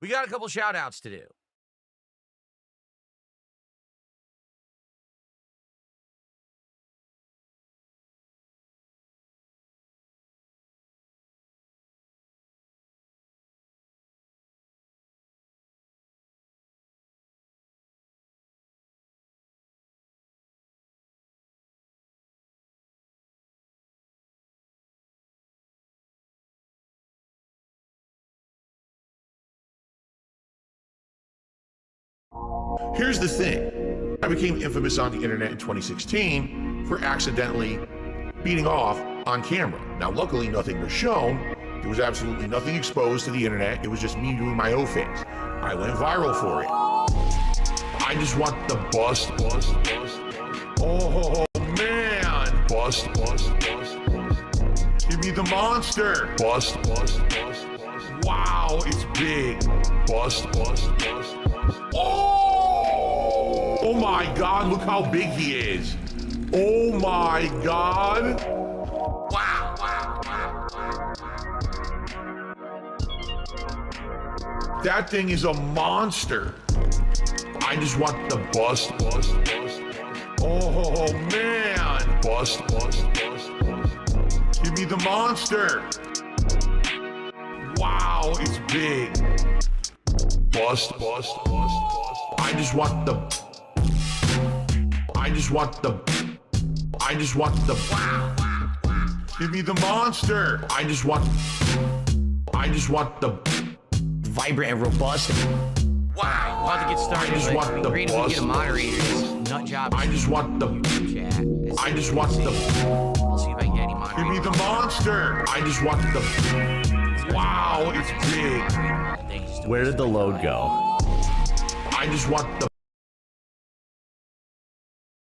We got a couple shout-outs to do. Here's the thing. I became infamous on the internet in 2016 for accidentally beating off on camera. Now, luckily, nothing was shown. There was absolutely nothing exposed to the internet. It was just me doing my O-fans. I went viral for it. I just want the bust. Oh, man. Bust. Give me the monster. Bust. Wow, it's big. Bust. Oh my God, look how big he is. Oh my God. Wow. That thing is a monster. I just want the bust. Oh man. Bust. Give me the monster. Wow, it's big. Bust. I just want the wow. Give me the monster. I just want the vibrant and robust. Wow. About to get started. I just want the great if we get a moderator. Nut job. I just want the chat. I just want the I'll see if I can get any moderators. Give me the monster. I just want the wow, it's big. Where did the load go? I just want the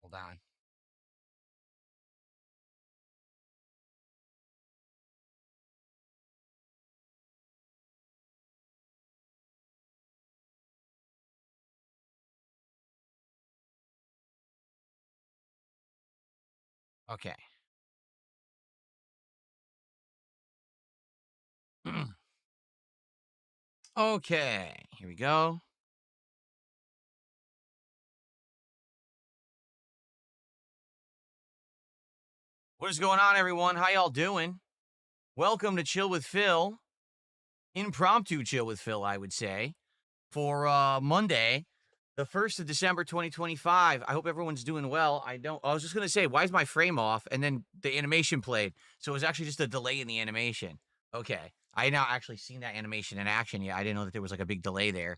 Hold on. Okay. Okay, here we go. What is going on, everyone? How y'all doing? Welcome to Chill with Phil. Impromptu Chill with Phil, I would say, for Monday, the 1st of December, 2025. I hope everyone's doing well. I was just going to say, why is my frame off? And then the animation played. So it was actually just a delay in the animation. Okay. I had not actually seen that animation in action yet. I didn't know that there was like a big delay there.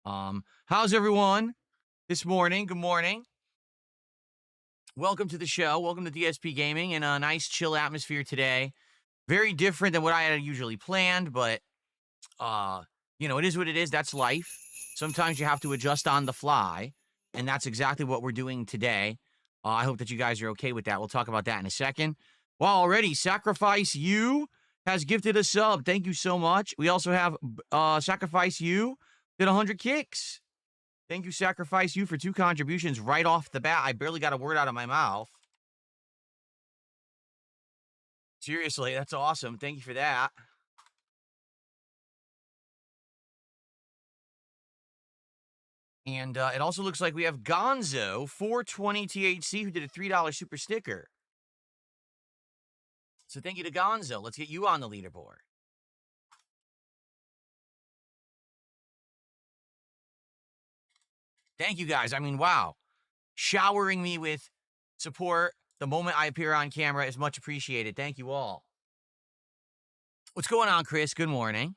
How's everyone this morning? Good morning. Welcome to the show. Welcome to DSP Gaming in a nice chill atmosphere today. Very different than what I had usually planned, but it is what it is. That's life. Sometimes you have to adjust on the fly, and that's exactly what we're doing today. I hope that you guys are okay with that. We'll talk about that in a second. Well, already, Sacrifice You has gifted a sub. Thank you so much. We also have Sacrifice You did 100 kicks. Thank you, Sacrifice You, for 2 contributions right off the bat. I barely got a word out of my mouth. Seriously, that's awesome. Thank you for that. And it also looks like we have Gonzo, 420 THC, who did a $3 super sticker. So thank you to Gonzo. Let's get you on the leaderboard. Thank you, guys. I mean, wow. Showering me with support the moment I appear on camera is much appreciated. Thank you all. What's going on, Chris? Good morning.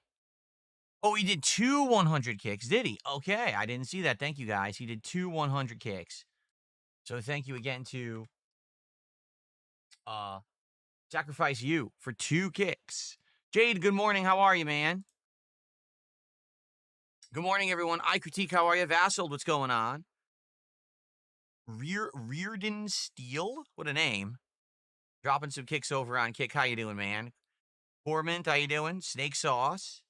Oh, he did 2 100 kicks, did he? Okay, I didn't see that. Thank you, guys. He did 2 100 kicks. So thank you again to Sacrifice You for 2 kicks. Jade, good morning. How are you, man? Good morning, everyone. I Critique, how are you? Vassal, what's going on? Reardon Steel? What a name. Dropping some kicks over on Kick. How you doing, man? Torment, how you doing? Snake Sauce.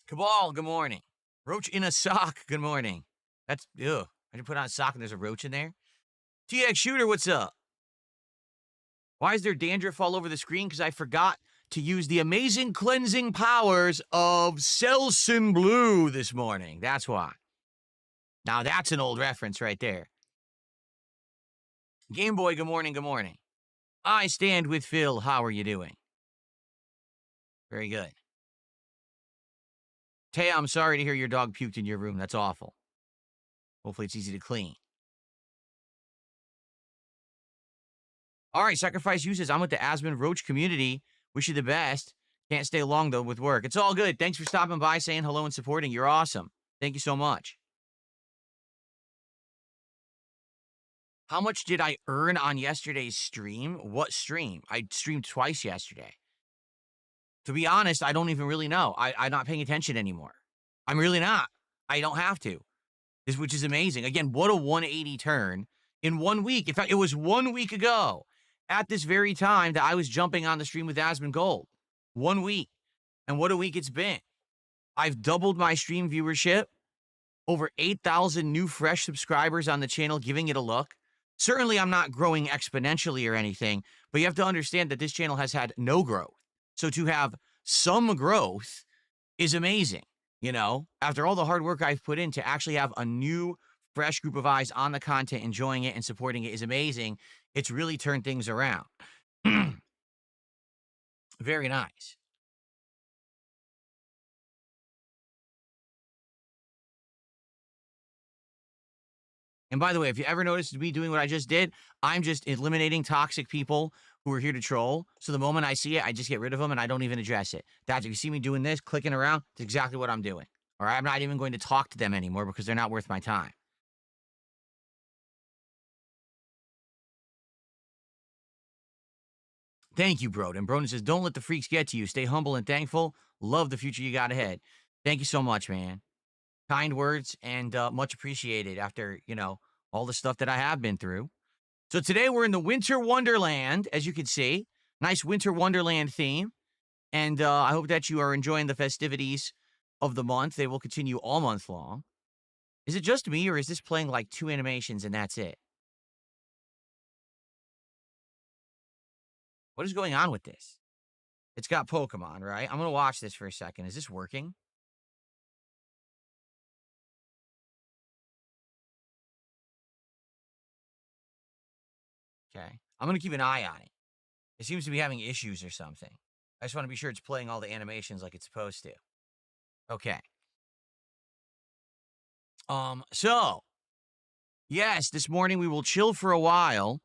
Cabal, good morning. Roach in a sock, good morning. That's, ugh. I didn't put on a sock and there's a roach in there. TX Shooter, what's up? Why is there dandruff all over the screen? Because I forgot to use the amazing cleansing powers of Selsun Blue this morning. That's why. Now, that's an old reference right there. Game Boy, good morning, good morning. I stand with Phil. How are you doing? Very good. Taya, I'm sorry to hear your dog puked in your room. That's awful. Hopefully it's easy to clean. All right, Sacrifice uses. I'm with the Asmund Roach community. Wish you the best. Can't stay long, though, with work. It's all good. Thanks for stopping by, saying hello, and supporting. You're awesome. Thank you so much. How much did I earn on yesterday's stream? What stream? I streamed twice yesterday. To be honest, I don't even really know. I'm not paying attention anymore. I'm really not. I don't have to, which is amazing. Again, what a 180 turn in 1 week. In fact, it was 1 week ago at this very time that I was jumping on the stream with Asmund Gold. 1 week. And what a week it's been. I've doubled my stream viewership. Over 8,000 new fresh subscribers on the channel giving it a look. Certainly, I'm not growing exponentially or anything, but you have to understand that this channel has had no growth. So to have some growth is amazing, you know? After all the hard work I've put in, to actually have a new, fresh group of eyes on the content, enjoying it and supporting it is amazing. It's really turned things around. Very nice. And by the way, if you ever noticed me doing what I just did, I'm just eliminating toxic people who are here to troll. So the moment I see it, I just get rid of them and I don't even address it. That's, if you see me doing this, clicking around, that's exactly what I'm doing. All right, I'm not even going to talk to them anymore because they're not worth my time. Thank you, Broden. Broden says, don't let the freaks get to you. Stay humble and thankful. Love the future you got ahead. Thank you so much, man. Kind words and much appreciated after, you know, all the stuff that I have been through. So today we're in the Winter Wonderland, as you can see. Nice Winter Wonderland theme. And I hope that you are enjoying the festivities of the month. They will continue all month long. Is it just me, or is this playing like 2 animations and that's it? What is going on with this? It's got Pokemon, right? I'm going to watch this for a second. Is this working? Okay. I'm going to keep an eye on it. It seems to be having issues or something. I just want to be sure it's playing all the animations like it's supposed to. Okay. So, yes, this morning we will chill for a while.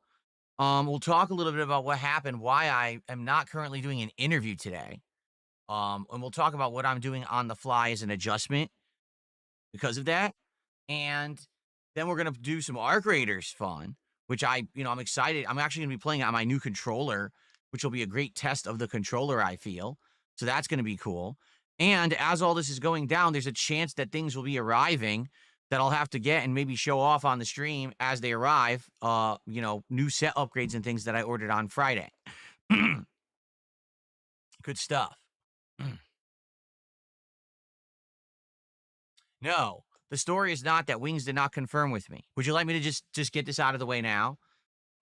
We'll talk a little bit about what happened, why I am not currently doing an interview today. And we'll talk about what I'm doing on the fly as an adjustment because of that. And then we're going to do some Arc Raiders fun, which I'm excited. I'm actually going to be playing on my new controller, which will be a great test of the controller, I feel. So that's going to be cool. And as all this is going down, there's a chance that things will be arriving that I'll have to get and maybe show off on the stream as they arrive. New set upgrades and things that I ordered on Friday. Good stuff. No, the story is not that Wings did not confirm with me. Would you like me to just get this out of the way now?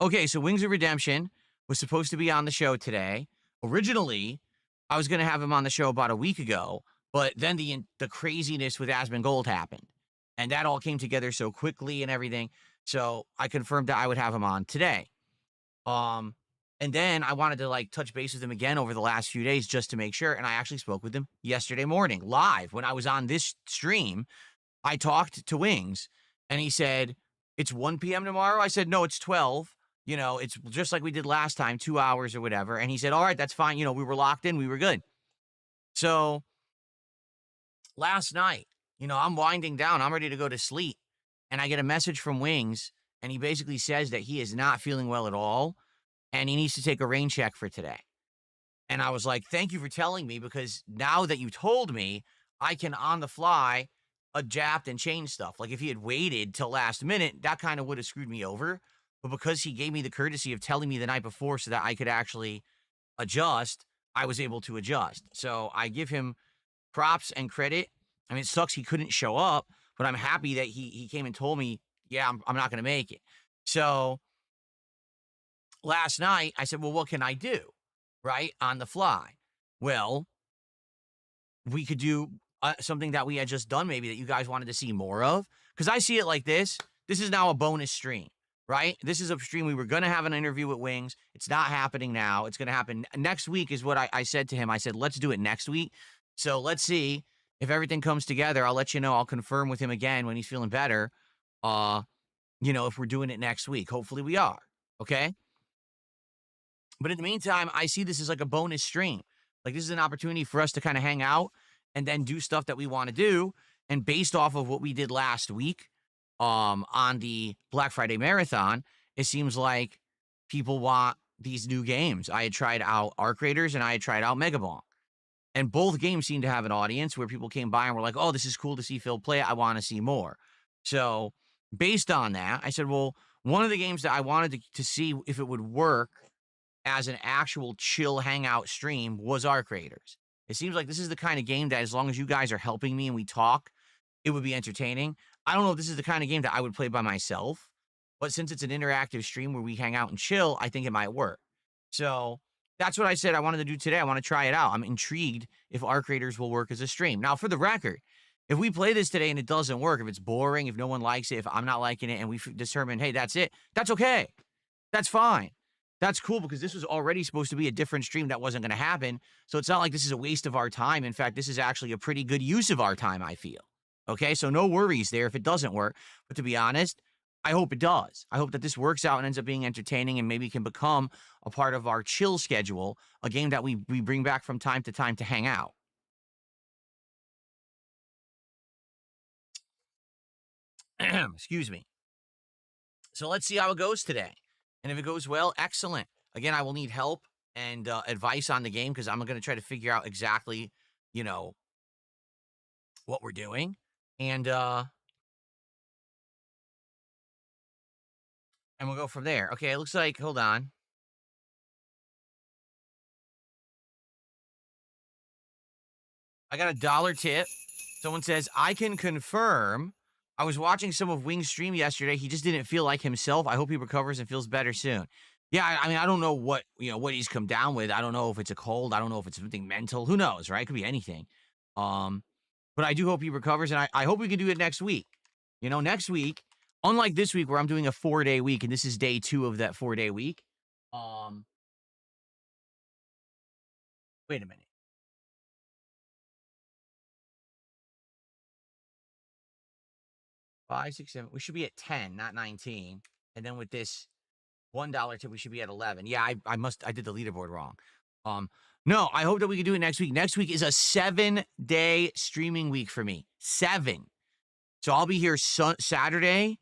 Okay, so Wings of Redemption was supposed to be on the show today. Originally, I was going to have him on the show about a week ago, but then the craziness with Asmund Gold happened. And that all came together so quickly and everything. So I confirmed that I would have him on today. And then I wanted to touch base with him again over the last few days just to make sure. And I actually spoke with him yesterday morning live when I was on this stream. I talked to Wings and he said, it's 1 p.m. tomorrow. I said, no, it's 12. It's just like we did last time, 2 hours or whatever. And he said, all right, that's fine. We were locked in. We were good. So last night, I'm winding down. I'm ready to go to sleep. And I get a message from Wings, and he basically says that he is not feeling well at all, and he needs to take a rain check for today. And I was like, thank you for telling me, because now that you told me, I can, on the fly, adapt and change stuff. Like, if he had waited till last minute, that kind of would have screwed me over. But because he gave me the courtesy of telling me the night before so that I could actually adjust, I was able to adjust. So I give him props and credit. I mean, it sucks he couldn't show up, but I'm happy that he came and told me, yeah, I'm not going to make it. So last night, I said, well, what can I do? Right? On the fly. well, we could do something that we had just done maybe that you guys wanted to see more of. Because I see it like this. This is now a bonus stream, right? This is a stream. We were going to have an interview with Wings. It's not happening now. It's going to happen next week is what I said to him. I said, let's do it next week. So let's see if everything comes together. I'll let you know. I'll confirm with him again when he's feeling better. If we're doing it next week. Hopefully we are. Okay? But in the meantime, I see this as like a bonus stream. Like this is an opportunity for us to kind of hang out and then do stuff that we want to do. And based off of what we did last week on the Black Friday Marathon, it seems like people want these new games. I had tried out Arc Raiders and I had tried out Mega Ball. And both games seemed to have an audience where people came by and were like, oh, this is cool to see Phil play it. I want to see more. So based on that, I said, well, one of the games that I wanted to see if it would work as an actual chill hangout stream was Arc Raiders. It seems like this is the kind of game that as long as you guys are helping me and we talk, it would be entertaining. I don't know if this is the kind of game that I would play by myself, but since it's an interactive stream where we hang out and chill, I think it might work. So that's what I said I wanted to do today. I want to try it out. I'm intrigued if Arc Raiders will work as a stream. Now, for the record, if we play this today and it doesn't work, if it's boring, if no one likes it, if I'm not liking it, and we determine, hey, that's it, that's okay. That's fine. That's cool because this was already supposed to be a different stream that wasn't going to happen. So it's not like this is a waste of our time. In fact, this is actually a pretty good use of our time, I feel. Okay, so no worries there if it doesn't work. But to be honest, I hope it does. I hope that this works out and ends up being entertaining and maybe can become a part of our chill schedule, a game that we bring back from time to hang out. Excuse me. So let's see how it goes today. And if it goes well, excellent. Again, I will need help and advice on the game because I'm going to try to figure out exactly, what we're doing. And we'll go from there. Okay, it looks like, hold on. I got $1 tip. Someone says, I can confirm. I was watching some of Wing's stream yesterday. He just didn't feel like himself. I hope he recovers and feels better soon. Yeah, I mean, I don't know what he's come down with. I don't know if it's a cold. I don't know if it's something mental. Who knows, right? It could be anything. But I do hope he recovers, and I hope we can do it next week. Next week, unlike this week where I'm doing a 4-day week, and this is day 2 of that 4-day week. Wait a minute. Five, 6, 7. We should be at 10, not 19. And then with this $1 tip, we should be at 11. Yeah, I did the leaderboard wrong. No, I hope that we can do it next week. Next week is a 7-day streaming week for me. 7. So I'll be here Saturday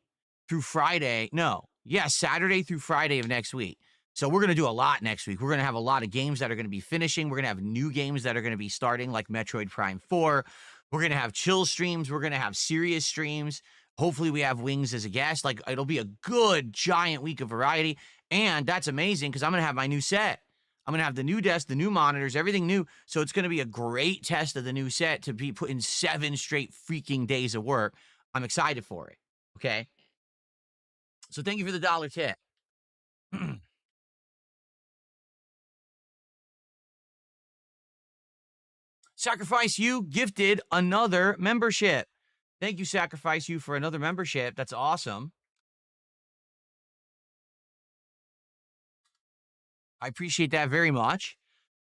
through Friday. No, yeah, Saturday through Friday of next week. So we're going to do a lot next week. We're going to have a lot of games that are going to be finishing. We're going to have new games that are going to be starting, like Metroid Prime 4. We're going to have chill streams. We're going to have serious streams. Hopefully we have Wings as a guest. Like, it'll be a good, giant week of variety. And that's amazing because I'm going to have my new set. I'm going to have the new desk, the new monitors, everything new. So it's going to be a great test of the new set to be put in 7 straight freaking days of work. I'm excited for it. Okay? So thank you for the $1 tip. Sacrifice You gifted another membership. Thank you, Sacrifice You, for another membership. That's awesome. I appreciate that very much.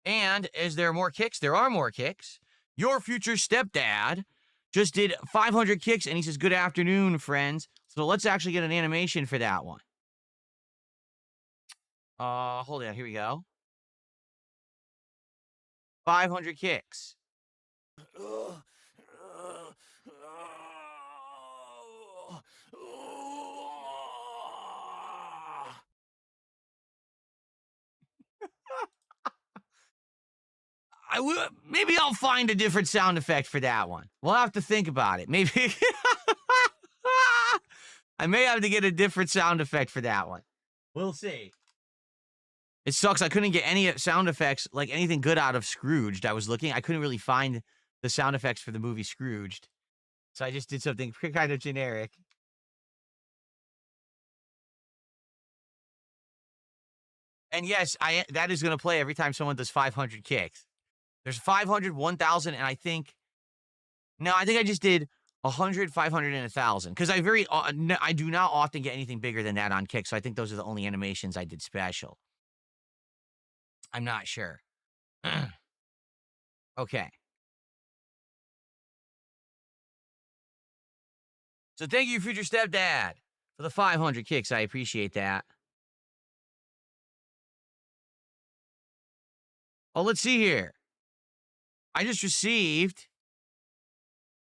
And is there more kicks? There are more kicks. Your future stepdad just did 500 kicks, and he says, good afternoon, friends. So let's actually get an animation for that one. Hold on. Here we go. 500 kicks. Maybe I'll find a different sound effect for that one. We'll have to think about it. Maybe I may have to get a different sound effect for that one. We'll see. It sucks. I couldn't get any sound effects, like anything good out of Scrooged. I was looking. I couldn't really find the sound effects for the movie Scrooged. So I just did something kind of generic. And yes, that is going to play every time someone does 500 kicks. There's 500, 1,000, and I think I just did 100, 500, and 1,000 because I do not often get anything bigger than that on Kick, so I think those are the only animations I did special. I'm not sure. Okay. So thank you, future stepdad, for the 500 kicks. I appreciate that. Oh, let's see here. I just received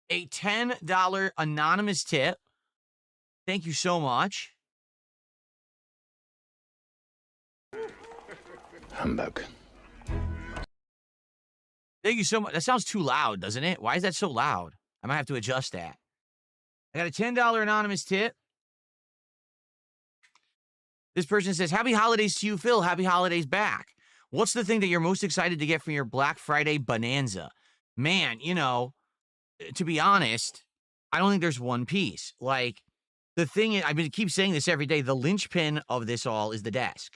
a $10 anonymous tip. Thank you so much. Humbug. Thank you so much. That sounds too loud, doesn't it? Why is that so loud? I might have to adjust that. I got a $10 anonymous tip. This person says, happy holidays to you, Phil. Happy holidays back. What's the thing that you're most excited to get from your Black Friday bonanza? Man, to be honest, I don't think there's one piece. Like, the thing is, keep saying this every day, the linchpin of this all is the desk.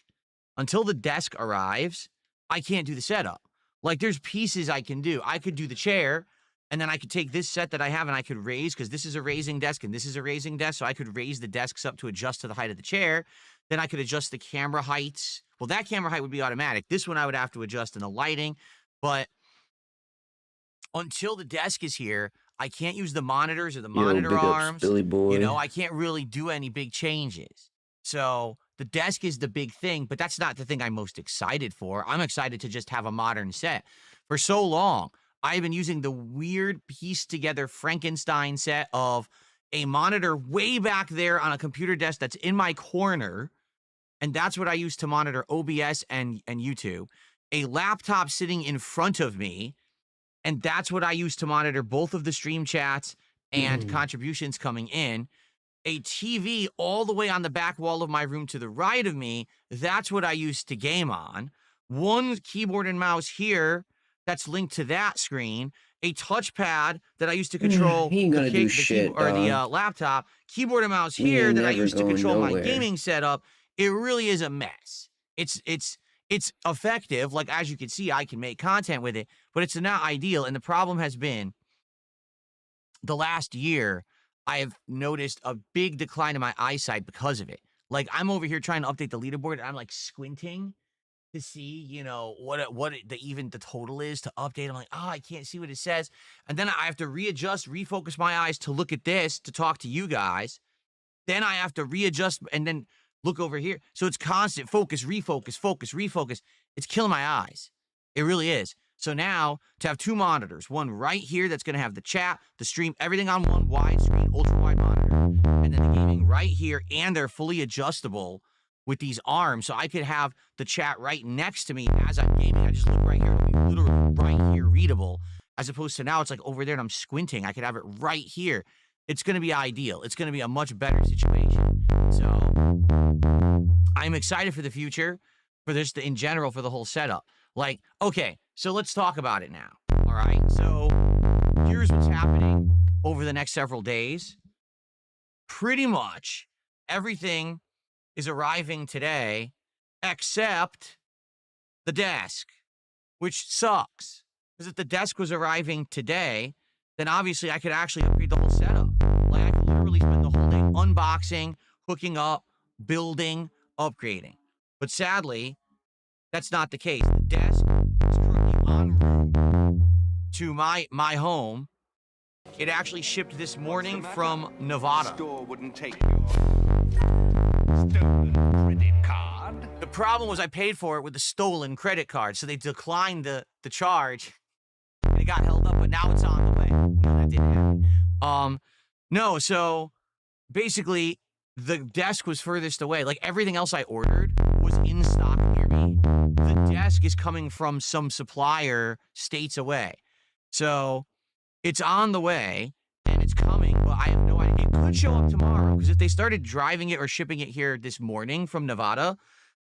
Until the desk arrives, I can't do the setup. Like, there's pieces I can do. I could do the chair, and then I could take this set that I have and I could raise, because this is a raising desk and this is a raising desk, so I could raise the desks up to adjust to the height of the chair. Then I could adjust the camera heights. Well, that camera height would be automatic. This one I would have to adjust in the lighting. But until the desk is here, I can't use the monitors or the monitor arms. Billy boy. I can't really do any big changes. So the desk is the big thing, but that's not the thing I'm most excited for. I'm excited to just have a modern set. For so long, I've been using the weird pieced together Frankenstein set of a monitor way back there on a computer desk that's in my corner. And that's what I use to monitor OBS and YouTube. A laptop sitting in front of me. And that's what I use to monitor both of the stream chats and contributions coming in. A TV all the way on the back wall of my room to the right of me. That's what I use to game on. One keyboard and mouse here that's linked to that screen. A touchpad that I use to control the laptop. Keyboard and mouse here that I use to control my gaming setup. It really is a mess. It's effective. Like, as you can see, I can make content with it, but it's not ideal. And the problem has been the last year, I have noticed a big decline in my eyesight because of it. Like, I'm over here trying to update the leaderboard, and I'm like squinting to see, what the total is to update. I'm like, I can't see what it says. And then I have to refocus my eyes to look at this, to talk to you guys. Then I have to readjust and then look over here. So it's constant focus, refocus. It's killing my eyes. It really is. So now, to have two monitors, one right here that's going to have the chat, the stream, everything on one widescreen, ultra-wide monitor, and then the gaming right here, and they're fully adjustable with these arms, so I could have the chat right next to me as I'm gaming. I just look right here, it'll be literally right here readable, as opposed to now it's like over there and I'm squinting. I could have it right here. It's going to be ideal. It's going to be a much better situation. So I'm excited for the future, for this, in general, for the whole setup. Like, okay, so let's talk about it now. All right, so here's what's happening over the next several days. Pretty much everything is arriving today except the desk, which sucks. Because if the desk was arriving today, then obviously I could actually upgrade the whole setup. Like, I could literally spend the whole day unboxing, hooking up, building, upgrading. But sadly, that's not the case. The desk is currently en route to my home. It actually shipped this morning from Nevada. Store wouldn't take your stolen credit card. The problem was I paid for it with a stolen credit card, so they declined the charge, and it got held up, but now it's on the way. No, that didn't happen. No, so basically, the desk was furthest away. Like, everything else I ordered was in stock near me. The desk is coming from some supplier states away. So it's on the way, and it's coming, but I have no idea. It could show up tomorrow, because if they started driving it or shipping it here this morning from Nevada,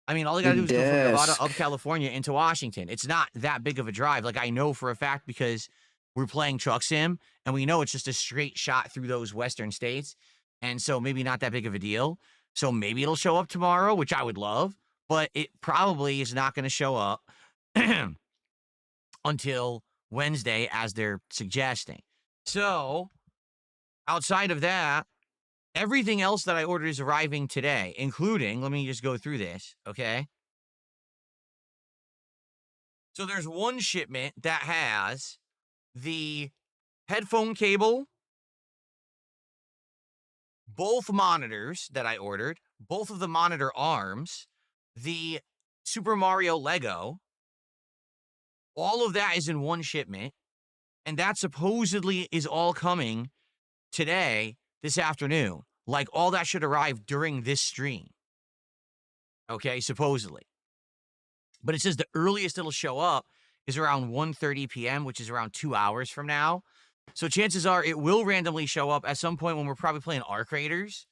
I mean, all they got to do is go from Nevada up California into Washington. It's not that big of a drive. Like, I know for a fact because we're playing Truck Sim, and we know it's just a straight shot through those western states, and so maybe not that big of a deal. So maybe it'll show up tomorrow, which I would love, but it probably is not going to show up until Wednesday as they're suggesting. So, outside of that, everything else that I ordered is arriving today, including, let me just go through this, okay? So there's one shipment that has the headphone cable, both monitors that I ordered, both of the monitor arms, the Super Mario Lego. All of that is in one shipment, and that supposedly is all coming today, this afternoon. Like, all that should arrive during this stream. Okay, supposedly. But it says the earliest it'll show up is around 1:30 p.m., which is around 2 hours from now. So chances are it will randomly show up at some point when we're probably playing Arc Raiders.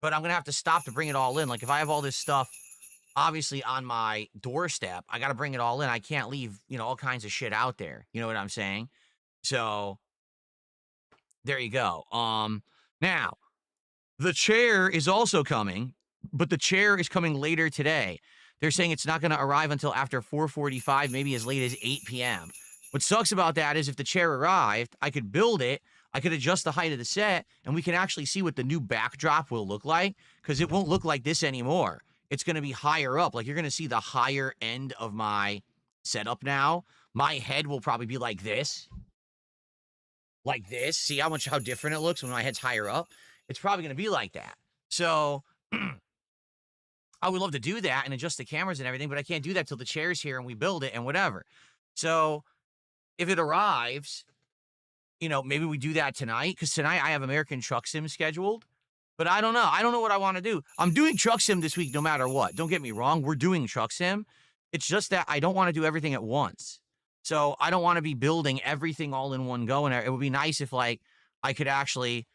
But I'm going to have to stop to bring it all in. Like, if I have all this stuff, obviously, on my doorstep, I got to bring it all in. I can't leave, all kinds of shit out there. You know what I'm saying? So, there you go. Now, the chair is also coming, but the chair is coming later today. They're saying it's not going to arrive until after 4:45, maybe as late as 8 p.m. What sucks about that is if the chair arrived, I could build it, I could adjust the height of the set, and we can actually see what the new backdrop will look like, because it won't look like this anymore. It's going to be higher up. Like, you're going to see the higher end of my setup now. My head will probably be like this. Like this. See how different it looks when my head's higher up? It's probably going to be like that. So, I would love to do that and adjust the cameras and everything, but I can't do that till the chair's here and we build it and whatever. So, if it arrives, maybe we do that tonight, because tonight I have American Truck Sim scheduled. But I don't know. I don't know what I want to do. I'm doing Truck Sim this week no matter what. Don't get me wrong. We're doing Truck Sim. It's just that I don't want to do everything at once. So I don't want to be building everything all in one go. And it would be nice if, I could actually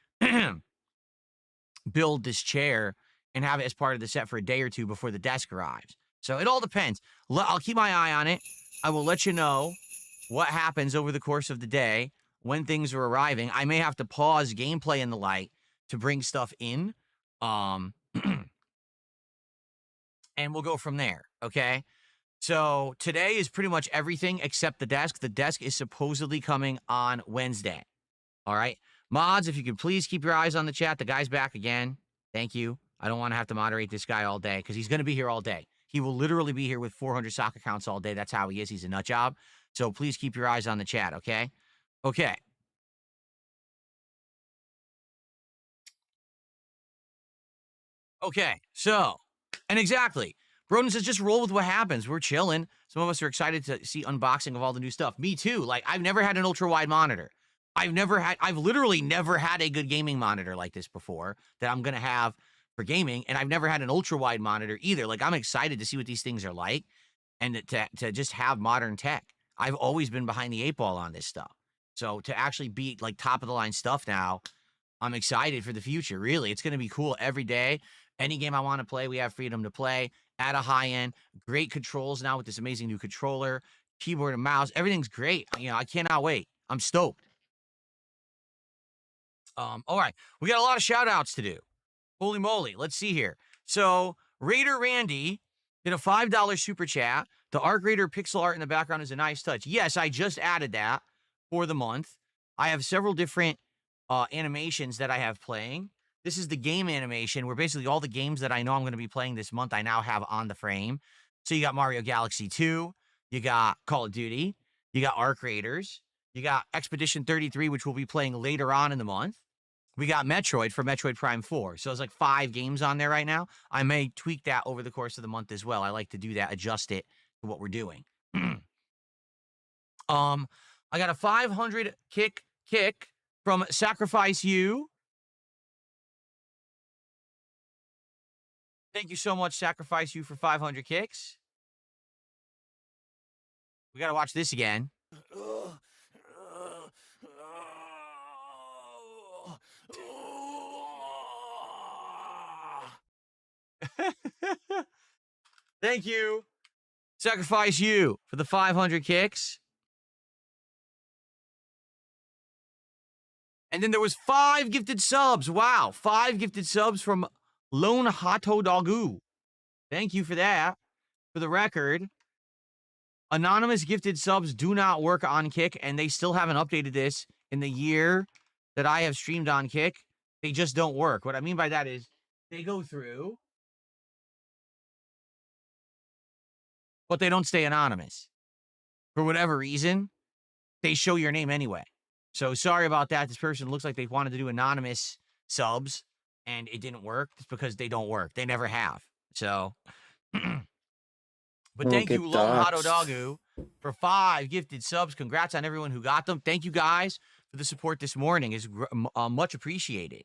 build this chair and have it as part of the set for a day or two before the desk arrives. So it all depends. I'll keep my eye on it. I will let you know what happens over the course of the day when things are arriving. I may have to pause gameplay and the like to bring stuff in. And we'll go from there, okay? So today is pretty much everything except the desk. The desk is supposedly coming on Wednesday, all right? Mods, if you could please keep your eyes on the chat. The guy's back again. Thank you. I don't want to have to moderate this guy all day because he's going to be here all day. He will literally be here with 400 sock accounts all day. That's how he is. He's a nut job. So please keep your eyes on the chat, okay? Okay. Okay, so, and exactly. Broden says, just roll with what happens. We're chilling. Some of us are excited to see unboxing of all the new stuff. Me too. Like, I've never had an ultra-wide monitor. I've literally never had a good gaming monitor like this before that I'm going to have for gaming, and I've never had an ultra-wide monitor either. Like, I'm excited to see what these things are like and to just have modern tech. I've always been behind the 8-ball on this stuff. So, to actually be, top-of-the-line stuff now, I'm excited for the future, really. It's going to be cool every day. Any game I want to play, we have freedom to play at a high end. Great controls now with this amazing new controller, keyboard and mouse. Everything's great. I cannot wait. I'm stoked. All right. We got a lot of shout outs to do. Holy moly. Let's see here. So, Raider Randy did a $5 super chat. The Arc Raider pixel art in the background is a nice touch. Yes, I just added that for the month. I have several different animations that I have playing. This is the game animation where basically all the games that I know I'm going to be playing this month, I now have on the frame. So you got Mario Galaxy 2, you got Call of Duty, you got Arc Raiders, you got Expedition 33, which we'll be playing later on in the month. We got Metroid for Metroid Prime 4. So there's 5 games on there right now. I may tweak that over the course of the month as well. I like to do that, adjust it to what we're doing. I got a 500 kick from Sacrifice You. Thank you so much, Sacrifice You, for 500 kicks. We got to watch this again. Thank you, Sacrifice You, for the 500 kicks. And then there was 5 gifted subs. Wow, 5 gifted subs from Lone Hato Dogu. Thank you for that. For the record, Anonymous gifted subs do not work on Kick, and they still haven't updated this in the year that I have streamed on Kick. They just don't work. What I mean by that is they go through, but they don't stay anonymous. For whatever reason, they show your name anyway. So sorry about that. This person looks like they wanted to do anonymous subs, and it didn't work. It's because they don't work. They never have. So, but thank you, Lone Hotto Dogu, for 5 gifted subs. Congrats on everyone who got them. Thank you guys for the support this morning. It's much appreciated.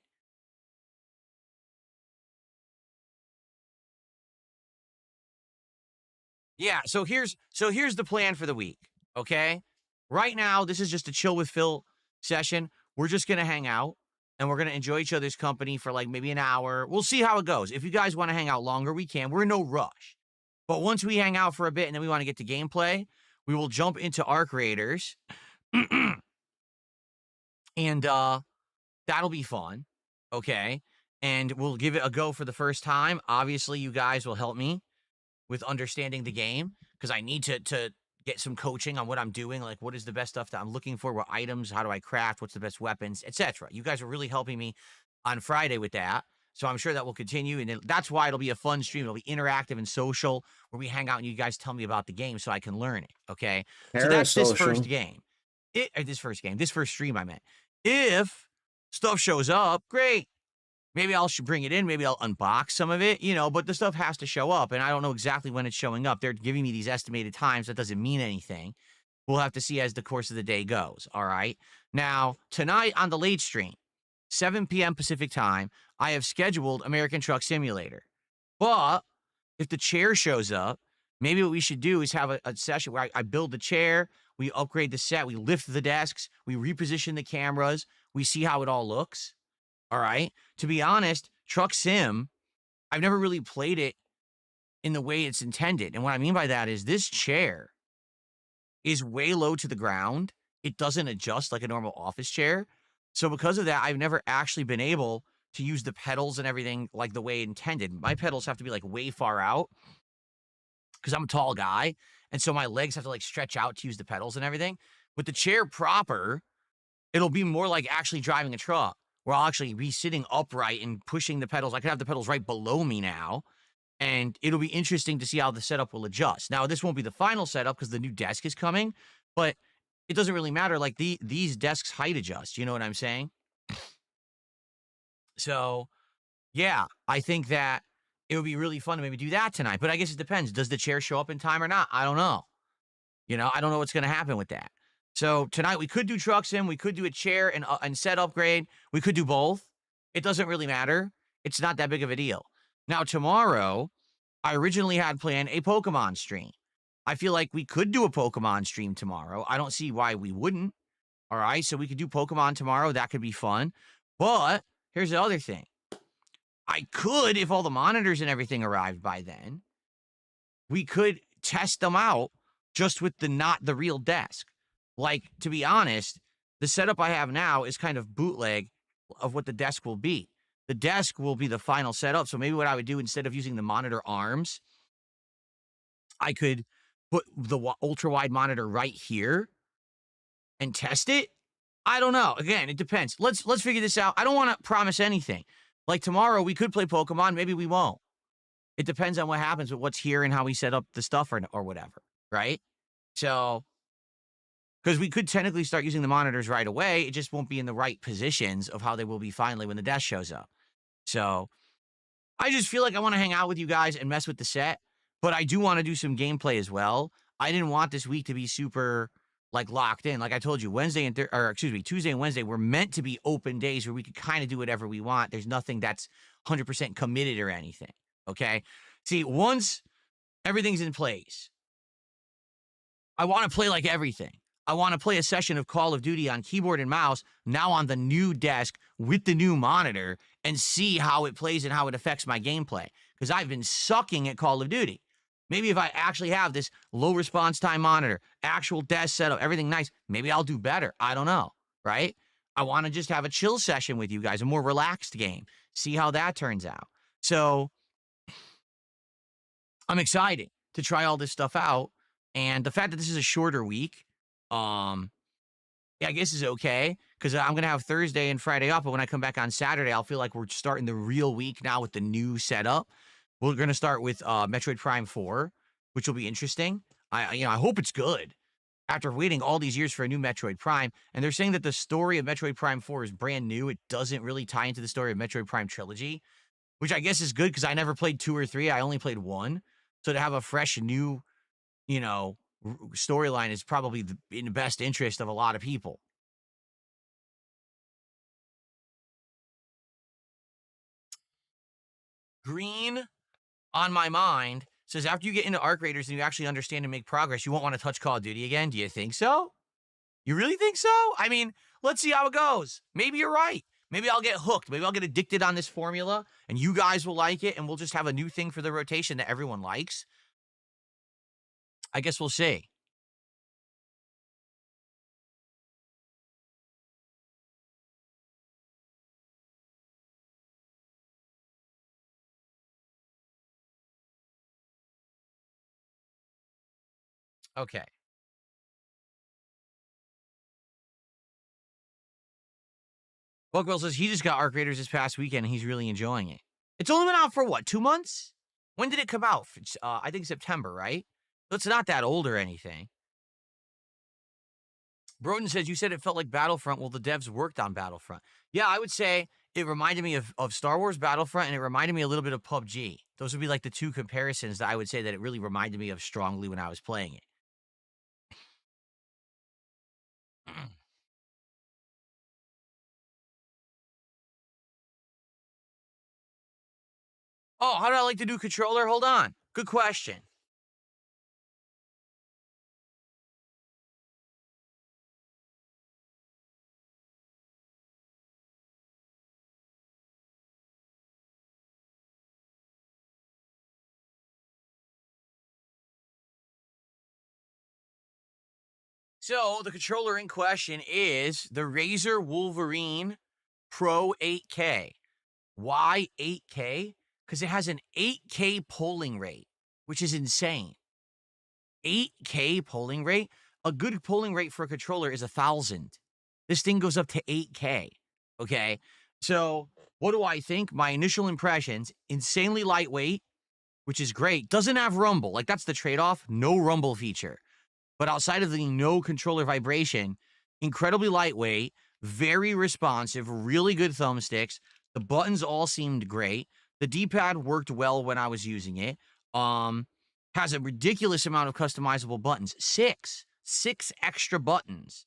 Yeah, so here's the plan for the week, okay? Right now, this is just a chill with Phil session. We're just going to hang out, and we're going to enjoy each other's company for like maybe an hour. We'll see how it goes. If you guys want to hang out longer, we can. We're in no rush. But once we hang out for a bit and then we want to get to gameplay, we will jump into Arc Raiders. And that'll be fun, okay? And we'll give it a go for the first time. Obviously, you guys will help me with understanding the game, because I need to get some coaching on what I'm doing, like what is the best stuff that I'm looking for, what items, how do I craft, what's the best weapons, etc. You guys are really helping me on Friday with that, so I'm sure that will continue, and that's why it'll be a fun stream. It'll be interactive and social, where we hang out and you guys tell me about the game so I can learn it, okay? So that's this first game. This first stream, I meant. If stuff shows up, great. Maybe I'll bring it in. Maybe I'll unbox some of it, but the stuff has to show up, and I don't know exactly when it's showing up. They're giving me these estimated times. That doesn't mean anything. We'll have to see as the course of the day goes, all right? Now, tonight on the late stream, 7 p.m. Pacific time, I have scheduled American Truck Simulator. But if the chair shows up, maybe what we should do is have a session where I build the chair, we upgrade the set, we lift the desks, we reposition the cameras, we see how it all looks. All right. To be honest, Truck Sim, I've never really played it in the way it's intended. And what I mean by that is this chair is way low to the ground. It doesn't adjust like a normal office chair. So because of that, I've never actually been able to use the pedals and everything like the way intended. My pedals have to be like way far out because I'm a tall guy. And so my legs have to like stretch out to use the pedals and everything. With the chair proper, it'll be more like actually driving a truck, where I'll actually be sitting upright and pushing the pedals. I can have the pedals right below me now, and it'll be interesting to see how the setup will adjust. Now, this won't be the final setup because the new desk is coming, but it doesn't really matter. Like, these desks height adjust. You know what I'm saying? So, yeah, I think that it would be really fun to maybe do that tonight, but I guess it depends. Does the chair show up in time or not? I don't know. I don't know what's going to happen with that. So tonight we could do Truck Sim, we could do a chair and set upgrade. We could do both. It doesn't really matter. It's not that big of a deal. Now tomorrow, I originally had planned a Pokemon stream. I feel like we could do a Pokemon stream tomorrow. I don't see why we wouldn't. All right, so we could do Pokemon tomorrow. That could be fun. But here's the other thing. I could, if all the monitors and everything arrived by then, we could test them out just with not the real desk. Like, to be honest, the setup I have now is kind of bootleg of what the desk will be. The desk will be the final setup. So maybe what I would do, instead of using the monitor arms, I could put the ultra-wide monitor right here and test it. I don't know. Again, it depends. Let's figure this out. I don't want to promise anything. Like tomorrow, we could play Pokemon. Maybe we won't. It depends on what happens with what's here and how we set up the stuff or whatever, right? So, because we could technically start using the monitors right away. It just won't be in the right positions of how they will be finally when the desk shows up. So I just feel like I want to hang out with you guys and mess with the set, but I do want to do some gameplay as well. I didn't want this week to be super like locked in. Like I told you, Tuesday and Wednesday were meant to be open days where we could kind of do whatever we want. There's nothing that's 100% committed or anything. Okay. See, once everything's in place, I want to play like everything. I want to play a session of Call of Duty on keyboard and mouse, now on the new desk with the new monitor, and see how it plays and how it affects my gameplay. Because I've been sucking at Call of Duty. Maybe if I actually have this low response time monitor, actual desk setup, everything nice, maybe I'll do better. I don't know, right? I want to just have a chill session with you guys, a more relaxed game. See how that turns out. So I'm excited to try all this stuff out. And the fact that this is a shorter week, yeah, I guess is okay because I'm gonna have Thursday and Friday off. But when I come back on Saturday, I'll feel like we're starting the real week now with the new setup. We're gonna start with Metroid Prime 4, which will be interesting. I hope it's good. After waiting all these years for a new Metroid Prime, and they're saying that the story of Metroid Prime 4 is brand new. It doesn't really tie into the story of Metroid Prime trilogy, which I guess is good because I never played 2 or 3. I only played 1. So to have a fresh new, you know, storyline is probably in the best interest of a lot of people. Green on my mind says after you get into Arc Raiders and you actually understand and make progress, you won't want to touch Call of Duty again. Do you think so? You really think so? I mean, let's see how it goes. Maybe you're right. Maybe I'll get hooked. Maybe I'll get addicted on this formula and you guys will like it and we'll just have a new thing for the rotation that everyone likes. I guess we'll see. Okay. Buckwell says he just got Arc Raiders this past weekend and he's really enjoying it. It's only been out for what, 2 months? When did it come out? I think September, right? So it's not that old or anything. Broden says, you said it felt like Battlefront. Well, the devs worked on Battlefront. Yeah, I would say it reminded me of Star Wars Battlefront, and it reminded me a little bit of PUBG. Those would be like the two comparisons that I would say that it really reminded me of strongly when I was playing it. Oh, how do I like the new controller? Hold on. Good question. So the controller in question is the Razer Wolverine Pro 8K. Why 8K? Because it has an 8K polling rate, which is insane. 8K polling rate? A good polling rate for a controller is 1,000. This thing goes up to 8K. Okay. So what do I think? My initial impressions, insanely lightweight, which is great. Doesn't have rumble. Like that's the trade-off. No rumble feature. But outside of the no controller vibration, incredibly lightweight, very responsive, really good thumbsticks. The buttons all seemed great. The D-pad worked well when I was using it. Has a ridiculous amount of customizable buttons. Six extra buttons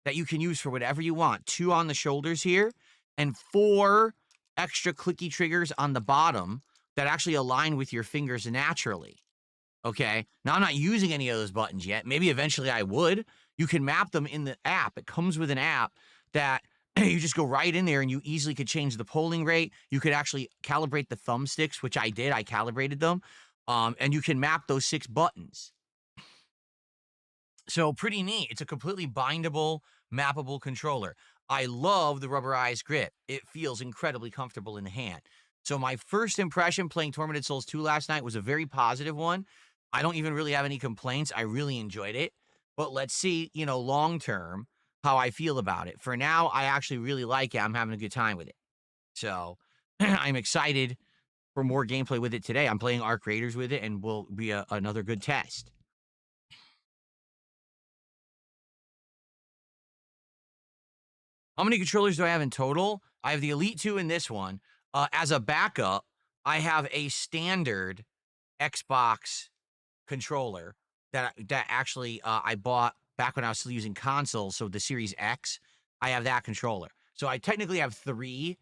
that you can use for whatever you want. 2 on the shoulders here and 4 extra clicky triggers on the bottom that actually align with your fingers naturally. Okay, now I'm not using any of those buttons yet. Maybe eventually I would. You can map them in the app. It comes with an app that you just go right in there and you easily could change the polling rate. You could actually calibrate the thumbsticks, which I did. I calibrated them. And you can map those 6 buttons. So pretty neat. It's a completely bindable, mappable controller. I love the rubberized grip. It feels incredibly comfortable in the hand. So my first impression playing Tormented Souls 2 last night was a very positive one. I don't even really have any complaints. I really enjoyed it. But let's see, long term, how I feel about it. For now, I actually really like it. I'm having a good time with it. So I'm excited for more gameplay with it today. I'm playing Arc Raiders with it and will be another good test. How many controllers do I have in total? I have the Elite 2 in this one. As a backup, I have a standard Xbox controller that actually I bought back when I was still using consoles. So the Series X, I have that controller. So I technically have 3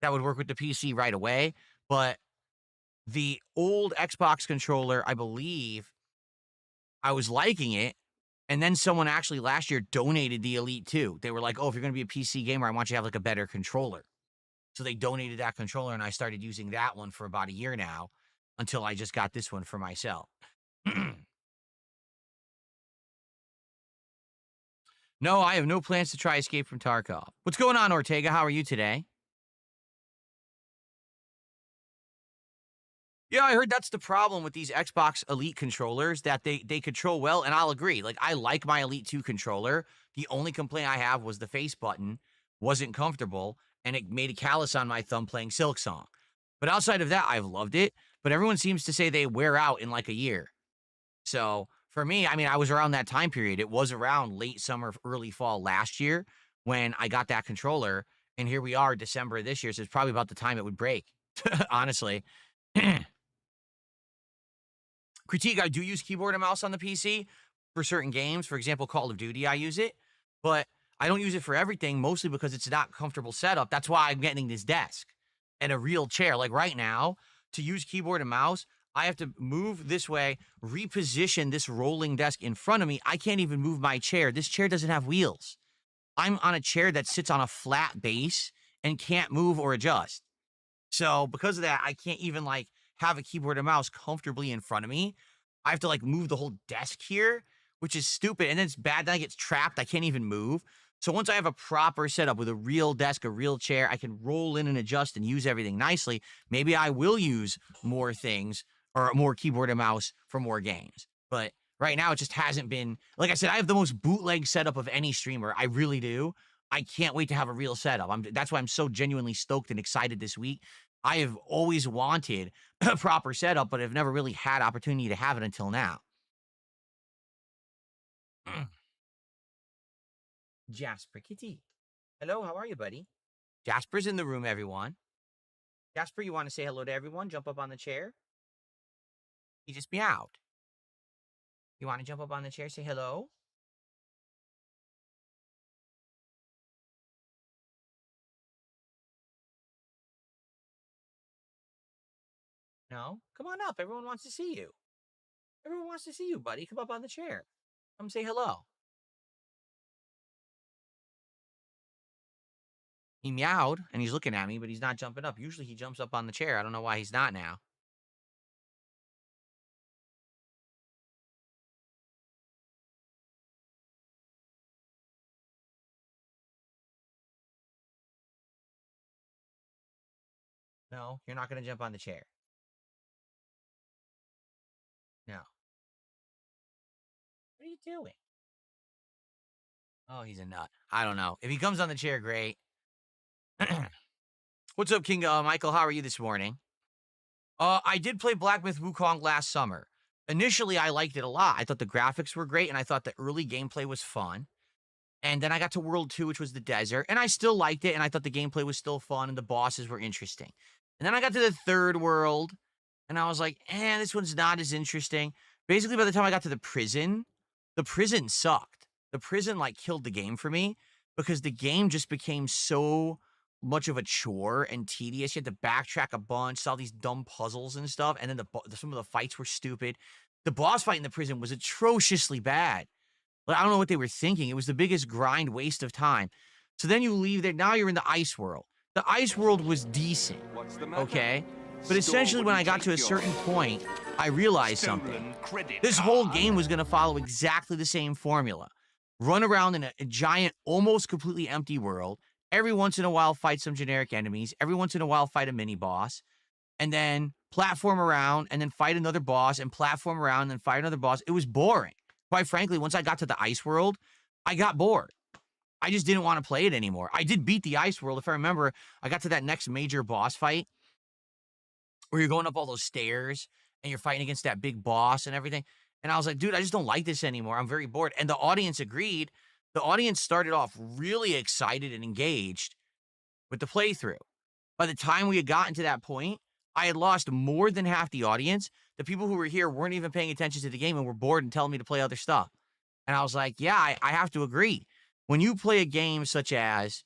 that would work with the PC right away. But the old Xbox controller, I believe, I was liking it. And then someone actually last year donated the Elite 2. They were like, oh, if you're going to be a PC gamer, I want you to have like a better controller. So they donated that controller and I started using that one for about a year now until I just got this one for myself. No, I have no plans to try Escape from Tarkov. What's going on, Ortega? How are you today? Yeah, I heard that's the problem with these Xbox Elite controllers, that they control well, and I'll agree. Like, I like my Elite 2 controller. The only complaint I have was the face button wasn't comfortable, and it made a callus on my thumb playing Silk Song. But outside of that, I've loved it. But everyone seems to say they wear out in like a year. So for me, I mean, I was around that time period. It was around late summer, early fall last year when I got that controller, and here we are, December of this year. So it's probably about the time it would break, honestly. Critique, I do use keyboard and mouse on the PC for certain games. For example, Call of Duty, I use it. But I don't use it for everything, mostly because it's not comfortable setup. That's why I'm getting this desk and a real chair. Like right now, to use keyboard and mouse, I have to move this way, reposition this rolling desk in front of me. I can't even move my chair. This chair doesn't have wheels. I'm on a chair that sits on a flat base and can't move or adjust. So because of that, I can't even like have a keyboard and mouse comfortably in front of me. I have to like move the whole desk here, which is stupid. And then it's bad. Then I get trapped. I can't even move. So once I have a proper setup with a real desk, a real chair, I can roll in and adjust and use everything nicely. Maybe I will use more things or more keyboard and mouse for more games. But right now, it just hasn't been, like I said, I have the most bootleg setup of any streamer. I really do. I can't wait to have a real setup. That's why I'm so genuinely stoked and excited this week. I have always wanted a proper setup, but I've never really had opportunity to have it until now. Jasper Kitty. Hello, how are you, buddy? Jasper's in the room, everyone. Jasper, you want to say hello to everyone? Jump up on the chair. He just meowed. You want to jump up on the chair, say hello? No? Come on up. Everyone wants to see you. Everyone wants to see you, buddy. Come up on the chair. Come say hello. He meowed, and he's looking at me, but he's not jumping up. Usually he jumps up on the chair. I don't know why he's not now. No, you're not going to jump on the chair. No. What are you doing? Oh, he's a nut. I don't know. If he comes on the chair, great. What's up, King Michael? How are you this morning? I did play Black Myth Wukong last summer. Initially, I liked it a lot. I thought the graphics were great, and I thought the early gameplay was fun. And then I got to World 2, which was the desert, and I still liked it, and I thought the gameplay was still fun, and the bosses were interesting. And then I got to the third world, and I was like, this one's not as interesting. Basically, by the time I got to the prison sucked. The prison, like, killed the game for me, because the game just became so much of a chore and tedious. You had to backtrack a bunch, solve these dumb puzzles and stuff, and then some of the fights were stupid. The boss fight in the prison was atrociously bad. Like, I don't know what they were thinking. It was the biggest grind waste of time. So then you leave there. Now you're in the ice world. The ice world was decent, okay? But essentially, when I got to a certain point, I realized something. This whole game was going to follow exactly the same formula. Run around in a giant, almost completely empty world. Every once in a while, fight some generic enemies. Every once in a while, fight a mini-boss. And then platform around, and then fight another boss, and platform around, and then fight another boss. It was boring. Quite frankly, once I got to the ice world, I got bored. I just didn't want to play it anymore. I did beat the ice world. If I remember, I got to that next major boss fight where you're going up all those stairs and you're fighting against that big boss and everything. And I was like, dude, I just don't like this anymore. I'm very bored. And the audience agreed. The audience started off really excited and engaged with the playthrough. By the time we had gotten to that point, I had lost more than half the audience. The people who were here weren't even paying attention to the game and were bored and telling me to play other stuff. And I was like, yeah, I have to agree. When you play a game such as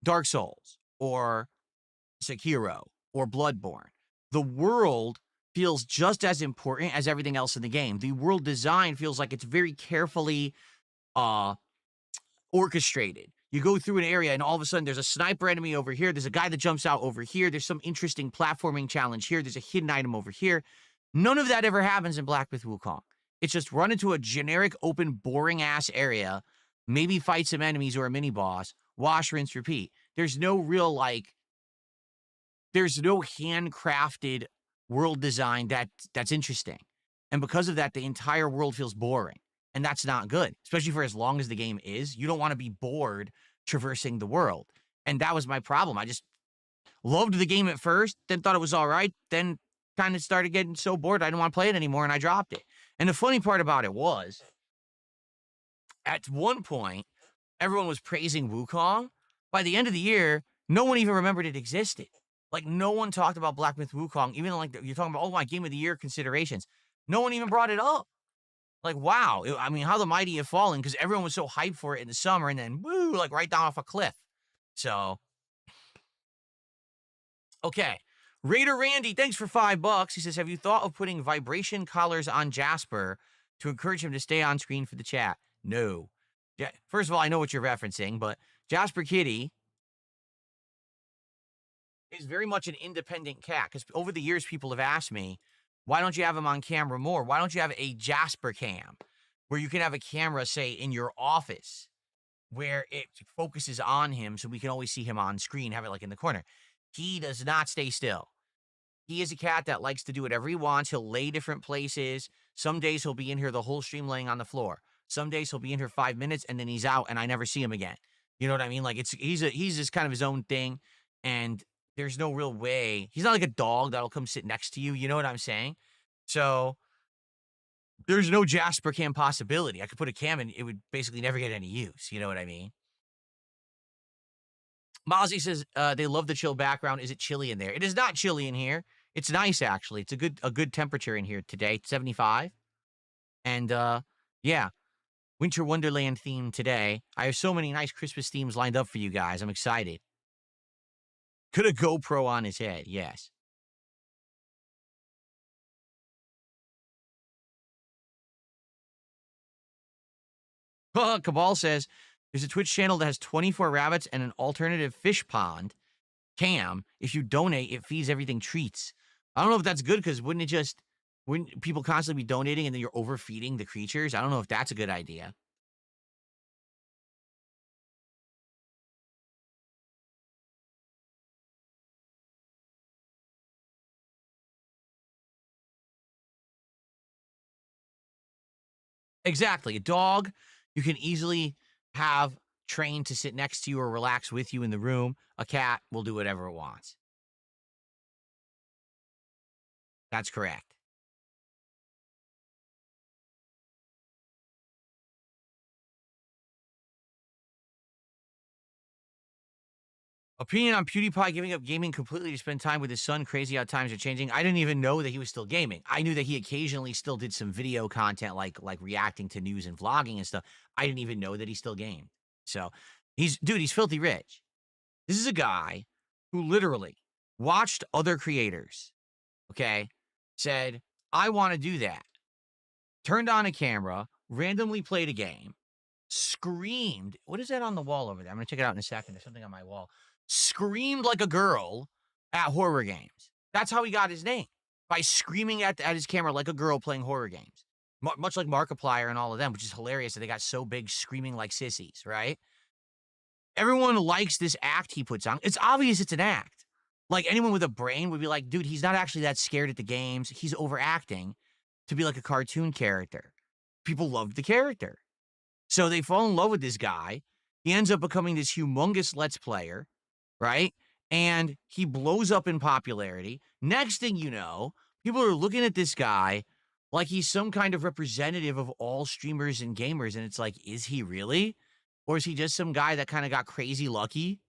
Dark Souls or Sekiro or Bloodborne, the world feels just as important as everything else in the game. The world design feels like it's very carefully orchestrated. You go through an area and all of a sudden there's a sniper enemy over here. There's a guy that jumps out over here. There's some interesting platforming challenge here. There's a hidden item over here. None of that ever happens in Black Myth Wukong. It's just run into a generic, open, boring-ass area, maybe fight some enemies or a mini-boss, wash, rinse, repeat. There's no real, there's no handcrafted world design that's interesting. And because of that, the entire world feels boring. And that's not good, especially for as long as the game is. You don't want to be bored traversing the world. And that was my problem. I just loved the game at first, then thought it was all right, then kind of started getting so bored I didn't want to play it anymore, and I dropped it. And the funny part about it was, at one point, everyone was praising Wukong. By the end of the year, no one even remembered it existed. Like, no one talked about Black Myth Wukong, even like you're talking about, oh, my Game of the Year considerations. No one even brought it up. Like, wow. I mean, how the mighty have fallen, because everyone was so hyped for it in the summer, and then, woo, like right down off a cliff. So, okay. Raider Randy, thanks for $5. He says, have you thought of putting vibration collars on Jasper to encourage him to stay on screen for the chat? No. First of all, I know what you're referencing, but Jasper Kitty is very much an independent cat, because over the years, people have asked me, why don't you have him on camera more? Why don't you have a Jasper cam where you can have a camera, say, in your office where it focuses on him so we can always see him on screen, have it like in the corner? He does not stay still. He is a cat that likes to do whatever he wants. He'll lay different places. Some days he'll be in here the whole stream laying on the floor. Some days he'll be in here 5 minutes and then he's out and I never see him again. You know what I mean? Like he's just kind of his own thing, and there's no real way. He's not like a dog that'll come sit next to you. You know what I'm saying? So there's no Jasper cam possibility. I could put a cam and it would basically never get any use. You know what I mean? Mozzie says they love the chill background. Is it chilly in there? It is not chilly in here. It's nice, actually. It's a good temperature in here today. It's 75. And yeah, Winter Wonderland theme today. I have so many nice Christmas themes lined up for you guys. I'm excited. Could a GoPro on his head? Yes. Cabal says, there's a Twitch channel that has 24 rabbits and an alternative fish pond cam. If you donate, it feeds everything treats. I don't know if that's good, because wouldn't people constantly be donating and then you're overfeeding the creatures? I don't know if that's a good idea. Exactly. A dog, you can easily have trained to sit next to you or relax with you in the room. A cat will do whatever it wants. That's correct. Opinion on PewDiePie giving up gaming completely to spend time with his son. Crazy how times are changing. I didn't even know that he was still gaming. I knew that he occasionally still did some video content, like reacting to news and vlogging and stuff. I didn't even know that he still gamed. So he's filthy rich. This is a guy who literally watched other creators, okay, said, I want to do that. Turned on a camera, randomly played a game, screamed. What is that on the wall over there? I'm going to check it out in a second. There's something on my wall. Screamed like a girl at horror games. That's how he got his name, by screaming at his camera like a girl playing horror games. Much like Markiplier and all of them, which is hilarious that they got so big screaming like sissies, right? Everyone likes this act he puts on. It's obvious it's an act. Like, anyone with a brain would be like, dude, he's not actually that scared at the games. He's overacting to be like a cartoon character. People loved the character. So they fall in love with this guy. He ends up becoming this humongous Let's Player, right? And he blows up in popularity. Next thing you know, people are looking at this guy like he's some kind of representative of all streamers and gamers. And it's like, is he really? Or is he just some guy that kind of got crazy lucky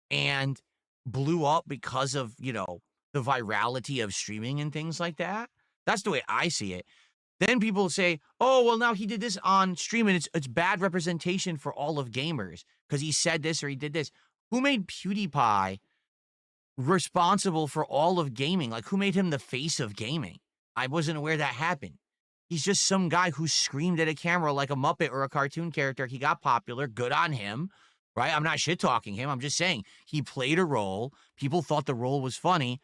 and blew up because of, the virality of streaming and things like that? That's the way I see it. Then people say, oh, well, now he did this on stream, and it's bad representation for all of gamers because he said this or he did this. Who made PewDiePie responsible for all of gaming? Like, who made him the face of gaming? I wasn't aware that happened. He's just some guy who screamed at a camera like a Muppet or a cartoon character. He got popular. Good on him, right? I'm not shit-talking him. I'm just saying he played a role. People thought the role was funny.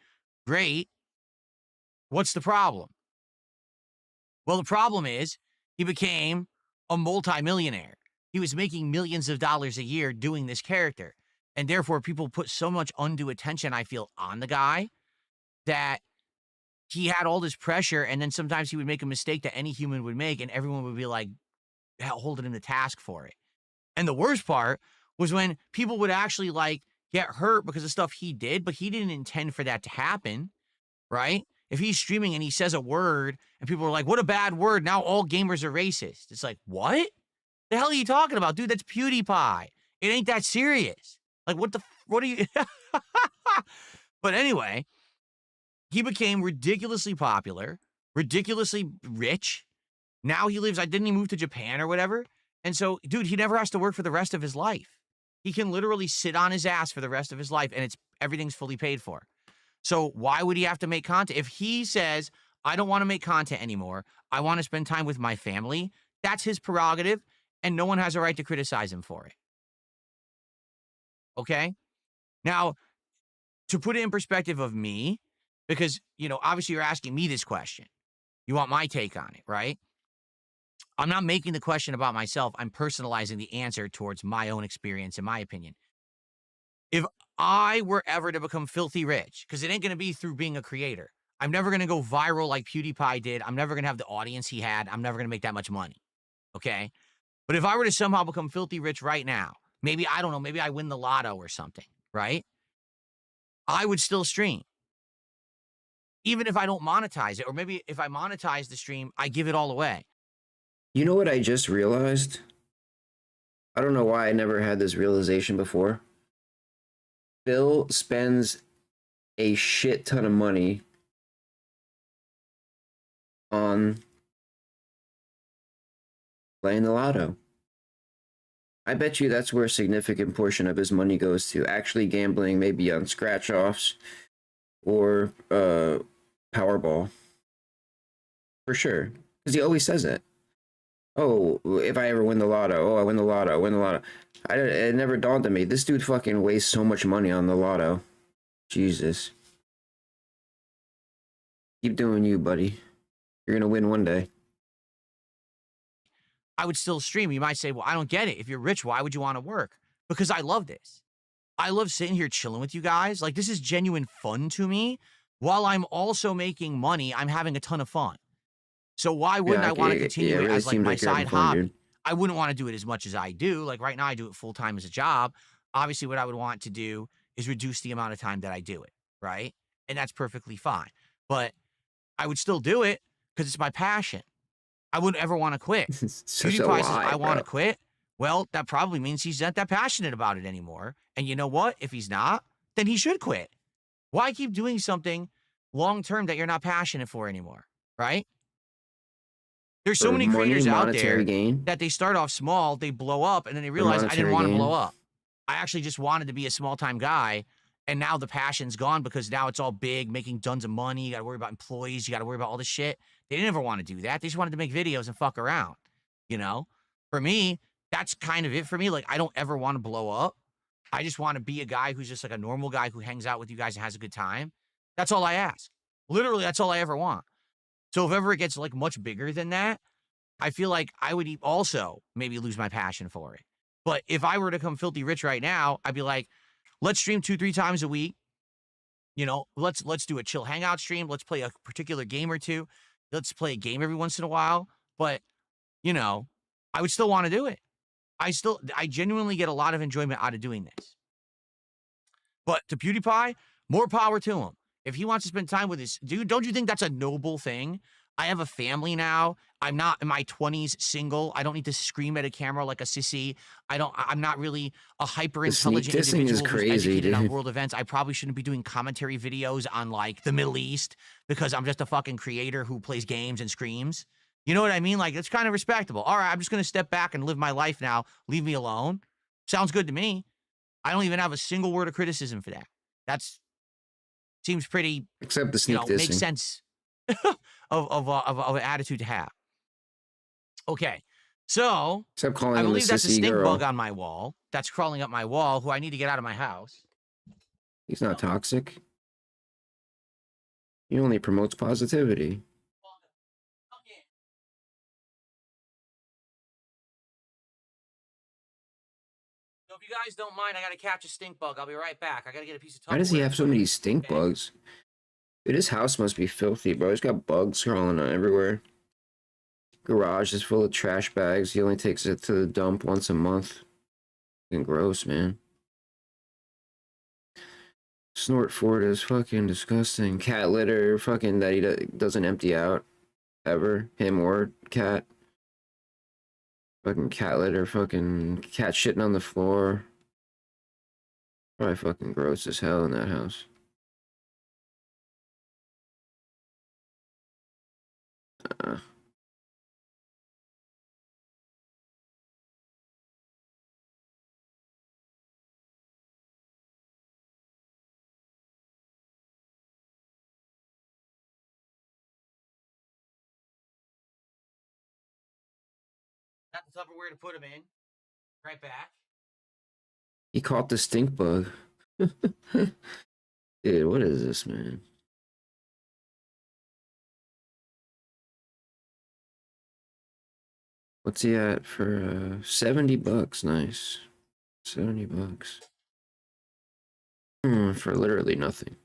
Great. What's the problem? Well, the problem is he became a multimillionaire. He was making millions of dollars a year doing this character. And therefore, people put so much undue attention, I feel, on the guy that he had all this pressure, and then sometimes he would make a mistake that any human would make, and everyone would be like holding him to task for it. And the worst part was when people would actually like get hurt because of stuff he did, but he didn't intend for that to happen, right? If he's streaming and he says a word and people are like, what a bad word, now all gamers are racist. It's like, what? The hell are you talking about? Dude, that's PewDiePie. It ain't that serious. Like, what are you? But anyway, he became ridiculously popular, ridiculously rich. Now he lives, didn't he move to Japan or whatever? And so, dude, he never has to work for the rest of his life. He can literally sit on his ass for the rest of his life, and everything's fully paid for. So why would he have to make content? If he says, I don't want to make content anymore, I want to spend time with my family, that's his prerogative, and no one has a right to criticize him for it. Okay? Now, to put it in perspective of me, because, obviously you're asking me this question. You want my take on it, right? I'm not making the question about myself. I'm personalizing the answer towards my own experience, in my opinion. If I were ever to become filthy rich, because it ain't going to be through being a creator. I'm never going to go viral like PewDiePie did. I'm never going to have the audience he had. I'm never going to make that much money. Okay? But if I were to somehow become filthy rich right now, maybe, I don't know, maybe I win the lotto or something, right? I would still stream. Even if I don't monetize it, or maybe if I monetize the stream, I give it all away. You know what I just realized? I don't know why I never had this realization before. Phil spends a shit ton of money on playing the lotto. I bet you that's where a significant portion of his money goes to. Actually gambling, maybe on scratch-offs or Powerball. For sure. Because he always says it. Oh, if I ever win the lotto. Oh, I win the lotto. I win the lotto. It never dawned on me. This dude fucking wastes so much money on the lotto. Jesus. Keep doing you, buddy. You're gonna win one day. I would still stream. You might say, well, I don't get it. If you're rich, why would you want to work? Because I love this. I love sitting here chilling with you guys. Like, this is genuine fun to me. While I'm also making money, I'm having a ton of fun. So why wouldn't I want to continue it as like my side hobby? I wouldn't want to do it as much as I do. Like right now, I do it full time as a job. Obviously, what I would want to do is reduce the amount of time that I do it, right? And that's perfectly fine. But I would still do it because it's my passion. I wouldn't ever want to quit. PewDiePie says, I want to quit. Well, that probably means he's not that passionate about it anymore. And you know what? If he's not, then he should quit. Why keep doing something long-term that you're not passionate for anymore, right? There's so many creators out there that they start off small, they blow up, and then they realize I didn't want to blow up. I actually just wanted to be a small-time guy, and now the passion's gone because now it's all big, making tons of money. You got to worry about employees. You got to worry about all this shit. They didn't ever want to do that. They just wanted to make videos and fuck around, For me, that's kind of it for me. Like, I don't ever want to blow up. I just want to be a guy who's just like a normal guy who hangs out with you guys and has a good time. That's all I ask. Literally, that's all I ever want. So if ever it gets like much bigger than that, I feel like I would also maybe lose my passion for it. But if I were to become filthy rich right now, I'd be like, let's stream 2-3 times a week. Let's do a chill hangout stream. Let's play a particular game or two. Let's play a game every once in a while. But, I would still want to do it. I genuinely get a lot of enjoyment out of doing this. But to PewDiePie, more power to him. If he wants to spend time with his dude, don't you think that's a noble thing? I have a family now. I'm not in my 20s single. I don't need to scream at a camera like a sissy. I'm not really a hyper intelligent individual who's educated on world events. I probably shouldn't be doing commentary videos on like the Middle East because I'm just a fucking creator who plays games and screams. You know what I mean? Like, it's kind of respectable. All right, I'm just going to step back and live my life now. Leave me alone. Sounds good to me. I don't even have a single word of criticism for that. That's seems pretty, except the sneak dissing. Makes sense of an attitude to have. Okay, so except calling I him believe that's a stink girl. bug on my wall that's crawling up my wall who I need to get out of my house. He's not toxic. He only promotes positivity. So if you guys don't mind, I got to catch a stink bug. I'll be right back. I got to get a piece of Tupperware. Why does he have so many stink bugs? Dude, his house must be filthy, bro. He's got bugs crawling on everywhere. Garage is full of trash bags. He only takes it to the dump once a month. Fucking gross, man. Snort Ford is fucking disgusting. Cat litter, fucking that he doesn't empty out ever. Him or cat. Fucking cat litter, fucking cat shitting on the floor. Probably fucking gross as hell in that house. Got the Tupperware to put him in. Right back. He caught the stink bug. Dude, what is this, man? What's he at for 70 bucks? Nice. 70 bucks. For literally nothing.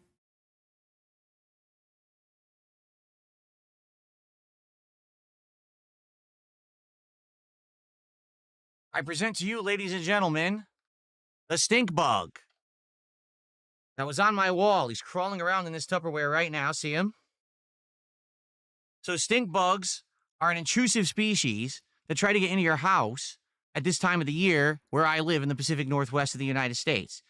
I present to you, ladies and gentlemen, the stink bug that was on my wall. He's crawling around in this Tupperware right now. See him? So stink bugs are an intrusive species that try to get into your house at this time of the year where I live in the Pacific Northwest of the United States.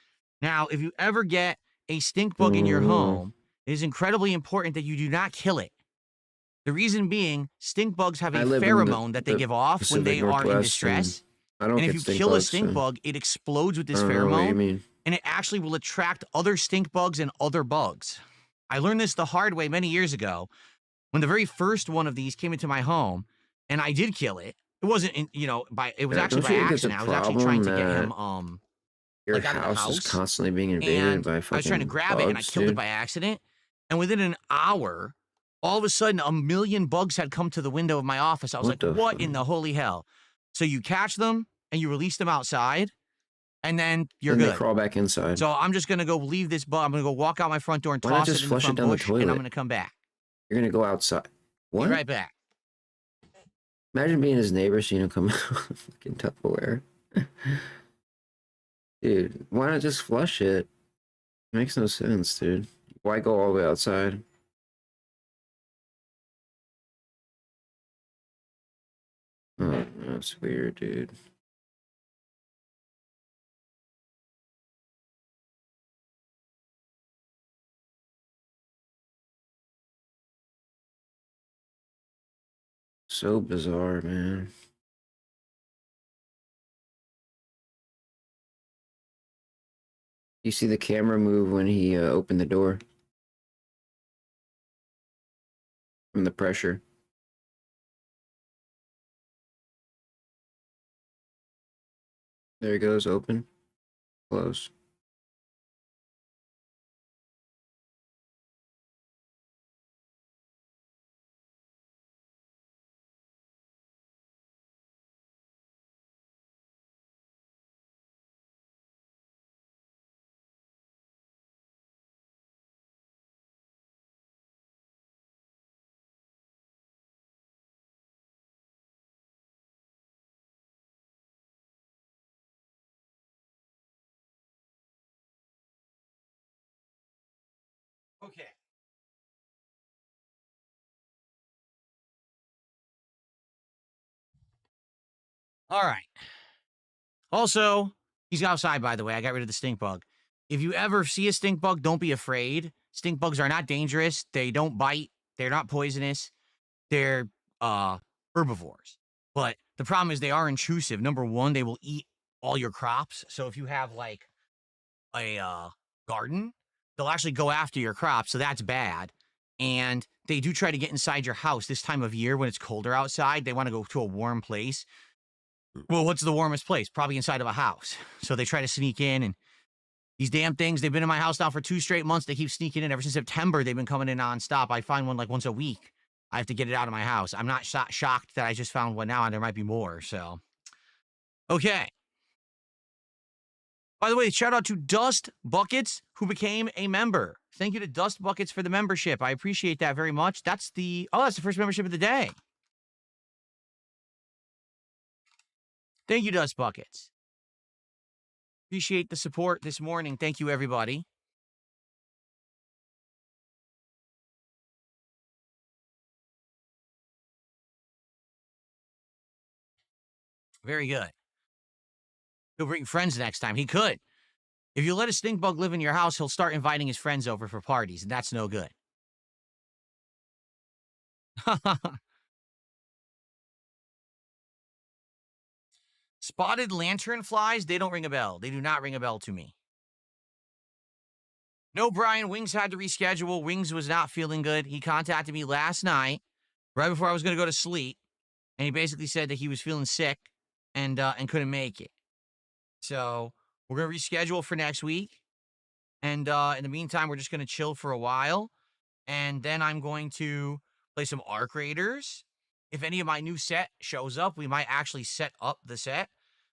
Now, if you ever get a stink bug in your home, it is incredibly important that you do not kill it. The reason being, stink bugs have a pheromone that they give off when they are in distress. And if you kill a stink bug, it explodes with this pheromone, and it actually will attract other stink bugs and other bugs. I learned this the hard way many years ago when the very first one of these came into my home, and I did kill it. It wasn't, it was actually by accident. I was actually trying to get him, your house is constantly being invaded by fucking I was trying to grab it, and I killed it by accident. And within an hour, all of a sudden, 1 million bugs had come to the window of my office. I was like, what in the holy hell? So you catch them, and you release them outside, and then you're good. They crawl back inside. So I'm just going to go leave this bug. I'm going to go walk out my front door and toss it in the front bush, and I'm going to come back. You're going to go outside. What? Be right back. Imagine being his neighbor, seeing him come out with fucking Tupperware. Dude, why not just flush it? Makes no sense, dude. Why go all the way outside? Oh, that's weird, dude. So bizarre, man. You see the camera move when he opened the door from the pressure. There he goes, open, close. Okay. All right. Also, he's outside, by the way. I got rid of the stink bug. If you ever see a stink bug, don't be afraid. Stink bugs are not dangerous. They don't bite. They're not poisonous. They're herbivores. But the problem is they are intrusive. Number one, they will eat all your crops. So if you have like a garden, they'll actually go after your crops. So that's bad. And they do try to get inside your house this time of year when it's colder outside. They want to go to a warm place. Well, what's the warmest place? Probably inside of a house. So they try to sneak in, and these damn things, they've been in my house now for 2 straight months. They keep sneaking in. Ever since September, they've been coming in nonstop. I find one like once a week. I have to get it out of my house. I'm not shocked that I just found one now, and there might be more. So, okay. By the way, shout out to Dust Buckets, who became a member. Thank you to Dust Buckets for the membership. I appreciate that very much. That's the first membership of the day. Thank you, Dust Buckets. Appreciate the support this morning. Thank you, everybody. Very good. He'll bring friends next time. He could. If you let a stink bug live in your house, he'll start inviting his friends over for parties, and that's no good. Spotted lanternflies, they don't ring a bell. They do not ring a bell to me. No, Brian, Wings had to reschedule. Wings was not feeling good. He contacted me last night, right before I was going to go to sleep, and he basically said that he was feeling sick and couldn't make it. So we're going to reschedule for next week. And in the meantime, we're just going to chill for a while. And then I'm going to play some Arc Raiders. If any of my new set shows up, we might actually set up the set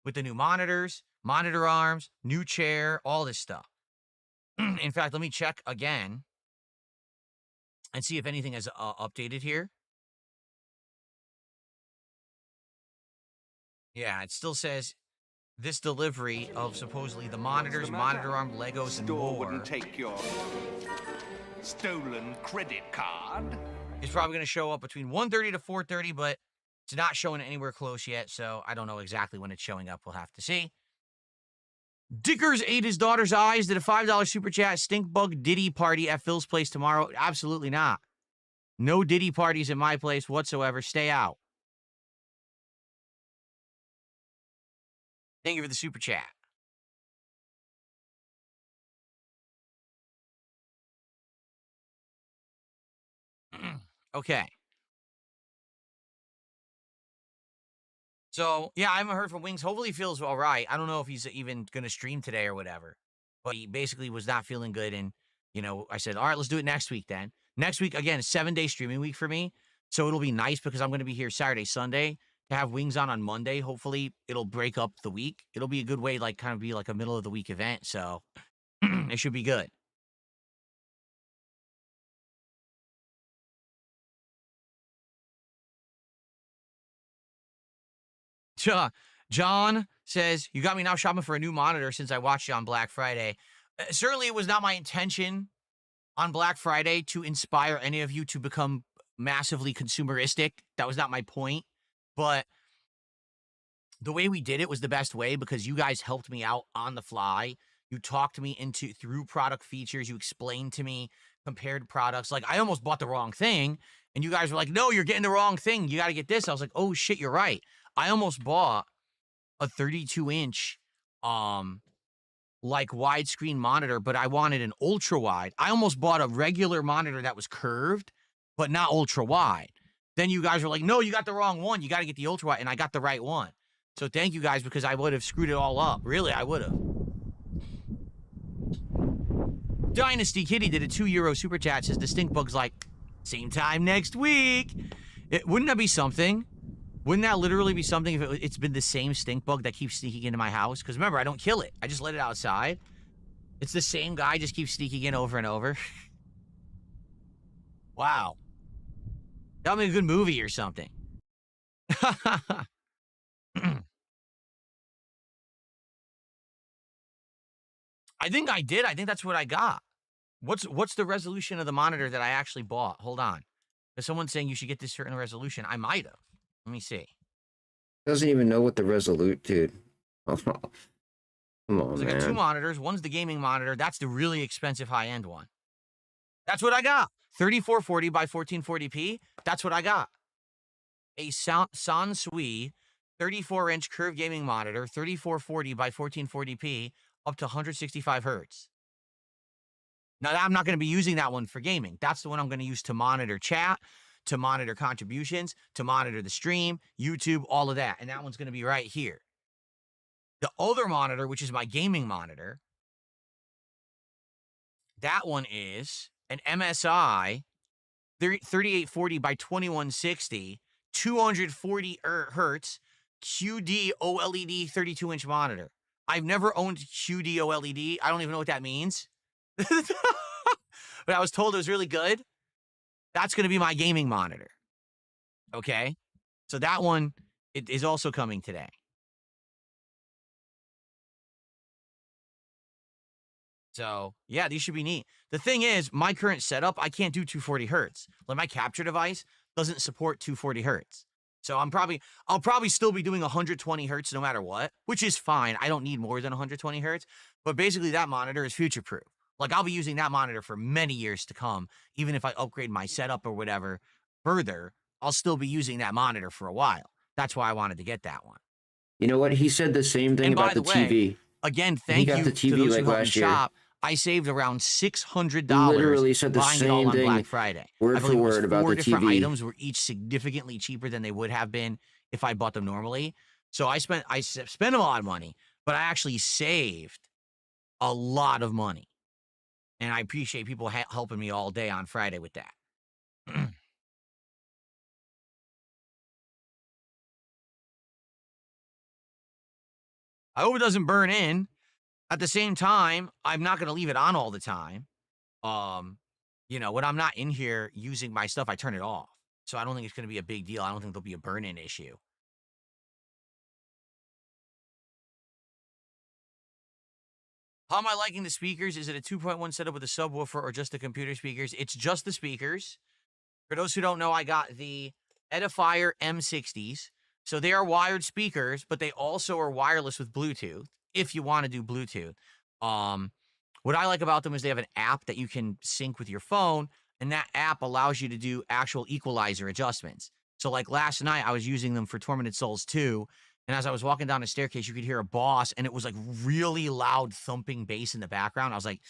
with the new monitors, monitor arms, new chair, all this stuff. In fact, let me check again and see if anything has updated here. Yeah, it still says this delivery of supposedly the monitors, monitor arm, Legos, and Store more wouldn't take your stolen credit card. is probably going to show up between 1:30 to 4:30, but it's not showing anywhere close yet, so I don't know exactly when it's showing up. We'll have to see. Dickers ate his daughter's eyes. Did a $5 super chat. Stink bug Diddy party at Phil's place tomorrow. Absolutely not. No Diddy parties at my place whatsoever. Stay out. Thank you for the super chat. Okay. So, yeah, I haven't heard from Wings. Hopefully he feels all right. I don't know if he's even going to stream today or whatever. But he basically was not feeling good. And, I said, all right, let's do it next week then. Next week, again, 7-day streaming week for me. So it'll be nice because I'm going to be here Saturday, Sunday to have Wings on Monday. Hopefully it'll break up the week. It'll be a good way, kind of be like a middle of the week event. So it should be good. John says, you got me now shopping for a new monitor since I watched you on Black Friday. Certainly it was not my intention on Black Friday to inspire any of you to become massively consumeristic. That was not my point. But the way we did it was the best way because you guys helped me out on the fly. You talked me through product features. You explained to me, compared products. Like, I almost bought the wrong thing. And you guys were like, no, you're getting the wrong thing. You got to get this. I was like, oh, shit, you're right. I almost bought a 32-inch, widescreen monitor, but I wanted an ultra-wide. I almost bought a regular monitor that was curved, but not ultra-wide. Then you guys were like, no, you got the wrong one. You got to get the ultra-wide, and I got the right one. So thank you guys because I would have screwed it all up. Really, I would have. Dynasty Kitty did a €2 super chat. Says the stink bug's like, same time next week. Wouldn't that be something? Wouldn't that literally be something if it's been the same stink bug that keeps sneaking into my house? Because remember, I don't kill it. I just let it outside. It's the same guy, just keeps sneaking in over and over. Wow. That would be a good movie or something. I think I did. I think that's what I got. What's the resolution of the monitor that I actually bought? Hold on. If someone's saying you should get this certain resolution, I might have. Let me see. Doesn't even know what the resolute, dude. Oh, come on, I got man. 2 monitors. One's the gaming monitor. That's the really expensive high-end one. That's what I got. 3440 by 1440p. That's what I got. A Sansui 34-inch curved gaming monitor, 3440 by 1440p, up to 165 hertz. Now, I'm not going to be using that one for gaming. That's the one I'm going to use to monitor chat, to monitor contributions, to monitor the stream, YouTube, all of that. And that one's going to be right here. The other monitor, which is my gaming monitor, that one is an MSI 3840 by 2160, 240 hertz QD OLED 32-inch monitor. I've never owned QD OLED. I don't even know what that means. but I was told it was really good. That's going to be my gaming monitor. Okay? So that one it is also coming today. So, yeah, these should be neat. The thing is, my current setup, I can't do 240 hertz. Like, my capture device doesn't support 240 hertz. So I'll probably still be doing 120 hertz no matter what, which is fine. I don't need more than 120 hertz. But basically, that monitor is future-proof. Like, I'll be using that monitor for many years to come. Even if I upgrade my setup or whatever further, I'll still be using that monitor for a while. That's why I wanted to get that one. You know what? He said the same thing And by about the the way, TV. Again, He thank got you the to TV those like who helped me last year. shop. I saved around $600 Literally said the buying it all same on thing, Black Friday. word I for believe it was word about 4 the different TV. items were each significantly cheaper than they would have been if I bought them normally. So I spent a lot of money, but I actually saved a lot of money. And I appreciate people helping me all day on Friday with that. I hope it doesn't burn in. At the same time, I'm not going to leave it on all the time. When I'm not in here using my stuff, I turn it off. So I don't think it's going to be a big deal. I don't think there'll be a burn-in issue. How am I liking the speakers? Is it a 2.1 setup with a subwoofer or just the computer speakers? It's just the speakers. For those who don't know, I got the Edifier M60s. So they are wired speakers, but they also are wireless with Bluetooth, if you want to do Bluetooth. What I like about them is they have an app that you can sync with your phone, and that app allows you to do actual equalizer adjustments. So like last night, I was using them for Tormented Souls 2, and as I was walking down a staircase, you could hear a boss, and it was like really loud thumping bass in the background. I was like,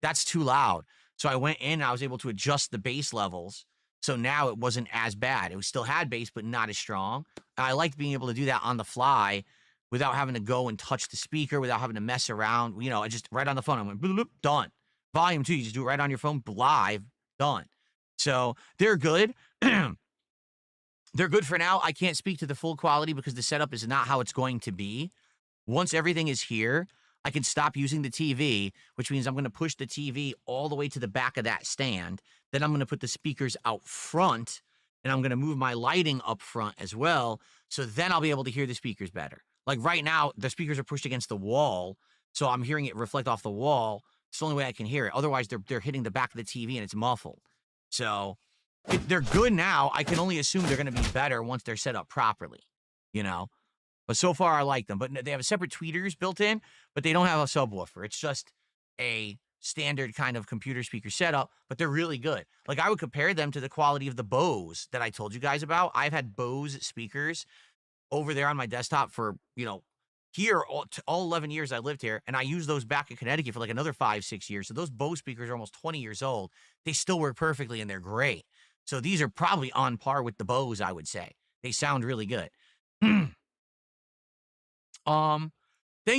that's too loud. So I went in, and I was able to adjust the bass levels. So now it wasn't as bad. It still had bass, but not as strong. And I liked being able to do that on the fly without having to go and touch the speaker, without having to mess around. I just right on the phone. I went, bloop, bloop, done. Volume 2, you just do it right on your phone, live, done. So they're good. They're good for now. I can't speak to the full quality because the setup is not how it's going to be. Once everything is here, I can stop using the TV, which means I'm going to push the TV all the way to the back of that stand. Then I'm going to put the speakers out front, and I'm going to move my lighting up front as well. So then I'll be able to hear the speakers better. Like right now, the speakers are pushed against the wall, so I'm hearing it reflect off the wall. It's the only way I can hear it. Otherwise, they're hitting the back of the TV, and it's muffled. So they're good now. I can only assume they're going to be better once they're set up properly, But so far, I like them. But they have separate tweeters built in, but they don't have a subwoofer. It's just a standard kind of computer speaker setup, but they're really good. Like, I would compare them to the quality of the Bose that I told you guys about. I've had Bose speakers over there on my desktop for, here, all 11 years I lived here, and I used those back in Connecticut for like another 5-6 years. So those Bose speakers are almost 20 years old. They still work perfectly, and they're great. So these are probably on par with the Bose, I would say. They sound really good. Thank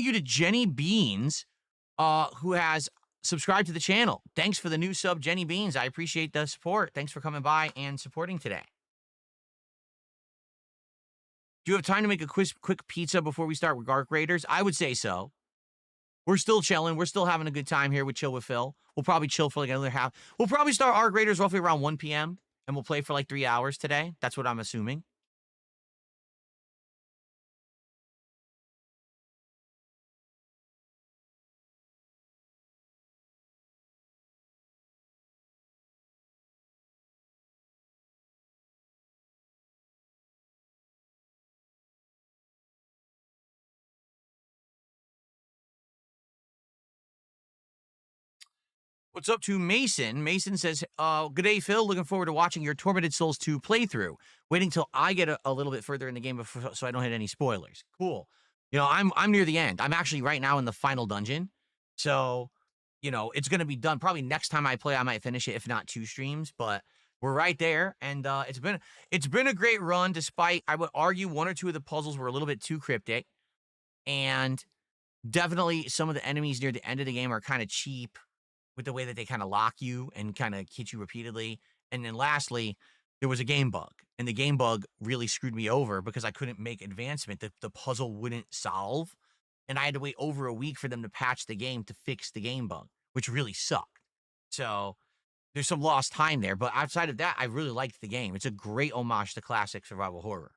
you to Jenny Beans, who has subscribed to the channel. Thanks for the new sub, Jenny Beans. I appreciate the support. Thanks for coming by and supporting today. Do you have time to make a quick pizza before we start with Arc Raiders? I would say so. We're still chilling. We're still having a good time here with Chill with Phil. We'll probably chill for like another half. We'll probably start Arc Raiders roughly around 1 p.m. and we'll play for like 3 hours today. That's what I'm assuming. What's up to Mason? Mason says, good day, Phil. Looking forward to watching your Tormented Souls 2 playthrough. Waiting till I get a little bit further in the game before, so I don't hit any spoilers. Cool. I'm near the end. I'm actually right now in the final dungeon. So, it's going to be done. Probably next time I play, I might finish it, if not 2 streams. But we're right there. And it's been a great run, despite, I would argue, 1 or 2 of the puzzles were a little bit too cryptic. And definitely some of the enemies near the end of the game are kind of cheap, with the way that they kind of lock you and kind of hit you repeatedly. And then lastly, there was a game bug. And the game bug really screwed me over because I couldn't make advancement. The puzzle wouldn't solve. And I had to wait over a week for them to patch the game to fix the game bug, which really sucked. So there's some lost time there. But outside of that, I really liked the game. It's a great homage to classic survival horror.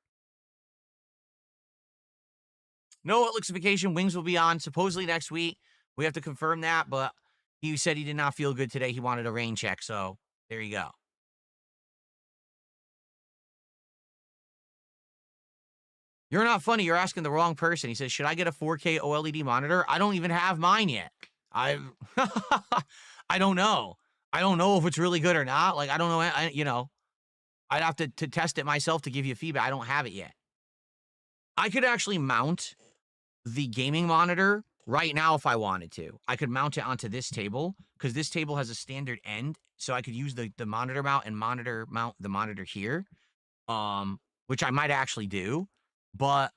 No Elixification. Wings will be on supposedly next week. We have to confirm that, but he said he did not feel good today. He wanted a rain check, so there you go. You're not funny. You're asking the wrong person. He says, should I get a 4K OLED monitor? I don't even have mine yet. I don't know. I don't know if it's really good or not. Like, I don't know. I'd have to test it myself to give you feedback. I don't have it yet. I could actually mount the gaming monitor right now if I wanted to. I could mount it onto this table because this table has a standard end. So I could use the monitor mount and mount the monitor here, which I might actually do. But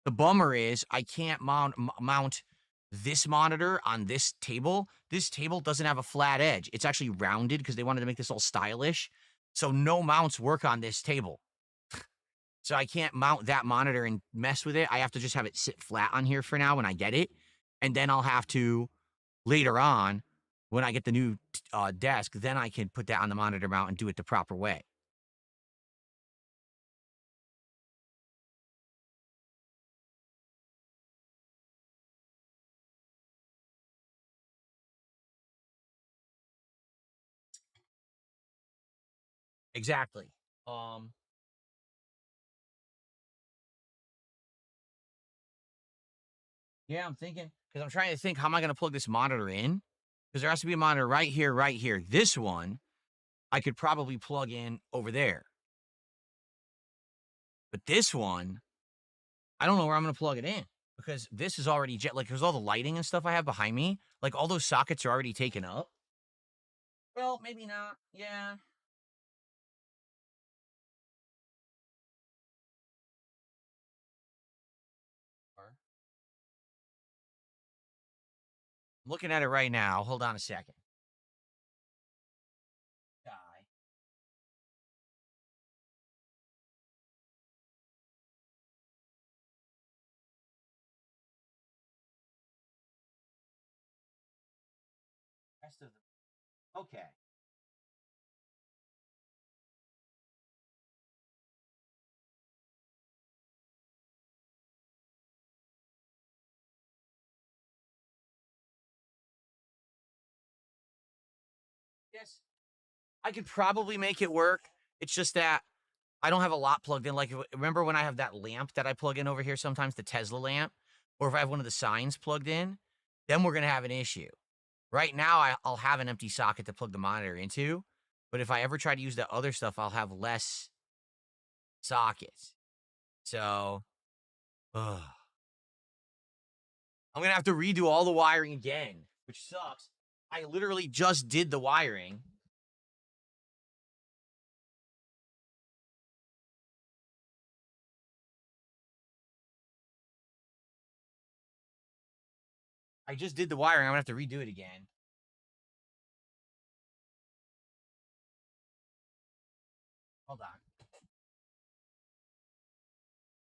the bummer is I can't mount this monitor on this table. This table doesn't have a flat edge. It's actually rounded because they wanted to make this all stylish. So no mounts work on this table. So I can't mount that monitor and mess with it. I have to just have it sit flat on here for now when I get it. And then I'll have to, later on, when I get the new desk, then I can put that on the monitor mount and do it the proper way. Exactly. Yeah, I'm thinking, because I'm trying to think, how am I going to plug this monitor in? Because there has to be a monitor right here, right here. This one, I could probably plug in over there. But this one, I don't know where I'm going to plug it in. Because this is already, like, there's all the lighting and stuff I have behind me. Like, all those sockets are already taken up. Well, maybe not. Yeah. I'm looking at it right now. Hold on a second. Die. Rest of the. Okay. Yes. I could probably make it work. It's just that I don't have a lot plugged in. Like, remember when I have that lamp that I plug in over here sometimes, the Tesla lamp? Or if I have one of the signs plugged in, then we're going to have an issue. Right now, I'll have an empty socket to plug the monitor into. But if I ever try to use that other stuff, I'll have less sockets. So, I'm going to have to redo all the wiring again, which sucks. I literally just did the wiring. I just did the wiring. I'm going to have to redo it again. Hold on.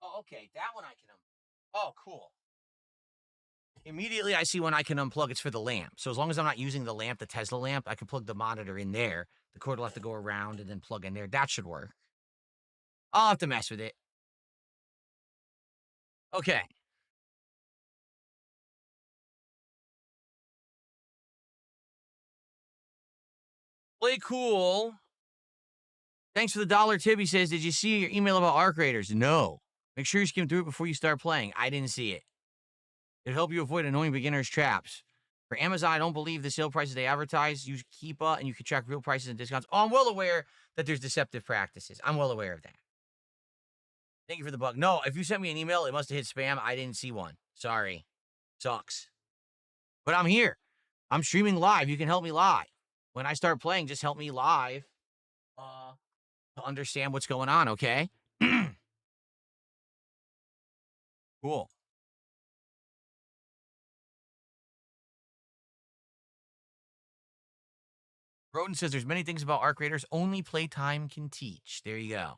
Oh, okay. That one I can Oh, cool. Immediately I see when I can unplug. It's for the lamp. So as long as I'm not using the lamp, the Tesla lamp, I can plug the monitor in there. The cord will have to go around and then plug in there. That should work. I'll have to mess with it. Okay. Play cool. Thanks for the dollar tip. He says, did you see your email about Arc Raiders? No. Make sure you skim through it before you start playing. I didn't see it. It'll help you avoid annoying beginner's traps. For Amazon, I don't believe the sale prices they advertise. Use Keepa and you can track real prices and discounts. Oh, I'm well aware that there's deceptive practices. I'm well aware of that. Thank you for the bug. No, if you sent me an email, it must have hit spam. I didn't see one. Sorry. Sucks. But I'm here. I'm streaming live. You can help me live. When I start playing, just help me live to understand what's going on, okay? Cool. Roden says there's many things about Arc Raiders only playtime can teach. There you go.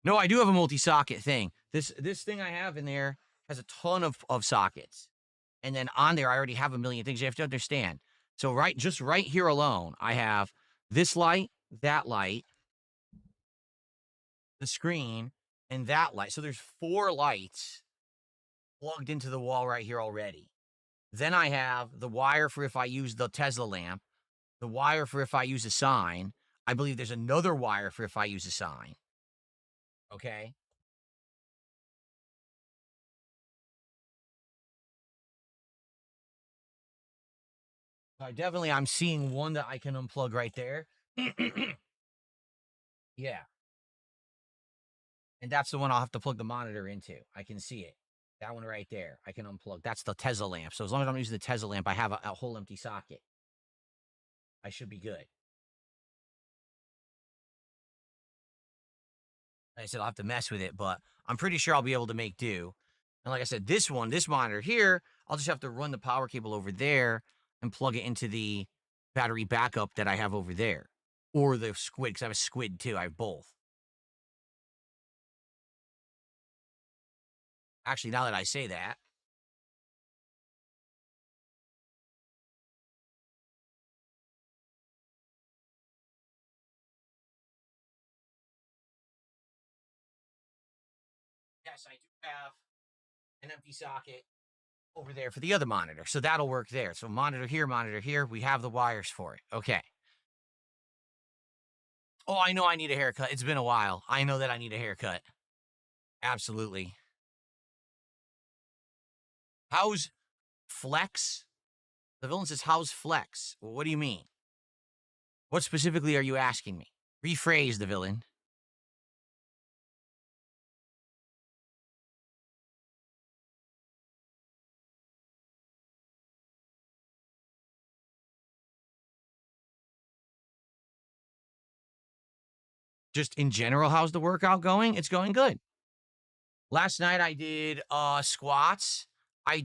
No, I do have a multi-socket thing. This thing I have in there has a ton of sockets. And then on there, I already have a million things. You have to understand. So just right here alone, I have this light, that light, the screen, and that light. So there's 4 lights plugged into the wall right here already. Then I have the wire for if I use the Tesla lamp, the wire for if I use a sign. I believe there's another wire for if I use a sign. Okay? I'm seeing one that I can unplug right there. Yeah. And that's the one I'll have to plug the monitor into. I can see it. That one right there, I can unplug. That's the Tesla lamp. So as long as I'm using the Tesla lamp, I have a whole empty socket. I should be good. Like I said, I'll have to mess with it, but I'm pretty sure I'll be able to make do. And like I said, this monitor here, I'll just have to run the power cable over there and plug it into the battery backup that I have over there. Or the squid, because I have a squid too. I have both. Actually, now that I say that, yes, I do have an empty socket over there for the other monitor. So that'll work there. So monitor here. We have the wires for it. Okay. Oh, I know I need a haircut. It's been a while. I know that I need a haircut. Absolutely. How's Flex? The villain says, how's Flex? Well, what do you mean? What specifically are you asking me? Rephrase the villain. Just in general, how's the workout going? It's going good. Last night I did squats. I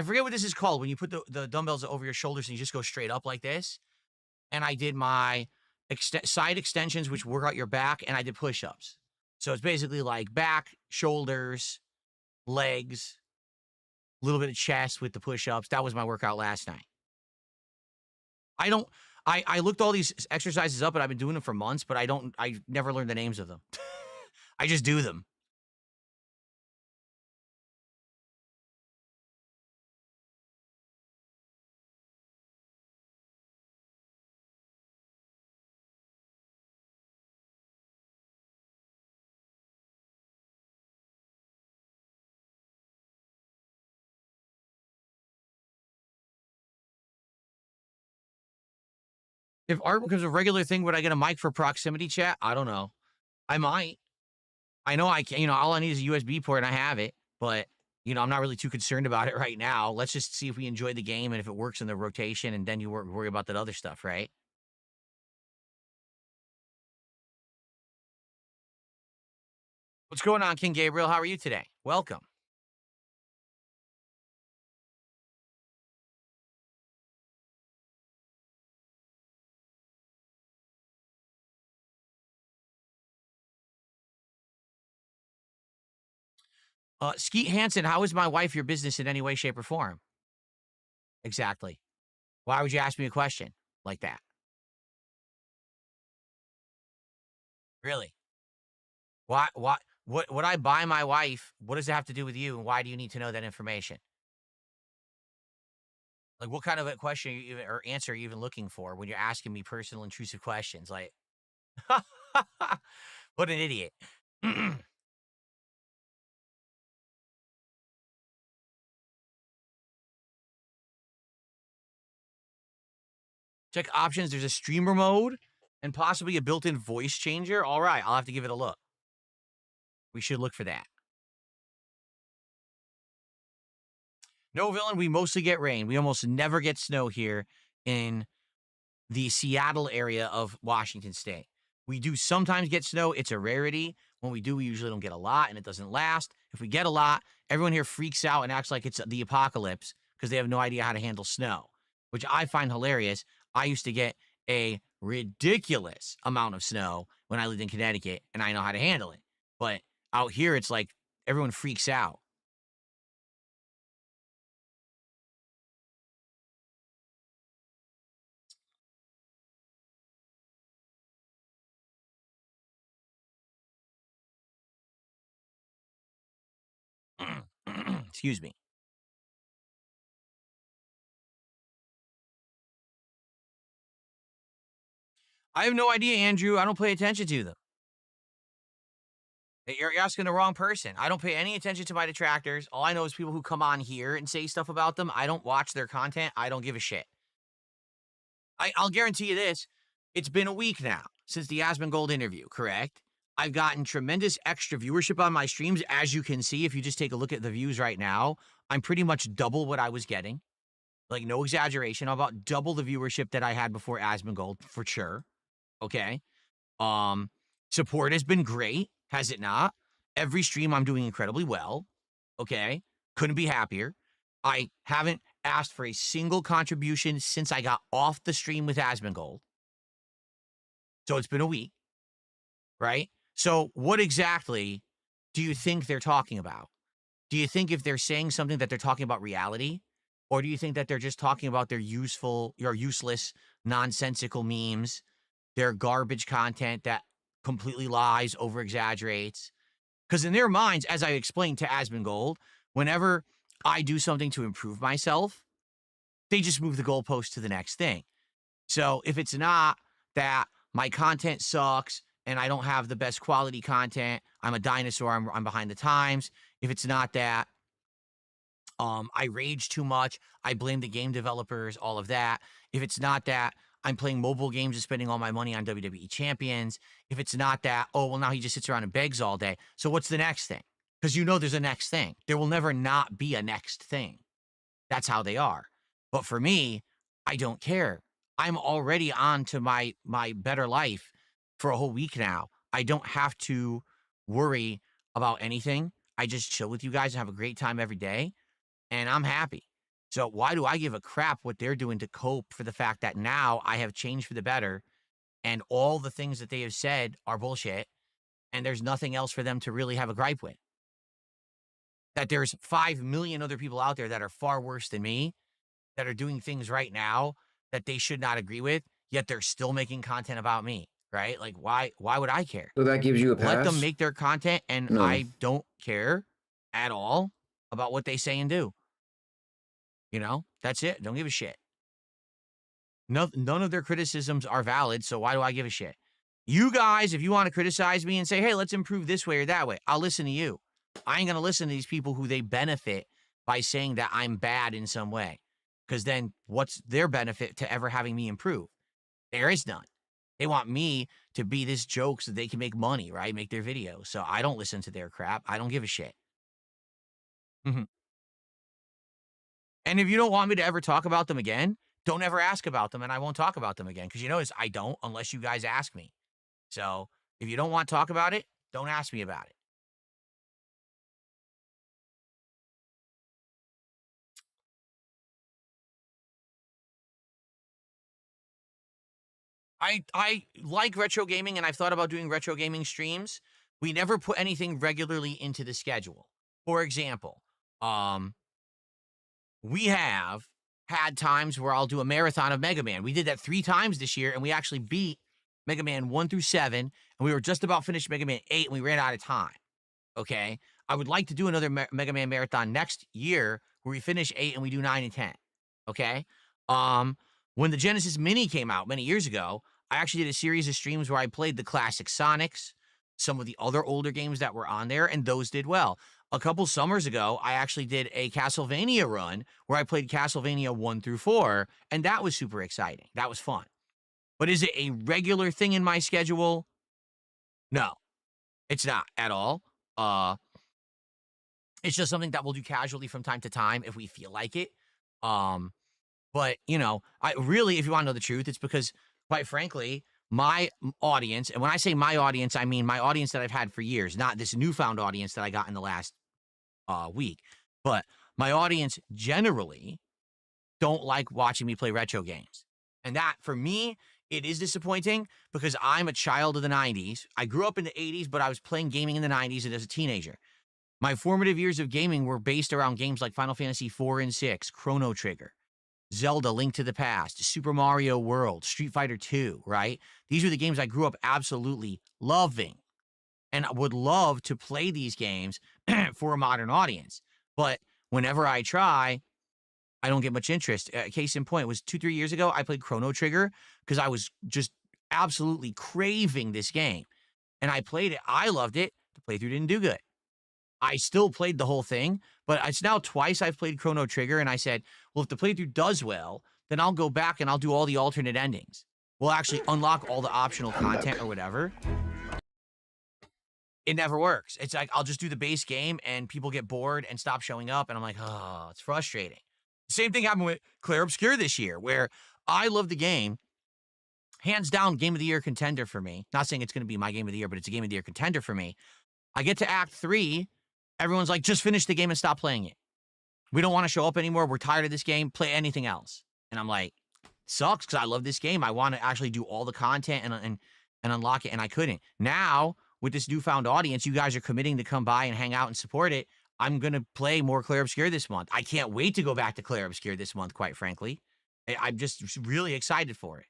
forget what this is called when you put the dumbbells over your shoulders and you just go straight up like this. And I did my side extensions, which work out your back, and I did push-ups. So it's basically like back, shoulders, legs, a little bit of chest with the push-ups. That was my workout last night. I looked all these exercises up, and I've been doing them for months, but I never learned the names of them. I just do them. If art becomes a regular thing, would I get a mic for proximity chat? I don't know. I might. I know I can, all I need is a USB port and I have it, but I'm not really too concerned about it right now. Let's just see if we enjoy the game and if it works in the rotation, and then you worry about that other stuff, right? What's going on, King Gabriel? How are you today? Welcome. Skeet Hansen, how is my wife your business in any way, shape, or form? Exactly. Why would you ask me a question like that? Really? Why? What would I buy my wife? What does it have to do with you? And why do you need to know that information? Like, what kind of a question are you even, or answer are you even looking for when you're asking me personal, intrusive questions? Like, what an idiot. Check options. There's a streamer mode and possibly a built-in voice changer. All right, I'll have to give it a look. We should look for that. No, villain, we mostly get rain. We almost never get snow here in the Seattle area of Washington State. We do sometimes get snow. It's a rarity. When we do, we usually don't get a lot, and it doesn't last. If we get a lot, everyone here freaks out and acts like it's the apocalypse because they have no idea how to handle snow, which I find hilarious. I used to get a ridiculous amount of snow when I lived in Connecticut, and I know how to handle it. But out here, it's like everyone freaks out. Excuse me. I have no idea, Andrew. I don't pay attention to them. You're asking the wrong person. I don't pay any attention to my detractors. All I know is people who come on here and say stuff about them. I don't watch their content. I don't give a shit. I'll guarantee you this. It's been a week now since the Asmongold interview, correct? I've gotten tremendous extra viewership on my streams. As you can see, if you just take a look at the views right now, I'm pretty much double what I was getting. Like, no exaggeration. I'm about double the viewership that I had before Asmongold, for sure. Okay? Support has been great, has it not? Every stream I'm doing incredibly well. Okay? Couldn't be happier. I haven't asked for a single contribution since I got off the stream with Asmongold. So it's been a week, right? So what exactly do you think they're talking about? Do you think if they're saying something that they're talking about reality? Or do you think that they're just talking about their useless, nonsensical memes, their garbage content that completely lies, over-exaggerates? Because in their minds, as I explained to Asmongold, whenever I do something to improve myself, they just move the goalpost to the next thing. So if it's not that my content sucks and I don't have the best quality content, I'm a dinosaur, I'm behind the times. If it's not that I rage too much, I blame the game developers, all of that. If it's not that I'm playing mobile games and spending all my money on WWE champions. If it's not that, oh, well, now he just sits around and begs all day. So what's the next thing? Because you know there's a next thing. There will never not be a next thing. That's how they are. But for me, I don't care. I'm already on to my better life for a whole week now. I don't have to worry about anything. I just chill with you guys and have a great time every day, and I'm happy. So why do I give a crap what they're doing to cope for the fact that now I have changed for the better and all the things that they have said are bullshit and there's nothing else for them to really have a gripe with? That there's 5 million other people out there that are far worse than me, that are doing things right now that they should not agree with, yet they're still making content about me, right? Like, why would I care? So that gives you a pass? Let them make their content, and No. I don't care at all about what they say and do. You know, that's it. Don't give a shit. None of their criticisms are valid, so why do I give a shit? You guys, if you want to criticize me and say, hey, let's improve this way or that way, I'll listen to you. I ain't going to listen to these people who they benefit by saying that I'm bad in some way. Because then what's their benefit to ever having me improve? There is none. They want me to be this joke so they can make money, right? Make their videos. So I don't listen to their crap. I don't give a shit. And if you don't want me to ever talk about them again, don't ever ask about them and I won't talk about them again. Because you notice I don't unless you guys ask me. So if you don't want to talk about it, don't ask me about it. I like retro gaming, and I've thought about doing retro gaming streams. We never put anything regularly into the schedule. For example, we have had times where I'll do a marathon of Mega Man. We did that 3 times this year, and we actually beat Mega Man 1 through 7, and we were just about finished Mega Man 8, and we ran out of time. Okay? I would like to do another Mega Man marathon next year where we finish 8 and we do 9 and 10. Okay? When the Genesis Mini came out many years ago, I actually did a series of streams where I played the classic Sonics, some of the other older games that were on there, and those did well. A couple summers ago, I actually did a Castlevania run where I played Castlevania 1 through 4, and that was super exciting. That was fun. But is it a regular thing in my schedule? No, it's not at all. It's just something that we'll do casually from time to time if we feel like it. But, you know, I really, if you want to know the truth, it's because, quite frankly, my audience, and when I say my audience, I mean my audience that I've had for years, not this newfound audience that I got in the last week, but my audience generally don't like watching me play retro games. And that, for me, it is disappointing because I'm a child of the 90s. I grew up in the 80s, but I was playing gaming in the 90s and as a teenager. My formative years of gaming were based around games like Final Fantasy 4 and 6, Chrono Trigger, Zelda, Link to the Past, Super Mario World, Street Fighter 2, right? These are the games I grew up absolutely loving. And I would love to play these games for a modern audience. But whenever I try, I don't get much interest. Case in point, it was 2-3 years ago, I played Chrono Trigger because I was just absolutely craving this game. And I played it. I loved it. The playthrough didn't do good. I still played the whole thing, but it's now twice I've played Chrono Trigger, and I said, well, if the playthrough does well, then I'll go back and I'll do all the alternate endings. We'll actually unlock all the optional content or whatever. It never works. It's like, I'll just do the base game, and people get bored and stop showing up, and I'm like, oh, it's frustrating. Same thing happened with Clair Obscur this year, where I love the game. Hands down, Game of the Year contender for me. Not saying it's going to be my Game of the Year, but it's a Game of the Year contender for me. I get to Act 3. Everyone's like, just finish the game and stop playing it. We don't want to show up anymore. We're tired of this game. Play anything else. And I'm like, sucks, because I love this game. I want to actually do all the content and unlock it, and I couldn't. Now, with this newfound audience, you guys are committing to come by and hang out and support it. I'm going to play more Clair Obscur this month. I can't wait to go back to Clair Obscur this month, quite frankly. I'm just really excited for it.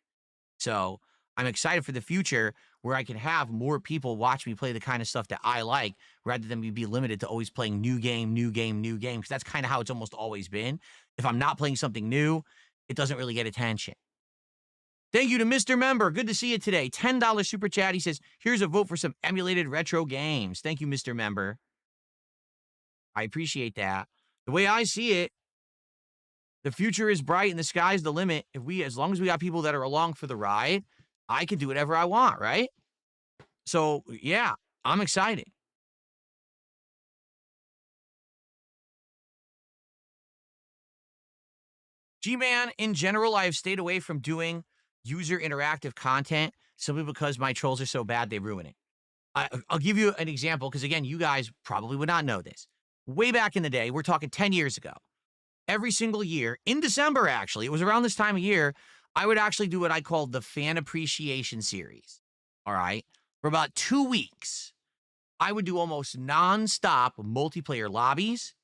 So I'm excited for the future where I can have more people watch me play the kind of stuff that I like rather than me be limited to always playing new game, because that's kind of how it's almost always been. If I'm not playing something new, it doesn't really get attention. Thank you to Mr. Member. Good to see you today. $10 super chat. He says, here's a vote for some emulated retro games. Thank you, Mr. Member. I appreciate that. The way I see it, the future is bright and the sky's the limit. As long as we got people that are along for the ride, I can do whatever I want, right? So, yeah, I'm excited. G-Man, in general, I have stayed away from doing user interactive content simply because my trolls are so bad, they ruin it. I'll give you an example because, again, you guys probably would not know this. Way back in the day, we're talking 10 years ago, every single year, in December, actually, it was around this time of year, I would actually do what I called the Fan Appreciation Series, all right? For about 2 weeks, I would do almost nonstop multiplayer lobbies,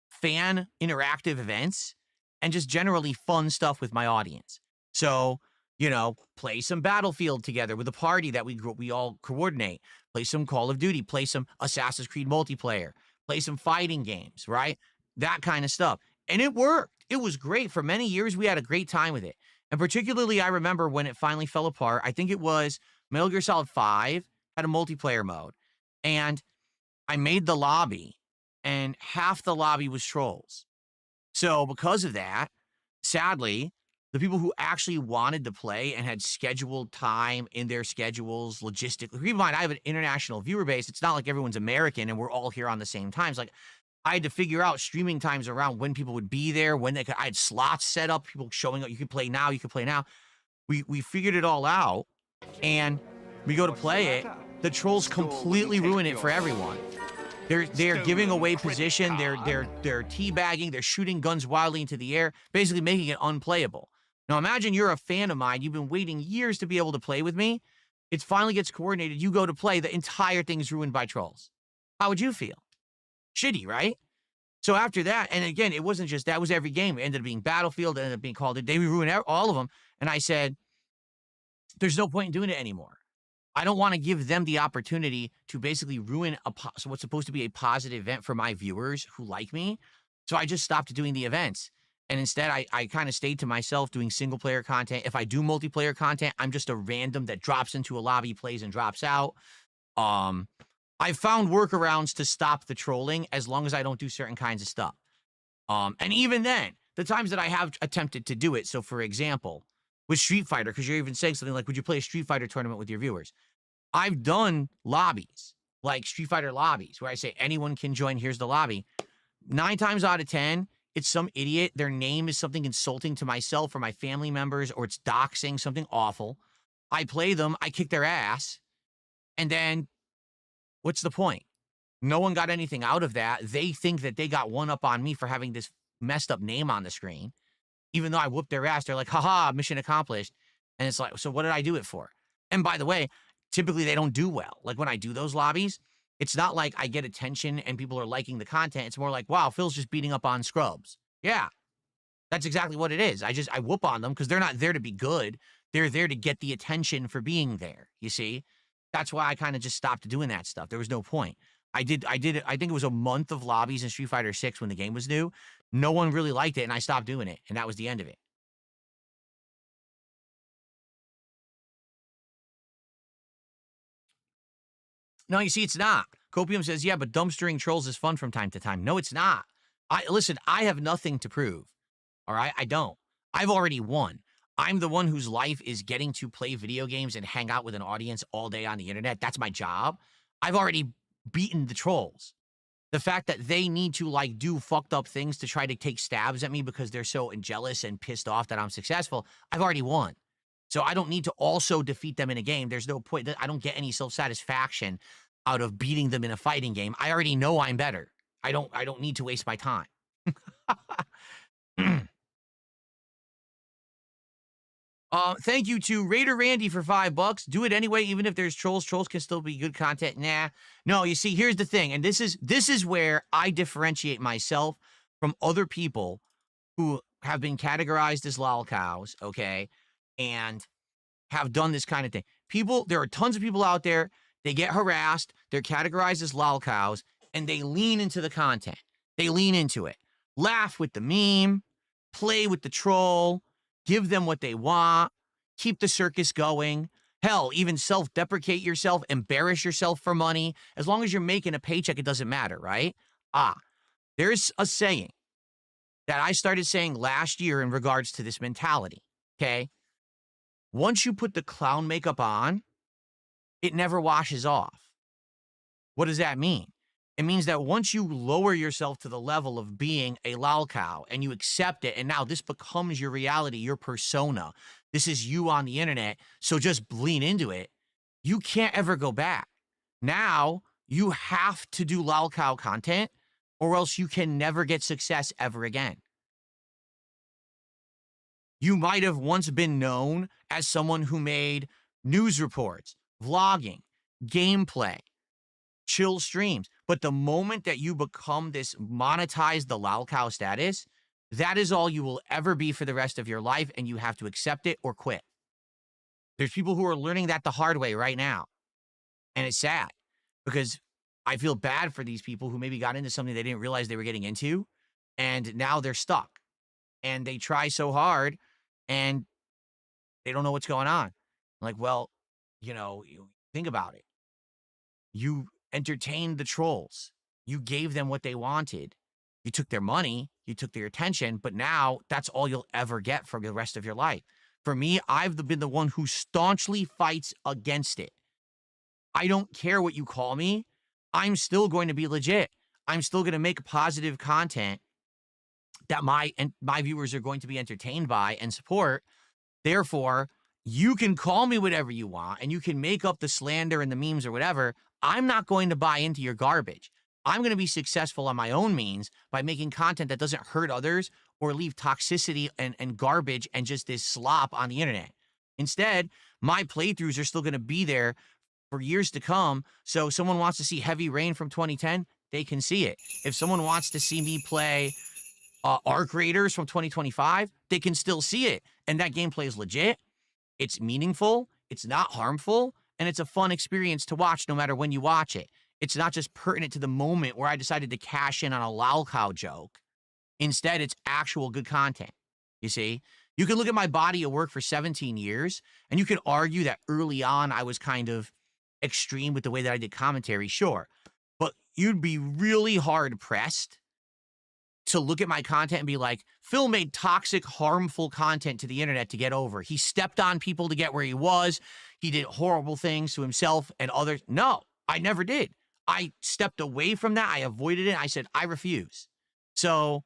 fan interactive events, and just generally fun stuff with my audience. So, you know, play some Battlefield together with a party that we all coordinate, play some Call of Duty, play some Assassin's Creed multiplayer, play some fighting games, right? That kind of stuff. And it worked. It was great. For many years, we had a great time with it. And particularly, I remember when it finally fell apart. I think it was Metal Gear Solid 5 had a multiplayer mode. And I made the lobby, and half the lobby was trolls. So because of that, sadly, the people who actually wanted to play and had scheduled time in their schedules, logistically, keep in mind, I have an international viewer base. It's not like everyone's American and we're all here on the same times. Like, I had to figure out streaming times around when people would be there, when they could. I had slots set up, people showing up. You could play now, you could play now. We figured it all out, and we go to play it. The trolls completely ruin it for everyone. They're giving away position. They're teabagging. They're shooting guns wildly into the air, basically making it unplayable. Now imagine you're a fan of mine. You've been waiting years to be able to play with me. It finally gets coordinated. You go to play. The entire thing's ruined by trolls. How would you feel? Shitty, right? So after that, and again, it wasn't just that. It was every game. It ended up being Battlefield. It ended up being Call of Duty. They ruined all of them. And I said, there's no point in doing it anymore. I don't want to give them the opportunity to basically ruin what's supposed to be a positive event for my viewers who like me. So I just stopped doing the events. And instead, I kind of stayed to myself doing single-player content. If I do multiplayer content, I'm just a random that drops into a lobby, plays, and drops out. I've found workarounds to stop the trolling as long as I don't do certain kinds of stuff. And even then, the times that I have attempted to do it, so for example, with Street Fighter, because you're even saying something like, would you play a Street Fighter tournament with your viewers? I've done lobbies, like Street Fighter lobbies, where I say anyone can join, here's the lobby. 9 times out of 10, it's some idiot. Their name is something insulting to myself or my family members, or it's doxing, something awful. I play them, I kick their ass, and then what's the point? No one got anything out of that. They think that they got one up on me for having this messed up name on the screen. Even though I whooped their ass, they're like, haha, mission accomplished. And it's like, so what did I do it for? And by the way, typically they don't do well. Like when I do those lobbies, it's not like I get attention and people are liking the content. It's more like, wow, Phil's just beating up on scrubs. Yeah, that's exactly what it is. I whoop on them because they're not there to be good. They're there to get the attention for being there, you see? That's why I kind of just stopped doing that stuff. There was no point. I think it was a month of lobbies in Street Fighter 6 when the game was new. No one really liked it, and I stopped doing it, and that was the end of it. No, you see, it's not. Copium says, yeah, but dumpstering trolls is fun from time to time. No, it's not. Listen, I have nothing to prove. All right? I don't. I've already won. I'm the one whose life is getting to play video games and hang out with an audience all day on the internet. That's my job. I've already beaten the trolls. The fact that they need to like do fucked up things to try to take stabs at me because they're so jealous and pissed off that I'm successful, I've already won. So I don't need to also defeat them in a game. There's no point. I don't get any self-satisfaction out of beating them in a fighting game. I already know I'm better. I don't need to waste my time. Thank you to Raider Randy for $5. Do it anyway, even if there's trolls. Trolls can still be good content. Nah. No, you see, here's the thing, and this is where I differentiate myself from other people who have been categorized as lol cows, okay, and have done this kind of thing. There are tons of people out there, they get harassed, they're categorized as lol cows, and they lean into the content. They lean into it. Laugh with the meme, play with the troll, give them what they want, keep the circus going. Hell, even self-deprecate yourself, embarrass yourself for money. As long as you're making a paycheck, it doesn't matter, right? There's a saying that I started saying last year in regards to this mentality, okay? Once you put the clown makeup on, it never washes off. What does that mean? It means that once you lower yourself to the level of being a lol cow and you accept it, and now this becomes your reality, your persona, this is you on the internet, so just lean into it, you can't ever go back. Now, you have to do lol cow content, or else you can never get success ever again. You might have once been known as someone who made news reports, vlogging, gameplay, chill streams. But the moment that you become this monetized the lol cow status, that is all you will ever be for the rest of your life, and you have to accept it or quit. There's people who are learning that the hard way right now. And it's sad because I feel bad for these people who maybe got into something they didn't realize they were getting into, and now they're stuck. And they try so hard, and they don't know what's going on. Like, well, you think about it. You entertained the trolls. You gave them what they wanted. You took their money, you took their attention, but now that's all you'll ever get for the rest of your life. For me, I've been the one who staunchly fights against it. I don't care what you call me. I'm still going to be legit. I'm still going to make positive content that my viewers are going to be entertained by and support. Therefore, you can call me whatever you want, and you can make up the slander and the memes or whatever. I'm not going to buy into your garbage. I'm going to be successful on my own means by making content that doesn't hurt others or leave toxicity and garbage and just this slop on the internet. Instead, my playthroughs are still going to be there for years to come. So if someone wants to see Heavy Rain from 2010, they can see it. If someone wants to see me play Arc Raiders from 2025, they can still see it. And that gameplay is legit. It's meaningful. It's not harmful. And it's a fun experience to watch no matter when you watch it. It's not just pertinent to the moment where I decided to cash in on a lol cow joke. Instead, it's actual good content. You see? You can look at my body of work for 17 years, and you could argue that early on I was kind of extreme with the way that I did commentary, sure. But you'd be really hard-pressed to look at my content and be like, Phil made toxic, harmful content to the internet to get over. He stepped on people to get where he was. He did horrible things to himself and others. No, I never did. I stepped away from that. I avoided it. I said, I refuse. So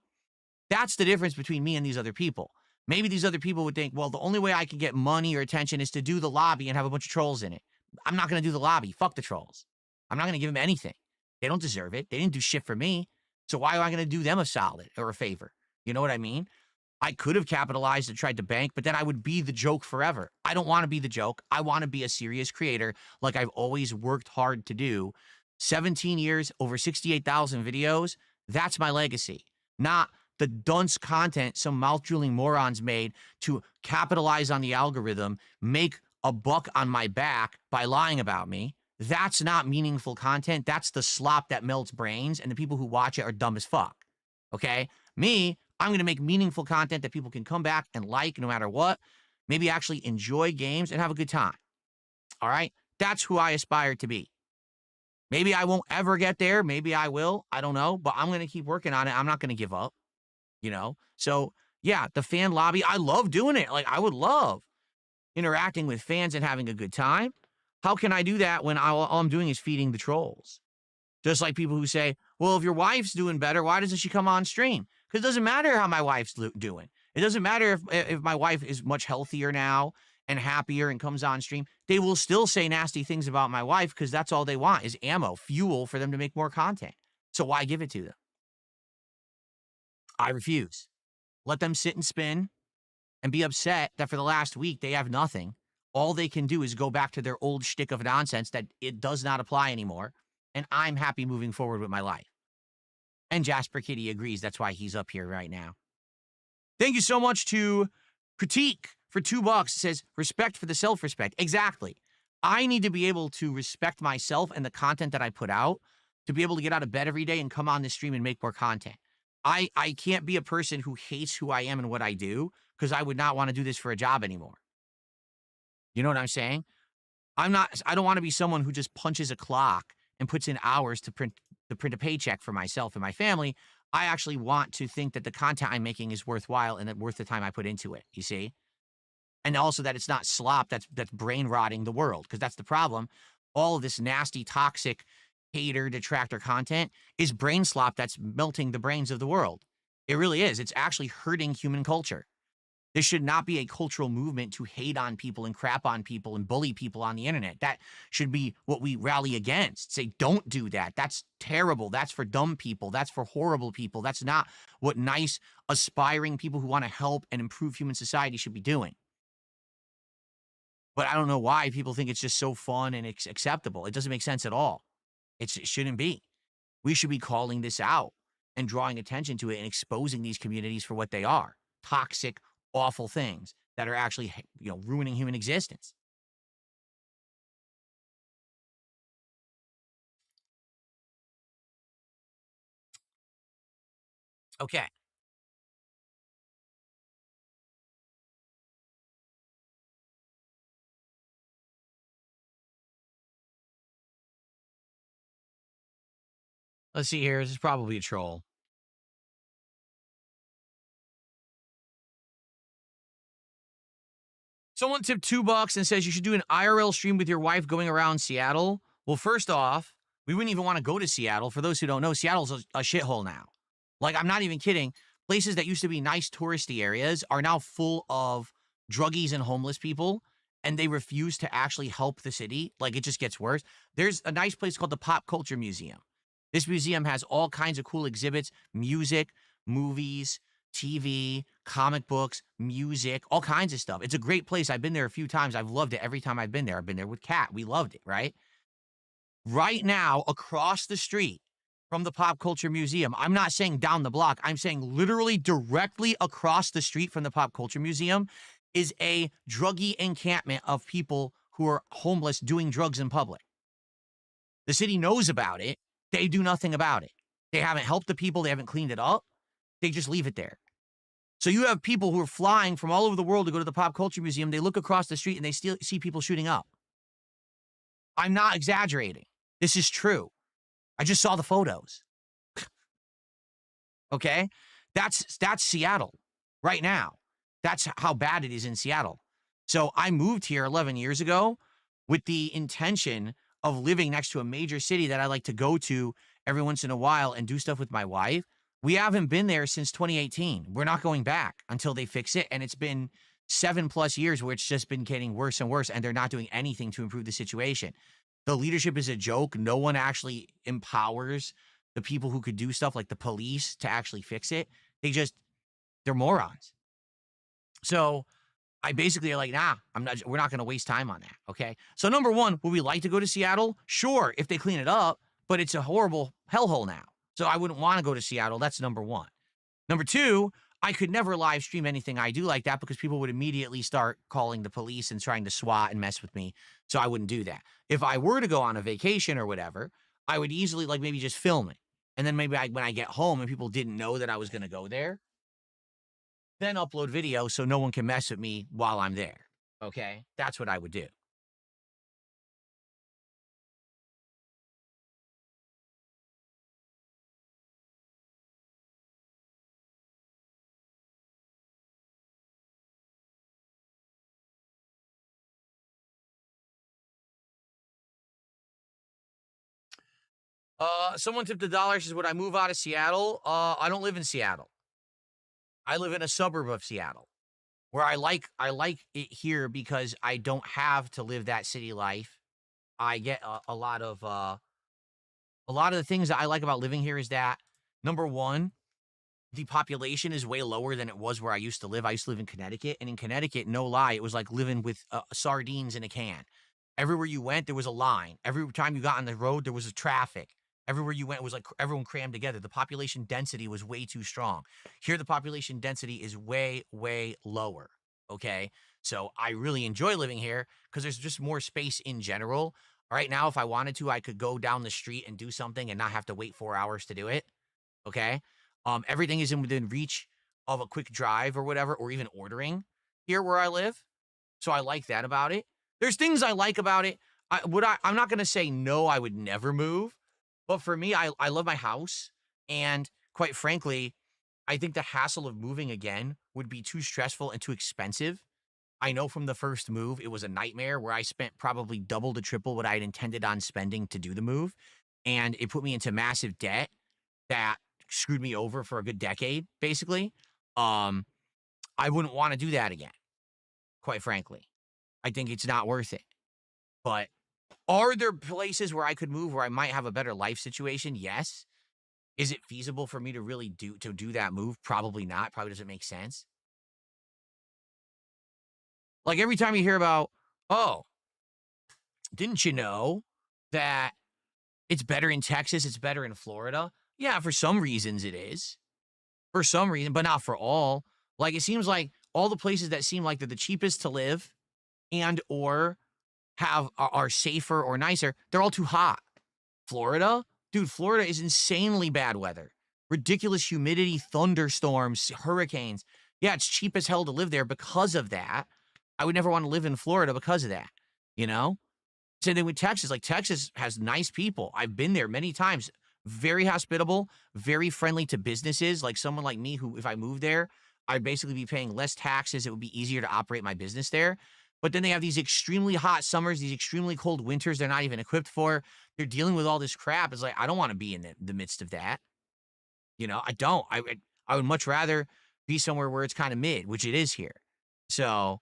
that's the difference between me and these other people. Maybe these other people would think, well, the only way I can get money or attention is to do the lobby and have a bunch of trolls in it. I'm not going to do the lobby. Fuck the trolls. I'm not going to give them anything. They don't deserve it. They didn't do shit for me. So why am I going to do them a solid or a favor? You know what I mean? I could have capitalized and tried to bank, but then I would be the joke forever. I don't want to be the joke. I want to be a serious creator like I've always worked hard to do. 17 years, over 68,000 videos. That's my legacy. Not the dunce content some mouth-drooling morons made to capitalize on the algorithm, make a buck on my back by lying about me. That's not meaningful content. That's the slop that melts brains, and the people who watch it are dumb as fuck. Okay? Me, I'm going to make meaningful content that people can come back and like no matter what. Maybe actually enjoy games and have a good time. All right? That's who I aspire to be. Maybe I won't ever get there. Maybe I will. I don't know. But I'm going to keep working on it. I'm not going to give up. You know? So, yeah, the fan lobby, I love doing it. Like, I would love interacting with fans and having a good time. How can I do that when all I'm doing is feeding the trolls? Just like people who say, well, if your wife's doing better, why doesn't she come on stream? Because it doesn't matter how my wife's doing. It doesn't matter if my wife is much healthier now and happier and comes on stream. They will still say nasty things about my wife because that's all they want is ammo, fuel for them to make more content. So why give it to them? I refuse. Let them sit and spin and be upset that for the last week they have nothing. All they can do is go back to their old shtick of nonsense that it does not apply anymore. And I'm happy moving forward with my life. And Jasper Kitty agrees. That's why he's up here right now. Thank you so much to Critique for $2. It says, respect for the self-respect. Exactly. I need to be able to respect myself and the content that I put out to be able to get out of bed every day and come on this stream and make more content. I can't be a person who hates who I am and what I do because I would not want to do this for a job anymore. You know what I'm saying? I don't want to be someone who just punches a clock and puts in hours to print a paycheck for myself and my family. I actually want to think that the content I'm making is worthwhile and that worth the time I put into it, you see? And also that it's not slop that's brain rotting the world, because that's the problem. All of this nasty, toxic, hater, detractor content is brain slop that's melting the brains of the world. It really is. It's actually hurting human culture. This should not be a cultural movement to hate on people and crap on people and bully people on the internet. That should be what we rally against. Say, don't do that. That's terrible. That's for dumb people. That's for horrible people. That's not what nice, aspiring people who want to help and improve human society should be doing. But I don't know why people think it's just so fun and acceptable. It doesn't make sense at all. It shouldn't be. We should be calling this out and drawing attention to it and exposing these communities for what they are. Toxic, awful things that are actually, ruining human existence. Okay. Let's see here. This is probably a troll. Someone tipped $2 and says you should do an IRL stream with your wife going around Seattle. Well, first off, we wouldn't even want to go to Seattle. For those who don't know, Seattle's a shithole now. Like, I'm not even kidding. Places that used to be nice touristy areas are now full of druggies and homeless people, and they refuse to actually help the city. Like, it just gets worse. There's a nice place called the Pop Culture Museum. This museum has all kinds of cool exhibits, music, movies, TV, comic books, music, all kinds of stuff. It's a great place. I've been there a few times. I've loved it every time I've been there. I've been there with Kat. We loved it, right? Right now, across the street from the Pop Culture Museum, I'm not saying down the block, I'm saying literally directly across the street from the Pop Culture Museum is a druggie encampment of people who are homeless doing drugs in public. The city knows about it. They do nothing about it. They haven't helped the people. They haven't cleaned it up. They just leave it there. So you have people who are flying from all over the world to go to the Pop Culture Museum. They look across the street and they still see people shooting up. I'm not exaggerating. This is true. I just saw the photos. Okay? That's Seattle right now. That's how bad it is in Seattle. So I moved here 11 years ago with the intention of living next to a major city that I like to go to every once in a while and do stuff with my wife. We haven't been there since 2018. We're not going back until they fix it. And it's been 7+ years where it's just been getting worse and worse, and they're not doing anything to improve the situation. The leadership is a joke. No one actually empowers the people who could do stuff like the police to actually fix it. They're morons. So I basically are like, nah, we're not going to waste time on that. Okay. So number one, would we like to go to Seattle? Sure, if they clean it up, but it's a horrible hellhole now. So I wouldn't want to go to Seattle. That's number one. Number two, I could never live stream anything I do like that because people would immediately start calling the police and trying to SWAT and mess with me. So I wouldn't do that. If I were to go on a vacation or whatever, I would easily like maybe just film it. And then maybe when I get home and people didn't know that I was going to go there, then upload video so no one can mess with me while I'm there. Okay? That's what I would do. Someone tipped $1 says, would I move out of Seattle? I don't live in Seattle. I live in a suburb of Seattle where I like it here because I don't have to live that city life. I get a lot of the things that I like about living here is that number one, the population is way lower than it was where I used to live. I used to live in Connecticut, and in Connecticut, no lie, it was like living with sardines in a can. Everywhere you went, there was a line. Every time you got on the road, there was a traffic. Everywhere you went, it was like everyone crammed together. The population density was way too strong. Here, the population density is way, way lower. Okay. So I really enjoy living here because there's just more space in general. Right now, if I wanted to, I could go down the street and do something and not have to wait 4 hours to do it. Okay. Everything is within reach of a quick drive or whatever, or even ordering here where I live. So I like that about it. There's things I like about it. I'm not going to say no, I would never move. But for me, I love my house. And quite frankly, I think the hassle of moving again would be too stressful and too expensive. I know from the first move, it was a nightmare where I spent probably double to triple what I had intended on spending to do the move. And it put me into massive debt that screwed me over for a good decade, basically. I wouldn't want to do that again, quite frankly. I think it's not worth it. But are there places where I could move where I might have a better life situation? Yes. Is it feasible for me to really do that move? Probably not. Probably doesn't make sense. Like every time you hear about, oh, didn't you know that it's better in Texas, it's better in Florida? Yeah, for some reasons it is. For some reason, but not for all. Like it seems like all the places that seem like they're the cheapest to live and or are safer or nicer, they're all too hot. Florida? Dude, Florida is insanely bad weather. Ridiculous humidity, thunderstorms, hurricanes. Yeah, it's cheap as hell to live there because of that. I would never want to live in Florida because of that, you know? Same thing with Texas. Like, Texas has nice people. I've been there many times. Very hospitable, very friendly to businesses. Like someone like me who, if I moved there, I'd basically be paying less taxes. It would be easier to operate my business there. But then they have these extremely hot summers, these extremely cold winters they're not even equipped for. They're dealing with all this crap. It's like, I don't want to be in the midst of that. You know, I don't. I would much rather be somewhere where it's kind of mid, which it is here. So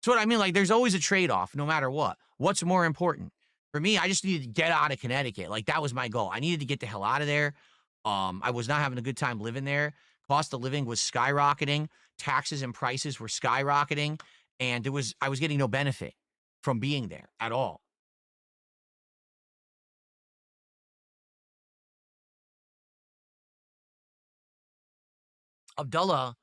that's what I mean. Like, there's always a trade-off, no matter what. What's more important? For me, I just needed to get out of Connecticut. Like, that was my goal. I needed to get the hell out of there. I was not having a good time living there. Cost of living was skyrocketing. Taxes and prices were skyrocketing. And I was getting no benefit from being there at all. Abdullah,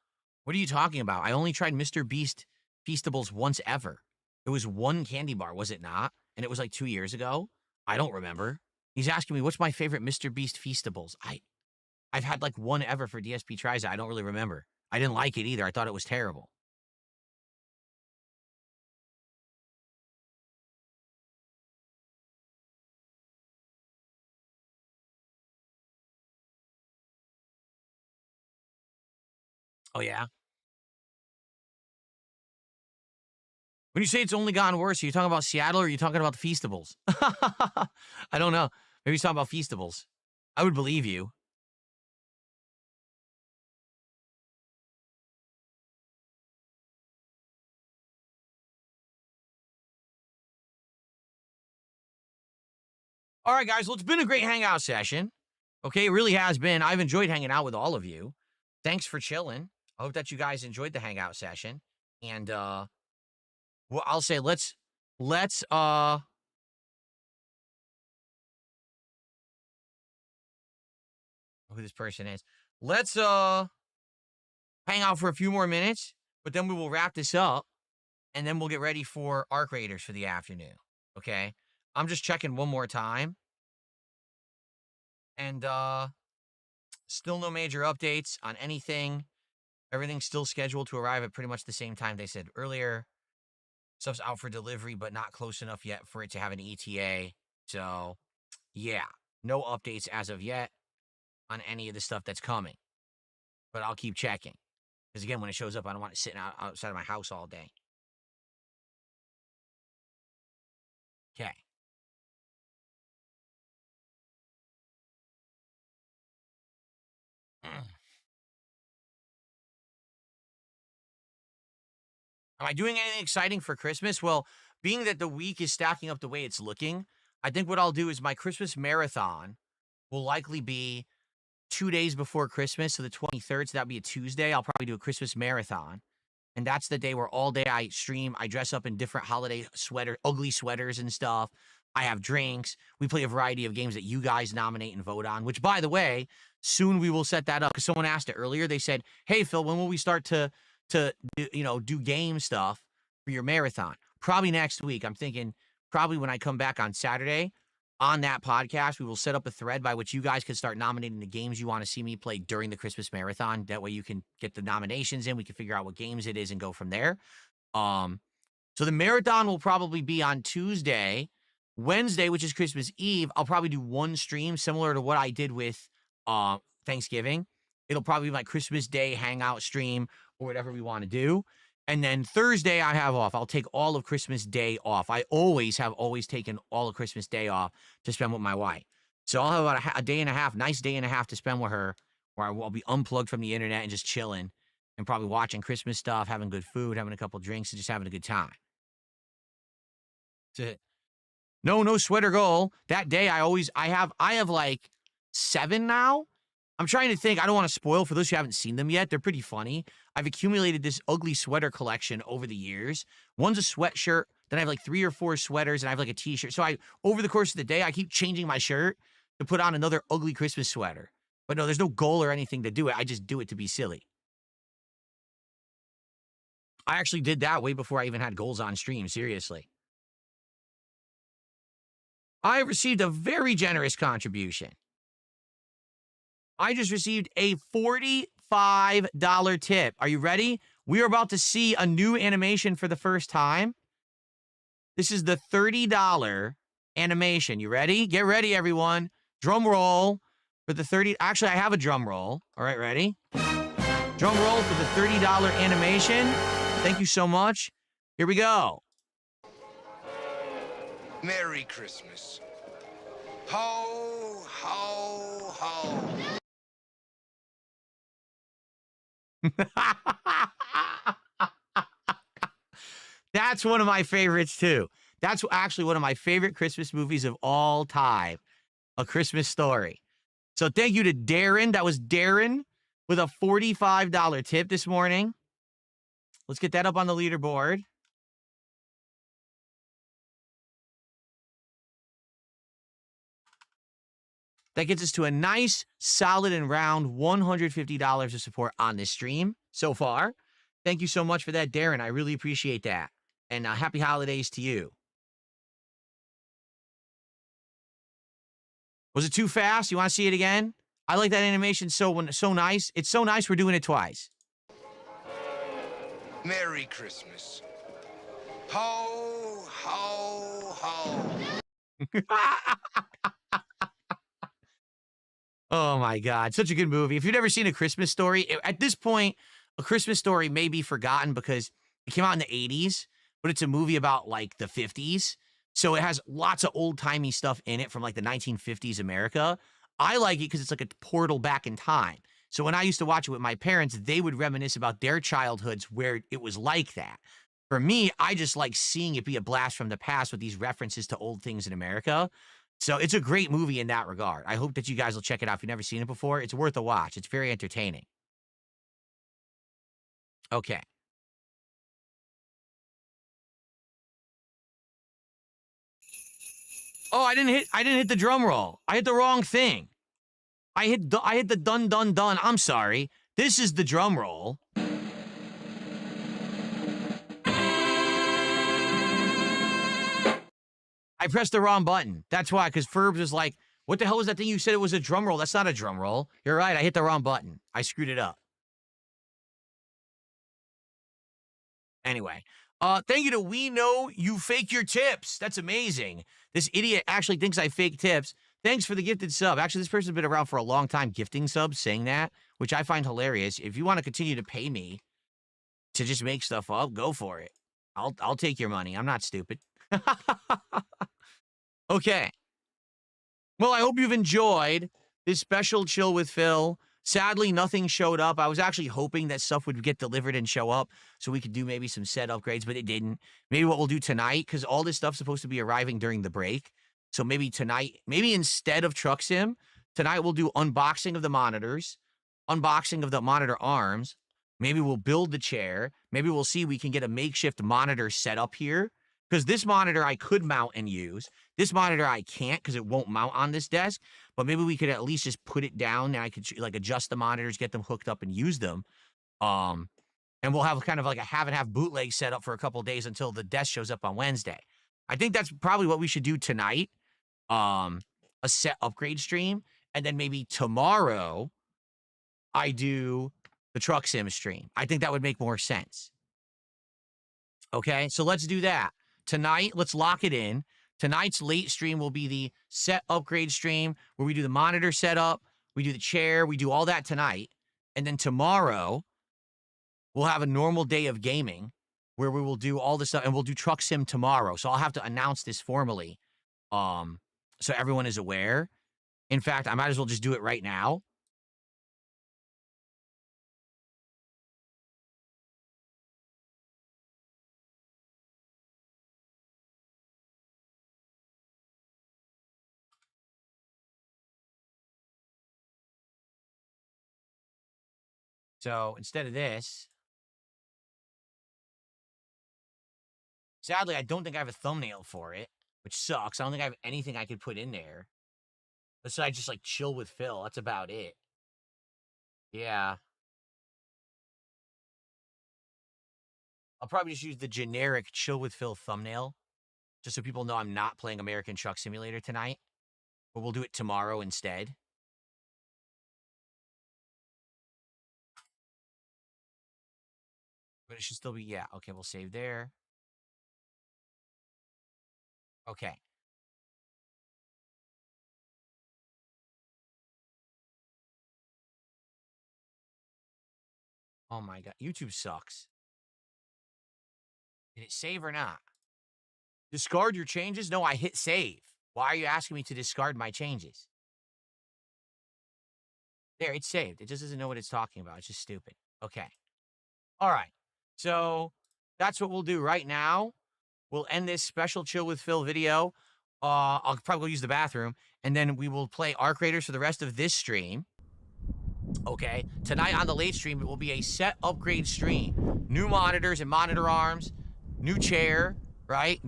what are you talking about? I only tried Mr. Beast Feastables once ever. It was one candy bar, was it not? And it was like 2 years ago. I don't remember. He's asking me, what's my favorite Mr. Beast Feastables? I've had like one ever for DSP Tries It. I don't really remember. I didn't like it either. I thought it was terrible. Oh, yeah? When you say it's only gotten worse, are you talking about Seattle or are you talking about the Feastables? I don't know. Maybe you're talking about Feastables. I would believe you. All right, guys. Well, it's been a great hangout session. Okay, it really has been. I've enjoyed hanging out with all of you. Thanks for chilling. I hope that you guys enjoyed the hangout session. And well, I'll say let's who this person is. Let's hang out for a few more minutes, but then we will wrap this up, and then we'll get ready for Arc Raiders for the afternoon, okay? I'm just checking one more time. And still no major updates on anything. Everything's still scheduled to arrive at pretty much the same time they said earlier. Stuff's out for delivery, but not close enough yet for it to have an ETA. So, yeah, no updates as of yet on any of the stuff that's coming. But I'll keep checking. Because again, when it shows up, I don't want it sitting outside of my house all day. Okay. Am I doing anything exciting for Christmas? Well, being that the week is stacking up the way it's looking, I think what I'll do is my Christmas marathon will likely be 2 days before Christmas, so the 23rd, so that'll be a Tuesday. I'll probably do a Christmas marathon. And that's the day where all day I stream. I dress up in different holiday ugly sweaters and stuff. I have drinks. We play a variety of games that you guys nominate and vote on, which, by the way, soon we will set that up. Because someone asked it earlier. They said, hey, Phil, when will we start to do game stuff for your marathon? Probably next week. I'm thinking probably when I come back on Saturday on that podcast, we will set up a thread by which you guys can start nominating the games you want to see me play during the Christmas marathon. That way you can get the nominations in. We can figure out what games it is and go from there. So the marathon will probably be on Tuesday. Wednesday, which is Christmas Eve, I'll probably do one stream similar to what I did with Thanksgiving. It'll probably be my Christmas Day hangout stream or whatever we want to do. And then Thursday I have off. I'll take all of Christmas Day off. I always taken all of Christmas Day off to spend with my wife. So I'll have about a day and a half, nice day and a half to spend with her, where I'll be unplugged from the internet and just chilling and probably watching Christmas stuff, having good food, having a couple drinks, and just having a good time. That's it. No sweater goal. That day I have like 7 now. I'm trying to think. I don't want to spoil for those who haven't seen them yet. They're pretty funny. I've accumulated this ugly sweater collection over the years. One's a sweatshirt. Then I have like 3 or 4 sweaters, and I have like a t-shirt. So over the course of the day, I keep changing my shirt to put on another ugly Christmas sweater. But no, there's no goal or anything to do it. I just do it to be silly. I actually did that way before I even had goals on stream. Seriously. I received a very generous contribution. I just received a $45 tip. Are you ready? We are about to see a new animation for the first time. This is the $30 animation. You ready? Get ready, everyone. Drum roll for the 30. Actually, I have a drum roll. All right, ready? Drum roll for the $30 animation. Thank you so much. Here we go. Merry Christmas. Ho, ho, ho. That's one of my favorites, too. That's actually one of my favorite Christmas movies of all time. A Christmas Story. So thank you to Darren. That was Darren with a $45 tip this morning. Let's get that up on the leaderboard. That gets us to a nice, solid, and round $150 of support on this stream so far. Thank you so much for that, Darren. I really appreciate that. And happy holidays to you. Was it too fast? You want to see it again? I like that animation so nice. It's so nice we're doing it twice. Merry Christmas. Ho, ho, ho. Oh my God, such a good movie. If you've never seen A Christmas Story, at this point, A Christmas Story may be forgotten because it came out in the 80s, but it's a movie about like the 50s. So it has lots of old-timey stuff in it from like the 1950s America. I like it because it's like a portal back in time. So when I used to watch it with my parents, they would reminisce about their childhoods where it was like that. For me, I just like seeing it be a blast from the past with these references to old things in America. So it's a great movie in that regard. I hope that you guys will check it out if you've never seen it before. It's worth a watch. It's very entertaining. Okay. Oh, I didn't hit the drum roll. I hit the wrong thing. I hit the dun dun dun. I'm sorry. This is the drum roll. I pressed the wrong button. That's why, because Ferbs was like, what the hell was that thing you said it was a drum roll? That's not a drum roll. You're right. I hit the wrong button. I screwed it up. Anyway, thank you to We Know You Fake Your Tips. That's amazing. This idiot actually thinks I fake tips. Thanks for the gifted sub. Actually, this person's been around for a long time gifting subs, saying that, which I find hilarious. If you want to continue to pay me to just make stuff up, go for it. I'll take your money. I'm not stupid. Okay. Well, I hope you've enjoyed this special Chill with Phil. Sadly, nothing showed up. I was actually hoping that stuff would get delivered and show up so we could do maybe some set upgrades, but it didn't. Maybe what we'll do tonight, because all this stuff's supposed to be arriving during the break. So maybe tonight, maybe instead of Truck Sim, tonight we'll do unboxing of the monitors, unboxing of the monitor arms. Maybe we'll build the chair. Maybe we'll see we can get a makeshift monitor set up here. Because this monitor I could mount and use. This monitor I can't because it won't mount on this desk. But maybe we could at least just put it down and I could like adjust the monitors, get them hooked up and use them. And we'll have kind of like a half and half bootleg set up for a couple of days until the desk shows up on Wednesday. I think that's probably what we should do tonight. A set upgrade stream. And then maybe tomorrow I do the Truck Sim stream. I think that would make more sense. Okay, so let's do that. Tonight, let's lock it in. Tonight's late stream will be the set upgrade stream where we do the monitor setup, we do the chair, we do all that tonight. And then tomorrow, we'll have a normal day of gaming where we will do all this stuff, and we'll do Truck Sim tomorrow. So I'll have to announce this formally so everyone is aware. In fact, I might as well just do it right now. So instead of this, sadly, I don't think I have a thumbnail for it, which sucks. I don't think I have anything I could put in there. Besides just like Chill with Phil. That's about it. Yeah. I'll probably just use the generic Chill with Phil thumbnail, just so people know I'm not playing American Truck Simulator tonight. But we'll do it tomorrow instead. But it should still be, yeah. Okay, we'll save there. Okay. Oh my God. YouTube sucks. Did it save or not? Discard your changes? No, I hit save. Why are you asking me to discard my changes? There, it's saved. It just doesn't know what it's talking about. It's just stupid. Okay. All right. So that's what we'll do right now. We'll end this special Chill with Phil video. I'll probably go use the bathroom. And then we will play Arc Raiders for the rest of this stream. Okay. Tonight on the late stream, it will be a set upgrade stream. New monitors and monitor arms. New chair, right?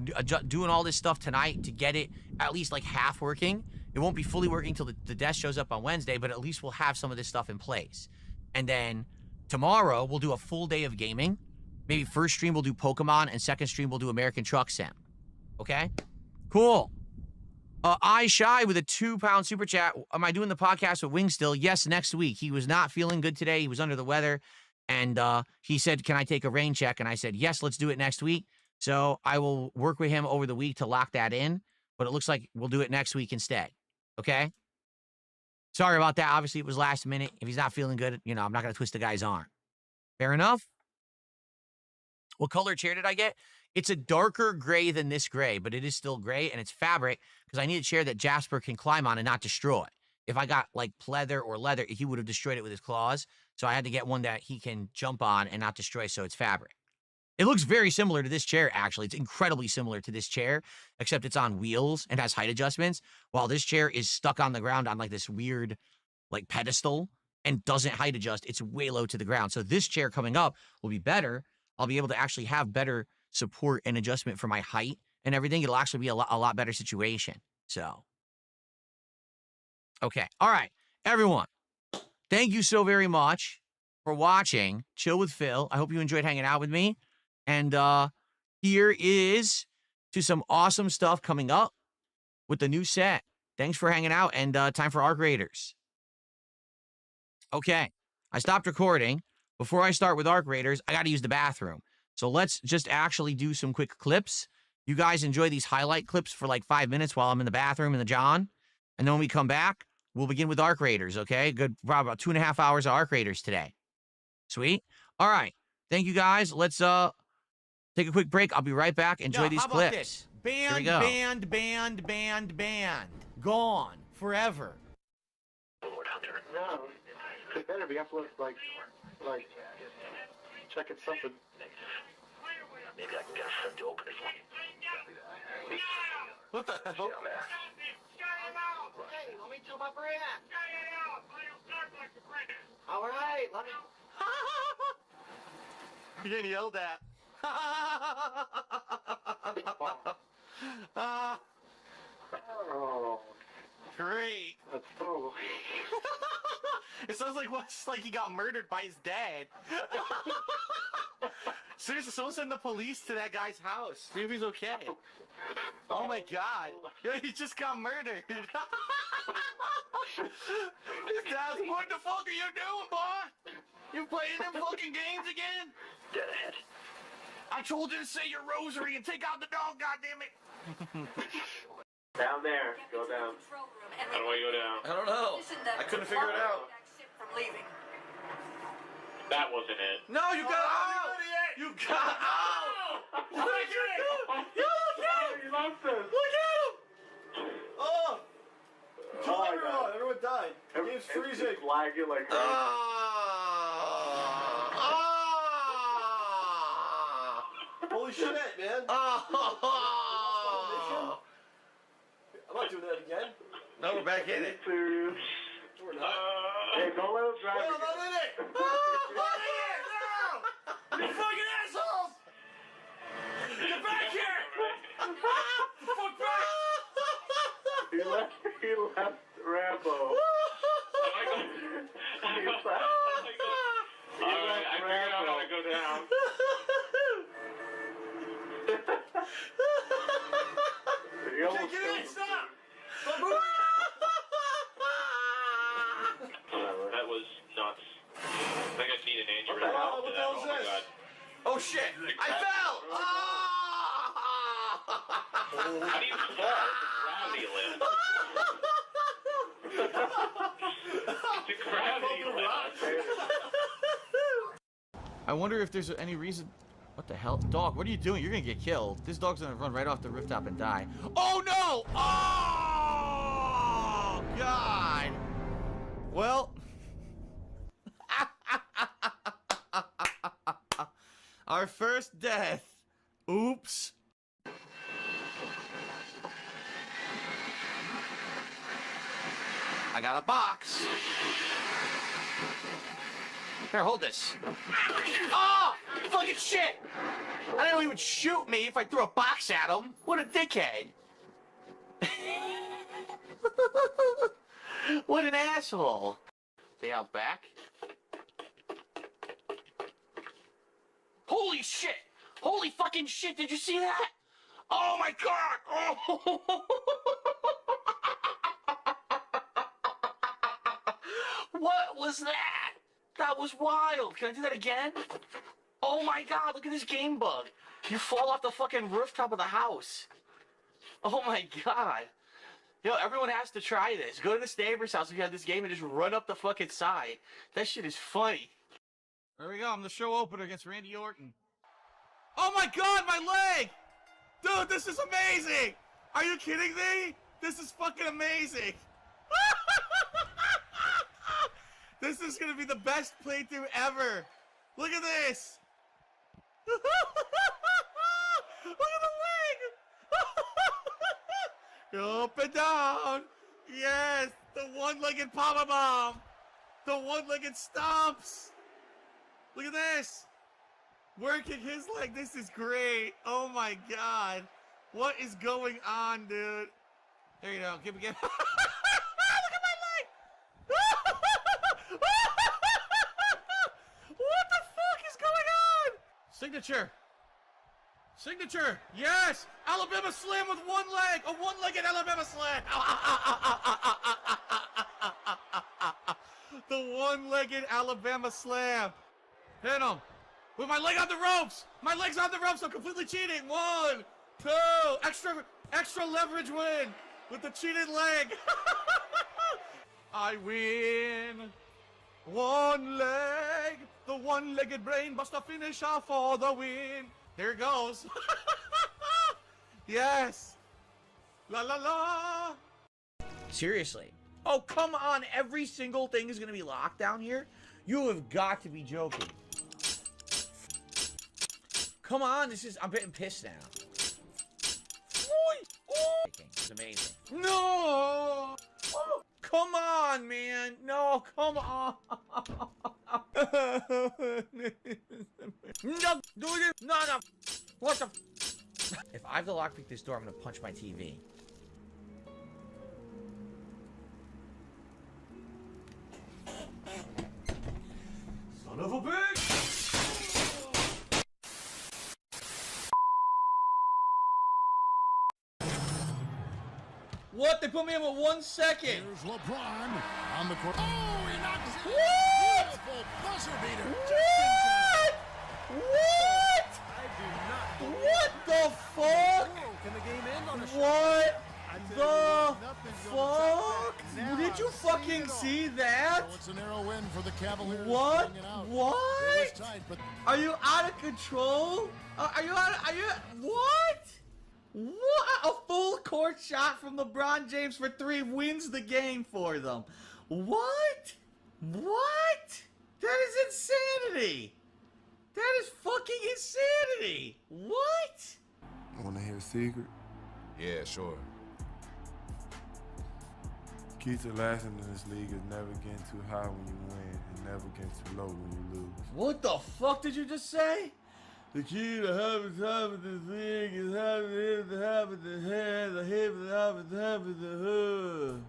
Doing all this stuff tonight to get it at least like half working. It won't be fully working until the desk shows up on Wednesday, but at least we'll have some of this stuff in place. And then tomorrow, we'll do a full day of gaming. Maybe first stream we'll do Pokemon, and second stream we'll do American Truck Sim. Okay? Cool. I Shy with a £2 super chat. Am I doing the podcast with Wing still? Yes, next week. He was not feeling good today. He was under the weather. And he said, can I take a rain check? And I said, yes, let's do it next week. So I will work with him over the week to lock that in. But it looks like we'll do it next week instead. Okay? Sorry about that. Obviously, it was last minute. If he's not feeling good, you know, I'm not going to twist the guy's arm. Fair enough? What color chair did I get? It's a darker gray than this gray, but it is still gray, and it's fabric because I need a chair that Jasper can climb on and not destroy. If I got like pleather or leather, he would have destroyed it with his claws. So I had to get one that he can jump on and not destroy, so it's fabric. It looks very similar to this chair, actually. It's incredibly similar to this chair, except it's on wheels and has height adjustments, while this chair is stuck on the ground on like this weird like pedestal and doesn't height adjust. It's way low to the ground. So this chair coming up will be better. I'll be able to actually have better support and adjustment for my height and everything. It'll actually be a lot better situation. So, okay. All right, everyone. Thank you so very much for watching Chill with Phil. I hope you enjoyed hanging out with me. And here is to some awesome stuff coming up. with the new set. Thanks for hanging out, and time for Arc Raiders. Okay, I stopped recording. Before I start with Arc Raiders, I got to use the bathroom. So let's just actually do some quick clips. You guys enjoy these highlight clips for like 5 minutes while I'm in the bathroom in the John. And then when we come back, we'll begin with Arc Raiders, okay? Good, probably about 2.5 hours of Arc Raiders today. Sweet. All right. Thank you, guys. Let's take a quick break. I'll be right back. Enjoy these how about clips. this? Here we Banned, go. banned. Gone. Forever. No, they better be uploaded like checking something. Maybe I can get a friend to open it for me. What the hell? Hey, let me tell my friend. All right, let me. You're getting yelled at. Oh, Great. that's so. It sounds like what's like he got murdered by his dad. Seriously, someone send the police to that guy's house. See if he's okay. Oh my god. Yeah, he just got murdered. His dad's, what the fuck are you doing, boy? You playing them fucking games again? Dead ahead. I told you to say your rosary and take out the dog, goddammit. Down there. Go down. How do I go down? I don't know. I couldn't figure it out. That wasn't it. No, you got out! You got out! Look at him! You look at him! He loves this. Look at him! Oh! Kill Oh my everyone! God. Everyone died. The game's freezing. It's lagging like crazy. Holy shit, man. I'm not doing that again. No, we're back in it. Serious. We're not. Hey, don't let him drive. Well, not in it! You fucking assholes! Get back here! Fuck back! He left Rambo. Alright, I figured out how to go down. He almost Get in! Stop! That was nuts. I think I need an aneurysm. What the hell is Oh my this? god. Oh shit! I fell! How do you fall? Gravity lift. It's a gravity lift. I wonder if there's any reason. What the hell? Dog, what are you doing? You're gonna get killed. This dog's gonna run right off the rooftop and die. Oh no! Oh God! Well. Our first death. Oops. I got a box. Here, hold this. Oh! Fucking shit! I didn't know he would shoot me if I threw a box at him. What a dickhead. What an asshole. They out back. Holy shit! Holy fucking shit, did you see that? Oh my god! Oh. What was that? That was wild. Can I do that again? Oh my god, look at this game bug. You fall off the fucking rooftop of the house. Oh my god. Yo, everyone has to try this. Go to this neighbor's house if you have this game and just run up the fucking side. That shit is funny. There we go. I'm the show opener against Randy Orton. Oh my god, my leg! Dude, this is amazing! Are you kidding me? This is fucking amazing! This is gonna be the best playthrough ever! Look at this! Look at the leg! Up and down! Yes! The one-legged power bomb! The one-legged stomps! Look at this! Working his leg, this is great! Oh my god! What is going on, dude? There you go, give me. Look at my leg! What the fuck is going on? Signature! Signature. Yes. Alabama slam with one leg. A one-legged Alabama slam. The one-legged Alabama slam. Hit him. With my leg on the ropes. My leg's on the ropes. I'm completely cheating. 1, 2. Extra leverage win with the cheated leg. I win. One leg. The one-legged brain buster finish off for the win. Here it goes. Yes. La la la. Seriously. Oh, come on. Every single thing is going to be locked down here? You have got to be joking. Come on. I'm getting pissed now. It's amazing. No. Oh, come on, man. No, come on. No, do it. No. What the? If I have to lockpick this door, I'm gonna punch my TV. Son of a bitch. What? They put me in with 1 second. Here's LeBron on the court. Oh, he knocks it. What? Beautiful buzzer beater. What? I do not. What the fuck? Can the game end on a shot? What I tell you the what, nothing's gonna top fuck? that. Now Did you I've fucking seen it all. see that? So it's a narrow win for the Cavaliers. What? pulling it out. It What? was tight, but Are you out of control? Are you what? What? A full court shot from LeBron James for 3 wins the game for them. What? What? That is insanity. That is fucking insanity. What? Want to hear a secret? Yeah, sure. Key to lasting in this league is never getting too high when you win and never getting too low when you lose. What the fuck did you just say? The key to having time in this league is having the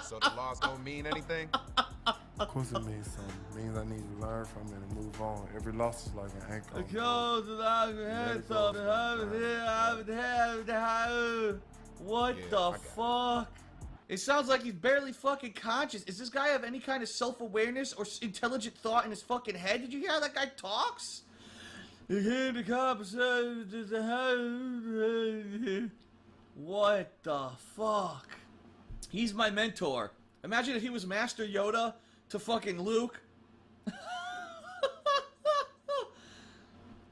So the loss don't mean anything? Of course it means something. It means I need to learn from it and move on. Every loss is like an anchor. What Yeah, the I got fuck? It sounds like he's barely fucking conscious. Does this guy have any kind of self-awareness or intelligent thought in his fucking head? Did you hear how that guy talks? What the fuck? He's my mentor. Imagine if he was Master Yoda to fucking Luke.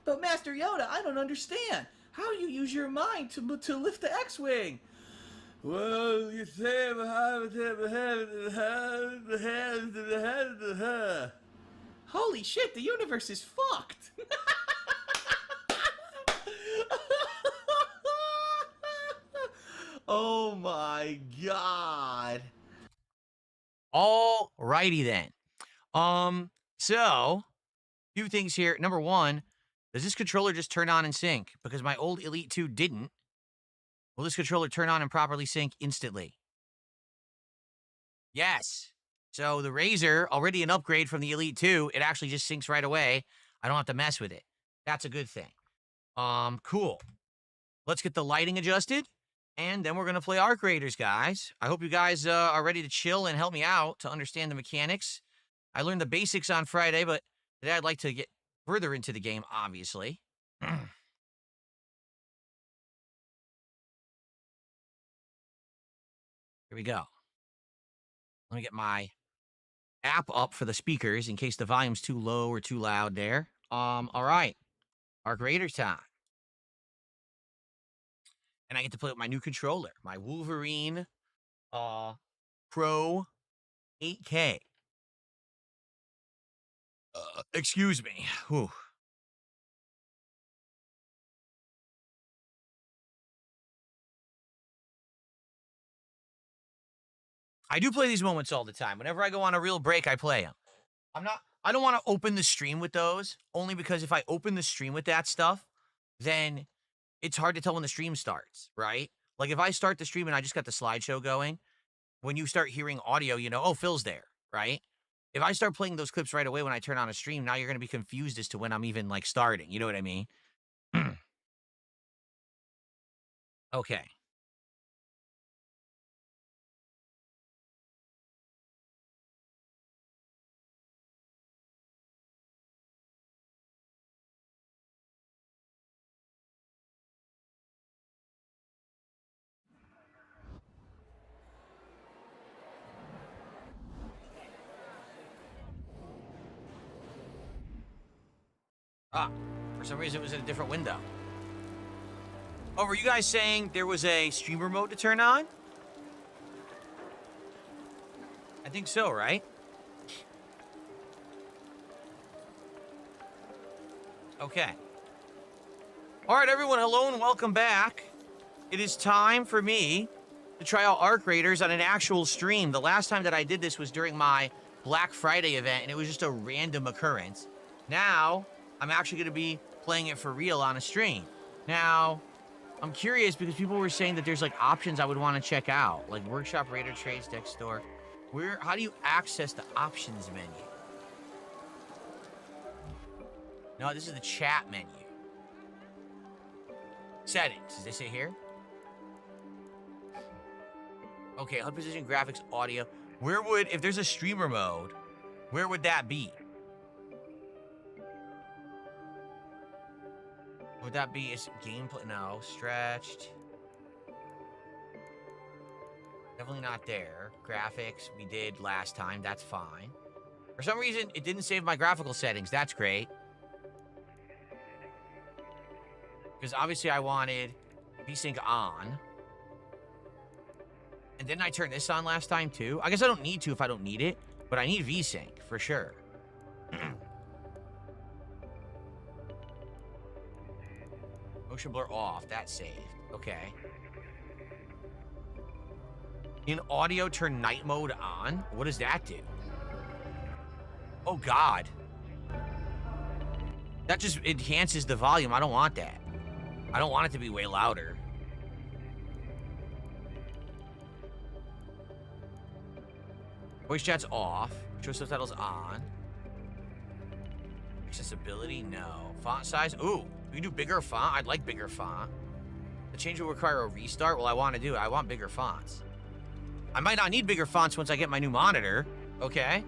But Master Yoda, I don't understand. How you use your mind to lift the X-Wing? Well, you say holy shit, the universe is fucked. Oh my god. Alrighty then. So, few things here. Number one, does this controller just turn on and sync? Because my old Elite 2 didn't. Will this controller turn on and properly sync instantly? Yes. So the Razer, already an upgrade from the Elite 2, it actually just syncs right away. I don't have to mess with it. That's a good thing. Cool. Let's get the lighting adjusted, and then we're going to play Arc Raiders, guys. I hope you guys are ready to chill and help me out to understand the mechanics. I learned the basics on Friday, but today I'd like to get further into the game, obviously. Here we go. Let me get my app up for the speakers in case the volume's too low or too loud there. All right. Arc Raiders time. And I get to play with my new controller, my Wolverine Pro 8K. Excuse me. Whew. I do play these moments all the time. Whenever I go on a real break, I play them. I don't want to open the stream with those, only because if I open the stream with that stuff, then it's hard to tell when the stream starts, right? Like if I start the stream and I just got the slideshow going, when you start hearing audio, you know, oh, Phil's there, right? If I start playing those clips right away when I turn on a stream, now you're going to be confused as to when I'm even like starting. You know what I mean? Okay. Ah, for some reason it was in a different window. Oh, were you guys saying there was a streamer mode to turn on? I think so, right? Okay. All right, everyone, hello and welcome back. It is time for me to try out Arc Raiders on an actual stream. The last time that I did this was during my Black Friday event, and it was just a random occurrence. Now, I'm actually going to be playing it for real on a stream. Now, I'm curious because people were saying that there's like options I would want to check out, like Workshop, Raider, Trades, Deck Store. How do you access the options menu? No, this is the chat menu. Settings, does they say here? Okay, HUD position, graphics, audio. Where would, if there's a streamer mode, where would that be? Would that be gameplay? No, stretched. Definitely not there. Graphics, we did last time. That's fine. For some reason, it didn't save my graphical settings. That's great. Because obviously I wanted VSync on. And didn't I turn this on last time too? I guess I don't need to if I don't need it. But I need VSync for sure. Motion blur off. That's saved. Okay. In audio, turn night mode on. What does that do? Oh, God. That just enhances the volume. I don't want that. I don't want it to be way louder. Voice chat's off. Show subtitles on. Accessibility, no. Font size, ooh. We can do bigger font. I'd like bigger font. The change will require a restart. Well, I want to do it. I want bigger fonts. I might not need bigger fonts once I get my new monitor. Okay.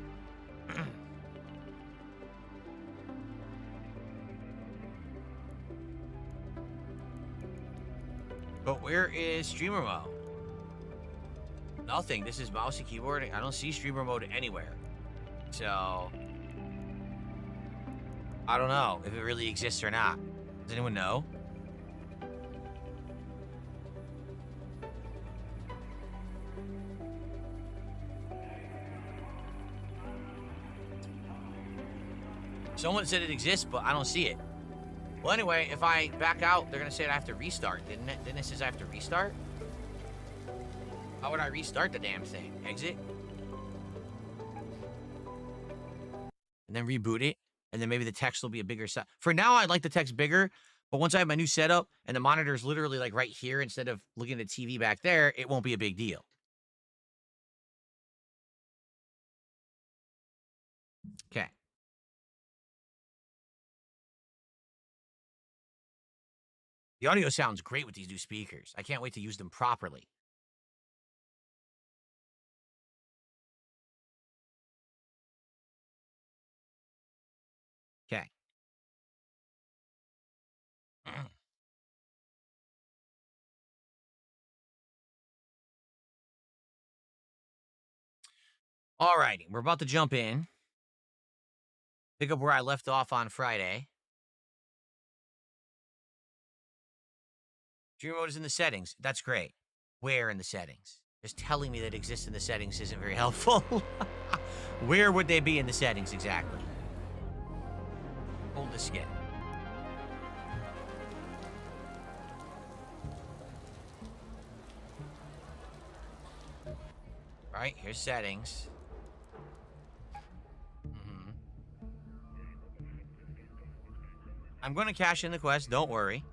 But where is streamer mode? Nothing. This is mouse and keyboard. I don't see streamer mode anywhere. So, I don't know if it really exists or not. Does anyone know? Someone said it exists, but I don't see it. Well, anyway, if I back out, they're going to say I have to restart, didn't it? Didn't it say I have to restart? How would I restart the damn thing? Exit? And then reboot it, and then maybe the text will be a bigger size. For now, I'd like the text bigger, but once I have my new setup, and the monitor is literally like right here instead of looking at the TV back there, it won't be a big deal. Okay. The audio sounds great with these new speakers. I can't wait to use them properly. Okay. Alrighty, we're about to jump in. Pick up where I left off on Friday. Stream mode is in the settings. That's great. Where in the settings? Just telling me that it exists in the settings isn't very helpful. Where would they be in the settings exactly? Hold the skip. All right, here's settings. I'm going to cash in the quest, don't worry.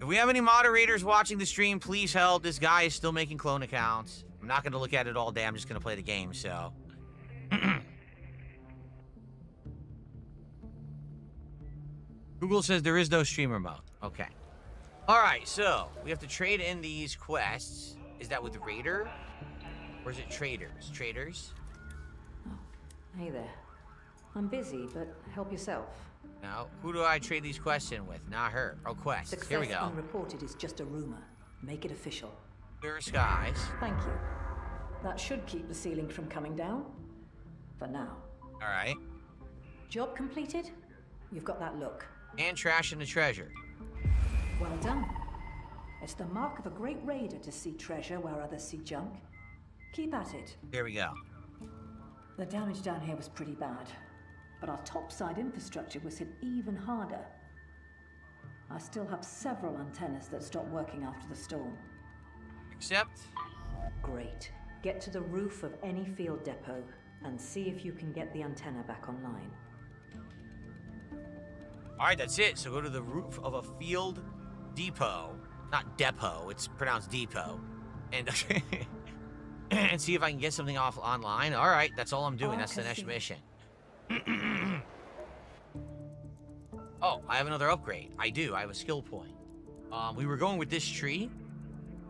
If we have any moderators watching the stream, please help. This guy is still making clone accounts. I'm not going to look at it all day. I'm just going to play the game, so. Google says there is no streamer mode. Okay. All right, so we have to trade in these quests. Is that with Raider? Or is it traders? Traders? Oh, hey there. I'm busy, but help yourself. Now, who do I trade these quests in with? Not her. Oh, quests. Success Here we go. unreported is just a rumor. Make it official. Clear skies. Thank you. That should keep the ceiling from coming down. For now. All right. Job completed? You've got that look. And trash in the treasure. Well done. It's the mark of a great raider to see treasure where others see junk. Keep at it. There we go. The damage down here was pretty bad, but our topside infrastructure was hit even harder. I still have several antennas that stopped working after the storm. Except? Great. Get to the roof of any field depot and see if you can get the antenna back online. All right, that's it. So go to the roof of a field depot. Not depot, it's pronounced depot. And and see if I can get something off online. All right, that's all I'm doing. That's the next mission. Oh, I have another upgrade. I do. I have a skill point. We were going with this tree.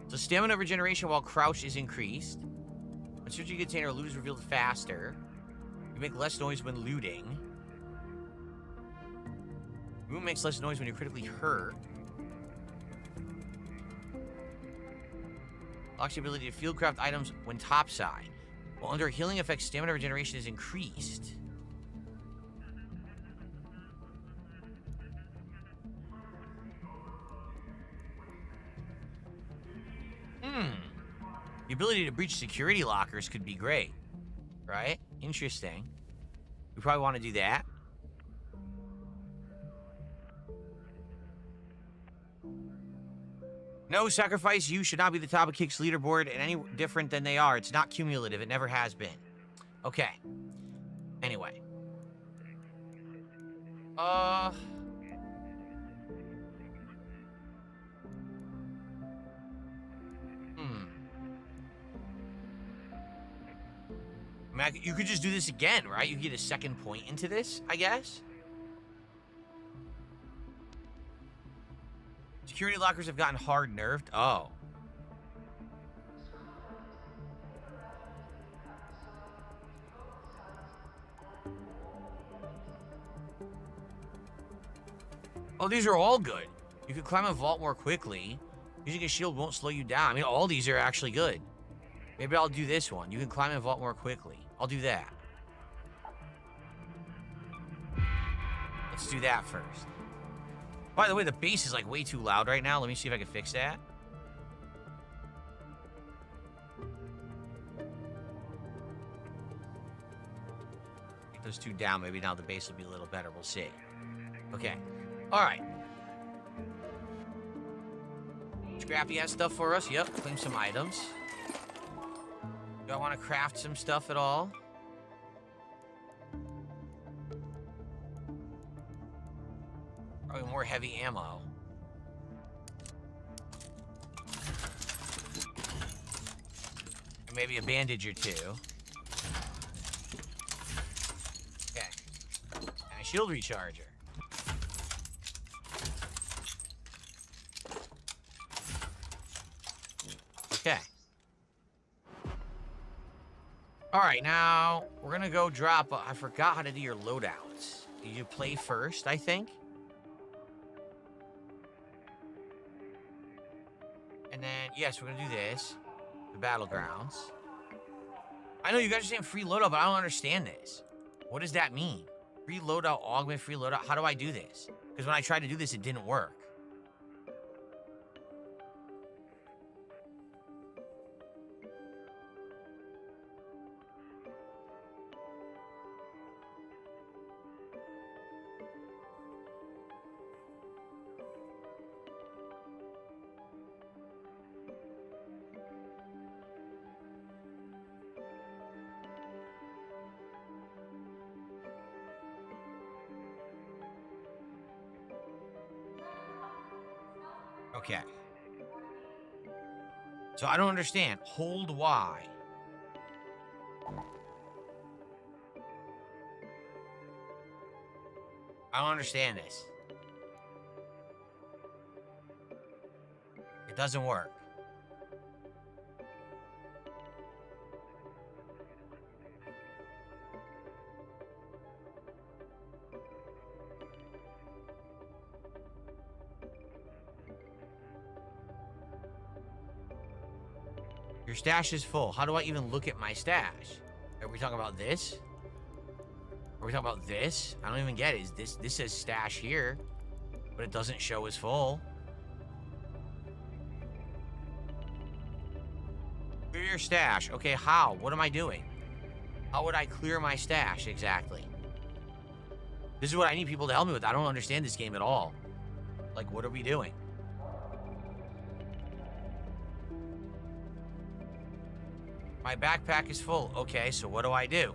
So stamina regeneration while crouch is increased. When searching a container, loot is revealed faster. You make less noise when looting. Room makes less noise when you're critically hurt. Locks the ability to fieldcraft items when topside. While under healing effects, stamina regeneration is increased. The ability to breach security lockers could be great. Right? Interesting. We probably want to do that. No, sacrifice you should not be the top of Kick's leaderboard and any different than they are. It's not cumulative. It never has been. Okay. Anyway. I mean, you could just do this again, right? You could get a second point into this, I guess. Security lockers have gotten hard nerfed. Oh. Oh, these are all good. You can climb a vault more quickly. Using a shield won't slow you down. I mean, all these are actually good. Maybe I'll do this one. You can climb a vault more quickly. I'll do that. Let's do that first. By the way, the bass is like way too loud right now. Let me see if I can fix that. Take those two down. Maybe now the bass will be a little better. We'll see. Okay. All right. Scrappy has stuff for us. Yep. Claim some items. Do I want to craft some stuff at all? Probably more heavy ammo. And maybe a bandage or two. Okay. And a shield recharger. Okay. Alright, now we're gonna go drop. I forgot how to do your loadouts. You play first, I think. And then, yes, we're gonna do this. The battlegrounds. I know you guys are saying free loadout, but I don't understand this. What does that mean? Free loadout, augment, free loadout. How do I do this? Because when I tried to do this, it didn't work. Okay. So I don't understand. Hold Y. I don't understand this. It doesn't work. Your stash is full. How do I even look at my stash? Are we talking about this? Are we talking about this? I don't even get it. Is this says stash here, but it doesn't show as full. Clear your stash. Okay, how? What am I doing? How would I clear my stash exactly? This is what I need people to help me with. I don't understand this game at all. Like, what are we doing? My backpack is full. Okay, so what do I do?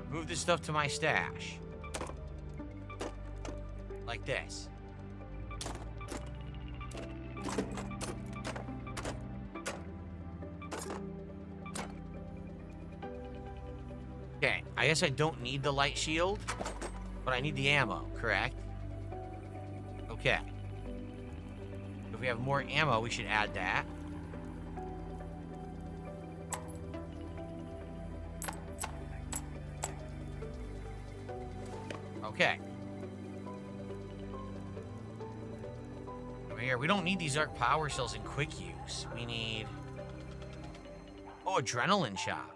Move this stuff to my stash. Like this. Okay, I guess I don't need the light shield, but I need the ammo, correct? Okay. If we have more ammo, we should add that. Okay. Over here, we don't need these arc power cells in quick use. We need... Oh, adrenaline shot.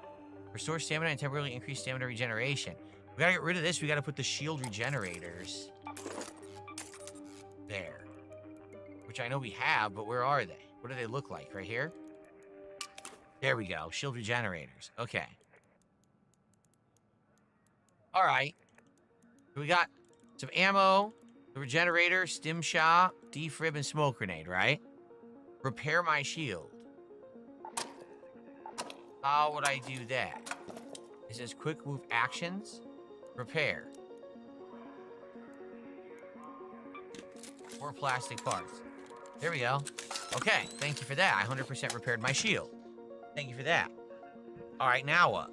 Restore stamina and temporarily increase stamina regeneration. We gotta get rid of this. We gotta put the shield regenerators there. Which I know we have, but where are they? What do they look like? Right here? There we go. Shield regenerators. Okay. Alright. We got some ammo, the regenerator, stim shot, defib, and smoke grenade, right? Repair my shield. How would I do that? It says quick move actions. Repair. 4 plastic parts. There we go. Okay, thank you for that. I 100% repaired my shield. Thank you for that. Alright, now what?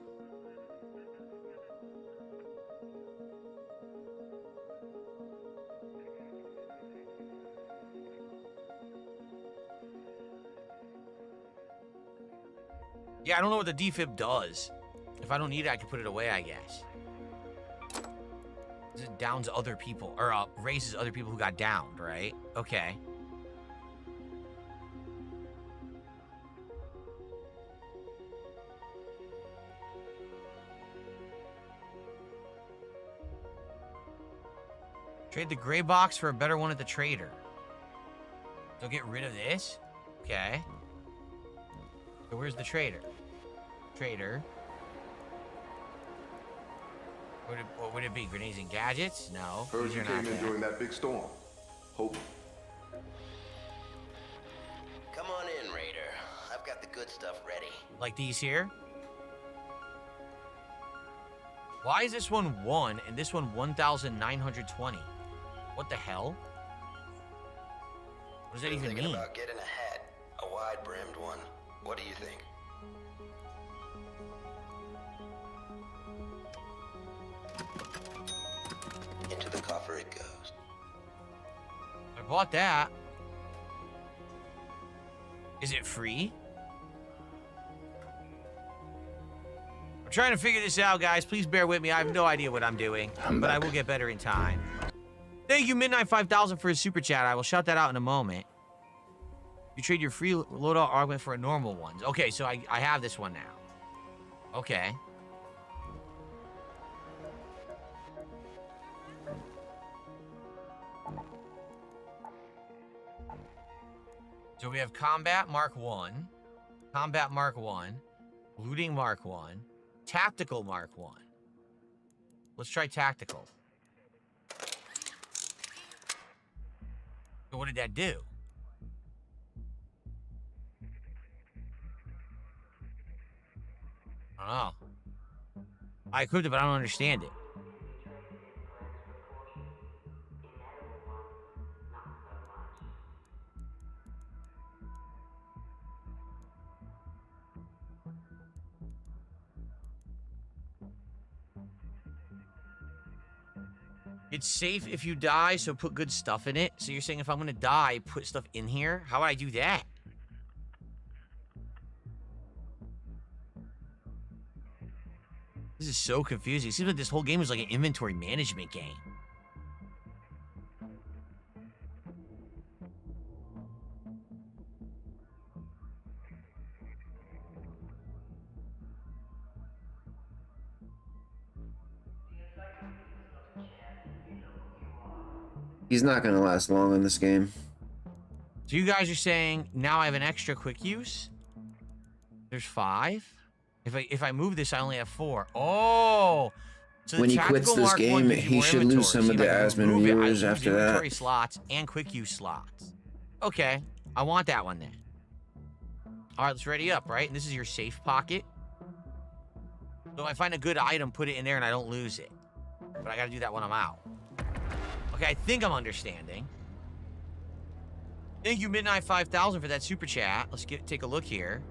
Yeah, I don't know what the defib does. If I don't need it, I can put it away, I guess. It downs other people, or raises other people who got downed, right? Okay. Trade the gray box for a better one at the trader. So get rid of this? Okay. So where's the trader? Trader. What would it be? Grenades and gadgets? No. Heard these you are not came in that. during that big storm. Hope. Come on in, Raider. I've got the good stuff ready. Like these here? Why is this one 1 and this one 1,920? What the hell? What does that even Thinking mean? about getting a hat, a wide-brimmed one. What do you think? Into the coffer it goes. I bought that. Is it free? I'm trying to figure this out, guys. Please bear with me. I have no idea what I'm doing, but I will get better in time. Thank you, Midnight 5000, for his super chat. I will shout that out in a moment. You trade your free loadout augment for a normal one. Okay, so I have this one now. Okay. So we have Combat Mark 1, Combat Mark 1, Looting Mark 1, Tactical Mark 1. Let's try Tactical. So what did that do? I don't know. I equipped it, but I don't understand it. It's safe if you die, so put good stuff in it. So you're saying if I'm gonna die, put stuff in here? How would I do that? This is so confusing. It seems like this whole game is like an inventory management game. He's not gonna last long in this game. So you guys are saying now I have an extra quick use? There's 5? If I move this, I only have 4. Oh! So When he quits this game, he should lose some of the Asmon viewers after that. Inventory slots and quick use slots. Okay, I want that one then. All right, let's ready up, right? And this is your safe pocket. So if I find a good item, put it in there and I don't lose it. But I gotta do that when I'm out. Okay, I think I'm understanding. Thank you, Midnight 5000, for that super chat. Let's take a look here.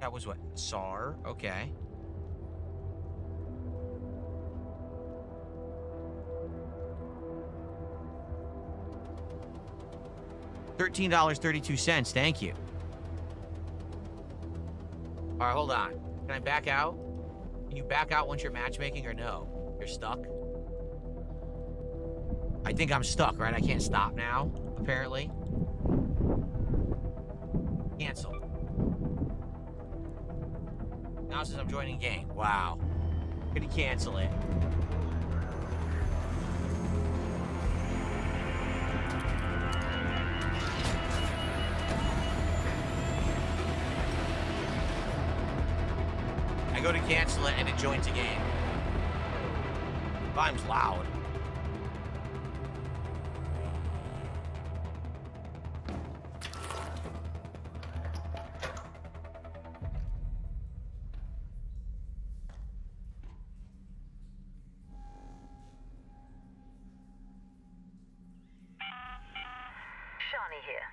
That was what? SAR? Okay. $13.32. Thank you. All right, hold on. Can I back out? Can you back out once you're matchmaking or no? You're stuck? I think I'm stuck, right? I can't stop now, apparently. Cancel. Now it says I'm joining game. Wow. Gonna cancel it. I go to cancel it and it joins a game. Volume's loud. Shani here.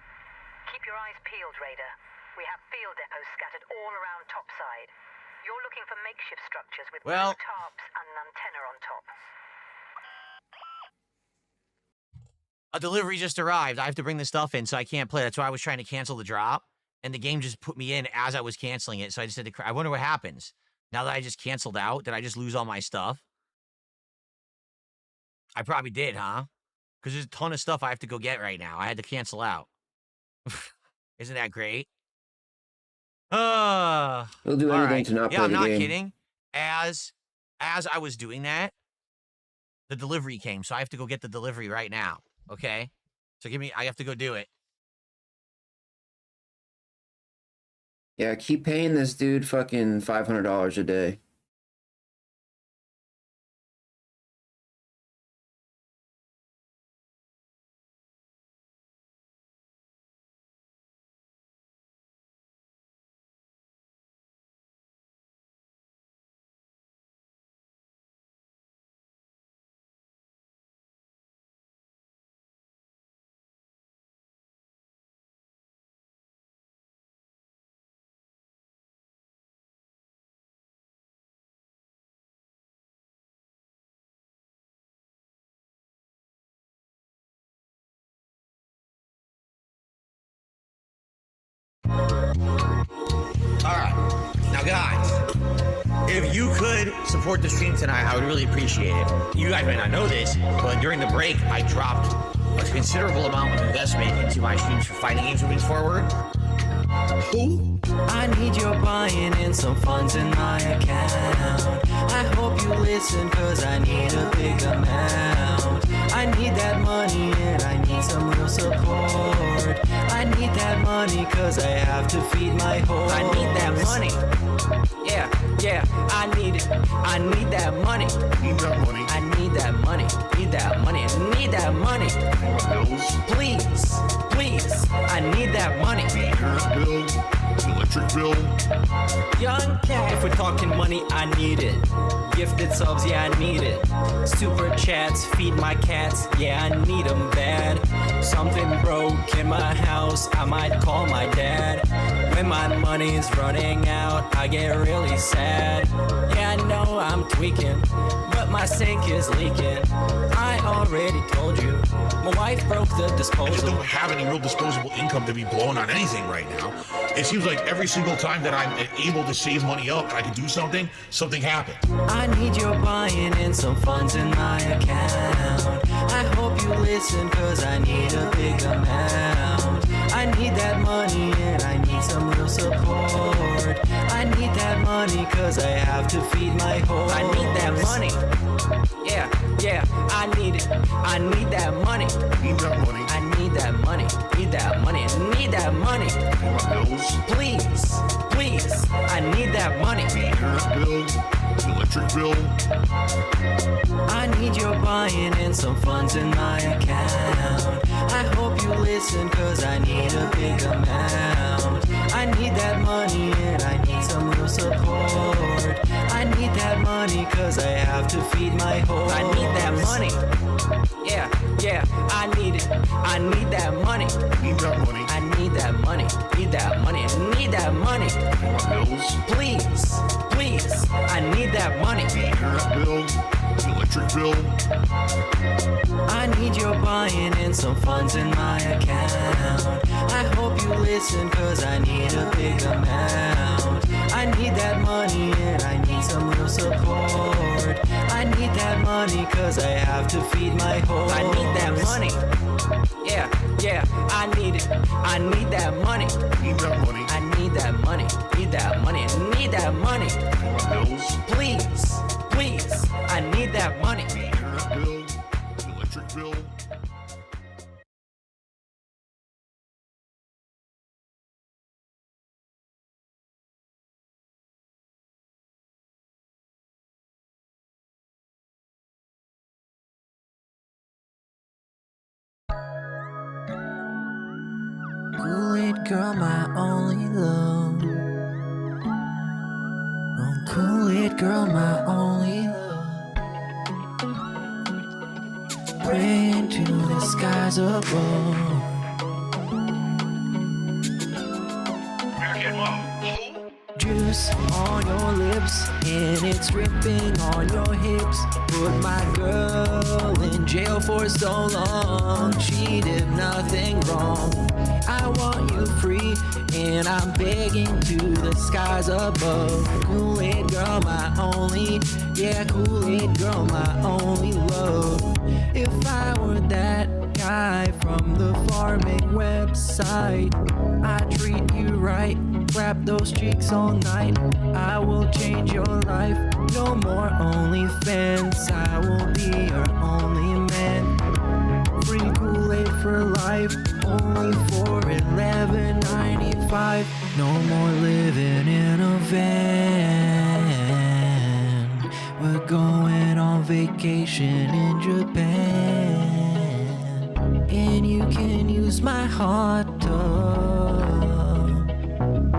Keep your eyes peeled, Raider. We have field depots scattered all around topside. You're looking for makeshift structures with tarps and an antenna on top. A delivery just arrived. I have to bring the stuff in, so I can't play. That's why I was trying to cancel the drop, and the game just put me in as I was canceling it, so I just had to... I wonder what happens. Now that I just canceled out, did I just lose all my stuff? I probably did, huh? Because there's a ton of stuff I have to go get right now. I had to cancel out. Isn't that great? He'll do anything to not play the game. Yeah, I'm not kidding. As I was doing that, the delivery came, so I have to go get the delivery right now. Okay? So I have to go do it. Yeah, keep paying this dude fucking $500 a day. Alright. Now, guys, if you could support the stream tonight, I would really appreciate it. You guys might not know this, but during the break, I dropped a considerable amount of investment into my streams for fighting games moving forward. Who? I need your buying in some funds in my account. I hope you listen, cause I need a big amount. I need that money and I need some real support. I need that money cause I have to feed my horse. I need that money. Yeah, I need it. I need that money. Need that money. I need that money. Need that money. Need that money. Please. I need that money. Internet bill, electric bill. Young cat. If we're talking money, I need it. Gifted subs, yeah, I need it. Super chats, feed my cats, yeah, I need them bad. Something broke in my house, I might call my dad. When my money's running out, I get really sad. Yeah, I know I'm tweaking, but my sink is leaking. I already told you, my wife broke the disposal. I just don't have any real disposable income to be blown on anything right now. It seems like every single time that I'm able to save money up and I can do something, something happens. I need your buying and some funds in my account. I hope you listen, cause I need a big amount. I need that money and I need some real support. I need that money cause I have to feed my horse. I need that money. Yeah, I need it. I need that money. Need that money. I need that money. Need that money. Need that money. Please, please. I need that money. The internet bill, the electric bill. I need your buying and some funds in my account. I hope you listen, cause I need a big amount. I need that money and I need some real support. I need that money cause I have to feed my horse. I need that money. Yeah, I need it. I need that money. Need that money. I need that money. Need that money. Need that money. Please, please. I need that money. The internet bill, the electric bill. I need your buying and some funds in my account. I hope you listen, cause I need a big amount. I need that money and I need some real support. I need that money cause I have to feed my horse. I need that money. Yeah, I need it. I need that money. Need that money. I need that money. Need that money. Need that money. Please, please. I need that money. The internet bill, the electric bill. Kool-Aid girl, my only love. Oh, Kool-Aid girl, my only love. Praying to the skies above. Juice on your lips and it's dripping on your hips. Put my girl in jail for so long. She did nothing wrong. I want you free and I'm begging to the skies above. Kool-Aid girl, my only, yeah, Kool-Aid girl, my only love. If I were that guy from the farming website, I'd treat you right, wrap those cheeks all night. I will change your life, no more OnlyFans. I will be your only man. Free Kool-Aid for life, only for $11.95. No more living in a van. We're going on vacation in Japan. And you can use my hot tub.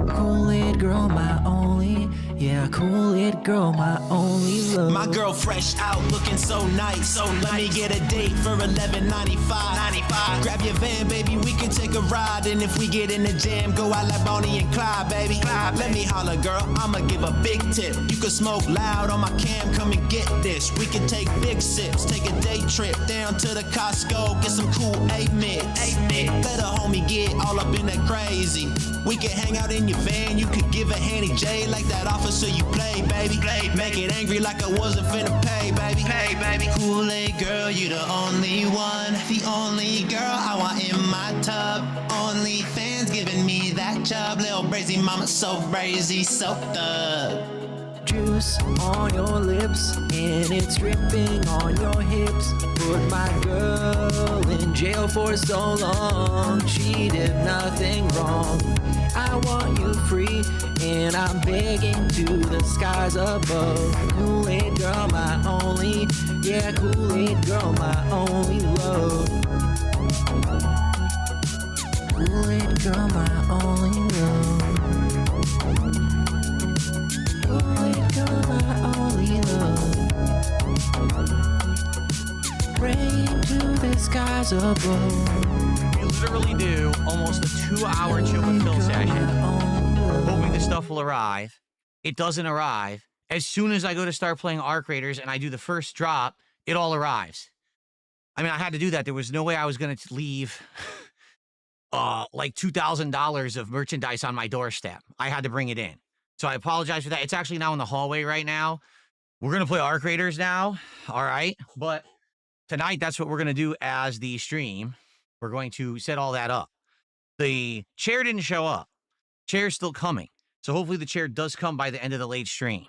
Kool-Aid girl, my only, yeah, Kool-Aid girl, my only love. My girl fresh out, looking so nice. Let me get a date for $11.95. Grab your van, baby, we can take a ride. And if we get in the jam, go out like Bonnie and Clyde, baby. Let me holler, girl, I'ma give a big tip. You can smoke loud on my cam, come and get this. We can take big sips, take a day trip down to the Costco, get some cool 8 mix. Let a homie get all up in that crazy. We can hang out in your van, you could give a handy J like that officer you play, baby. Make it angry like I wasn't finna pay, baby. Kool-Aid girl, you the only one, the only girl I want in my tub. Only fans giving me that chub, little brazy mama, so brazy, so thug. Juice on your lips and it's dripping on your hips. Put my girl in jail for so long. She did nothing wrong. I want you free and I'm begging to the skies above. Kool-Aid girl, my only, yeah, Kool-Aid girl, my only love. Kool-Aid girl, my only love. Kool-Aid girl, my only love. Praying to the skies above. We literally do almost a 2-hour chill with Phil session. hoping the stuff will arrive. It doesn't arrive. As soon as I go to start playing Arc Raiders and I do the first drop, it all arrives. I mean, I had to do that. There was no way I was going to leave like $2,000 of merchandise on my doorstep. I had to bring it in. So I apologize for that. It's actually now in the hallway right now. We're going to play Arc Raiders now. All right. But tonight, that's what we're going to do as the stream. We're going to set all that up. The chair didn't show up. Chair's still coming. So hopefully the chair does come by the end of the late stream.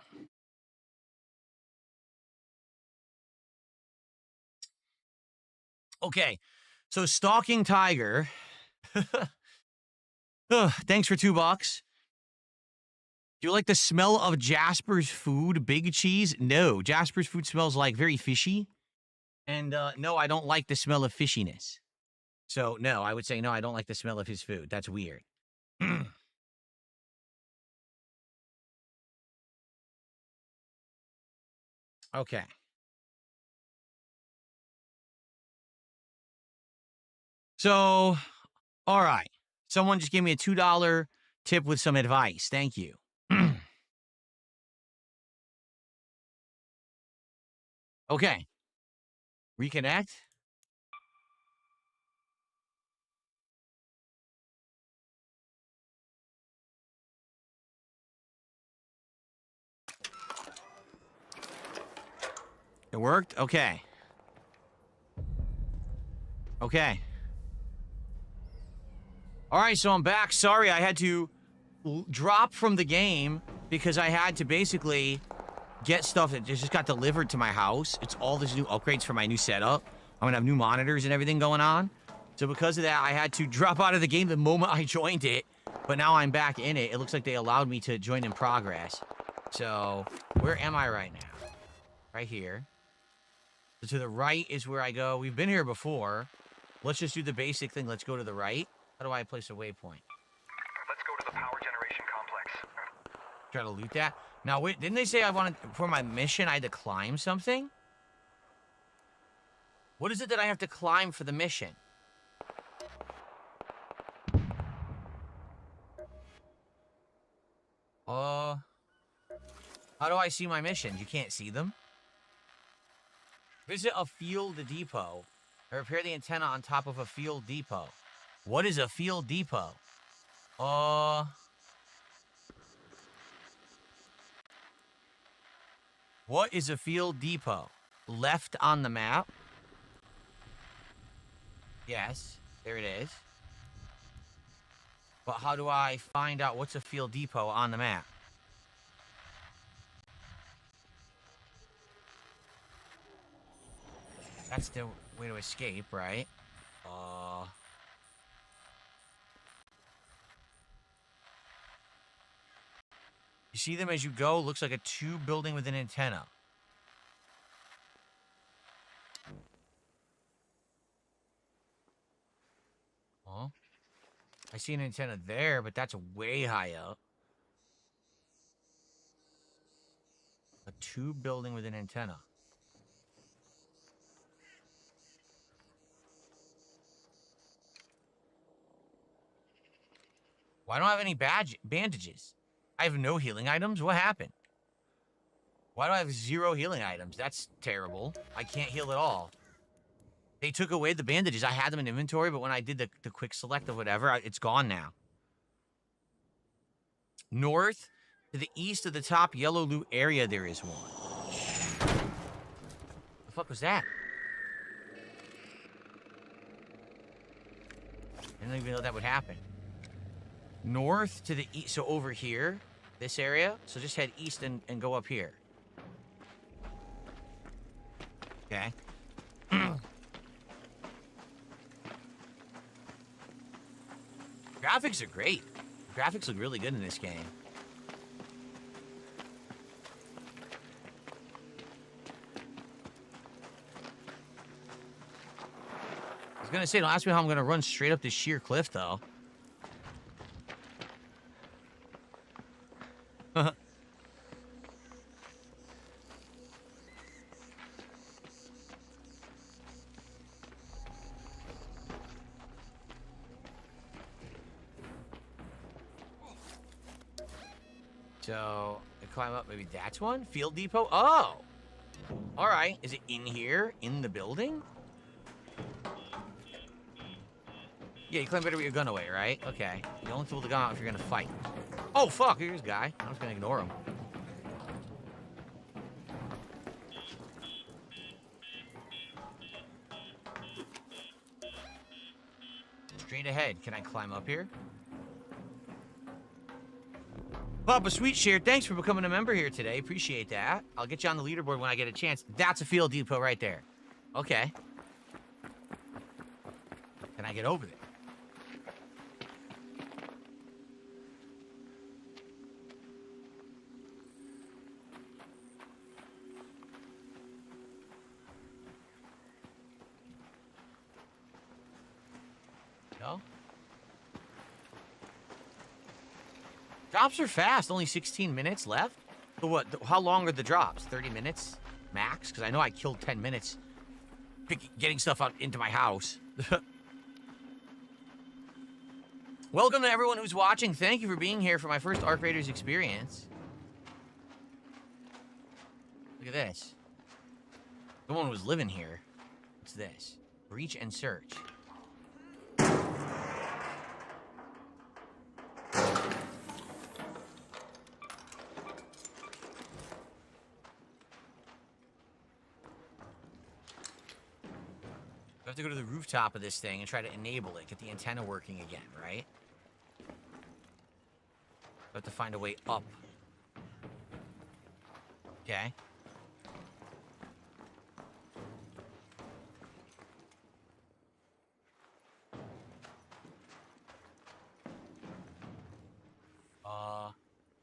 Okay. So Stalking Tiger. Thanks for $2. Do you like the smell of Jasper's food, Big Cheese? No. Jasper's food smells like very fishy. And no, I don't like the smell of fishiness. So no, I would say no, I don't like the smell of his food. That's weird. Okay. So, all right. Someone just gave me a $2 tip with some advice. Thank you. Okay. Reconnect. It worked? Okay. Okay. All right, so I'm back. Sorry, I had to drop from the game because I had to basically get stuff that just got delivered to my house. It's all these new upgrades for my new setup. I'm going to have new monitors and everything going on. So because of that, I had to drop out of the game the moment I joined it. But now I'm back in it. It looks like they allowed me to join in progress. So where am I right now? Right here. So to the right is where I go. We've been here before. Let's just do the basic thing. Let's go to the right. How do I place a waypoint? Let's go to the power generation complex. Try to loot that. Now, wait, didn't they say I wanted, for my mission, I had to climb something? What is it that I have to climb for the mission? How do I see my missions? You can't see them? Visit a field depot. Or repair the antenna on top of a field depot. What is a field depot? What is a field depot? Left on the map? Yes, there it is. But how do I find out what's a field depot on the map? That's the way to escape, right? You see them as you go? Looks like a tube building with an antenna. Huh? I see an antenna there, but that's way high up. A tube building with an antenna. Why don't I have any bandages? I have no healing items? What happened? Why do I have 0 healing items? That's terrible. I can't heal at all. They took away the bandages. I had them in inventory, but when I did the quick select of whatever, it's gone now. North, to the east of the top yellow loot area, there is one. The fuck was that? I didn't even know that would happen. North to the east, so over here, this area. So just head east and go up here. Okay. Graphics are great. Graphics look really good in this game. I was gonna say, don't ask me how I'm gonna run straight up this sheer cliff, though. So, I climb up, maybe that's one? Field depot? Oh! Alright, is it in here? In the building? Yeah, you climb better with your gun away, right? Okay. You only pull the gun out if you're gonna fight. Oh, fuck! Here's a guy. I'm just gonna ignore him. Straight ahead. Can I climb up here? Papa Sweet Share, thanks for becoming a member here today. Appreciate that. I'll get you on the leaderboard when I get a chance. That's a field depot right there. Okay. Can I get over there? No? Drops are fast. Only 16 minutes left. So what? How long are the drops? 30 minutes max? Because I know I killed 10 minutes getting stuff out into my house. Welcome to everyone who's watching. Thank you for being here for my first Arc Raiders experience. Look at this. Someone was living here. What's this? Breach and search. I have to go to the rooftop of this thing and try to enable it, get the antenna working again, right? I have to find a way up. Okay.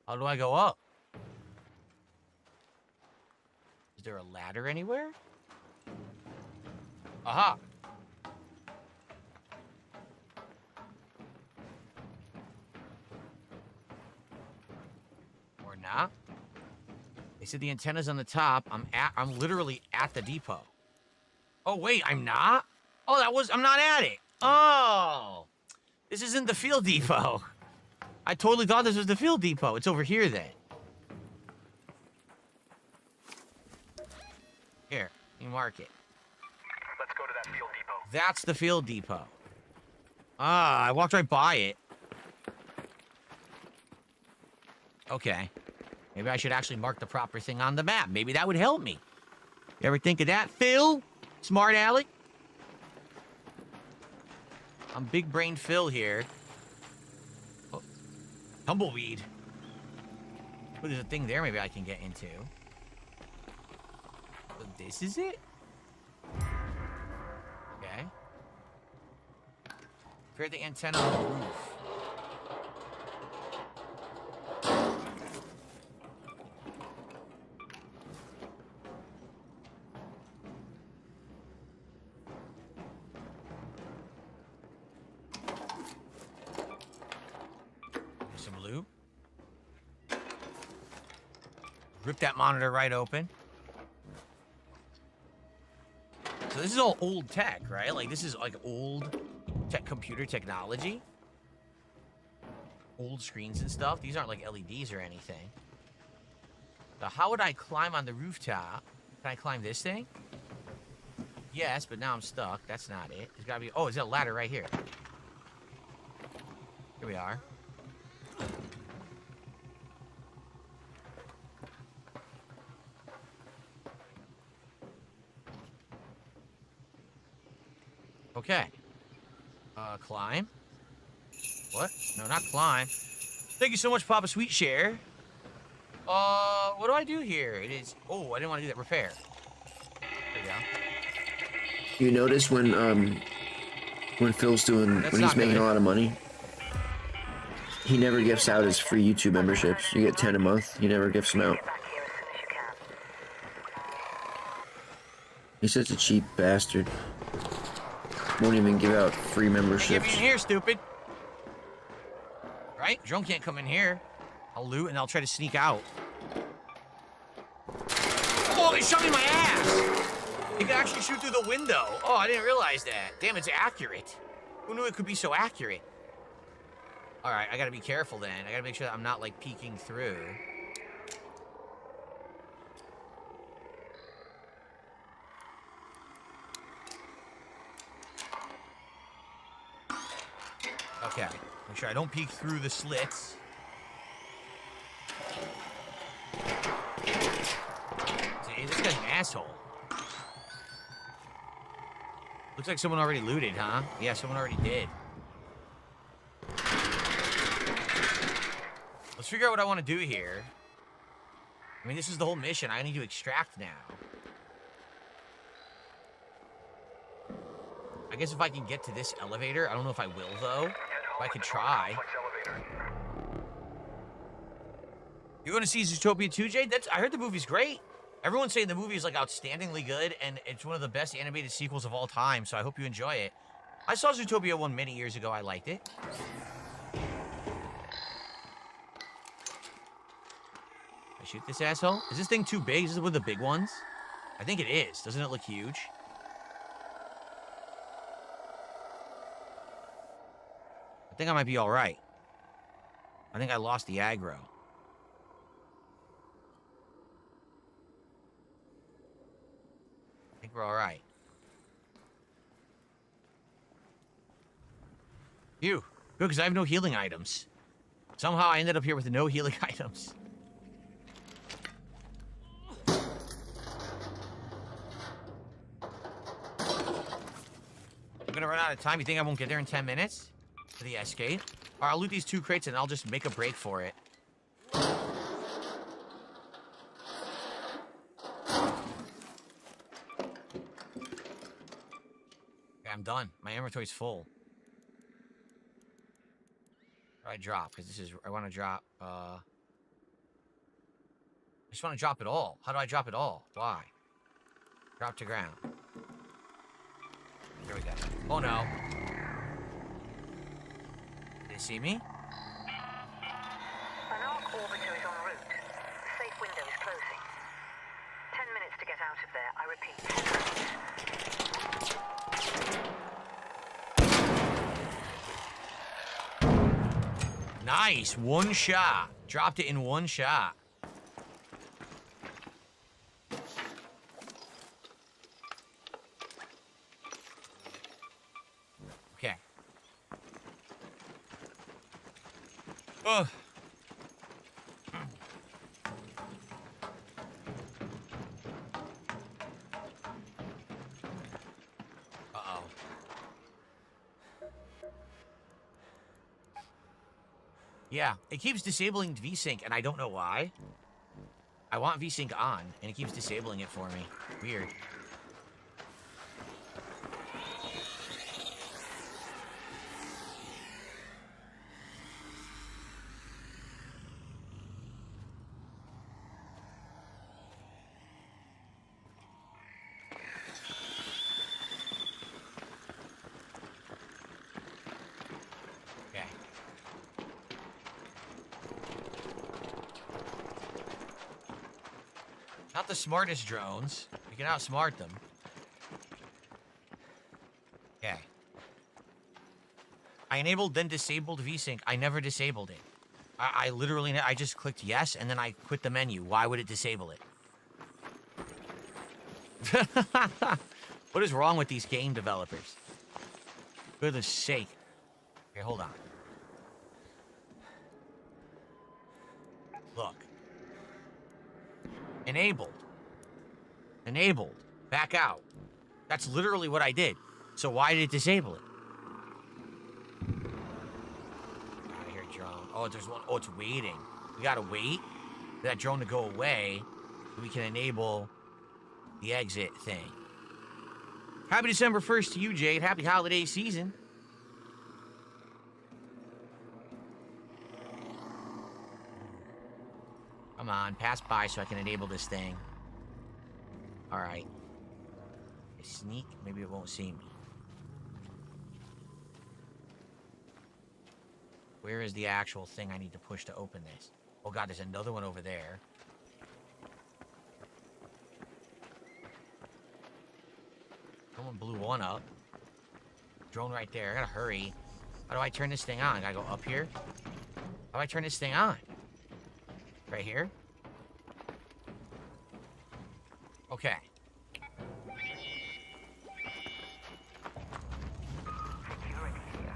How do I go up? Is there a ladder anywhere? Aha! Or not. They said the antenna's on the top. I'm literally at the depot. Oh wait, I'm not? Oh, I'm not at it. Oh! This isn't the field depot. I totally thought this was the field depot. It's over here then. Here, you mark it. Let's go to that field depot. That's the field depot. Ah, I walked right by it. Okay. Maybe I should actually mark the proper thing on the map. Maybe that would help me. You ever think of that, Phil? Smart Alec? I'm big brain Phil here. Oh, tumbleweed. Oh, there's a thing there maybe I can get into. So this is it? Okay. Repair the antenna on the roof. Some loot. Rip that monitor right open. So this is all old tech, right? Like, this is like old computer technology. Old screens and stuff. These aren't like LEDs or anything. So how would I climb on the rooftop? Can I climb this thing? Yes, but now I'm stuck. That's not it. There's gotta be... Oh, there's a ladder right here. Here we are. Okay. Climb. What? No, not climb. Thank you so much, Papa Sweet Share. What do I do here? It is... Oh, I didn't want to do that. Repair. There we go. You notice when Phil's doing... when he's making a lot of money, he never gifts out his free YouTube memberships. You get 10 a month. He never gifts them out. He's such a cheap bastard. Won't even give out free memberships. Get me in here, stupid. Right? Drone can't come in here. I'll loot and I'll try to sneak out. Oh, they shot me in my ass! You can actually shoot through the window. Oh, I didn't realize that. Damn, it's accurate. Who knew it could be so accurate? Alright, I gotta be careful then. I gotta make sure that I'm not, like, peeking through. Okay. Make sure I don't peek through the slits. See, this guy's an asshole. Looks like someone already looted, huh? Yeah, someone already did. Let's figure out what I want to do here. I mean, this is the whole mission. I need to extract now. I guess if I can get to this elevator, I don't know if I will, though. But I could try. You want to see Zootopia 2, Jade? I heard the movie's great. Everyone's saying the movie is, like, outstandingly good, and it's one of the best animated sequels of all time, so I hope you enjoy it. I saw Zootopia 1 many years ago. I liked it. I shoot this asshole? Is this thing too big? Is this one of the big ones? I think it is. Doesn't it look huge? I think I might be all right. I think I lost the aggro. I think we're all right. Good, because I have no healing items. Somehow I ended up here with no healing items. I'm gonna run out of time. You think I won't get there in 10 minutes? For the escape? Alright, I'll loot these 2 crates and I'll just make a break for it. Okay, I'm done. My inventory's full. How do I drop? Because this is... I want to drop... I just want to drop it all. How do I drop it all? Why? Drop to ground. There we go. Oh, no. Did they see me? An arc orbiter is en route. The safe window is closing. 10 minutes to get out of there. I repeat. Nice. One shot. Dropped it in one shot. Okay. Ugh. Uh-oh. Yeah, it keeps disabling VSync, and I don't know why. I want VSync on, and it keeps disabling it for me. Weird. Not the smartest drones. You can outsmart them. Okay. I enabled then disabled VSync. I never disabled it. I literally, I just clicked yes, and then I quit the menu. Why would it disable it? What is wrong with these game developers? For goodness sake. Okay, hold on. Look. Enabled. Enabled. Back out. That's literally what I did. So why did it disable it? I hear drone. Oh, there's one. Oh, it's waiting. We gotta wait for that drone to go away so we can enable the exit thing. Happy December 1st to you, Jade. Happy holiday season. Come on, pass by so I can enable this thing. Alright. Sneak, maybe it won't see me. Where is the actual thing I need to push to open this? Oh god, there's another one over there. Someone blew one up. Drone right there, I gotta hurry. How do I turn this thing on? I gotta go up here? How do I turn this thing on? Right here? Okay. Security here.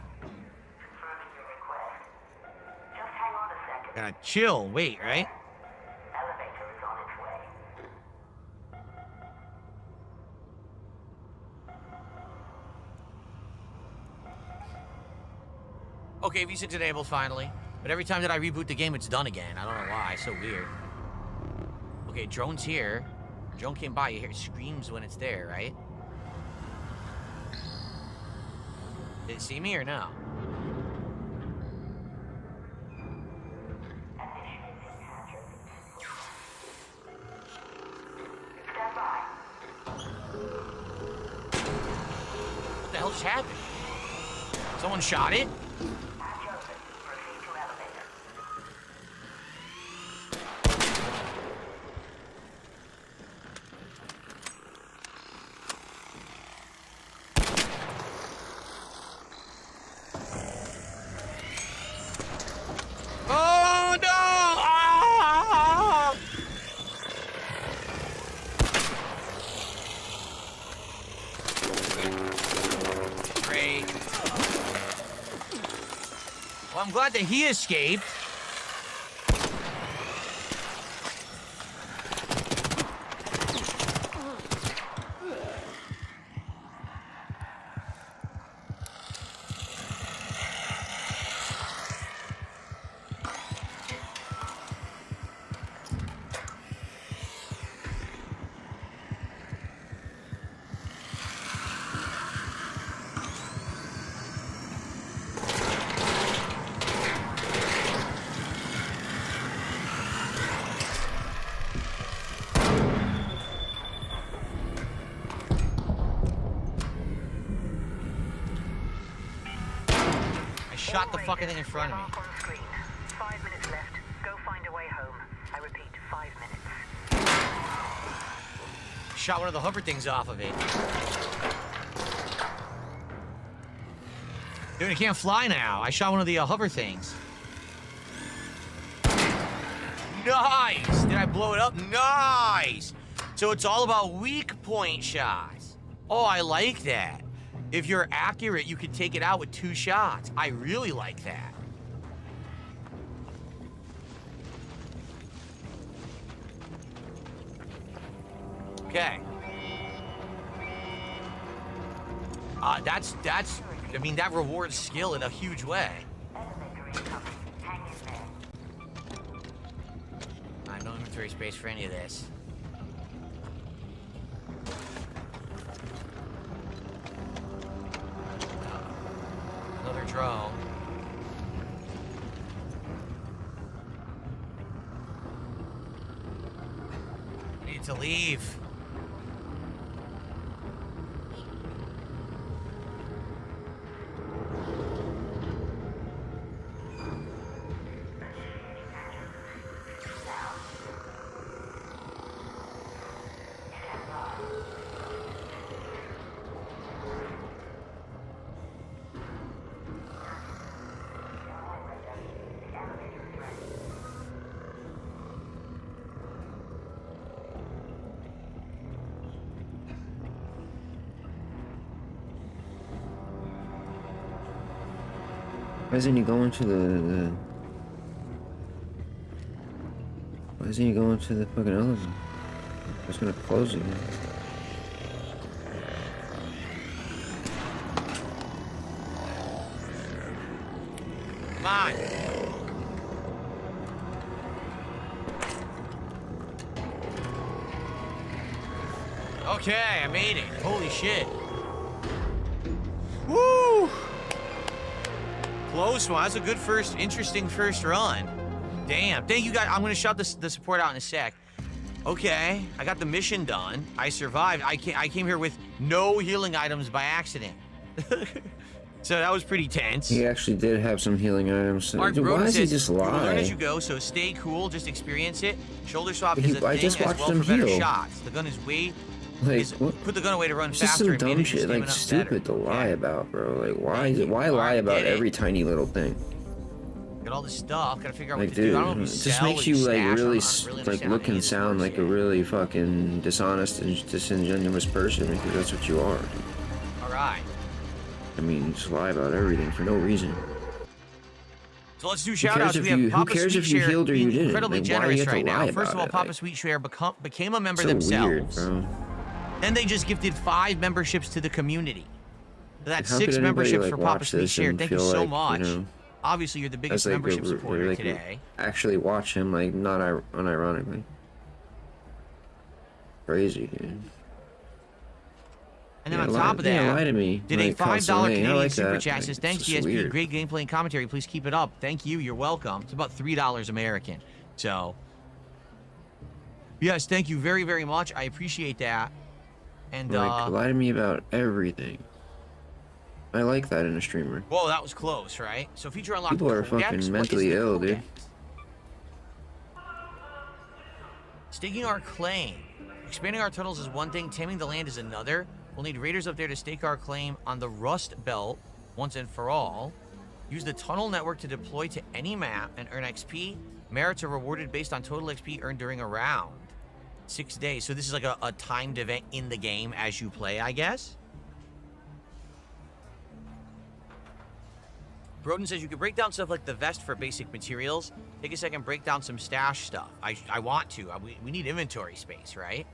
Confirming Gotta chill, wait, right? Okay, V6 enabled finally. But every time that I reboot the game, it's done again. I don't know why. It's so weird. Okay, drone's here. Drone came by. You hear it screams when it's there, right? Did it see me or no? What the hell just happened? Someone shot it? Oh no! Ah! Great. Well, I'm glad that he escaped. Shot the fucking thing in front of me. 5 minutes left. Go find a way home. I repeat, 5 minutes. Shot one of the hover things off of it. Dude, it can't fly now. I shot one of the hover things. Nice! Did I blow it up? Nice! So it's all about weak point shots. Oh, I like that. If you're accurate, you can take it out with 2 shots. I really like that. Okay. I mean, that rewards skill in a huge way. I have no inventory space for any of this. Another drone. I need to leave. Why isn't he going to the... Why isn't he going to the fucking elevator? It's gonna close again. Come on. Okay, I made it. Holy shit. Woo! Close one. That's a good interesting first run. Damn. Thank you guys. I'm gonna shout the support out in a sec. Okay, I got the mission done. I survived. I came here with no healing items by accident. So that was pretty tense. He actually did have some healing items. Mark Dude, why does he just you will learn lie? as you go, so stay cool, just experience it. Shoulder swap He- is a I thing just as watched well him for better heal. shots. The gun is way... Like, is, what? put the gun away to run It's just faster some and dumb manage your shit, like stamina stupid better. to lie about, bro. Like, why lie about Get it. every tiny little thing? Got all this stuff, gotta figure out Like, what to do. I dude, don't know it if you just sell makes or you stash. like I don't really, really like understand look how any and of this sound works like a really fucking dishonest and disingenuous person because that's what you are. yet. All right. I mean, just lie about everything for no reason. So let's do Who shout cares outs. if We have you, who Papa cares Sweet if you Share healed or you being didn't? incredibly Like, why do you generous have to right lie now. First of all, about it? Papa Like, Sweet Share became a member so themselves. weird, bro. Then they just gifted 5 memberships to the community. So that's How 6 could anybody, memberships like, for Papa watch Sweet this Share. and Thank you feel so like, much. you know, Obviously, you're the biggest like membership supporter like, today. actually watch him, like, not unironically. Crazy, dude. And then on top of that, lie to me. did like, a $5 constantly. Canadian I like super that. chat Like, says, it's thanks, just GSP. weird. Great gameplay and commentary. Please keep it up. Thank you. You're welcome. It's about $3 American. So, yes, thank you very, very much. I appreciate that. And, Like, lie to me about everything. I like that in a streamer. whoa, that was close, right? So feature unlocked. People are Codex. fucking What is mentally the ill, dude. Codex? Staking our claim. Expanding our tunnels is one thing, taming the land is another. We'll need raiders up there to stake our claim on the Rust Belt once and for all. Use the tunnel network to deploy to any map and earn XP. Merits are rewarded based on total XP earned during a round. 6 days. So this is like a timed event in the game as you play, I guess. Broden says you could break down stuff like the vest for basic materials. Take a second, break down some stash stuff. I want to. We need inventory space, right?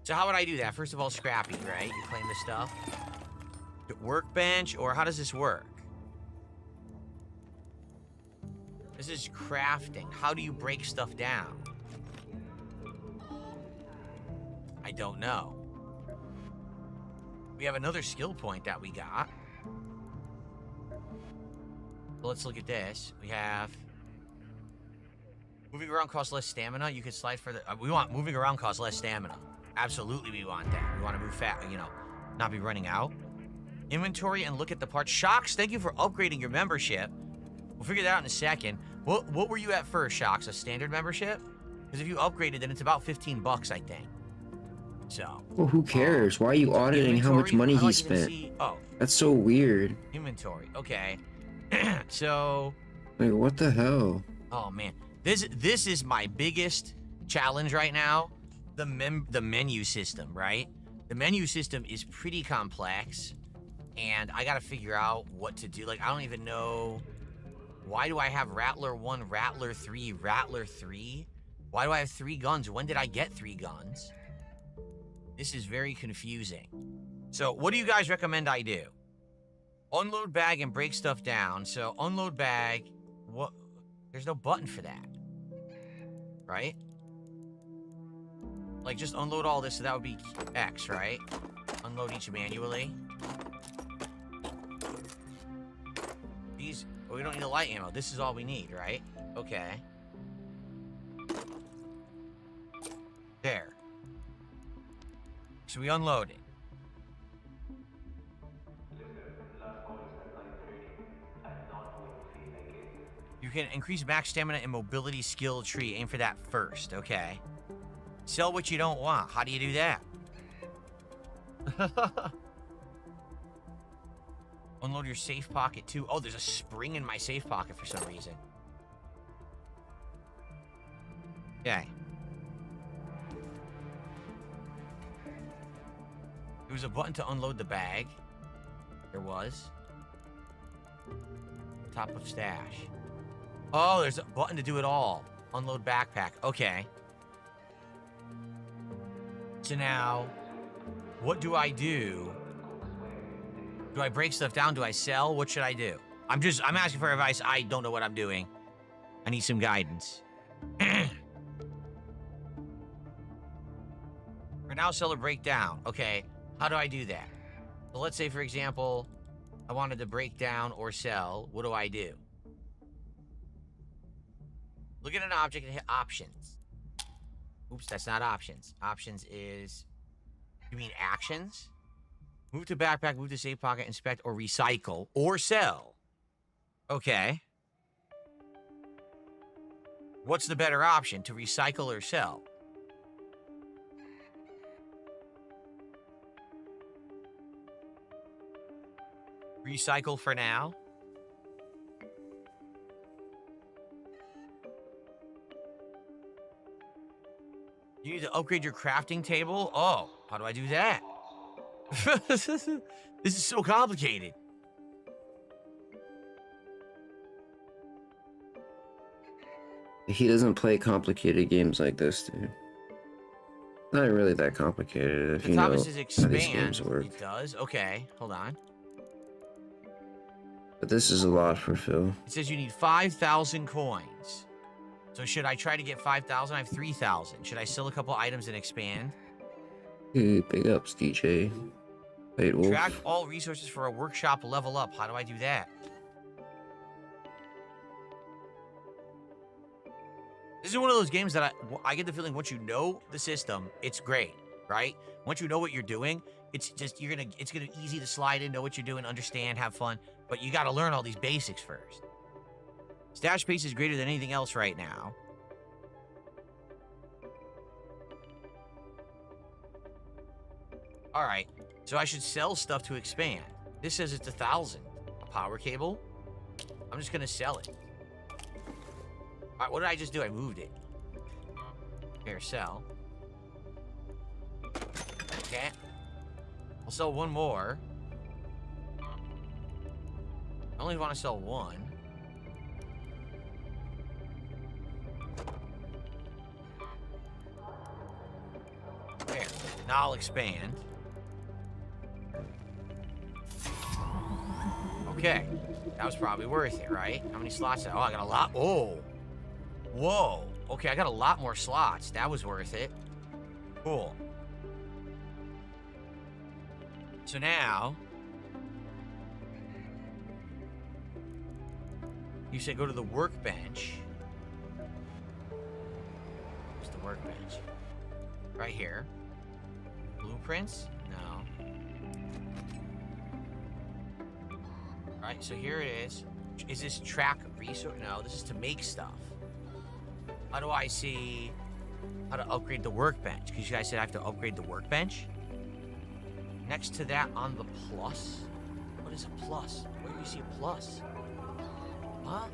So how would I do that? First of all, scrappy, right? You claim the stuff. Workbench, or how does this work? This is crafting. How do you break stuff down? I don't know. We have another skill point that we got. So let's look at this. We have moving around costs less stamina. You can slide further. We want moving around costs less stamina. Absolutely, we want that. We want to move fast, you know, not be running out. Inventory and look at the parts. Shocks, thank you for upgrading your membership. We'll figure that out in a second. What were you at first, Shocks? A standard membership? Because if you upgraded, then it's about $15, I think. So. Well, who cares? Why are you auditing how much money he spent? Oh. That's so weird. Inventory. Okay. So. Like, what the hell? Oh man, this is my biggest challenge right now. The menu system, right? The menu system is pretty complex, and I gotta figure out what to do. Like, I don't even know. Why do I have Rattler 1, Rattler 3, Rattler 3? Why do I have 3 guns? When did I get 3 guns? This is very confusing. So, what do you guys recommend I do? Unload bag and break stuff down. So, unload bag, what? There's no button for that. Right? Like, just unload all this, so that would be X, right? Unload each manually. These, well, we don't need a light ammo. This is all we need, right? Okay. There. So we unload it. You can increase max stamina and mobility skill tree. Aim for that first, okay. Sell what you don't want. How do you do that? Unload your safe pocket too. Oh, there's a spring in my safe pocket for some reason. Okay. There was a button to unload the bag. There was. Top of stash. Oh, there's a button to do it all. Unload backpack. Okay. So now, what do I do? Do I break stuff down? Do I sell? What should I do? I'm asking for advice. I don't know what I'm doing. I need some guidance. For now, sell or break down. Okay, how do I do that? So let's say, for example, I wanted to break down or sell. What do I do? Look at an object and hit options. Oops, that's not options. Options is... You mean actions? Move to backpack, move to safe pocket, inspect, or recycle, or sell. Okay. What's the better option, to recycle or sell? Recycle for now. You need to upgrade your crafting table? Oh, how do I do that? This is so complicated. He doesn't play complicated games like this, dude. Not really that complicated if The you know top how is these expand. games work. It does. Okay, hold on. But this is a lot for Phil. It says you need 5,000 coins. So should I try to get 5,000? I have 3,000. Should I sell a couple items and expand? Ooh, big ups, DJ. Wait, Wolf. Track all resources for a workshop level up. How do I do that? This is one of those games that I get the feeling once you know the system, it's great, right? Once you know what you're doing, it's just it's gonna be easy to slide in, know what you're doing, understand, have fun. But you got to learn all these basics first. Stash space is greater than anything else right now. All right, so I should sell stuff to expand. This says it's 1,000. A power cable. I'm just gonna sell it. All right, what did I just do? I moved it. Here, sell. Okay. I'll sell one more. I only want to sell one. There. Now I'll expand. Okay. That was probably worth it, right? How many slots? Oh, I got a lot. Oh. Whoa. Okay, I got a lot more slots. That was worth it. Cool. So now... you said go to the workbench. Where's the workbench? Right here. Blueprints? No. Alright, so here it is. Is this track resource? No, this is to make stuff. How do I see how to upgrade the workbench? Because you guys said I have to upgrade the workbench. Next to that on the plus. What is a plus? Where do you see a plus? Huh?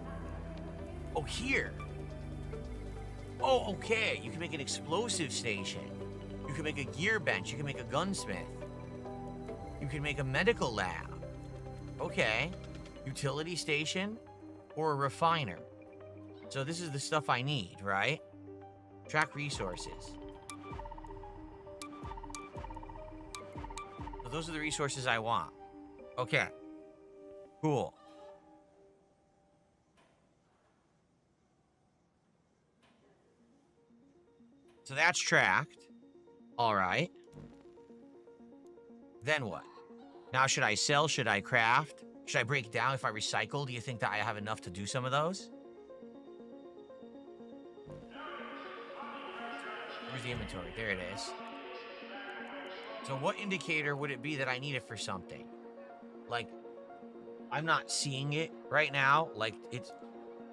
Oh, here. Oh, okay. You can make an explosive station. You can make a gear bench. You can make a gunsmith. You can make a medical lab. Okay. Utility station or a refiner. So this is the stuff I need, right? Track resources. So those are the resources I want. Okay. Cool. So that's tracked. All right. Then what? Now, should I sell? Should I craft? Should I break down? If I recycle, do you think that I have enough to do some of those? Where's the inventory? There it is. So what indicator would it be that I need it for something? Like, I'm not seeing it right now. Like,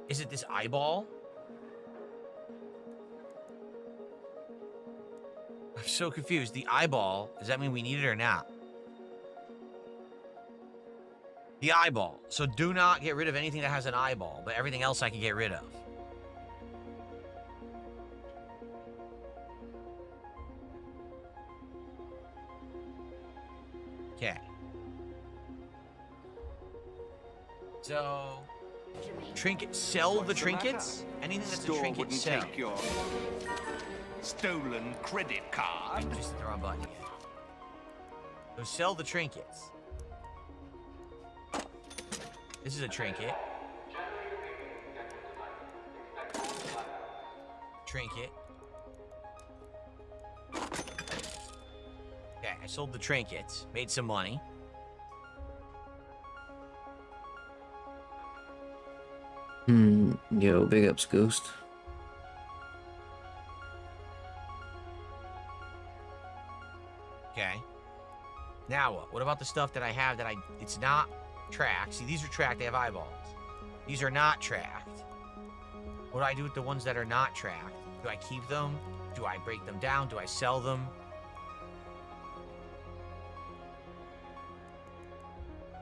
is it this eyeball? I'm so confused. The eyeball, does that mean we need it or not? The eyeball. So do not get rid of anything that has an eyeball, but everything else I can get rid of. Okay. So, trinket, sell the trinkets? Anything that's a trinket, sell. Take your stolen credit card. Just the wrong button. So sell the trinkets. This is a trinket. Trinket. Okay, I sold the trinkets. Made some money. Yo, big ups, Ghost. Okay. Now what? What about the stuff that I have that it's not tracked? See, these are tracked. They have eyeballs. These are not tracked. What do I do with the ones that are not tracked? Do I keep them? Do I break them down? Do I sell them?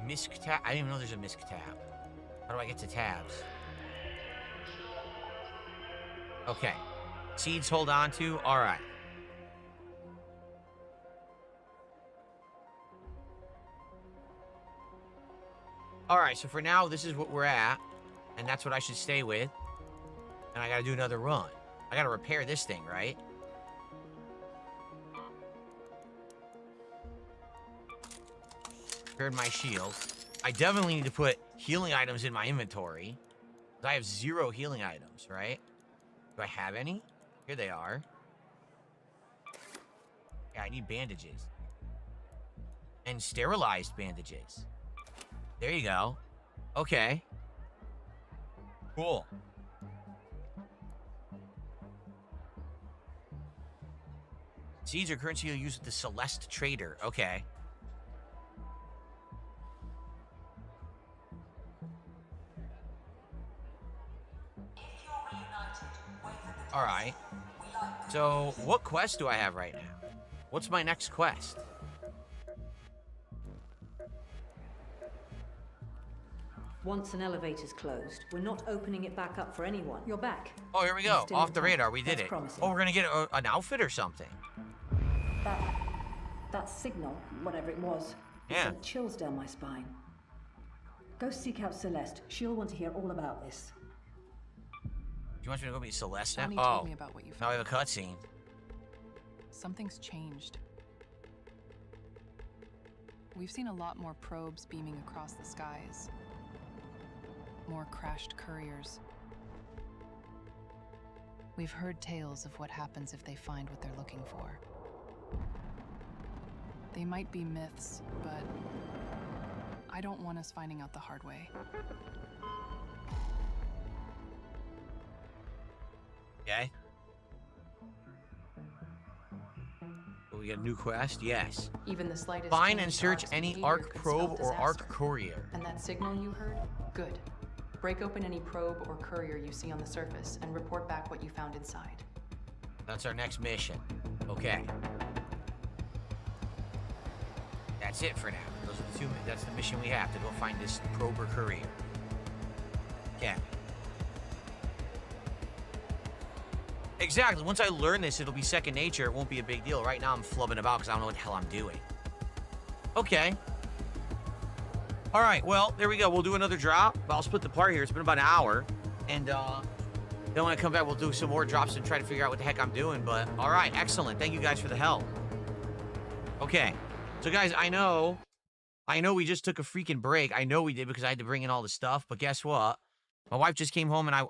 Misc tab? I didn't even know there's a misc tab. How do I get to tabs? Okay. Seeds hold on to? Alright. Alright, so for now, this is what we're at. And that's what I should stay with. And I gotta do another run. I gotta repair this thing, right? Repaired my shield. I definitely need to put healing items in my inventory. I have 0 healing items, right? Do I have any? Here they are. Yeah, I need bandages. And sterilized bandages. There you go. Okay. Cool. Seeds are currency you'll use with the Celeste Trader. Okay. All right. So, what quest do I have right now? What's my next quest? Once an elevator's closed, we're not opening it back up for anyone. You're back. Oh, here we go. Still Off the intact. radar. We did That's it. promising. Oh, we're gonna get an outfit or something. That signal, whatever it was, it Yeah. sent chills down my spine. Go seek out Celeste. She'll want to hear all about this. Do you want me to go meet Celeste now? Tony Oh, told me about what you now we found. have a cutscene. Something's changed. We've seen a lot more probes beaming across the skies. More crashed couriers. We've heard tales of what happens if they find what they're looking for. They might be myths, but I don't want us finding out the hard way. Okay. Oh, we got a new quest? Yes. Even the slightest Find change and to search Ark's any behavior ARC could probe spell or ARC disaster. courier. And that signal you heard? Good. Break open any probe or courier you see on the surface and report back what you found inside. That's our next mission. Okay. That's it for now. Those are the two. That's the mission we have to go find this probe or courier. Okay. Exactly. Once I learn this, it'll be second nature. It won't be a big deal. Right now, I'm flubbing about because I don't know what the hell I'm doing. Okay. All right. Well, there we go. We'll do another drop. I'll split the part here. It's been about an hour. And then when I come back, we'll do some more drops and try to figure out what the heck I'm doing. But all right. Excellent. Thank you guys for the help. Okay. So, guys, I know we just took a freaking break. I know we did because I had to bring in all the stuff. But guess what? My wife just came home, and I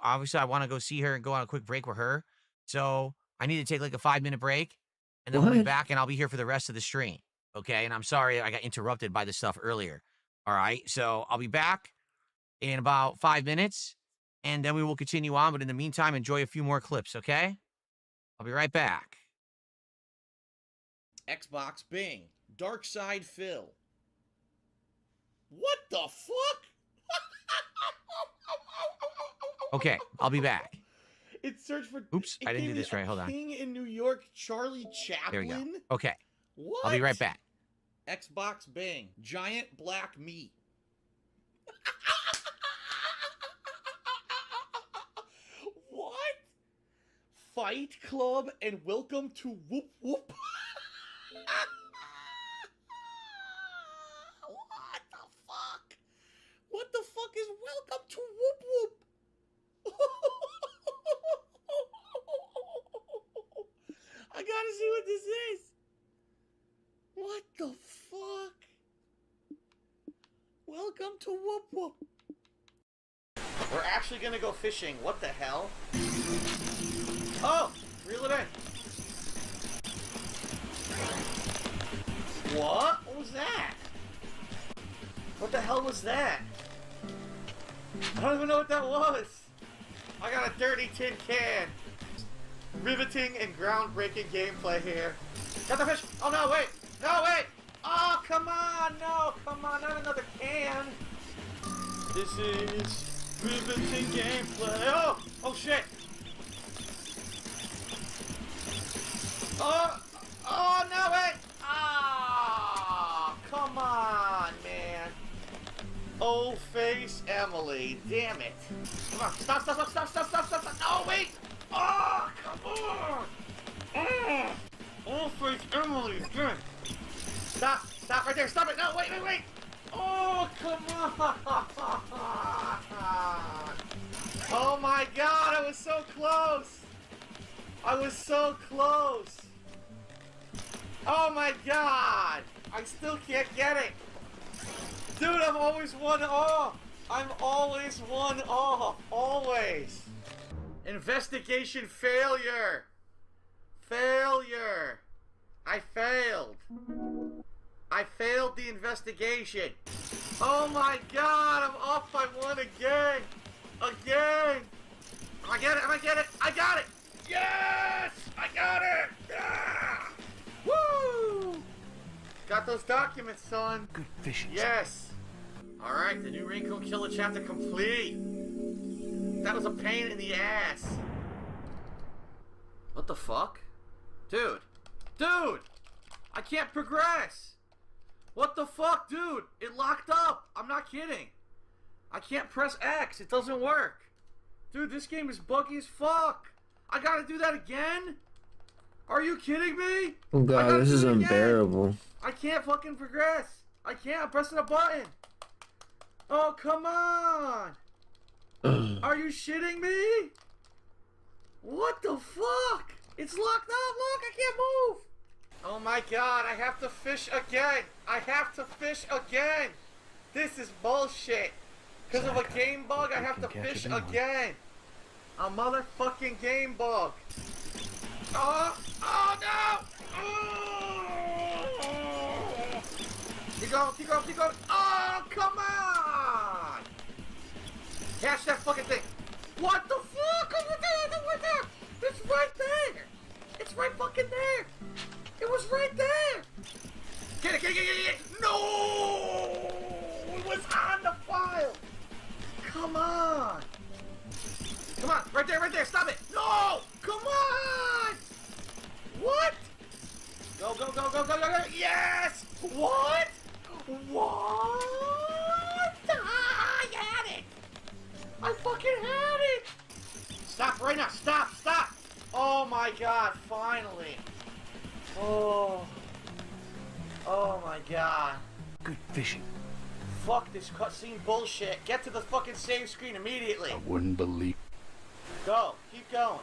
want to go see her and go on a quick break with her. So I need to take like a 5-minute break, and then we'll be back, and I'll be here for the rest of the stream. Okay? And I'm sorry I got interrupted by this stuff earlier. All right? So I'll be back in about 5 minutes, and then we will continue on. But in the meantime, enjoy a few more clips, okay? I'll be right back. Xbox Bing. Dark Side Phil. What the fuck? Okay, I'll be back. It searched for. Oops, I didn't do this right. Hold on. King in New York, Charlie Chaplin. There we go. Okay. What? I'll be right back. Xbox Bing. Giant black meat. What? Fight Club and welcome to Whoop Whoop. What the fuck? What the fuck is welcome to Whoop Whoop? I gotta see what this is. What the fuck? Welcome to Whoop Whoop. We're actually gonna go fishing. What the hell? Oh! Reel it in. What? What was that? What the hell was that? I don't even know what that was. I got a dirty tin can. Riveting and groundbreaking gameplay here. Got the fish. Oh no, wait. No, wait. Oh, come on. No, come on. Not another can. This is riveting gameplay. Oh, oh shit. Oh, oh no, wait. Ah, come on, man. Oh, face Emily. Damn it. Come on. Stop. No, wait. Oh, come on. Oh, face Emily. Damn. Stop right there. Stop it. No, wait. Oh, come on. Oh my god, I was so close! I was so close! Oh my god! I still can't get it! Dude, I'm always one off! I'm always one off! Always! Investigation failure! Failure! I failed! I failed the investigation! Oh my god, I'm off by one again! Again! I get it, I get it, I got it! Yes! I got it! Yeah! Woo! Got those documents, son. Good fishing. Yes. Alright, the new Raincoat Killer chapter complete. That was a pain in the ass. What the fuck? Dude. Dude! I can't progress! What the fuck, dude? It locked up. I'm not kidding. I can't press X. It doesn't work. Dude, this game is buggy as fuck. I gotta do that again? Are you kidding me? Oh god, this is unbearable. I can't fucking progress. I can't. I'm pressing a button. Oh, come on. Are you shitting me? What the fuck? It's locked up. Look, I can't move. Oh my god, I have to fish again. I have to fish again. This is bullshit. Because of a game bug, I have to fish again. A motherfucking game bug. Oh, oh no! Oh. Keep going, keep going, keep going. Oh, come on! Catch that fucking thing. What the fuck? Over there, over there. It's right there. It's right fucking there. It was right there. Get it, get it, get it, get it. No! It was on the file. Come on. Come on, right there, stop it! No! Come on! What? Go, go, go, go, go, go, go! Yes! What? What? Ah, I had it! I fucking had it! Stop right now, stop, stop! Oh my god, finally! Oh. Oh my god. Good fishing. Fuck this cutscene bullshit. Get to the fucking save screen immediately. I wouldn't believe. Go. Keep going.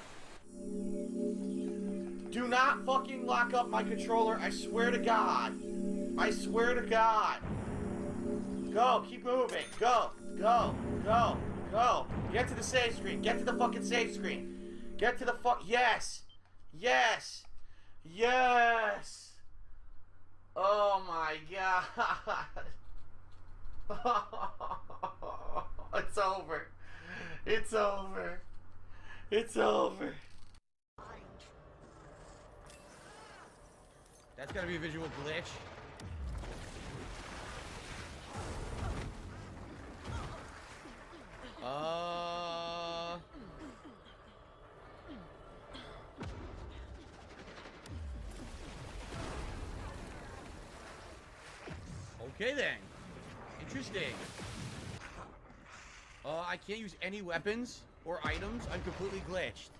Do not fucking lock up my controller. I swear to God. I swear to God. Go. Keep moving. Go. Go. Go. Go. Get to the save screen. Get to the fucking save screen. Get to the fuck. Yes. Yes. Yes. Oh my God. It's over. It's over. It's over. That's gotta be a visual glitch. Okay then. Interesting. I can't use any weapons or items. I'm completely glitched.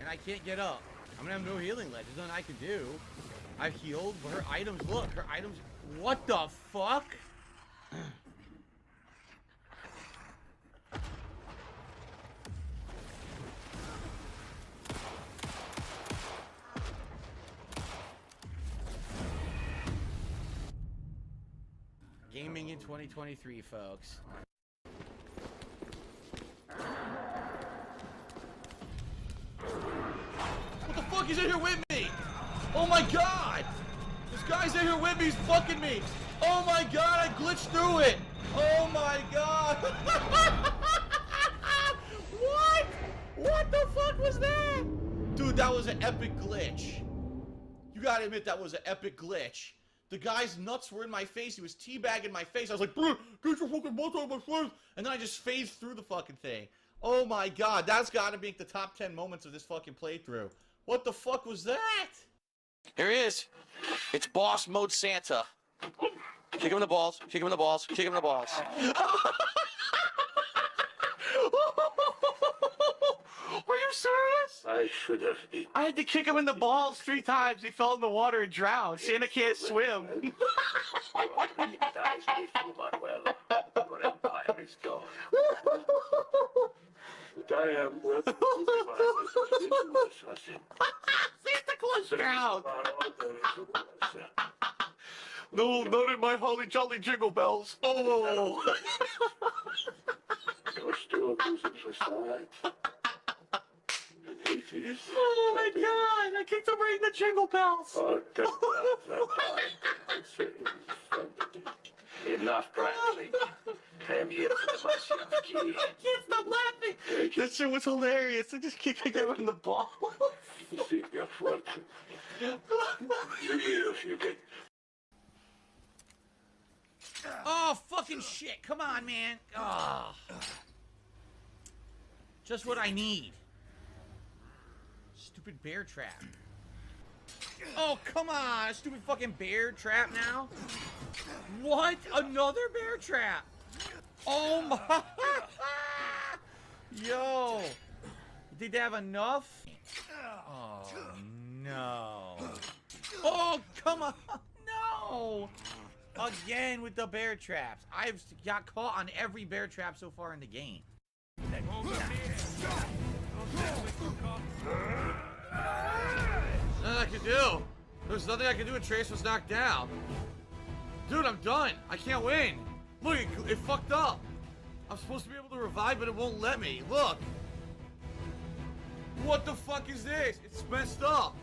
And I can't get up. I'm gonna have no healing ledge. There's nothing I can do. I've healed, but her items, look, her items. What the fuck? Gaming in 2023, folks. What the fuck is in here with me? Oh my God! This guy's in here with me, he's fucking me! Oh my God, I glitched through it! Oh my God! What? What the fuck was that? Dude, that was an epic glitch. You gotta admit that was an epic glitch. The guy's nuts were in my face. He was teabagging my face. I was like, bro, get your fucking butt out of my face. And then I just phased through the fucking thing. Oh my God, that's gotta be the top 10 moments of this fucking playthrough. What the fuck was that? Here he is. It's boss mode Santa. Kick him in the balls, kick him in the balls, kick him in the balls. Were you serious? I should have eaten. I had to kick him in the balls 3 times. He fell in the water and drowned. Santa can't swim. dies before Manuel. Your empire is gone. But I am worth assassin. Santa Claus drowned. No, not in my holly jolly jingle bells. Oh. You're still losing for sight. Oh my God! I kicked him right in the jingle bells. Oh, enough prattling. I am here for the Mashiach. I can't stop laughing. That shit was hilarious. I just kicked him in the balls. Seek your fortune. You get. Oh, fucking shit. Come on, man. Oh. Just what I need. Stupid bear trap. Oh, come on. A stupid fucking bear trap now? What? Another bear trap? Oh, my. Yo. Did they have enough? Oh, no. Oh, come on. No. Again with the bear traps. I've got caught on every bear trap so far in the game. There's nothing I can do. There's nothing I can do when Trace was knocked down. Dude, I'm done. I can't win. Look, it fucked up. I'm supposed to be able to revive, but it won't let me. Look. What the fuck is this? It's messed up.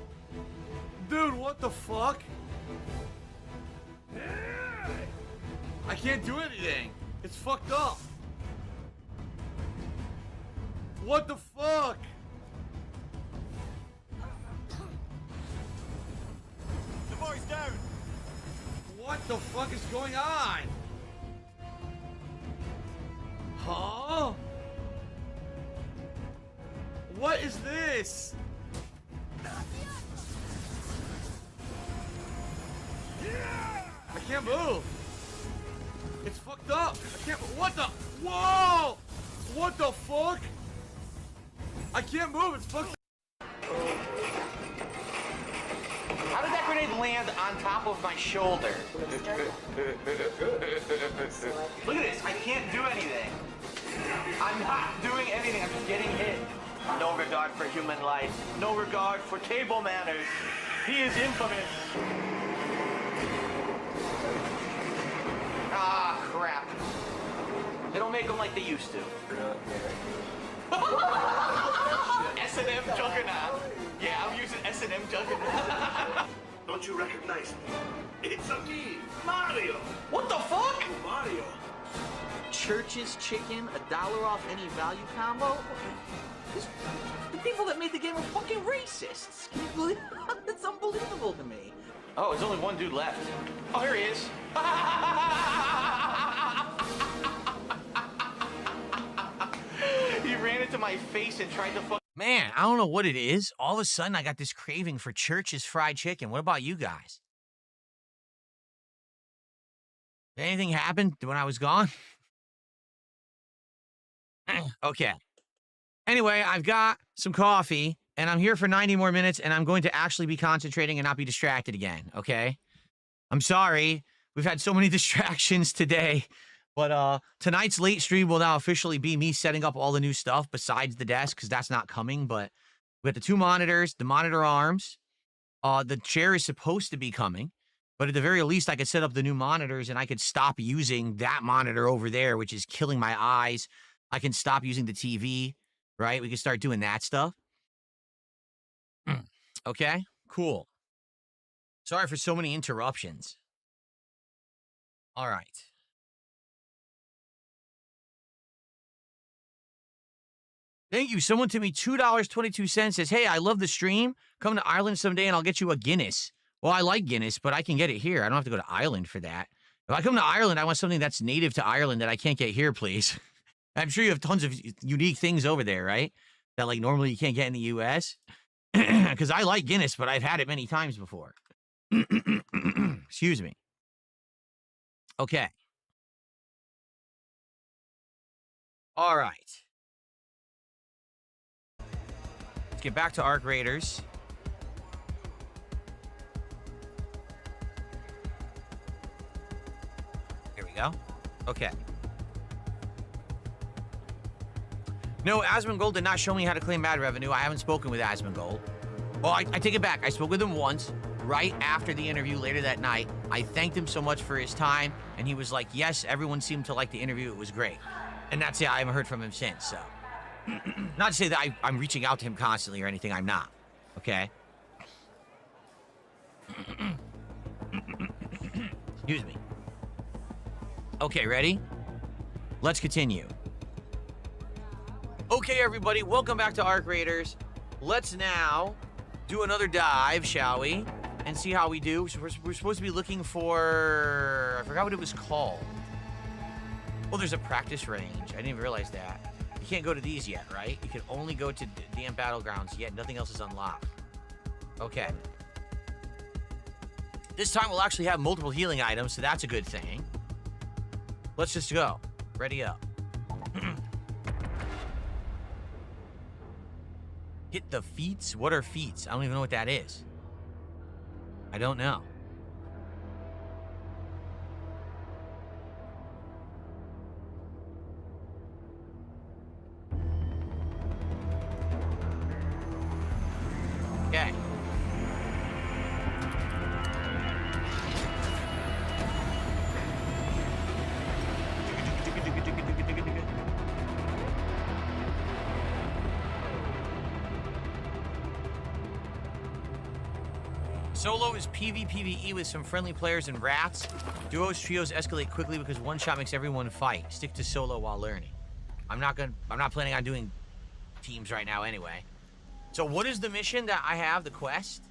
Dude, what the fuck? I can't do anything. It's fucked up. What the fuck? The boy's down. What the fuck is going on? Huh? What is this? I can't move. It's fucked up. I can't. What the? Whoa! What the fuck? I can't move. It's fucked up. How did that grenade land on top of my shoulder? Look at this. I can't do anything. I'm not doing anything. I'm just getting hit. No regard for human life. No regard for table manners. He is infamous. Ah, crap. They don't make them like they used to. S&M Juggernaut. Yeah, I'm using S&M Juggernaut. Don't you recognize me? It's a me, Mario. What the fuck? Mario. Church's Chicken, $1 off any value combo? The people that made the game are fucking racists. Can you believe it? It's unbelievable to me. Oh, there's only one dude left. Oh, here he is. He ran into my face and tried to fuck. Man, I don't know what it is. All of a sudden, I got this craving for Church's fried chicken. What about you guys? Did anything happen when I was gone? Okay. Anyway, I've got some coffee, and I'm here for 90 more minutes, and I'm going to actually be concentrating and not be distracted again, okay? I'm sorry. We've had so many distractions today. But tonight's late stream will now officially be me setting up all the new stuff besides the desk, because that's not coming. But we got the 2 monitors, the monitor arms. The chair is supposed to be coming. But at the very least, I could set up the new monitors, and I could stop using that monitor over there, which is killing my eyes. I can stop using the TV, right? We can start doing that stuff. Okay, cool. Sorry for so many interruptions. All right. Thank you. Someone to me, $2.22 says, hey, I love the stream. Come to Ireland someday and I'll get you a Guinness. Well, I like Guinness, but I can get it here. I don't have to go to Ireland for that. If I come to Ireland, I want something that's native to Ireland that I can't get here, please. I'm sure you have tons of unique things over there, right? That, like, normally you can't get in the U.S. Because I like Guinness, but I've had it many times before. Excuse me. Okay. All right. Let's get back to Arc Raiders. Okay. No, Asmongold did not show me how to claim ad revenue. I haven't spoken with Asmongold. Well, I take it back. I spoke with him once, right after the interview later that night. I thanked him so much for his time, and he was like, yes, everyone seemed to like the interview. It was great. And that's it. I haven't heard from him since, so. Not to say that I'm reaching out to him constantly or anything. I'm not. Okay? Excuse me. Okay, ready? Let's continue. Okay, everybody, welcome back to Arc Raiders. Let's now do another dive, shall we? And see how we do. So we're supposed to be looking for... I forgot what it was called. Well, there's a practice range. I didn't even realize that. You can't go to these yet, right? You can only go to damn battlegrounds yet. Nothing else is unlocked. Okay. This time we'll actually have multiple healing items, so that's a good thing. Let's just go. Ready up. Hit the feats? What are feats? I don't even know what that is. I don't know. Okay. Solo is PvPvE with some friendly players and rats. Duos, trios escalate quickly because one shot makes everyone fight. Stick to solo while learning. I'm not planning on doing teams right now anyway. So what is the mission that I have, the quest?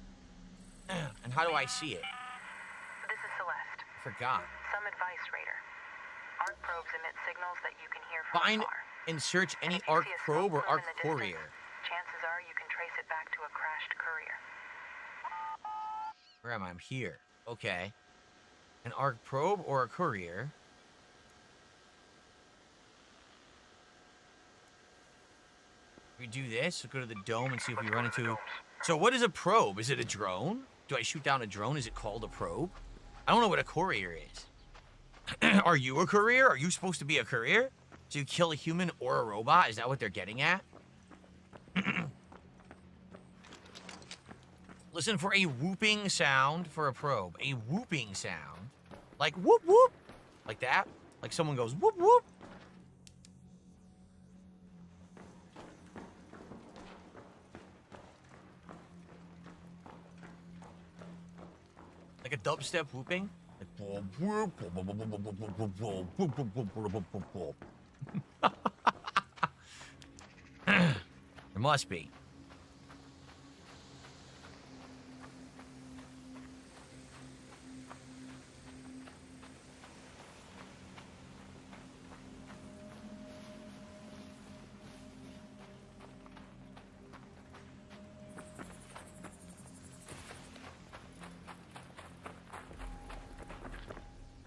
And how do I see it? This is Celeste. Forgot. Some advice, Raider. Arc probes emit signals that you can hear from Find afar. and search any And if you arc see a probe smoke or plume arc in the courier. distance, chances are you can trace it back to a crashed courier. Where am I? I'm here. Okay. An arc probe or a courier. We do this. We'll go to the dome and see if we run into... So what is a probe? Is it a drone? Do I shoot down a drone? Is it called a probe? I don't know what a courier is. Are you a courier? Are you supposed to be a courier? So you kill a human or a robot? Is that what they're getting at? Listen for a whooping sound for a probe. A whooping sound. Like whoop whoop. Like that. Like someone goes whoop whoop. Like a dubstep whooping. Like there must be.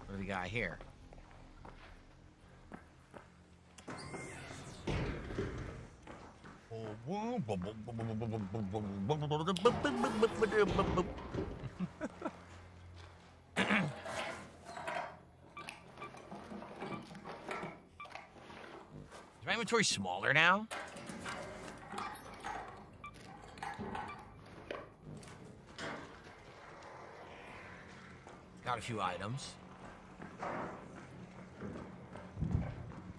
What do we got here? Is my inventory smaller now? Got a few items. What's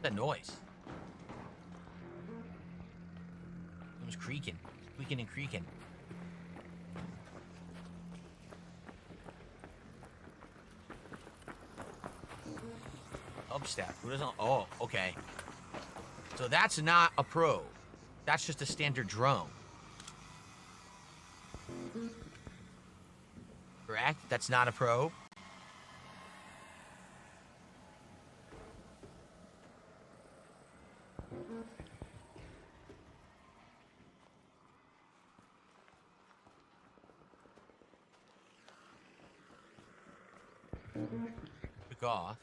that noise? It was creaking. Squeaking and creaking. Upstep. Who doesn't... Oh, okay. So that's not a probe. That's just a standard drone. Correct? That's not a probe. Took off.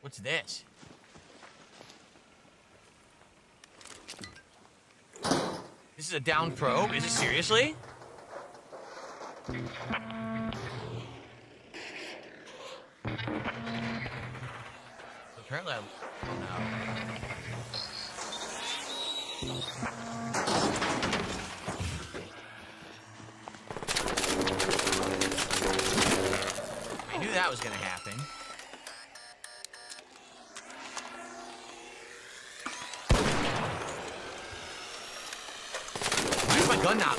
What's this? This is a down probe? Is it seriously? Apparently, oh no. I knew that was gonna happen. Where's my gun now?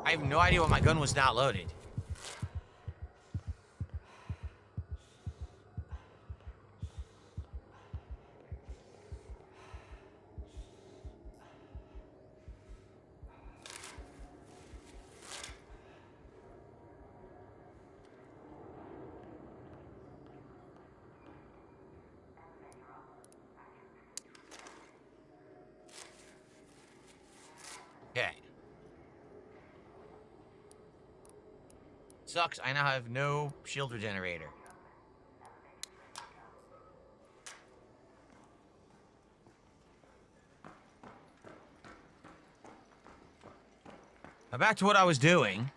I have no idea why my gun was not loaded. Okay. Sucks, I now have no shield regenerator. Now back to what I was doing.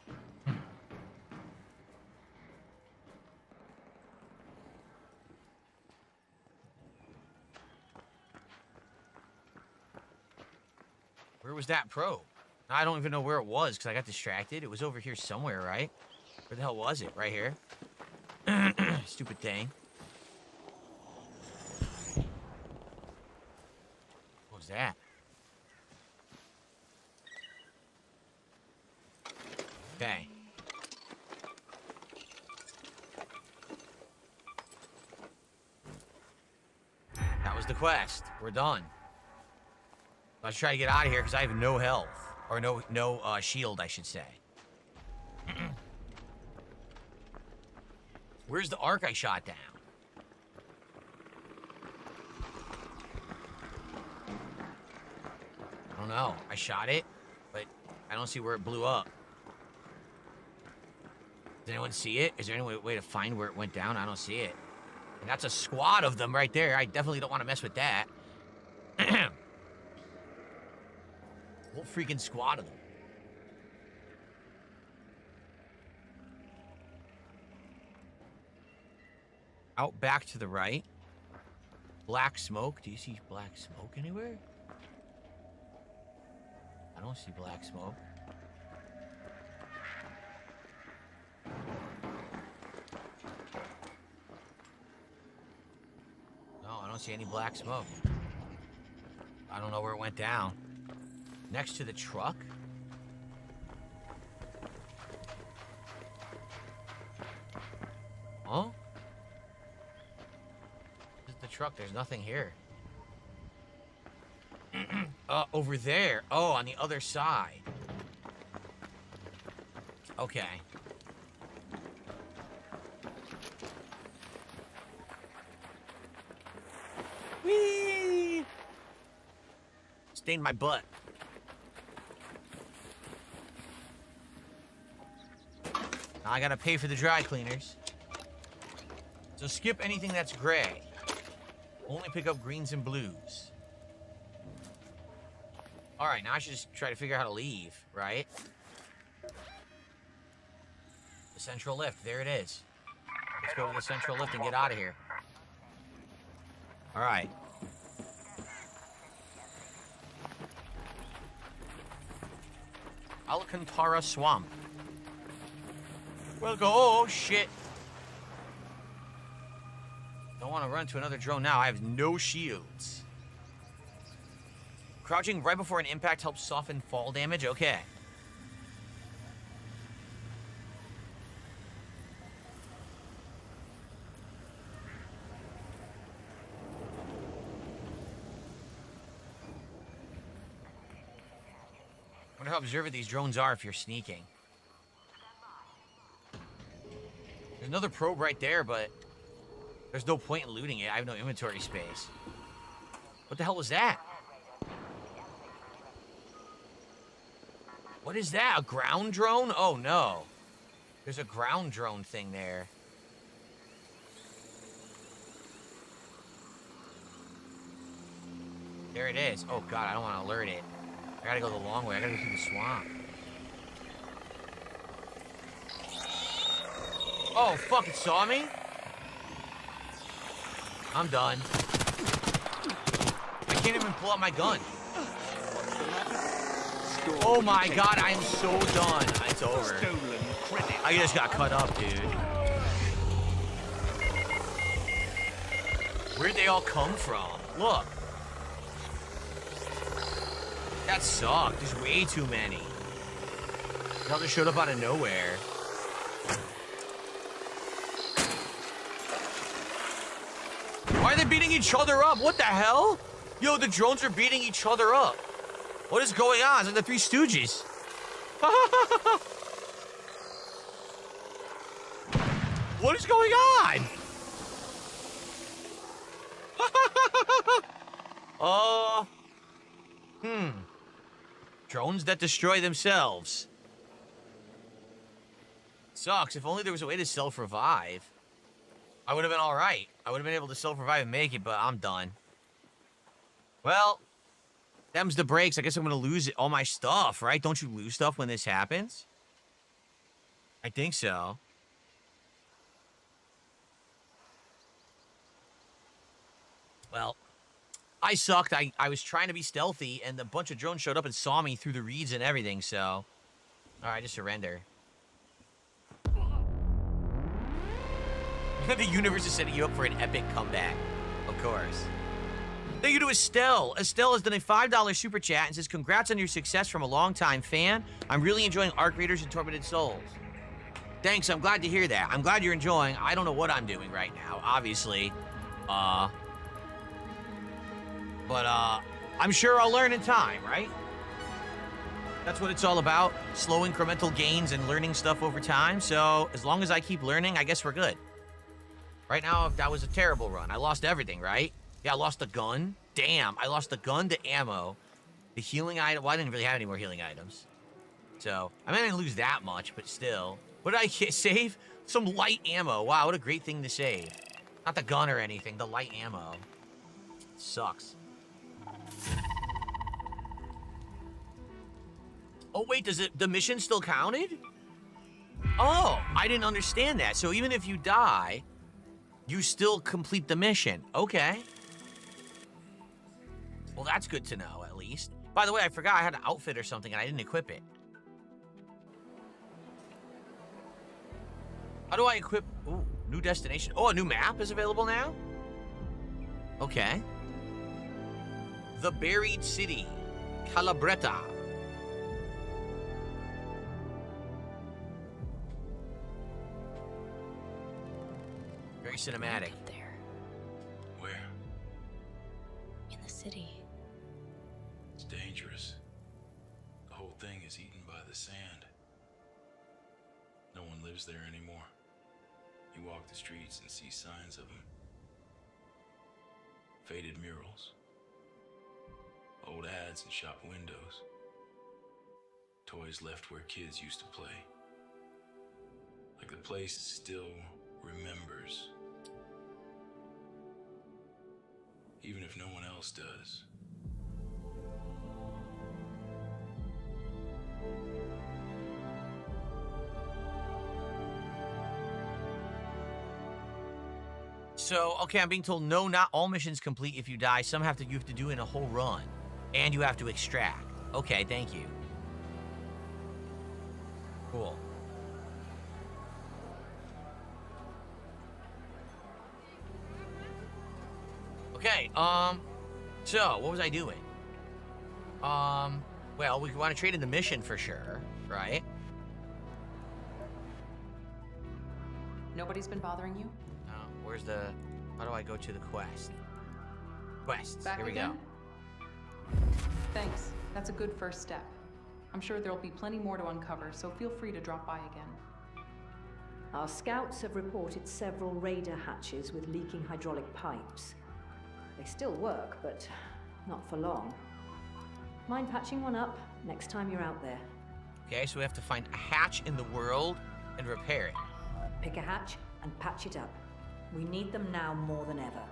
Where was that probe? I don't even know where it was because I got distracted. It was over here somewhere, right? Where the hell was it? Right here? Stupid thing. What was that? Okay. That was the quest. We're done. Let's try to get out of here because I have no health. Or no shield, I should say. Where's the arc I shot down? I don't know. I shot it, but I don't see where it blew up. Does anyone see it? Is there any way to find where it went down? I don't see it. And that's a squad of them right there. I definitely don't want to mess with that. Whole freaking squad of them. Out back to the right. Black smoke. Do you see black smoke anywhere? I don't see black smoke. No, I don't see any black smoke. I don't know where it went down. Next to the truck? Huh? This is the truck. There's nothing here. Over there. Oh, on the other side. Okay. Whee! Stained my butt. Now I gotta pay for the dry cleaners. So skip anything that's gray. Only pick up greens and blues. Alright, now I should just try to figure out how to leave, right? The central lift, there it is. Let's go to the central lift and get out of here. Alright. Alcantara Swamp. We'll go. Oh, shit. Don't want to run into another drone now. I have no shields. Crouching right before an impact helps soften fall damage. Okay. Wonder how observant these drones are if you're sneaking. There's another probe right there, but there's no point in looting it. I have no inventory space. What the hell was that? What is that? A ground drone? Oh no. There's a ground drone thing there. There it is. Oh god, I don't want to alert it. I gotta go the long way. I gotta go through the swamp. Oh fuck, it saw me? I'm done. I can't even pull out my gun. Oh my god, I'm so done. It's over. I just got cut up, dude. Where'd they all come from? Look. That sucked. There's way too many. They all just showed up out of nowhere. Why are they beating each other up? What the hell? Yo, the drones are beating each other up. What is going on? It's like the Three Stooges. What is going on? Drones that destroy themselves. Sucks. If only there was a way to self-revive. I would have been alright. I would have been able to self-revive and make it, but I'm done. Well, them's the breaks. I guess I'm gonna lose all my stuff, right? Don't you lose stuff when this happens? I think so. Well, I sucked. I was trying to be stealthy, and a bunch of drones showed up and saw me through the reeds and everything, so... Alright, just surrender. The universe is setting you up for an epic comeback. Of course. Thank you to Estelle. Estelle has done a $5 super chat and says, congrats on your success from a longtime fan. I'm really enjoying Arc Raiders and Tormented Souls. Thanks, I'm glad to hear that. I'm glad you're enjoying. I don't know what I'm doing right now, obviously. But I'm sure I'll learn in time, right? That's what it's all about. Slow incremental gains and learning stuff over time. So as long as I keep learning, I guess we're good. Right now, that was a terrible run. I lost everything, right? Yeah, I lost the gun. Damn, I lost the gun, the ammo, the healing item. Well, I didn't really have any more healing items. So, I mean, I didn't lose that much, but still. What did I save? Some light ammo. Wow, what a great thing to save. Not the gun or anything, the light ammo. Sucks. Oh, wait, does it, the mission still counted? Oh, I didn't understand that. So even if you die, you still complete the mission. Okay. Well, that's good to know, at least. By the way, I forgot I had an outfit or something, and I didn't equip it. How do I equip... Ooh, new destination. Oh, a new map is available now? Okay. The Buried City. Calabretta. Very cinematic. Up there. Where? In the city. It's dangerous. The whole thing is eaten by the sand. No one lives there anymore. You walk the streets and see signs of them. Faded murals. Old ads in shop windows. Toys left where kids used to play. Like the place still remembers. Even if no one else does. So, okay, I'm being told no, not all missions complete if you die. Some you have to do in a whole run. And you have to extract. Okay, thank you. Cool. Okay, so, what was I doing? Well, we want to trade in the mission for sure, right? Nobody's been bothering you? No, where's the... How do I go to the quest? Quests, Back here we again? go. Thanks. That's a good first step. I'm sure there'll be plenty more to uncover, so feel free to drop by again. Our scouts have reported several raider hatches with leaking hydraulic pipes. They still work, but not for long. Mind patching one up next time you're out there? Okay, so we have to find a hatch in the world and repair it. Pick a hatch and patch it up. We need them now more than ever.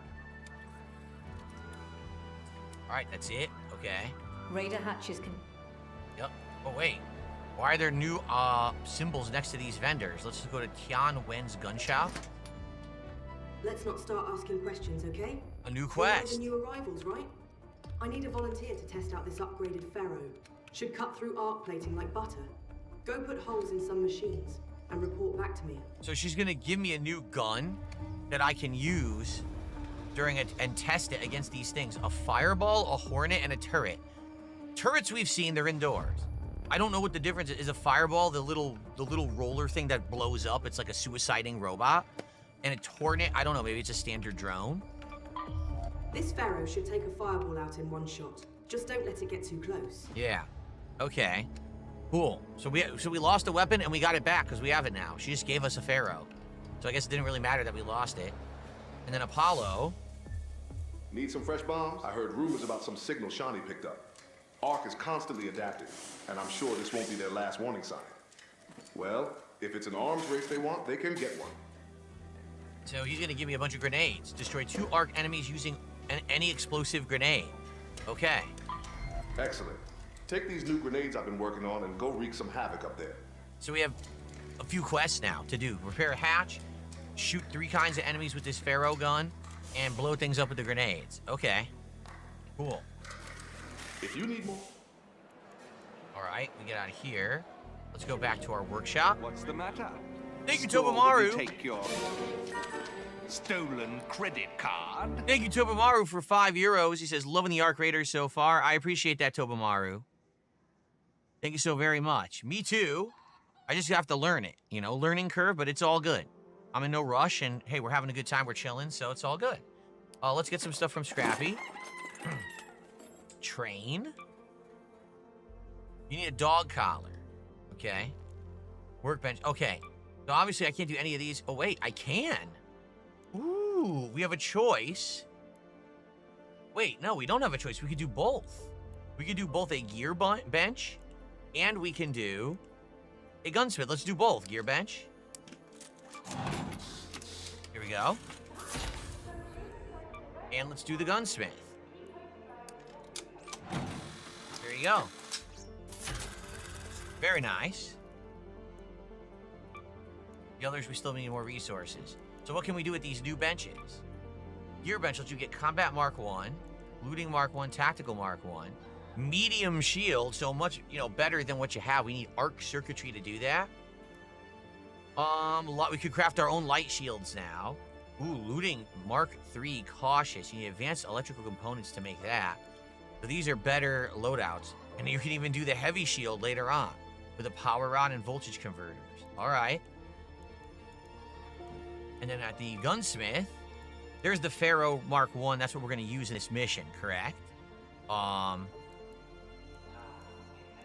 Alright, that's it. Okay. Raider hatches can... Yep. Oh, wait. Why are there new symbols next to these vendors? Let's just go to Tian Wen's gun shop. Let's not start asking questions, okay? A new You know quest. the new arrivals, right? I need a volunteer to test out this upgraded Pharaoh. Should cut through arc plating like butter. Go put holes in some machines and report back to me. So she's gonna give me a new gun that I can use during it and test it against these things. A fireball, a hornet, and a turret. Turrets we've seen, they're indoors. I don't know what the difference is. Is a fireball the little roller thing that blows up? It's like a suiciding robot. And a hornet, I don't know, maybe it's a standard drone. This Pharaoh should take a fireball out in one shot. Just don't let it get too close. Yeah. Okay. Cool. So we lost a weapon and we got it back because we have it now. She just gave us a Pharaoh. So I guess it didn't really matter that we lost it. And then Apollo. Need some fresh bombs? I heard rumors about some signal Shawnee picked up. Ark is constantly adapting, and I'm sure this won't be their last warning sign. Well, if it's an arms race they want, they can get one. So he's gonna give me a bunch of grenades. Destroy 2 Ark enemies using any explosive grenade. Okay. Excellent. Take these new grenades I've been working on and go wreak some havoc up there. So we have a few quests now to do. Repair a hatch, shoot 3 kinds of enemies with this Pharaoh gun, and blow things up with the grenades. Okay. Cool. If you need more. Alright, we get out of here. Let's go back to our workshop. What's the matter? Thank you, Store, Tobomaru. will you take your stolen credit card? Thank you, Tobomaru, for €5. He says, loving the Arc Raiders so far. I appreciate that, Tobomaru. Thank you so very much. Me too. I just have to learn it. You know, learning curve, but it's all good. I'm in no rush, and hey, we're having a good time. We're chilling, so it's all good. Let's get some stuff from Scrappy. Train. You need a dog collar. Okay. Workbench. Okay. So obviously I can't do any of these. Oh, wait, I can. Ooh, we have a choice. Wait, no, we don't have a choice. We could do both. We could do both a gear bench and we can do a gunsmith. Let's do both. Gear bench. Here we go. And let's do the gunsmith. There you go. Very nice. The others, we still need more resources. So what can we do with these new benches? Gear bench lets you get Combat Mark 1, Looting Mark 1, Tactical Mark 1, Medium Shield, so much, better than what you have. We need arc circuitry to do that. We could craft our own light shields now. Ooh, Looting Mark 3, Cautious. You need advanced electrical components to make that. So these are better loadouts. And you can even do the heavy shield later on with a power rod and voltage converters. All right. And then at the gunsmith, there's the Pharaoh Mark 1. That's what we're going to use in this mission, correct?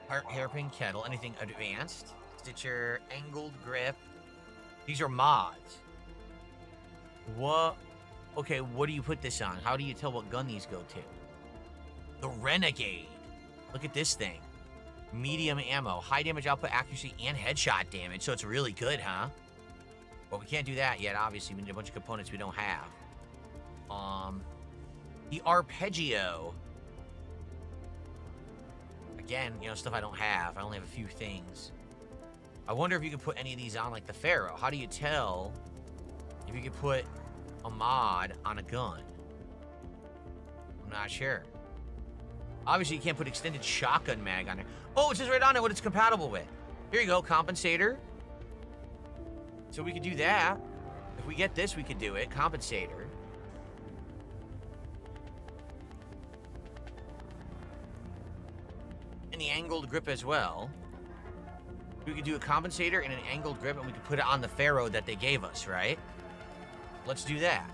Hairpin kettle, anything advanced. Stitcher, angled grip. These are mods. What? Okay, what do you put this on? How do you tell what gun these go to? The Renegade. Look at this thing. Medium ammo, high damage output, accuracy, and headshot damage. So it's really good, huh? Well, we can't do that yet, obviously. We need a bunch of components we don't have. The Arpeggio. Again, stuff I don't have. I only have a few things. I wonder if you could put any of these on, like the Pharaoh. How do you tell if you could put a mod on a gun? I'm not sure. Obviously, you can't put extended shotgun mag on there. Oh, it says right on it what it's compatible with. Here you go, compensator. So we could do that. If we get this, we could do it. Compensator. And the angled grip as well. We could do a compensator and an angled grip, and we could put it on the Pharaoh that they gave us, right? Let's do that.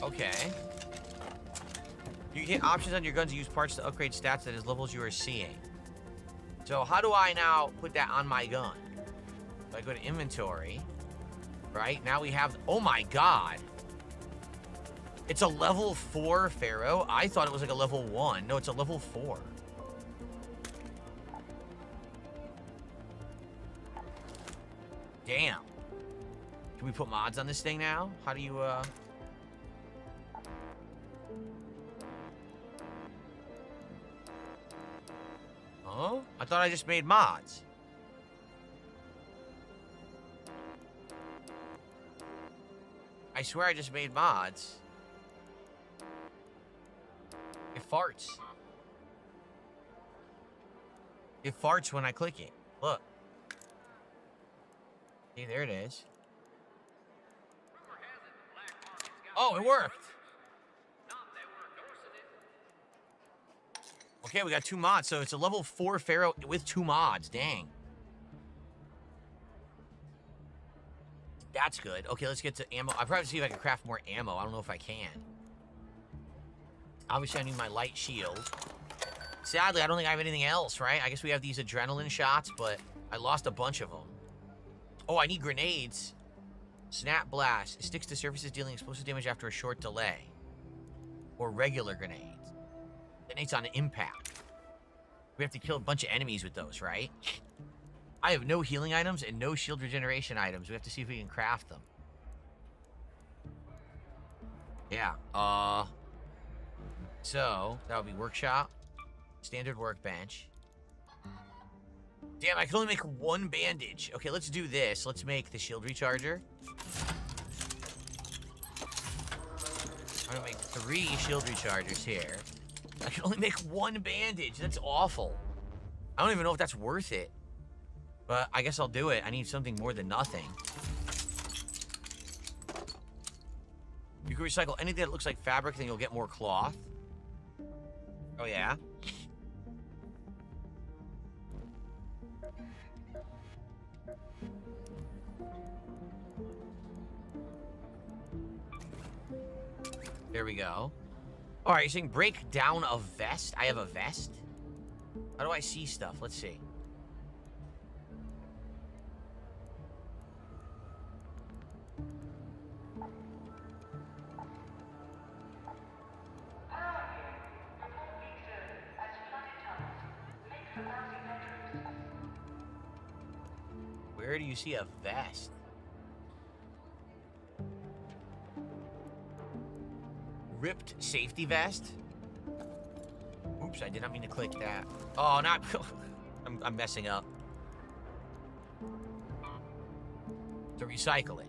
Okay. You get options on your guns to use parts to upgrade stats that is levels you are seeing. So how do I now put that on my gun? So I go to inventory, right? Now we have, oh my God. It's a level 4 Pharaoh. I thought it was like a level 1. No, it's a level 4. Damn. Can we put mods on this thing now? How do you, Oh? I thought I just made mods. I swear I just made mods. It farts. It farts when I click it. Look. See, there it is. Oh, it worked. Okay, we got 2 mods, so it's a level 4 Pharaoh with 2 mods. Dang. That's good. Okay, let's get to ammo. I'll probably see if I can craft more ammo. I don't know if I can. Obviously, I need my light shield. Sadly, I don't think I have anything else, right? I guess we have these adrenaline shots, but I lost a bunch of them. Oh, I need grenades. Snap blast. It sticks to surfaces dealing explosive damage after a short delay. Or regular grenades. Detonates on impact. We have to kill a bunch of enemies with those, right? I have no healing items and no shield regeneration items. We have to see if we can craft them. Yeah. So, that would be workshop. Standard workbench. Damn, I can only make 1 bandage. Okay, let's do this. Let's make the shield recharger. I'm gonna make 3 shield rechargers here. I can only make 1 bandage. That's awful. I don't even know if that's worth it. But I guess I'll do it. I need something more than nothing. You can recycle anything that looks like fabric, then you'll get more cloth. Oh, yeah? There we go. All right, you're saying break down a vest? I have a vest? How do I see stuff? Let's see. Where do you see a vest? Ripped safety vest? Oops, I did not mean to click that. Oh, not... I'm messing up. To recycle it.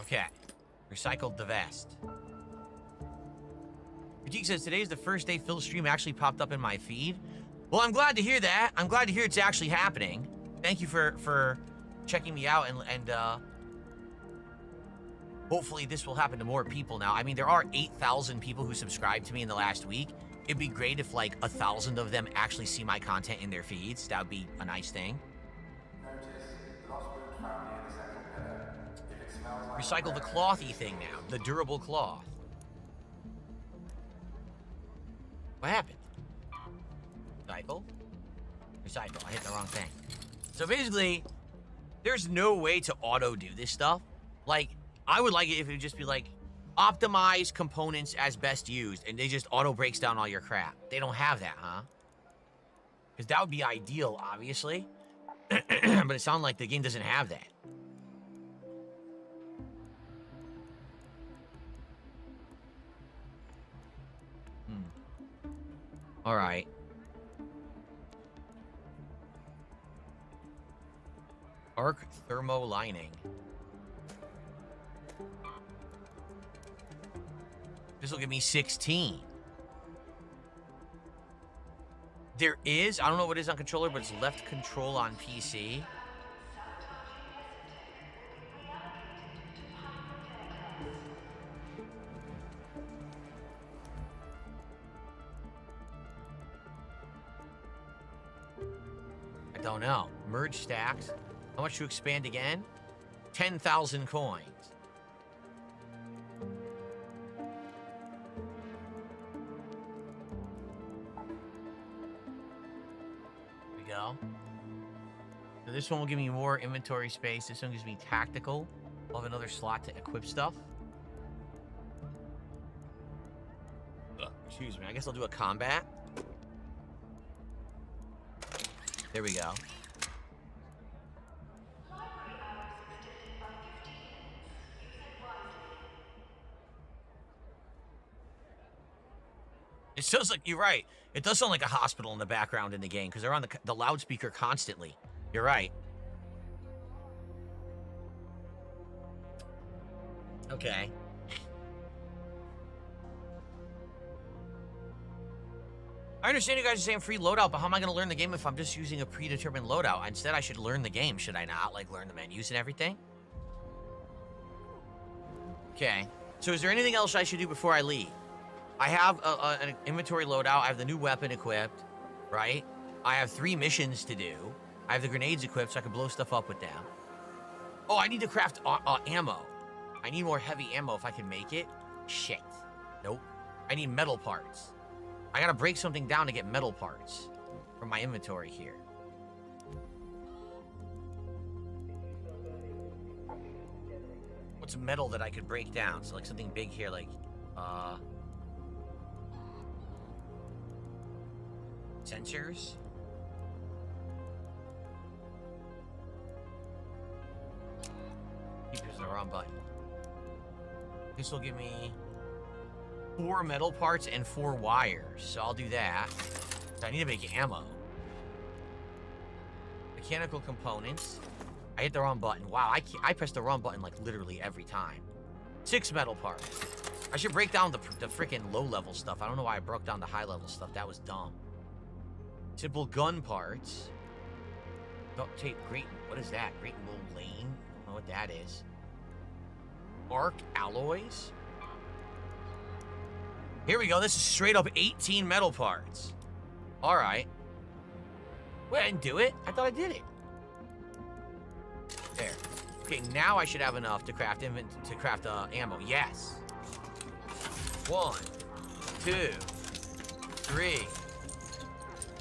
Okay. Recycled the vest. Critique says, today's the first day Phil's stream actually popped up in my feed. Well, I'm glad to hear that. I'm glad to hear it's actually happening. Thank you for checking me out and hopefully this will happen to more people now. I mean, there are 8,000 people who subscribed to me in the last week. It'd be great if like 1,000 of them actually see my content in their feeds. That would be a nice thing. Recycle the clothy thing now. The durable cloth. What happened? Recycle? Recycle. I hit the wrong thing. So basically, there's no way to auto do this stuff. Like, I would like it if it would just be like, optimize components as best used, and they just auto breaks down all your crap. They don't have that, huh? Because that would be ideal, obviously. But it sounds like the game doesn't have that. All right. Arc thermo lining. This will give me 16. There is, I don't know what it is on controller, but it's left control on PC. I don't know. Merge stacks. How much to expand again? 10,000 coins. There we go. So this one will give me more inventory space. This one gives me tactical. I'll have another slot to equip stuff. Excuse me. I guess I'll do a combat. There we go. It sounds like, you're right. It does sound like a hospital in the background in the game because they're on the loudspeaker constantly. You're right. Okay. I understand you guys are saying free loadout, but how am I going to learn the game if I'm just using a predetermined loadout? Instead, I should learn the game, should I not? Like, learn the menus and everything? Okay. So is there anything else I should do before I leave? I have an inventory loadout. I have the new weapon equipped, right? I have 3 missions to do. I have the grenades equipped so I can blow stuff up with them. Oh, I need to craft ammo. I need more heavy ammo if I can make it. Shit. Nope. I need metal parts. I gotta break something down to get metal parts from my inventory here. What's metal that I could break down? So like something big here, like, sensors? Keep using the wrong button. This will give me 4 metal parts and 4 wires, so I'll do that. So I need to make ammo. Mechanical components. I hit the wrong button. Wow, I pressed the wrong button like literally every time. 6 metal parts. I should break down the freaking low-level stuff. I don't know why I broke down the high-level stuff. That was dumb. Simple gun parts. Duct tape, great. What is that? Great Low Lane? I don't know what that is. Arc alloys. Here we go. This is straight up 18 metal parts. All right. Wait, I didn't do it. I thought I did it. There. Okay, now I should have enough to craft ammo. Yes. 1, 2, 3.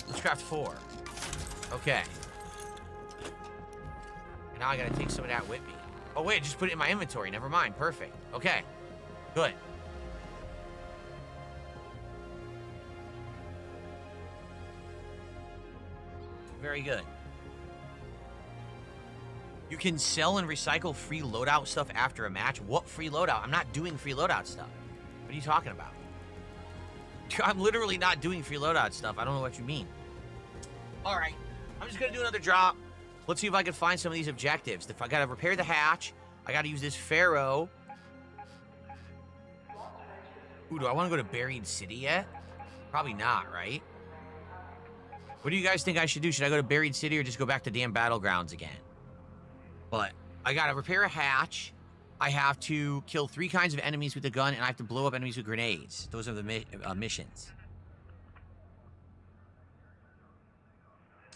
Let's craft 4. Okay. And now I gotta take some of that with me. Oh wait, just put it in my inventory. Never mind. Perfect. Okay. Good. Very good. You can sell and recycle free loadout stuff after a match. What free loadout? I'm not doing free loadout stuff. What are you talking about? I'm literally not doing free loadout stuff. I don't know what you mean. All right. I'm just going to do another drop. Let's see if I can find some of these objectives. If I got to repair the hatch, I got to use this Pharaoh. Ooh, do I want to go to Buried City yet? Probably not, right? What do you guys think I should do? Should I go to Buried City or just go back to damn Battlegrounds again? But I gotta repair a hatch. I have to kill 3 kinds of enemies with a gun, and I have to blow up enemies with grenades. Those are the missions.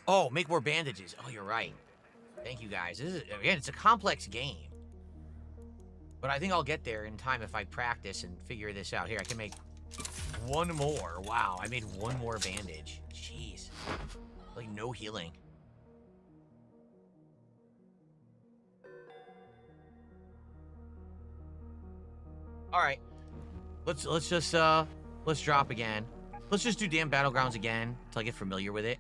Oh, make more bandages. Oh, you're right. Thank you, guys. This is, again, it's a complex game. But I think I'll get there in time if I practice and figure this out. Here, I can make 1 more. Wow, I made 1 more bandage. Jeez. Like, no healing. All right. Let's drop again. Let's just do damn Battlegrounds again until I get familiar with it.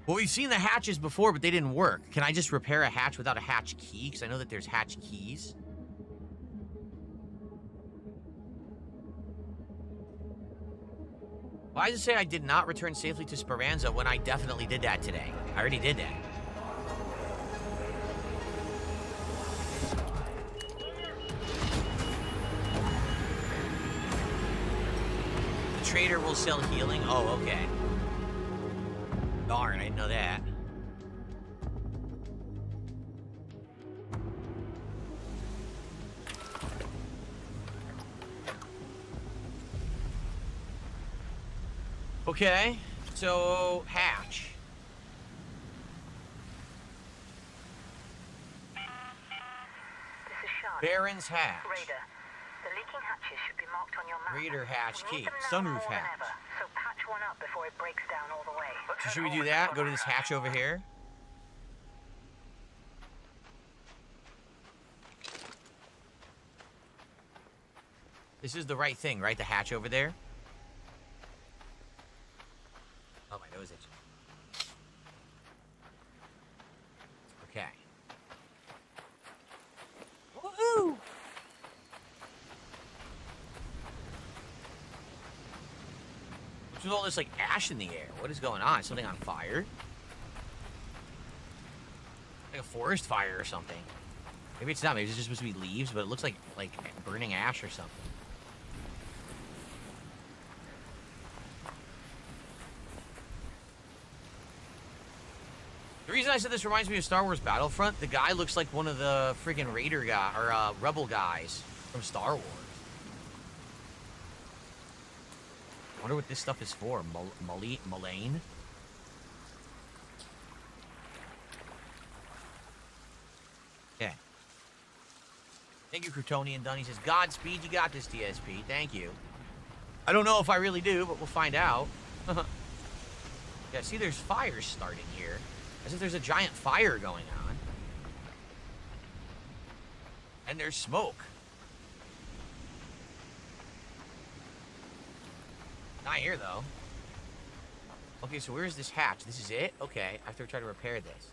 Well, we've seen the hatches before, but they didn't work. Can I just repair a hatch without a hatch key? Because I know that there's hatch keys. Why does it say I did not return safely to Speranza when I definitely did that today? I already did that. The trader will sell healing? Oh, okay. Darn, I didn't know that. Okay, so hatch. This is Charlotte. Baron's hatch. Raider, the leaking hatches should be marked on your map. Raider hatch We key. need them now Sunroof more than hatch. ever, so patch one up before it breaks down all the way. So should we do that? Go to this hatch over here? This is the right thing, right? The hatch over there? Oh, my nose itching. Okay. Woohoo! What's with all this, like, ash in the air? What is going on? Something on fire? Like a forest fire or something. Maybe it's not. Maybe it's just supposed to be leaves, but it looks like burning ash or something. The reason I said this reminds me of Star Wars Battlefront, the guy looks like one of the friggin' Raider guy or Rebel guys from Star Wars. I wonder what this stuff is for. Mullane? Okay. Thank you, Crutonian Dunn. He says, Godspeed, you got this, DSP. Thank you. I don't know if I really do, but we'll find out. Yeah, see, there's fires starting here. As if there's a giant fire going on. And there's smoke. Not here, though. Okay, so where's this hatch? This is it? Okay, I have to try to repair this.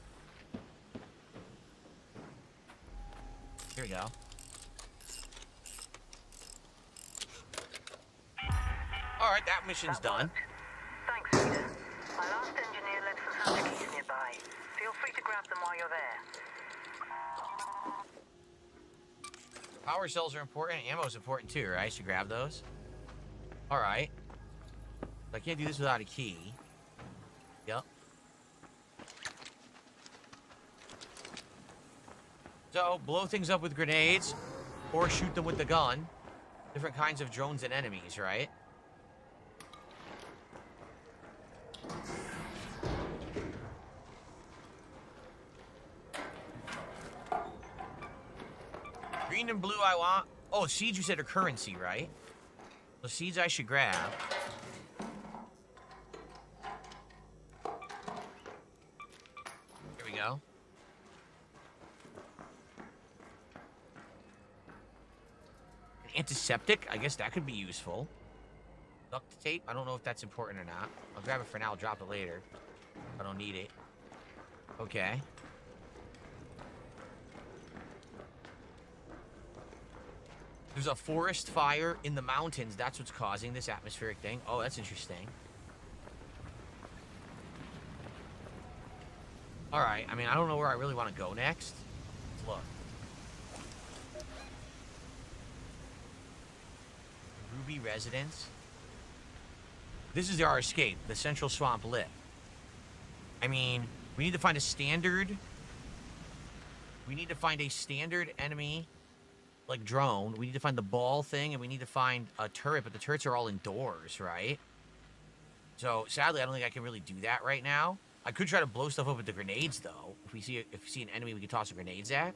Here we go. Alright, that mission's done. Thanks, Peter. My last engineer left some hunter keys nearby. Feel free to grab them while you're there. Power cells are important. Ammo's important too, right? I should grab those. Alright. I can't do this without a key. Yep. So, blow things up with grenades, or shoot them with the gun. Different kinds of drones and enemies, right? Green and blue I want. Oh, seeds you said are currency, right? The seeds I should grab. Here we go. An antiseptic? I guess that could be useful. Duct tape? I don't know if that's important or not. I'll grab it for now. I'll drop it later. I don't need it. Okay. There's a forest fire in the mountains. That's what's causing this atmospheric thing. Oh, that's interesting. Alright, I mean, I don't know where I really want to go next. Let's look. Ruby Residence. This is our escape, the Central Swamp Lip. I mean, we need to find a standard... We need to find a standard enemy... like drone. We need to find the ball thing, and we need to find a turret, but the turrets are all indoors, right? So sadly, I don't think I can really do that right now. I could try to blow stuff up with the grenades, though. If we see an enemy, we can toss the grenades at.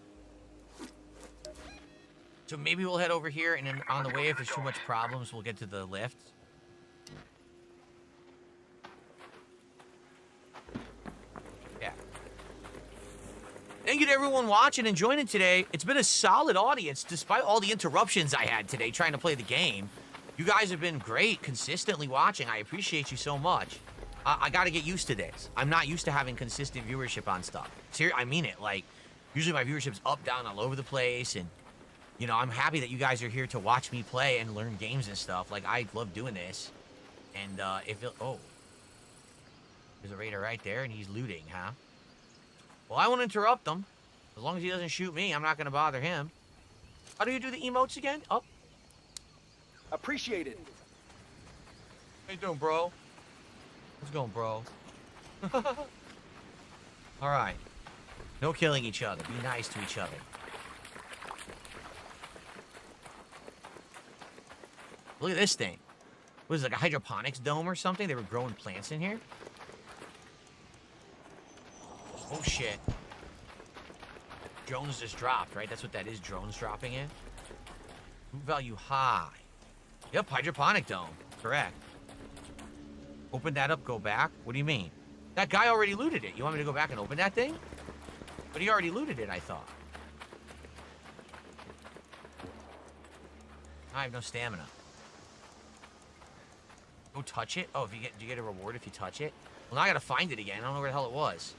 So maybe we'll head over here, and then on the way, if there's too much problems, we'll get to the lift. Yeah. Thank you to everyone watching and joining today. It's been a solid audience, despite all the interruptions I had today trying to play the game. You guys have been great, consistently watching. I appreciate you so much. I got to get used to this. I'm not used to having consistent viewership on stuff. I mean it. Like, usually my viewership's up, down, all over the place, and, you know, I'm happy that you guys are here to watch me play and learn games and stuff. Like, I love doing this. And, oh. There's a raider right there, and he's looting, huh? Well, I won't interrupt him. As long as he doesn't shoot me, I'm not going to bother him. How do you do the emotes again? Up. Appreciate it. How you doing, bro? What's going, bro? All right. No killing each other. Be nice to each other. Look at this thing. What is it, like a hydroponics dome or something? They were growing plants in here? Oh, shit. Drones just dropped, right? That's what that is, drones dropping in. Root value high. Yep, hydroponic dome. Correct. Open that up, go back. What do you mean? That guy already looted it. You want me to go back and open that thing? But he already looted it, I thought. I have no stamina. Go touch it? Oh, do you get a reward if you touch it? Well, now I gotta find it again. I don't know where the hell it was.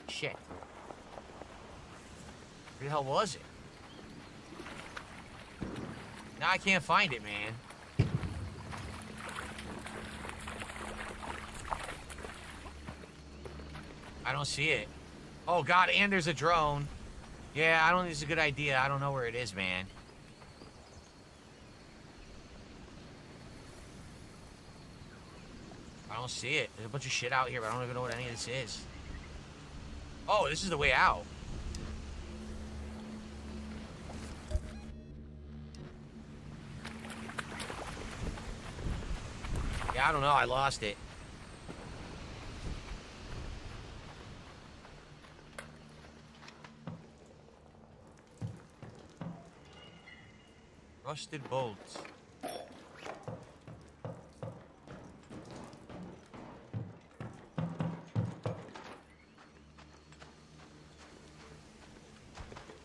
Shit. Where the hell was it? Now I can't find it, man. I don't see it. Oh, God, and there's a drone. Yeah, I don't think it's a good idea. I don't know where it is, man. I don't see it. There's a bunch of shit out here, but I don't even know what any of this is. Oh, this is the way out. Yeah, I don't know. I lost it. Rusted bolts.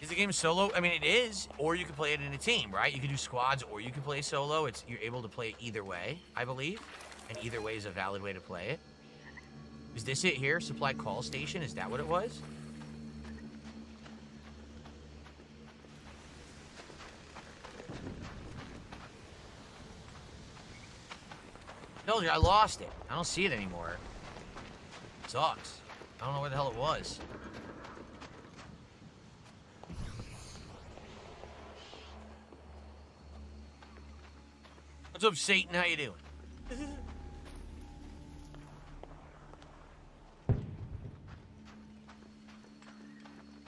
Is the game solo? I mean, it is, or you can play it in a team, right? You can do squads, or you can play solo. You're able to play it either way, I believe, and either way is a valid way to play it. Is this it here? Supply call station? Is that what it was? Told you, I lost it. I don't see it anymore. Sucks. I don't know where the hell it was. What's up, Satan? How you doing?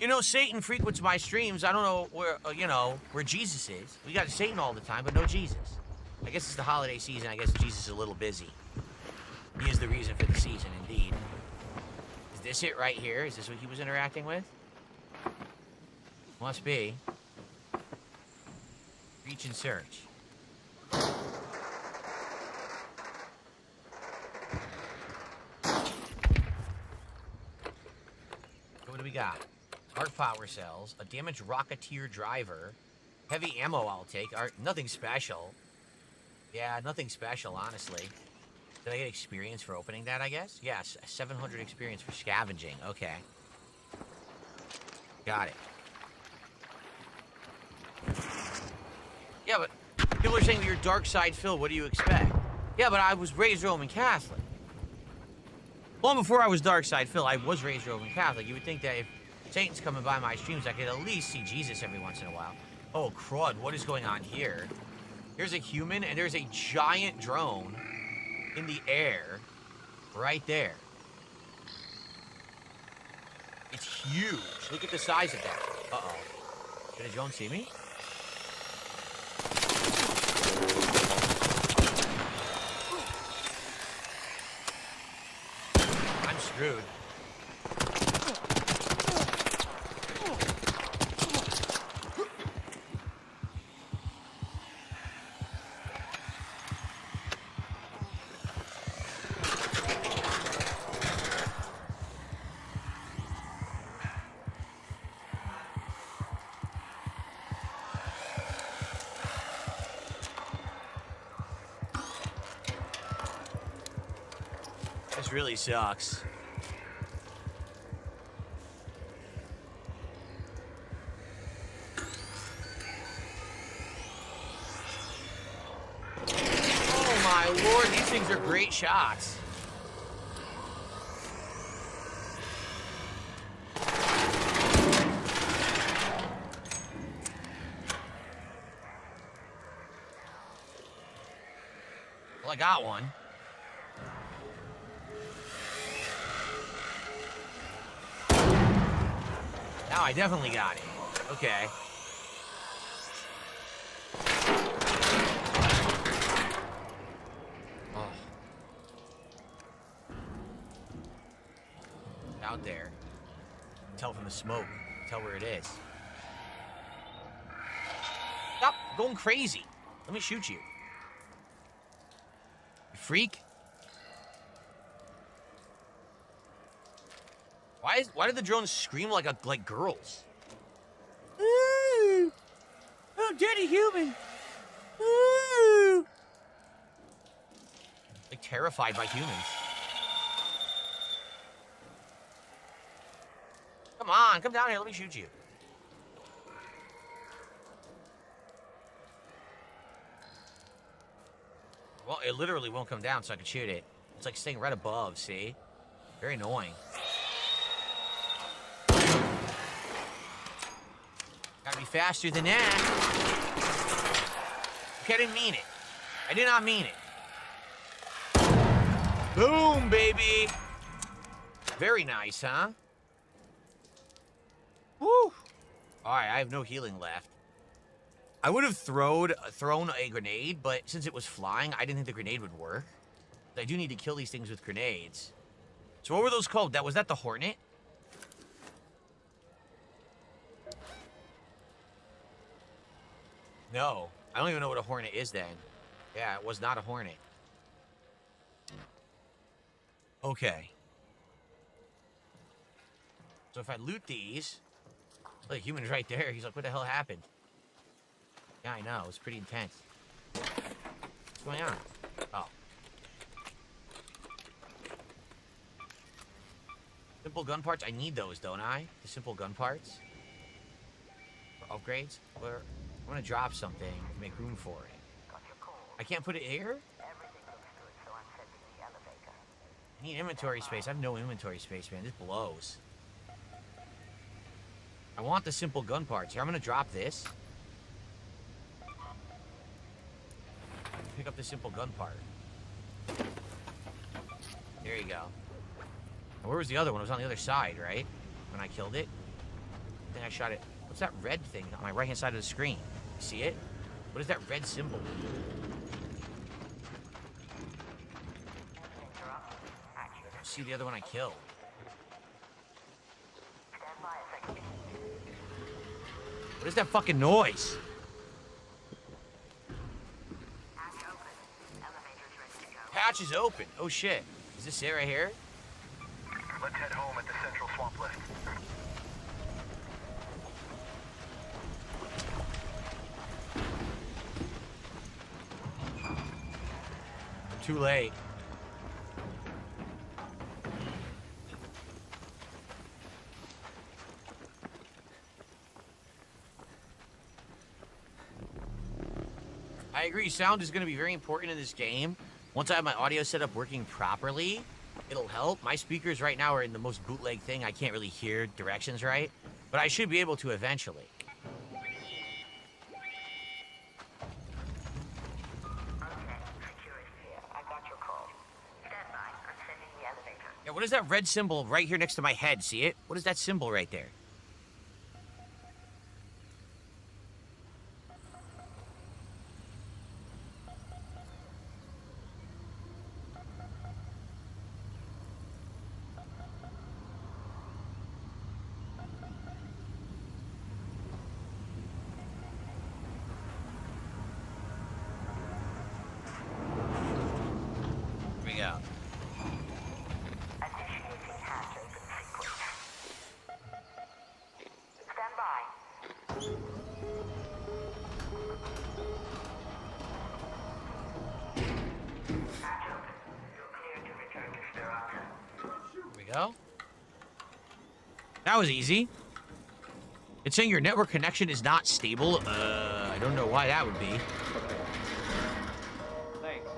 You know, Satan frequents my streams. I don't know where, where Jesus is. We got Satan all the time, but no Jesus. I guess it's the holiday season. I guess Jesus is a little busy. He is the reason for the season, indeed. Is this it right here? Is this what he was interacting with? Must be. Reach and search. What do we got? Arc power cells, a damaged Rocketeer driver, heavy ammo I'll take. Nothing special. Yeah, nothing special, honestly. Did I get experience for opening that, I guess? Yes, 700 experience for scavenging. Okay. Got it. Yeah, but people are saying that you're dark side Phil. What do you expect? Yeah, but I was raised Roman Catholic. Long before I was dark side Phil, I was raised Roman Catholic. You would think that if Satan's coming by my streams, I could at least see Jesus every once in a while. Oh, crud. What is going on here? There's a human, and there's a giant drone in the air right there. It's huge. Look at the size of that. Uh-oh. Did a drone see me? I'm screwed. This really sucks. Oh my lord, these things are great shots. Well, I got one. Now I definitely got it. Okay. Oh. Out there. Tell from the smoke. Tell where it is. Stop going crazy. Let me shoot you. You freak. Why did the drones scream like girls? I'm dirty human. Woo! Like terrified by humans. Come on, come down here. Let me shoot you. Well, it literally won't come down so I can shoot it. It's like staying right above, see? Very annoying. Gotta be faster than that. Okay, I didn't mean it. I did not mean it. Boom, baby. Very nice, huh? Woo. All right, I have no healing left. I would have thrown a grenade, but since it was flying, I didn't think the grenade would work. I do need to kill these things with grenades. So what were those called? Was that the Hornet? No. I don't even know what a Hornet is then. Yeah, it was not a Hornet. Okay. So if I loot these... Look, human's right there. He's like, what the hell happened? Yeah, I know. It's pretty intense. What's going on? Oh. Simple gun parts? I need those, don't I? The simple gun parts? For upgrades? Where? I'm gonna drop something to make room for it. I can't put it here? I need inventory space. I have no inventory space, man. This blows. I want the simple gun parts. Here, I'm gonna drop this. Pick up the simple gun part. There you go. Now, where was the other one? It was on the other side, right? When I killed it? I think I shot it. What's that red thing on my right-hand side of the screen? See it? What is that red symbol? See the other one I killed. What is that fucking noise? Hatch is open. Oh shit. Is this it right here? Let's head home at the central swamp lift. Too late. I agree, sound is going to be very important in this game. Once I have my audio set up working properly, it'll help. My speakers right now are in the most bootleg thing. I can't really hear directions right, but I should be able to eventually. Yeah, what is that red symbol right here next to my head? See it? What is that symbol right there? Here we go. Go. That was easy. It's saying your network connection is not stable. I don't know why that would be. Thanks.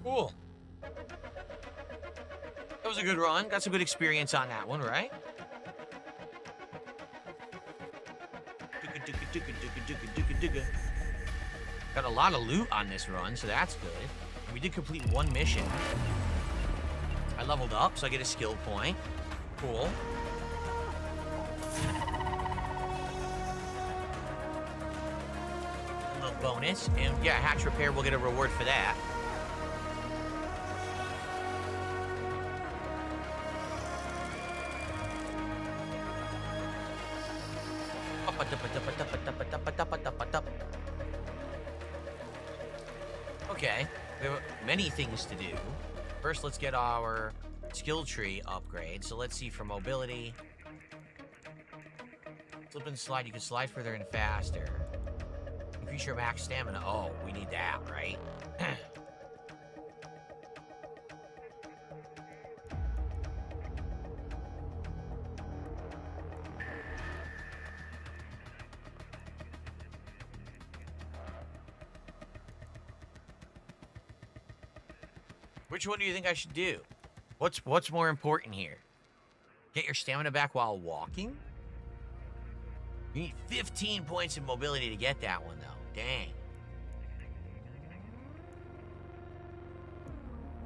Cool. That was a good run. Got some good experience on that one, right? Got a lot of loot on this run, so that's good. We did complete one mission. I leveled up, so I get a skill point. Cool. A little bonus. And yeah, hatch repair, we'll get a reward for that. Okay, there are many things to do. First, let's get our skill tree upgrade. So let's see for mobility. Slip and slide. You can slide further and faster. Increase your max stamina. Oh, we need that, right? Which one do you think I should do? What's more important here? Get your stamina back while walking? You need 15 points of mobility to get that one, though. Dang.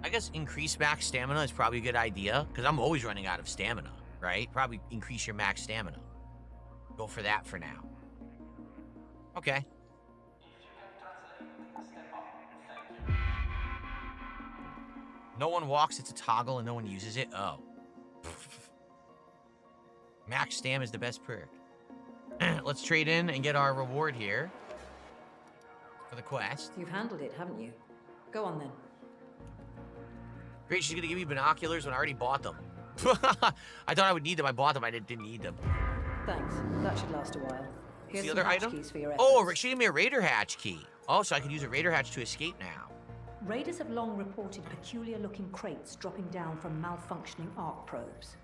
I guess increase max stamina is probably a good idea, because I'm always running out of stamina, right? Probably increase your max stamina. Go for that for now. Okay. No one walks, it's a toggle, and no one uses it? Oh. Max stam is the best perk. Let's trade in and get our reward here. For the quest. You've handled it, haven't you? Go on, then. Great, she's gonna give me binoculars when I already bought them. I thought I would need them, I bought them, I didn't need them. Thanks. That should last a while. Here's the some other hatch item? keys for your efforts. Oh, she gave me a Raider hatch key. Oh, so I could use a Raider hatch to escape now. Raiders have long reported peculiar-looking crates dropping down from malfunctioning arc probes.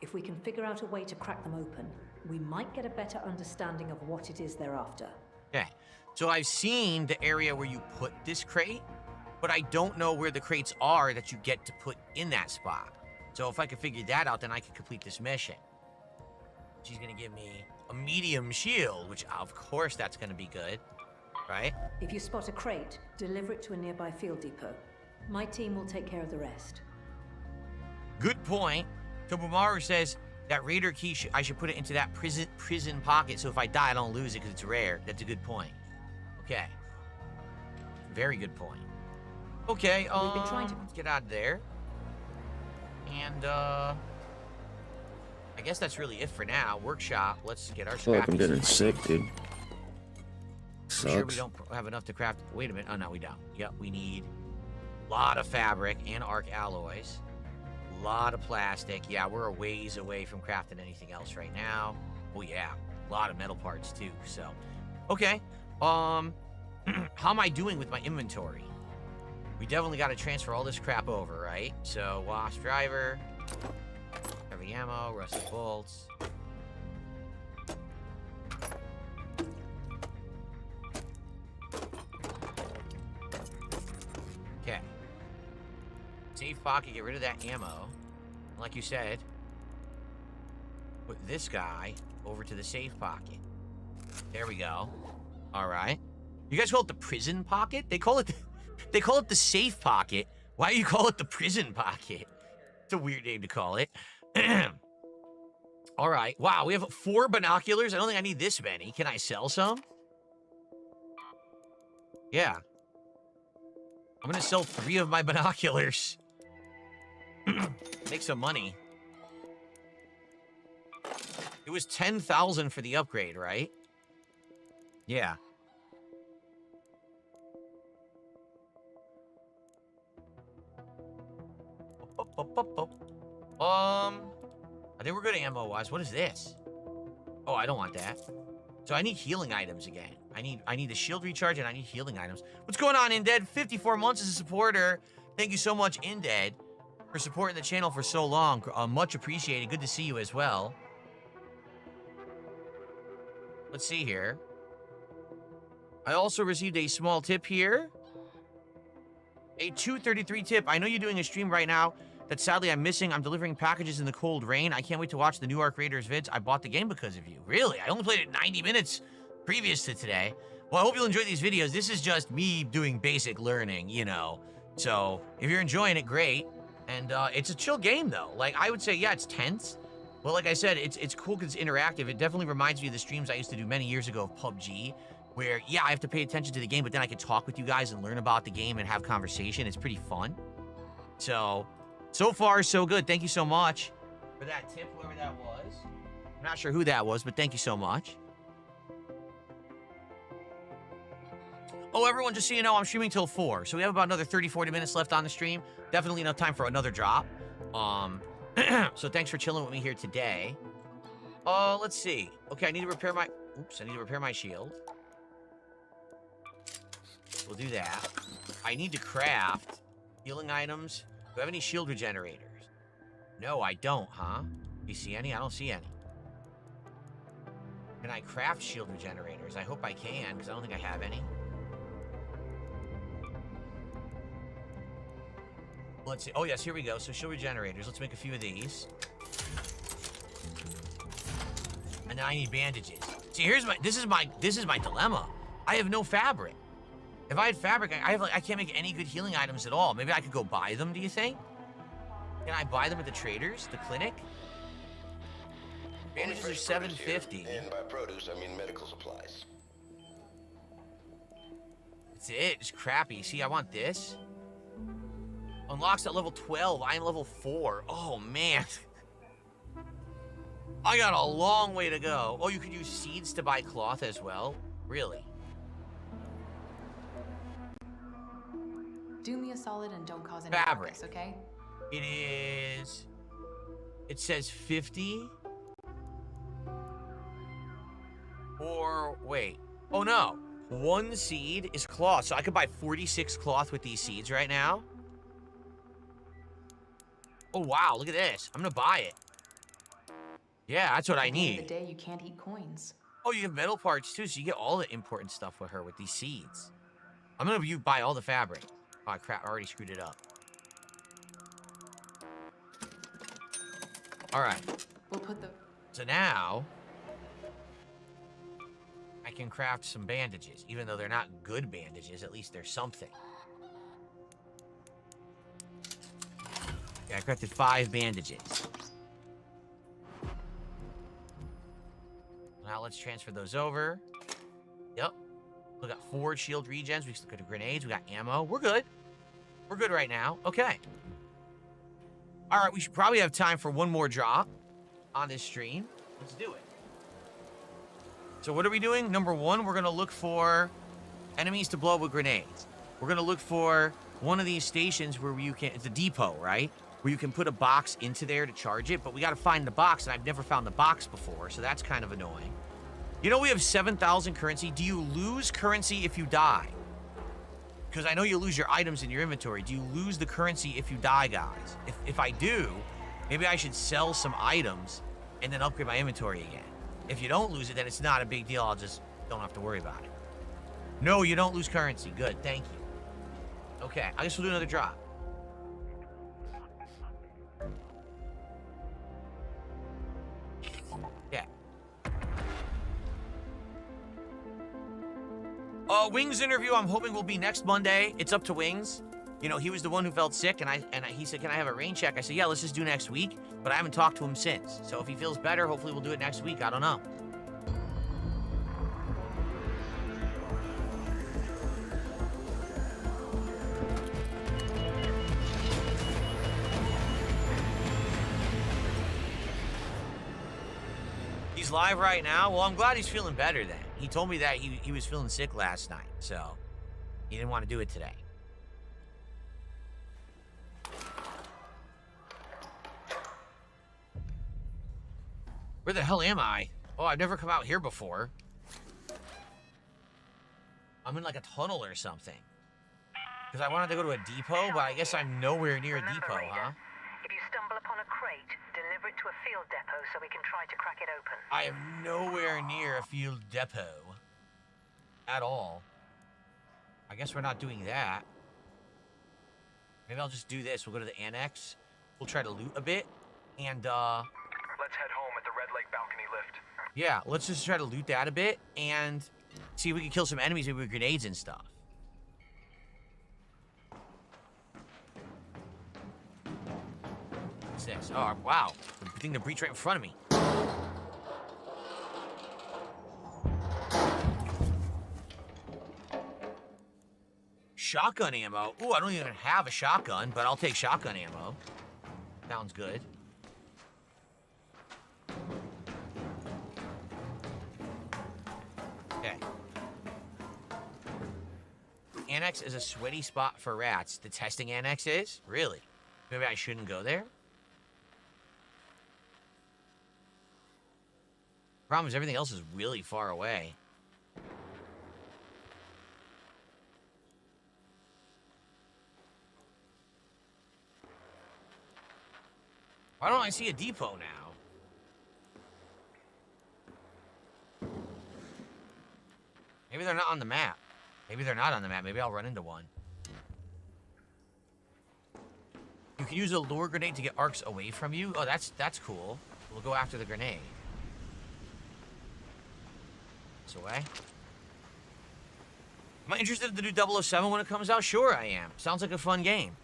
If we can figure out a way to crack them open, we might get a better understanding of what it is they're after. Okay, so I've seen the area where you put this crate, but I don't know where the crates are that you get to put in that spot. So if I can figure that out, then I can complete this mission. She's gonna give me a medium shield, which of course that's gonna be good, right? If you spot a crate, deliver it to a nearby field depot. My team will take care of the rest. Good point. Tobumaru says that Raider key, I should put it into that prison pocket, so if I die, I don't lose it because it's rare. That's a good point. Okay. Very good point. Okay, We've been trying to... let's get out of there. And, I guess that's really it for now. Workshop, let's get our I feel like I'm scrappies. getting sick, dude. Sure we Sucks. don't have enough to craft. Wait a minute. Oh, no, we don't. Yep, we need a lot of fabric and arc alloys. A lot of plastic. Yeah, we're a ways away from crafting anything else right now. Oh, yeah. A lot of metal parts, too. So, okay. How am I doing with my inventory? We definitely got to transfer all this crap over, right? So, wasp driver, heavy ammo, rusted bolts. Okay. Safe pocket, get rid of that ammo. Like you said, put this guy over to the safe pocket. There we go. All right. You guys call it the prison pocket? They call it the safe pocket. Why do you call it the prison pocket? It's a weird name to call it. All right. Wow, we have 4 binoculars. I don't think I need this many. Can I sell some? Yeah. I'm gonna sell 3 of my binoculars. Make some money. It was 10,000 for the upgrade, right? Yeah. I think we're good ammo-wise. What is this? Oh, I don't want that. So I need healing items again. I need the shield recharge and I need healing items. What's going on, Indead? 54 months as a supporter. Thank you so much, Indead, for supporting the channel for so long. Much appreciated. Good to see you as well. Let's see here. I also received a small tip here. A 233 tip. I know you're doing a stream right now that sadly I'm missing. I'm delivering packages in the cold rain. I can't wait to watch the new Arc Raiders vids. I bought the game because of you. Really? I only played it 90 minutes previous to today. Well, I hope you'll enjoy these videos. This is just me doing basic learning, you know. So if you're enjoying it, great. And it's a chill game, though. Like, I would say, yeah, it's tense. But like I said, it's cool because it's interactive. It definitely reminds me of the streams I used to do many years ago of PUBG, where, yeah, I have to pay attention to the game, but then I can talk with you guys and learn about the game and have conversation. It's pretty fun. So far, so good. Thank you so much for that tip, whoever that was. I'm not sure who that was, but thank you so much. Oh, everyone, just so you know, I'm streaming till 4. So we have about another 30, 40 minutes left on the stream. Definitely enough time for another drop. So thanks for chilling with me here today. Let's see. Okay, I need to repair my... Oops, I need to repair my shield. We'll do that. I need to craft healing items. Do I have any shield regenerators? No, I don't, huh? Do you see any? I don't see any. Can I craft shield regenerators? I hope I can, because I don't think I have any. Let's see. Oh, yes, here we go. So shield regenerators. Let's make a few of these. And now I need bandages. See, here's my... This is my dilemma. I have no fabric. If I had fabric, I can't make any good healing items at all. Maybe I could go buy them, do you think? Can I buy them at the traders, the clinic? Bandages are $7.50. And by produce, I mean medical supplies. That's it. It's crappy. See, I want this. Unlocks at level 12. I am level 4. Oh, man. I got a long way to go. Oh, you could use seeds to buy cloth as well? Really? Do me a solid and don't cause any Fabric. ruckus, okay? It is... It says 50. Or, wait. Oh, no. 1 seed is cloth. So I could buy 46 cloth with these seeds right now. Oh, wow. Look at this. I'm going to buy it. Yeah, that's what I need. The day you can't eat coins. Oh, you have metal parts, too, so you get all the important stuff with her with these seeds. I'm going to buy all the fabric. Oh, crap. I already screwed it up. All right. We'll put the... So now... I can craft some bandages. Even though they're not good bandages, at least they're something. Yeah, I crafted 5 bandages. Now let's transfer those over. Yep. We got 4 shield regens. We still got grenades. We got ammo. We're good. We're good right now. Okay. All right, we should probably have time for one more drop on this stream. Let's do it. So what are we doing? Number 1, we're going to look for enemies to blow up with grenades. We're going to look for one of these stations where you can... It's a depot, right? Where you can put a box into there to charge it, but we got to find the box, and I've never found the box before, so that's kind of annoying. You know we have 7,000 currency. Do you lose currency if you die? Because I know you lose your items in your inventory. Do you lose the currency if you die, guys? If I do, maybe I should sell some items and then upgrade my inventory again. If you don't lose it, then it's not a big deal. I'll just don't have to worry about it. No, you don't lose currency. Good, thank you. Okay, I guess we'll do another drop. Yeah. Wings interview, I'm hoping will be next Monday. It's up to Wings. You know, he was the one who felt sick, and he said, can I have a rain check? I said, yeah, let's just do next week. But I haven't talked to him since. So if he feels better, hopefully we'll do it next week. I don't know. He's live right now? Well, I'm glad he's feeling better then. He told me that he was feeling sick last night, so he didn't want to do it today. Where the hell am I? Oh, I've never come out here before. I'm in like a tunnel or something. Because I wanted to go to a depot, but I guess I'm nowhere near a depot, huh? If you stumble upon a crate, deliver it to a field depot so we can try to crack it open. I am nowhere near a field depot. At all. I guess we're not doing that. Maybe I'll just do this. We'll go to the annex. We'll try to loot a bit. And, Let's head home at the Red Lake balcony lift. yeah, let's just try to loot that a bit and see if we can kill some enemies maybe with grenades and stuff. What's this? Oh, wow. The thing to breach right in front of me. Shotgun ammo. Ooh, I don't even have a shotgun, but I'll take shotgun ammo. Sounds good. Okay. Annex is a sweaty spot for rats. The testing annex is? Really? Maybe I shouldn't go there? Problem is everything else is really far away. Why don't I see a depot now? Maybe they're not on the map. Maybe they're not on the map. Maybe I'll run into one. You can use a lure grenade to get arcs away from you. Oh, that's cool. We'll go after the grenade. It's away. Am I interested to do 007 when it comes out? Sure I am. Sounds like a fun game.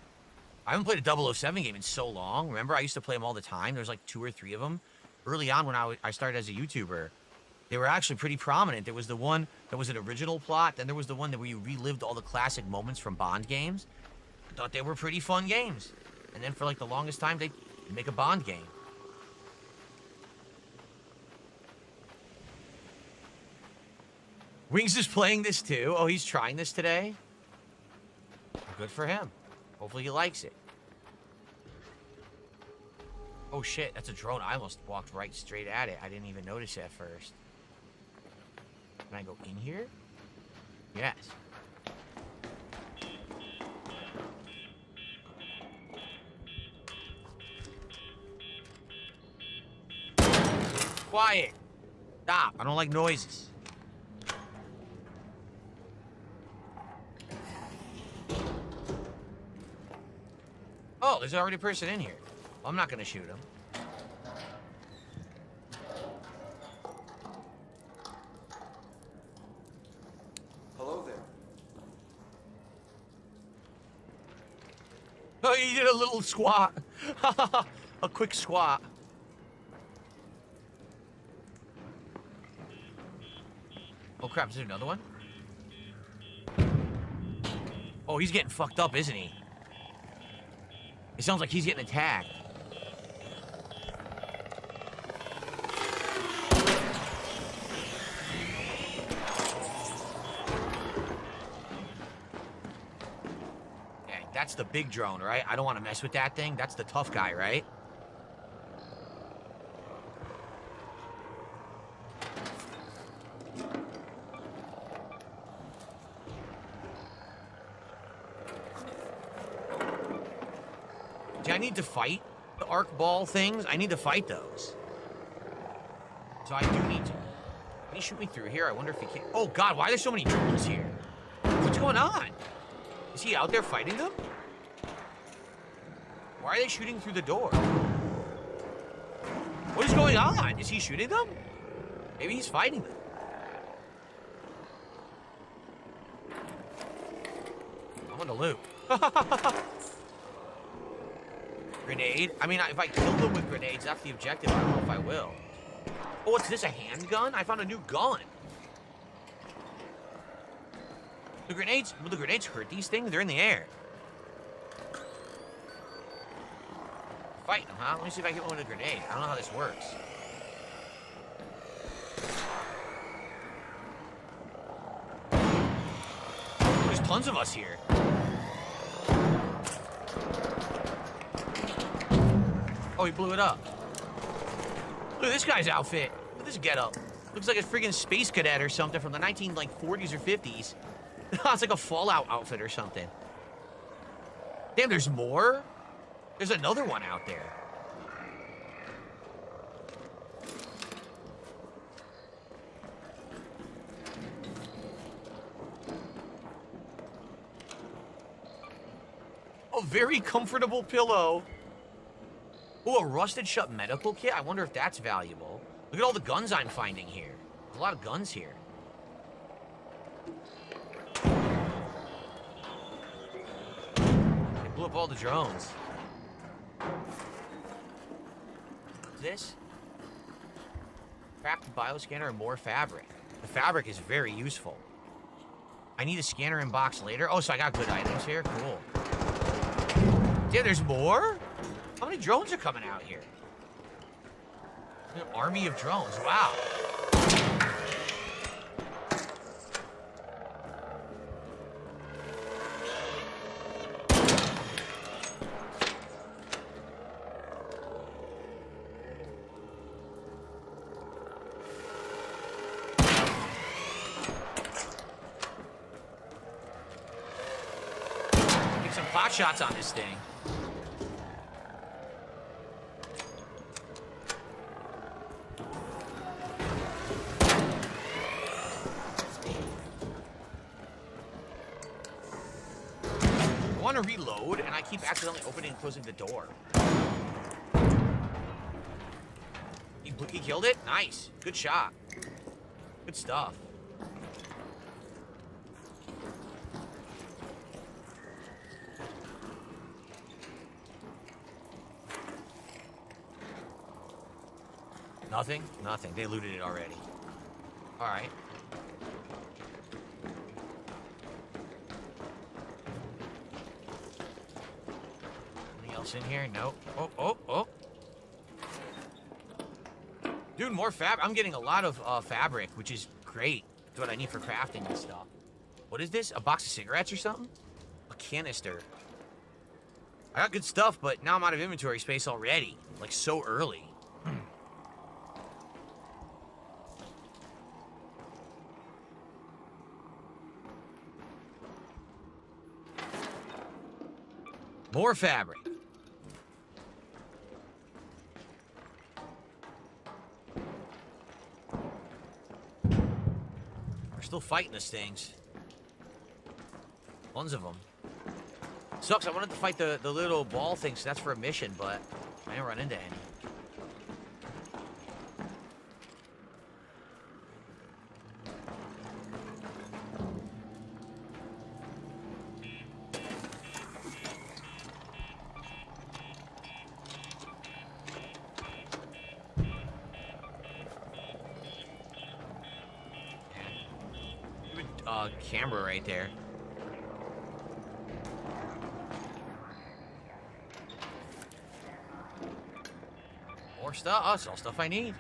I haven't played a 007 game in so long. Remember, I used to play them all the time. There's like 2 or 3 of them. Early on when I started as a YouTuber, they were actually pretty prominent. There was the one that was an original plot. Then there was the one where you relived all the classic moments from Bond games. I thought they were pretty fun games. And then for like the longest time, they'd make a Bond game. Wings is playing this too. Oh, he's trying this today? Good for him. Hopefully he likes it. Oh shit, that's a drone. I almost walked right straight at it. I didn't even notice it at first. Can I go in here? Yes. Quiet. Stop. I don't like noises. Oh, there's already a person in here. Well, I'm not gonna shoot him. Hello there. Oh, he did a little squat. A quick squat. Oh crap, is there another one? Oh, he's getting fucked up, isn't he? It sounds like he's getting attacked. Okay, that's the big drone, right? I don't want to mess with that thing. That's the tough guy, right? Do I need to fight the arc ball things? I need to fight those. So I do need to. Can he shoot me through here? I wonder if he can. Oh god, why are there so many drones here? What's going on? Is he out there fighting them? Why are they shooting through the door? What is going on? Is he shooting them? Maybe he's fighting them. I'm gonna loot. Grenade? I mean, if I kill them with grenades, that's the objective. I don't know if I will. Oh, what's this, a handgun? I found a new gun. The grenades, will the grenades hurt these things? They're in the air. Fight them, huh? Let me see if I can hit one with a grenade. I don't know how this works. There's tons of us here. Oh, he blew it up. Look at this guy's outfit. Look at this getup. Looks like a friggin' space cadet or something from the 40s or 50s. It's like a Fallout outfit or something. Damn, there's more? There's another one out there. A very comfortable pillow. Oh, a rusted shut medical kit? I wonder if that's valuable. Look at all the guns I'm finding here. There's a lot of guns here. They blew up all the drones. This? Craft bioscanner and more fabric. The fabric is very useful. I need a scanner in box later. Oh, so I got good items here? Cool. Yeah, there's more? How many drones are coming out here? An army of drones. Wow. pot shots on this thing. I want to reload, and I keep accidentally opening and closing the door. He killed it? Nice. Good shot. Good stuff. Nothing? Nothing. They looted it already. Alright. Anything else in here? Nope. Oh, oh, oh. Dude, more I'm getting a lot of fabric, which is great. It's what I need for crafting and stuff. What is this? A box of cigarettes or something? A canister. I got good stuff, but now I'm out of inventory space already. Like, so early. More fabric. We're still fighting these things. Tons of them. Sucks, I wanted to fight the little ball thing, so that's for a mission, but I didn't run into any. Camera right there. More stuff. Oh, it's all stuff I need.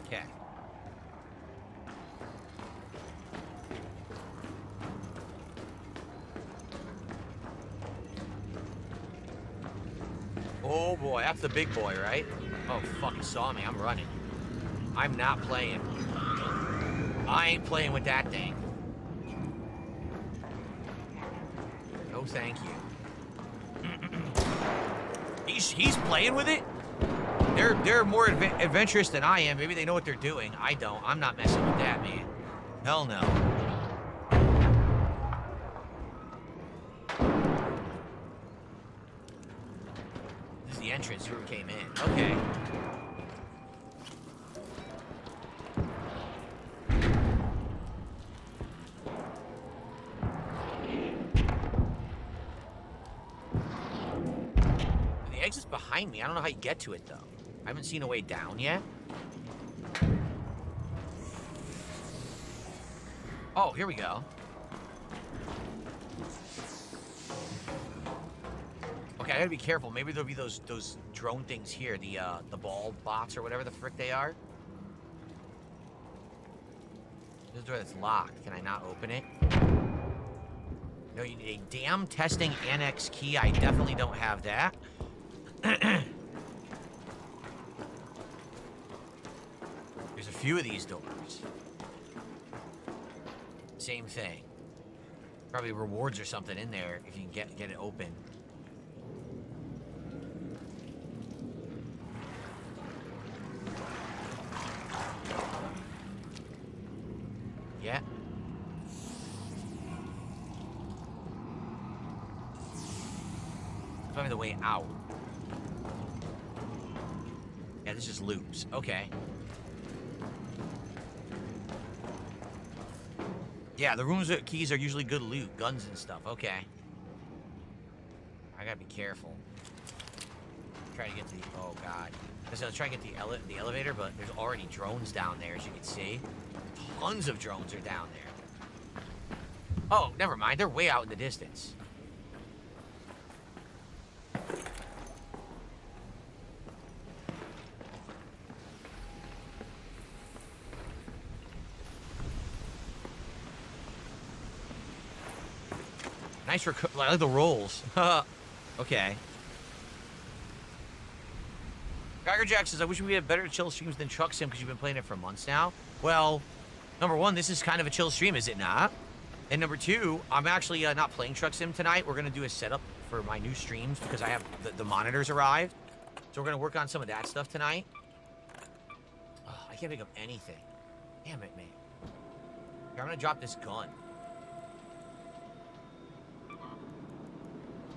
Okay. Oh boy, that's the big boy, right? Oh, fucking saw me. I'm running. I'm not playing. I ain't playing with that thing. No, thank you. He's playing with it? They're more adventurous than I am. Maybe they know what they're doing. I don't. I'm not messing with that, man. Hell no. This is the entrance. Who came in? Okay. Exit's behind me. I don't know how you get to it, though. I haven't seen a way down yet. Oh, here we go. Okay, I gotta be careful. Maybe there'll be those drone things here, the ball bots or whatever the frick they are. This door that's locked. Can I not open it? No, you need a damn testing annex key. I definitely don't have that. There's a few of these doors. Same thing. Probably rewards or something in there if you can get it open. Yeah. Probably the way out. Yeah, this is loops. Okay. Yeah, the rooms with keys are usually good loot. Guns and stuff. Okay. I gotta be careful. Try to get to the... Oh, God. I was gonna try to get the elevator, but there's already drones down there, as you can see. Tons of drones are down there. Oh, never mind. They're way out in the distance. Nice I like the rolls. Okay. Geiger Jack says, I wish we had better chill streams than Truck Sim because you've been playing it for months now. Well, number one, this is kind of a chill stream, is it not? And number two, I'm actually not playing Truck Sim tonight. We're going to do a setup for my new streams because I have the monitors arrived. So we're going to work on some of that stuff tonight. Oh, I can't pick up anything. Damn it, man. Here, I'm going to drop this gun.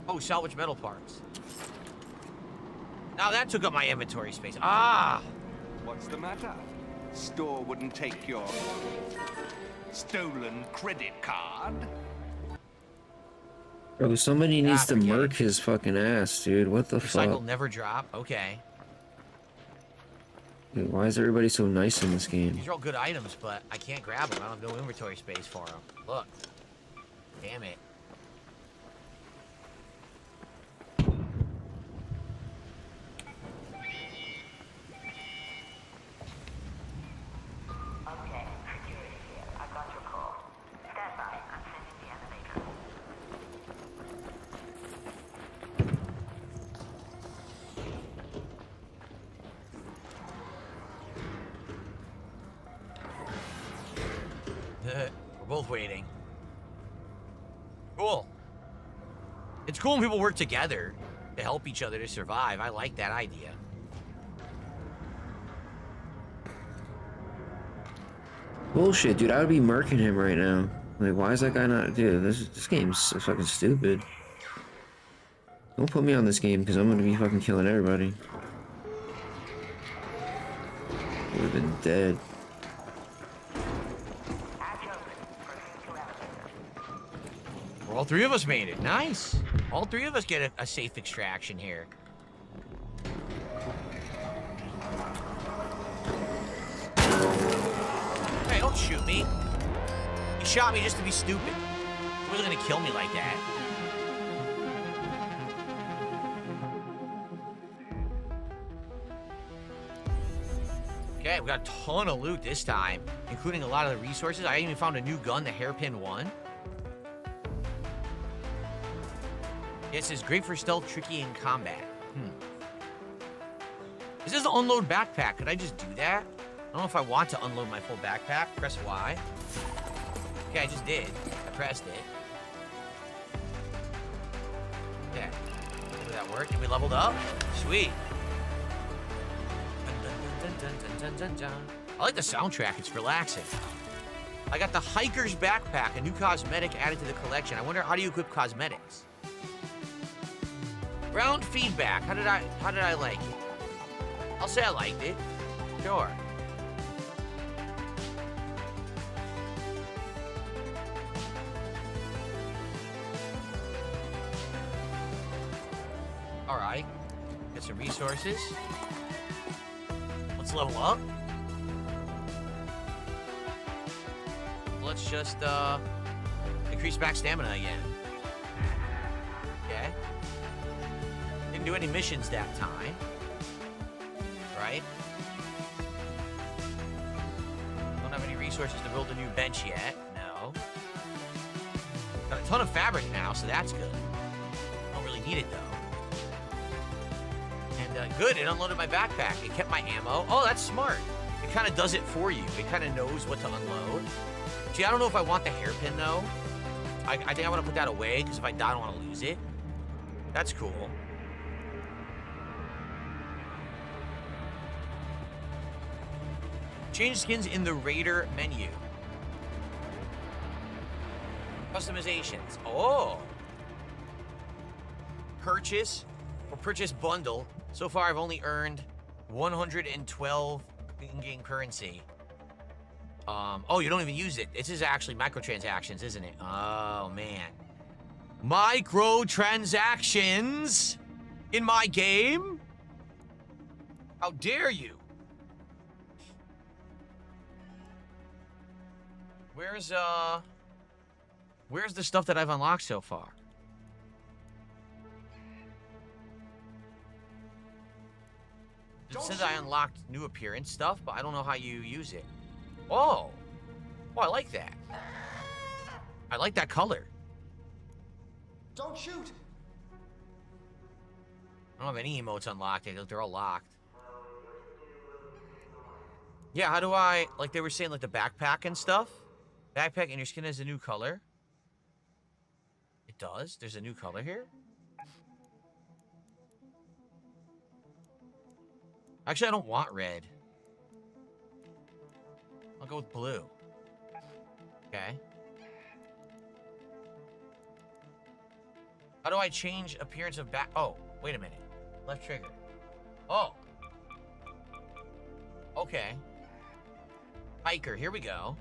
Oh, salvage metal parts. Now that took up my inventory space. Ah! What's the matter? Store wouldn't take your stolen credit card? Bro, somebody needs to murk his fucking ass, dude. What the Recycle fuck? never drop. Okay. Dude, why is everybody so nice in this game? These are all good items, but I can't grab them. I don't have no inventory space for them. Look. Damn it. We're both waiting. Cool. It's cool when people work together to help each other to survive. I like that idea. Bullshit, dude. I would be murking him right now. Like, why is that guy not... Dude, this game's so fucking stupid. Don't put me on this game, because I'm gonna be fucking killing everybody. Would have been dead. All three of us made it. Nice. All three of us get a safe extraction here. Hey, don't shoot me. You shot me just to be stupid. He wasn't gonna kill me like that. Okay, we got a ton of loot this time, including a lot of the resources. I even found a new gun, the Hairpin 1. This is great for stealth, tricky in combat. This is the unload backpack. Could I just do that? I don't know if I want to unload my full backpack. Press Y. Okay, I just did. I pressed it. Okay. Did that work? And we leveled up? Sweet. I like the soundtrack. It's relaxing. I got the Hiker's Backpack, a new cosmetic added to the collection. I wonder, how do you equip cosmetics? Round feedback. How did I like it? I'll say I liked it. Sure. All right. Get some resources. Let's level up. Let's just increase back stamina again. Okay. Didn't do any missions that time. Right? Don't have any resources to build a new bench yet. No. Got a ton of fabric now, so that's good. Don't really need it, though. And good, it unloaded my backpack. It kept my ammo. Oh, that's smart. It kind of does it for you. It kind of knows what to unload. See, I don't know if I want the hairpin, though. I think I want to put that away, because if I die, I don't want to lose it. That's cool. Change skins in the Raider menu. Customizations. Oh. Purchase or purchase bundle. So far, I've only earned 112 in-game currency. Oh, you don't even use it. This is actually microtransactions, isn't it? Oh, man. Microtransactions in my game? How dare you? Where's the stuff that I've unlocked so far? It says I unlocked new appearance stuff, but I don't know how you use it. Oh! Oh, I like that. I like that color. Don't shoot! I don't have any emotes unlocked. They're all locked. Yeah, how do I... Like they were saying, like the backpack and stuff. Backpack and your skin has a new color. It does. There's a new color here. Actually, I don't want red. I'll go with blue. Okay. How do I change appearance of back? Oh, wait a minute. Left trigger. Oh. Okay. Hiker, here we go.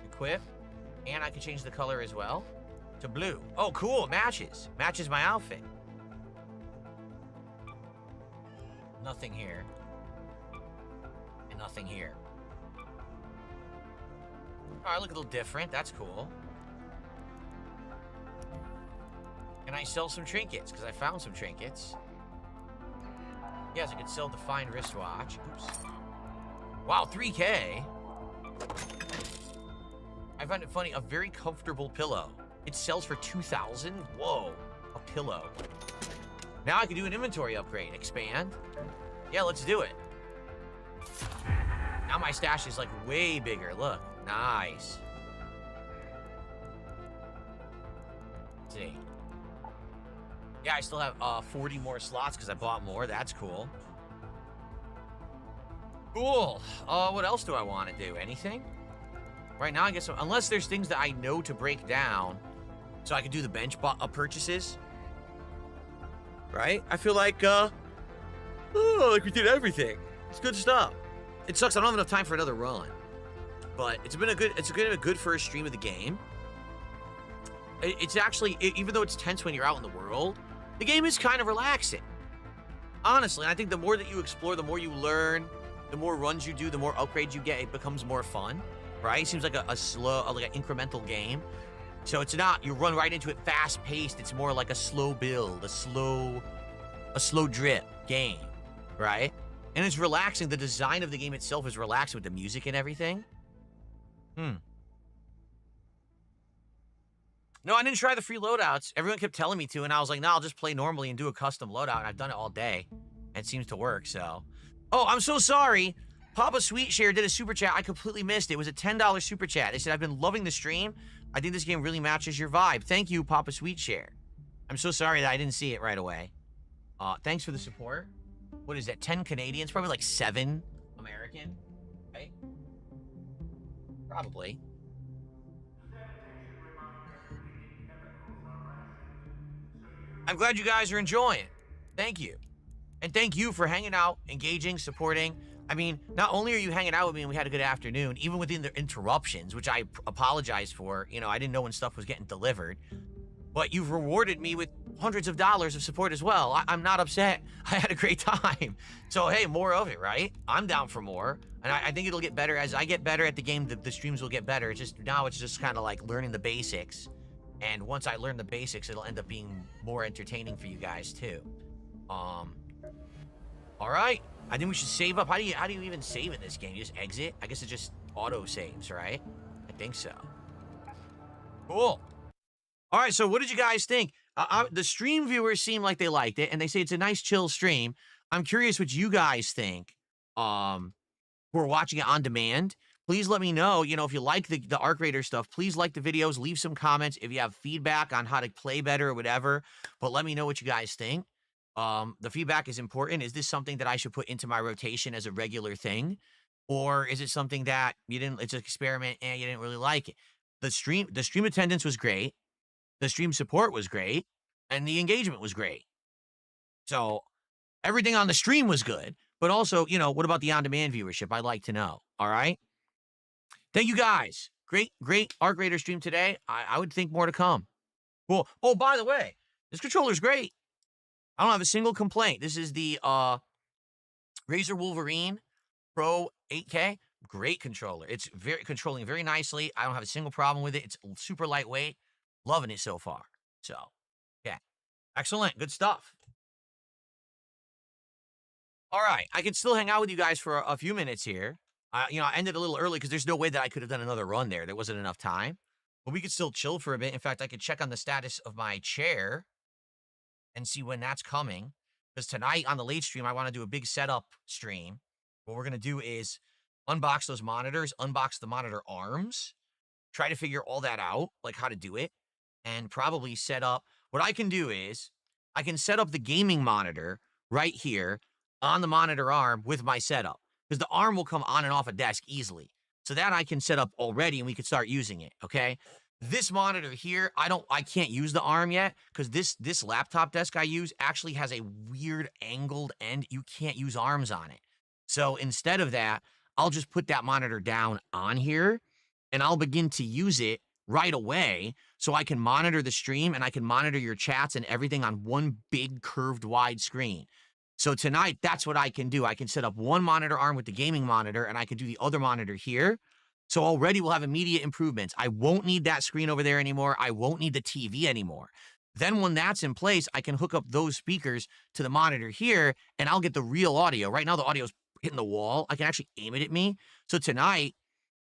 Equip. And I can change the color as well to blue. Oh, cool. Matches. Matches my outfit. Nothing here. And nothing here. Alright, look a little different. That's cool. Can I sell some trinkets? Because I found some trinkets. Yes, I could sell the fine wristwatch. Oops. Wow, 3K. I find it funny. A very comfortable pillow. It sells for 2,000. Whoa, a pillow. Now I can do an inventory upgrade. Expand. Yeah, let's do it. Now my stash is like way bigger. Look, nice. Let's see. Yeah, I still have 40 more slots because I bought more. That's cool. Cool. What else do I want to do? Anything? Right now, I guess, unless there's things that I know to break down, so I can do the bench purchases. Right? I feel like, like we did everything. It's good stuff. It sucks I don't have enough time for another run. But it's been a good first stream of the game. It's actually, even though it's tense when you're out in the world, the game is kind of relaxing. Honestly, I think the more that you explore, the more you learn, the more runs you do, the more upgrades you get, it becomes more fun, right? It seems like a slow, like an incremental game. So it's not, you run right into it fast-paced. It's more like a slow build, a slow drip game, right? And it's relaxing. The design of the game itself is relaxing with the music and everything. No, I didn't try the free loadouts. Everyone kept telling me to, and I was like, no, I'll just play normally and do a custom loadout. And I've done it all day, and it seems to work, so. Oh, I'm so sorry. Papa Sweetshare did a super chat. I completely missed it. It was a $10 super chat. They said, I've been loving the stream. I think this game really matches your vibe. Thank you, Papa Sweetshare. I'm so sorry that I didn't see it right away. Thanks for the support. What is that, 10 Canadians? Probably like 7 American, right? Probably. I'm glad you guys are enjoying. Thank you. And thank you for hanging out, engaging, supporting. I mean, not only are you hanging out with me and we had a good afternoon, even within the interruptions, which I apologize for. You know, I didn't know when stuff was getting delivered. But you've rewarded me with hundreds of dollars of support as well. I'm not upset. I had a great time. So, hey, more of it, right? I'm down for more. And I think it'll get better. As I get better at the game, the streams will get better. It's just, now it's just kind of like learning the basics. And once I learn the basics, it'll end up being more entertaining for you guys, too. All right. I think we should save up. How do you even save in this game? You just exit? I guess it just auto saves, right? I think so. Cool. All right, so what did you guys think? The stream viewers seem like they liked it, and they say it's a nice, chill stream. I'm curious what you guys think. Who are watching it on demand. Please let me know, you know, if you like the Arc Raider stuff, please like the videos, leave some comments if you have feedback on how to play better or whatever, but let me know what you guys think. The feedback is important. Is this something that I should put into my rotation as a regular thing? Or is it something that it's an experiment and you didn't really like it? The stream attendance was great. The stream support was great. And the engagement was great. So everything on the stream was good. But also, you know, what about the on-demand viewership? I'd like to know. All right? Thank you, guys. Great Arc Raider stream today. I would think more to come. Cool. Oh, by the way, this controller's great. I don't have a single complaint. This is the Razer Wolverine Pro 8K. Great controller. It's controlling very nicely. I don't have a single problem with it. It's super lightweight. Loving it so far. So, yeah. Excellent. Good stuff. All right. I can still hang out with you guys for a few minutes here. You know, I ended a little early because there's no way that I could have done another run there. There wasn't enough time. But we could still chill for a bit. In fact, I could check on the status of my chair and see when that's coming. Because tonight on the late stream, I want to do a big setup stream. What we're going to do is unbox those monitors, unbox the monitor arms, try to figure all that out, like how to do it. and probably set up, what I can do is I can set up the gaming monitor right here on the monitor arm with my setup, because the arm will come on and off a desk easily. So that I can set up already and we can start using it, okay? This monitor here, I can't use the arm yet because this laptop desk I use actually has a weird angled end. You can't use arms on it. So instead of that, I'll just put that monitor down on here and I'll begin to use it right away so I can monitor the stream and I can monitor your chats and everything on one big curved wide screen. So tonight, that's what I can do. I can set up one monitor arm with the gaming monitor and I can do the other monitor here. So already we'll have immediate improvements. I won't need that screen over there anymore. I won't need the TV anymore. Then when that's in place, I can hook up those speakers to the monitor here and I'll get the real audio. Right now, the audio's hitting the wall. I can actually aim it at me. So tonight,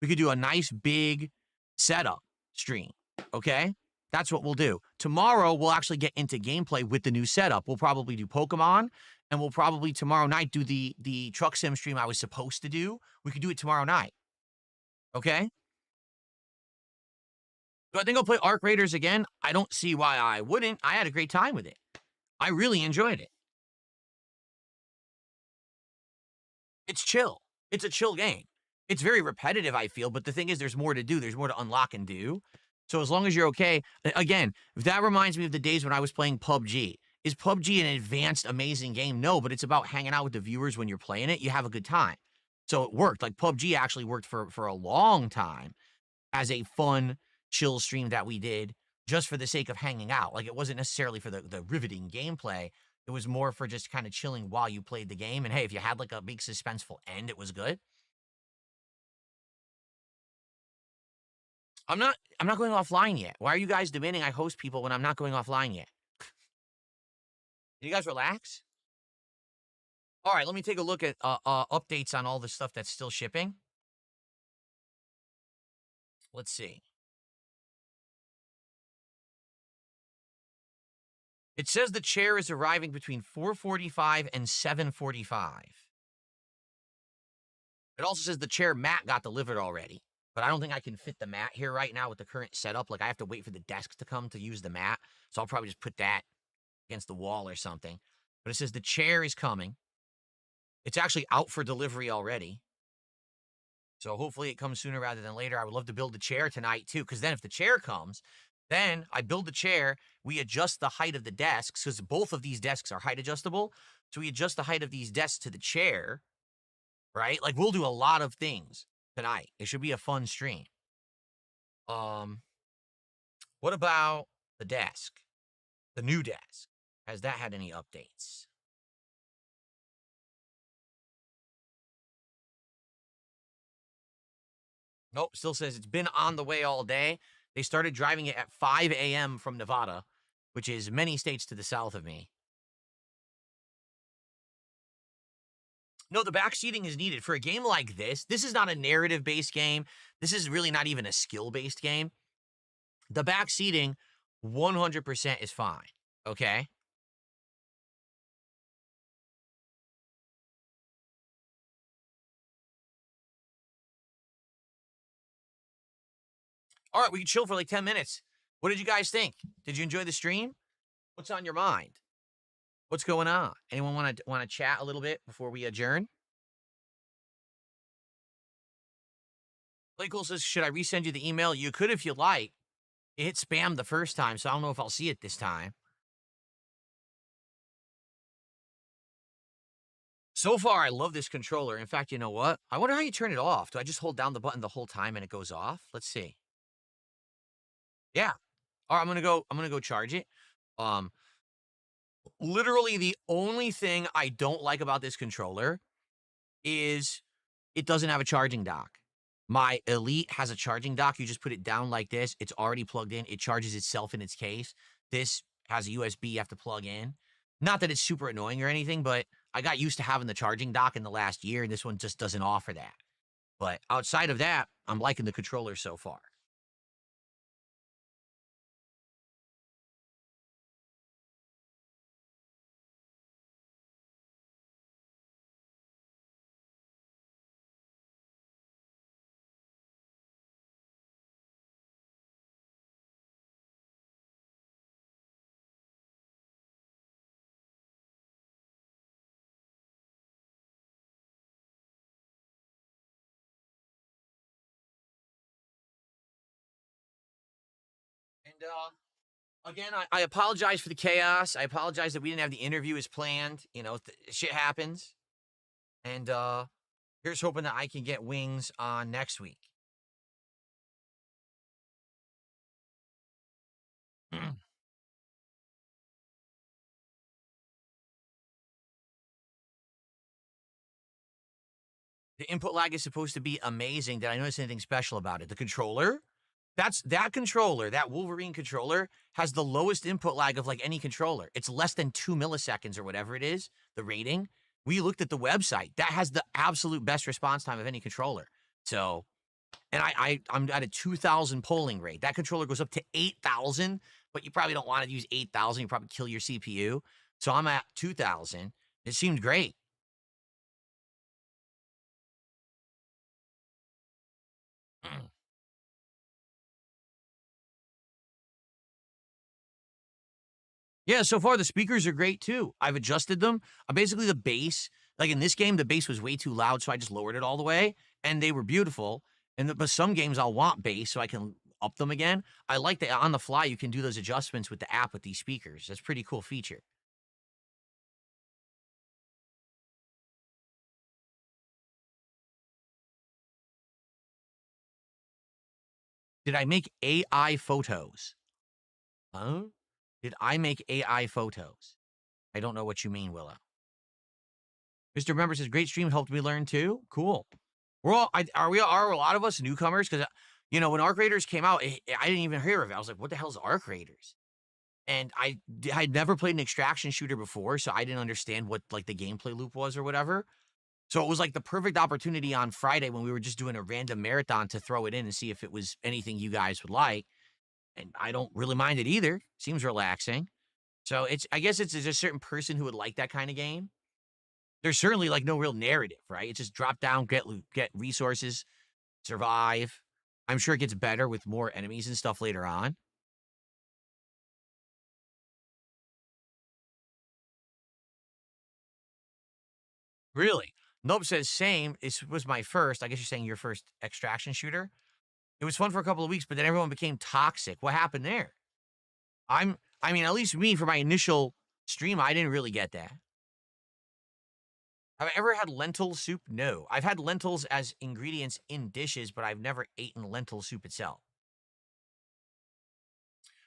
we could do a nice big setup stream, okay? That's what we'll do. Tomorrow, we'll actually get into gameplay with the new setup. We'll probably do Pokemon, and we'll probably tomorrow night do the truck sim stream I was supposed to do. We could do it tomorrow night, okay? Do I think I'll play Arc Raiders again? I don't see why I wouldn't. I had a great time with it. I really enjoyed it. It's chill. It's a chill game. It's very repetitive, I feel, but the thing is there's more to do. There's more to unlock and do. So as long as you're okay, again, that reminds me of the days when I was playing PUBG. Is PUBG an advanced, amazing game? No, but it's about hanging out with the viewers when you're playing it. You have a good time. So it worked. Like PUBG actually worked for a long time as a fun, chill stream that we did just for the sake of hanging out. Like it wasn't necessarily for the riveting gameplay. It was more for just kind of chilling while you played the game. And hey, if you had like a big suspenseful end, it was good. I'm not going offline yet. Why are you guys demanding I host people when I'm not going offline yet? Can you guys relax? All right, let me take a look at updates on all the stuff that's still shipping. Let's see. It says the chair is arriving between 4:45 and 7:45. It also says the chair mat got delivered already, but I don't think I can fit the mat here right now with the current setup. Like I have to wait for the desk to come to use the mat, so I'll probably just put that against the wall or something. But it says the chair is coming. It's actually out for delivery already. So hopefully it comes sooner rather than later. I would love to build the chair tonight too, because then if the chair comes, then I build the chair, we adjust the height of the desks, because both of these desks are height adjustable. So we adjust the height of these desks to the chair, right? Like we'll do a lot of things tonight. It should be a fun stream. What about the desk? The new desk. Has that had any updates? Nope, still says it's been on the way all day. They started driving it at 5 a.m. from Nevada, which is many states to the south of me. No, the back seating is needed. For a game like this, this is not a narrative-based game. This is really not even a skill-based game. The back seating, 100% is fine, okay? All right, we can chill for like 10 minutes. What did you guys think? Did you enjoy the stream? What's on your mind? What's going on? Anyone want to chat a little bit before we adjourn? Playcool says, should I resend you the email? You could if you like. It hit spam the first time, so I don't know if I'll see it this time. So far, I love this controller. In fact, you know what? I wonder how you turn it off. Do I just hold down the button the whole time and it goes off? Let's see. Yeah. All right, I'm gonna go charge it. Literally the only thing I don't like about this controller is it doesn't have a charging dock. My Elite has a charging dock. You just put it down like this. It's already plugged in. It charges itself in its case. This has a USB you have to plug in. Not that it's super annoying or anything, but I got used to having the charging dock in the last year, and this one just doesn't offer that. But outside of that, I'm liking the controller so far. Again, I apologize for the chaos. I apologize that we didn't have the interview as planned. You know, shit happens. And here's hoping that I can get wings on next week. The input lag is supposed to be amazing. Did I notice anything special about it? The controller? That controller, that Wolverine controller, has the lowest input lag of like any controller. It's less than 2 milliseconds or whatever it is, the rating. We looked at the website. That has the absolute best response time of any controller. So, and I'm at a 2,000 polling rate. That controller goes up to 8,000, but you probably don't want to use 8,000. You probably kill your CPU. So I'm at 2,000. It seemed great. Yeah, so far the speakers are great too. I've adjusted them. Basically the bass, like in this game, the bass was way too loud, so I just lowered it all the way, and they were beautiful. But some games I'll want bass so I can up them again. I like that on the fly you can do those adjustments with the app with these speakers. That's a pretty cool feature. Did I make AI photos? Huh? Did I make AI photos? I don't know what you mean, Willow. Mr. Member says, great stream, helped me learn too. Cool. Are a lot of us newcomers? Because, you know, when Arc Raiders came out, I didn't even hear of it. I was like, what the hell is Arc Raiders? And I had never played an extraction shooter before, so I didn't understand what, like, the gameplay loop was or whatever. So it was, like, the perfect opportunity on Friday when we were just doing a random marathon to throw it in and see if it was anything you guys would like. And I don't really mind it either. Seems relaxing. So I guess it's a certain person who would like that kind of game. There's certainly like no real narrative, right? It's just drop down, get loot, get resources, survive. I'm sure it gets better with more enemies and stuff later on. Really? Nope says same. It was my first. I guess you're saying your first extraction shooter. It was fun for a couple of weeks, but then everyone became toxic. What happened there? I mean, at least me for my initial stream, I didn't really get that. Have I ever had lentil soup? No. I've had lentils as ingredients in dishes, but I've never eaten lentil soup itself.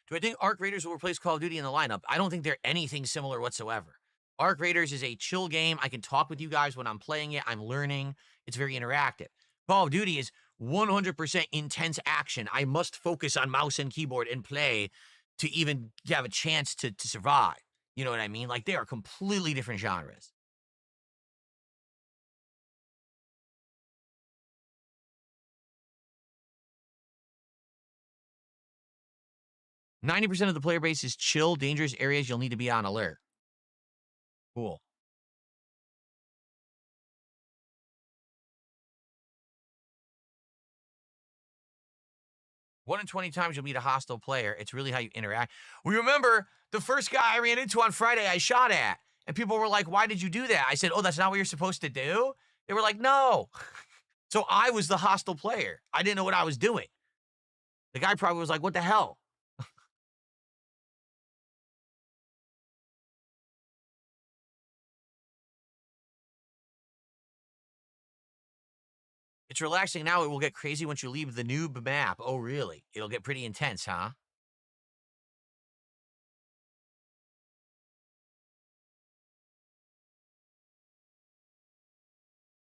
Do I think Arc Raiders will replace Call of Duty in the lineup? I don't think they're anything similar whatsoever. Arc Raiders is a chill game. I can talk with you guys when I'm playing it. I'm learning. It's very interactive. Call of Duty is 100% intense action. I must focus on mouse and keyboard and play to even have a chance to survive. You know what I mean? Like, they are completely different genres. %90 of the player base is chill, dangerous areas. You'll need to be on alert. Cool. One in 20 times you'll meet a hostile player. It's really how you interact. We remember the first guy I ran into on Friday I shot at. And people were like, why did you do that? I said, oh, that's not what you're supposed to do? They were like, no. So I was the hostile player. I didn't know what I was doing. The guy probably was like, what the hell? It's relaxing now. It will get crazy once you leave the noob map. Oh, really? It'll get pretty intense, huh?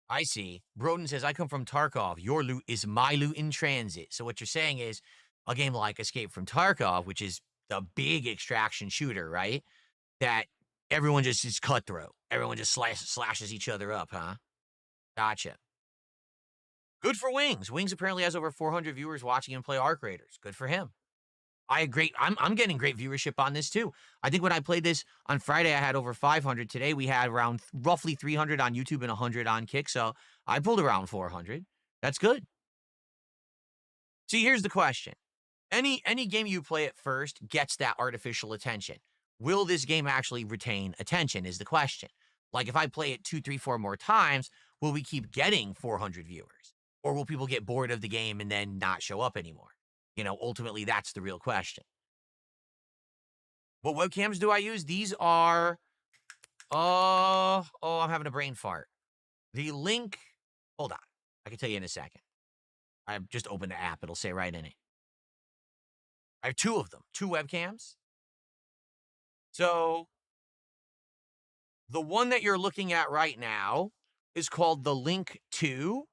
I see. Broden says, I come from Tarkov. Your loot is my loot in transit. So what you're saying is a game like Escape from Tarkov, which is the big extraction shooter, right? That everyone just is cutthroat. Everyone just slashes each other up, huh? Gotcha. Good for Wings. Wings apparently has over 400 viewers watching him play Arc Raiders. Good for him. I'm getting great viewership on this too. I think when I played this on Friday, I had over 500. Today we had around roughly 300 on YouTube and 100 on Kick. So I pulled around 400. That's good. See, here's the question. Any game you play at first gets that artificial attention. Will this game actually retain attention is the question. Like if I play it 2, 3, 4 more times, will we keep getting 400 viewers? Or will people get bored of the game and then not show up anymore? You know, ultimately, that's the real question. What webcams do I use? These are, I'm having a brain fart. The link, hold on. I can tell you in a second. I've just opened the app. It'll say right in it. I have two of them, two webcams. So the one that you're looking at right now is called the Link 2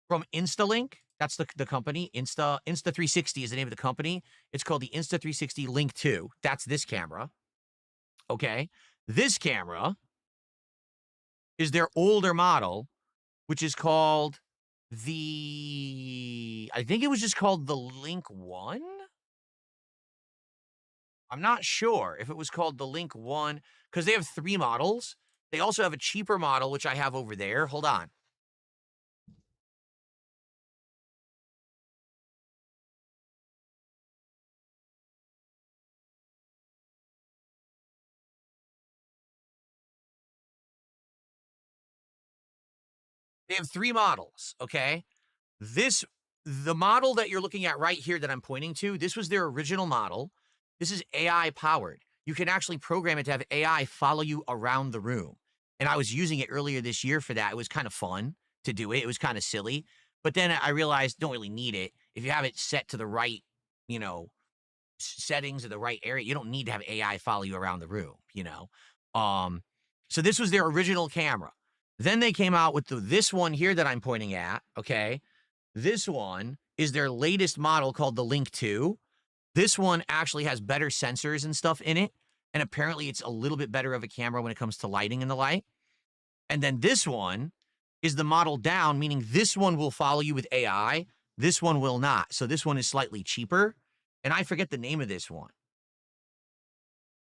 from InstaLink. That's the company. Insta360 is the name of the company. It's called the Insta360 Link 2. That's this camera. Okay. This camera is their older model, which is called I think it was just called the Link 1. I'm not sure if it was called the Link 1, because they have 3 models. They also have a cheaper model, which I have over there. Hold on. They have 3 models, okay? The model that you're looking at right here that I'm pointing to, this was their original model. This is AI powered. You can actually program it to have AI follow you around the room. And I was using it earlier this year for that. It was kind of fun to do it. It was kind of silly. But then I realized don't really need it. If you have it set to the right, settings or the right area, you don't need to have AI follow you around the room, So this was their original camera. Then they came out with this one here that I'm pointing at, okay? This one is their latest model called the Link 2. This one actually has better sensors and stuff in it, and apparently it's a little bit better of a camera when it comes to lighting and the light. And then this one is the model down, meaning this one will follow you with AI. This one will not. So this one is slightly cheaper, and I forget the name of this one.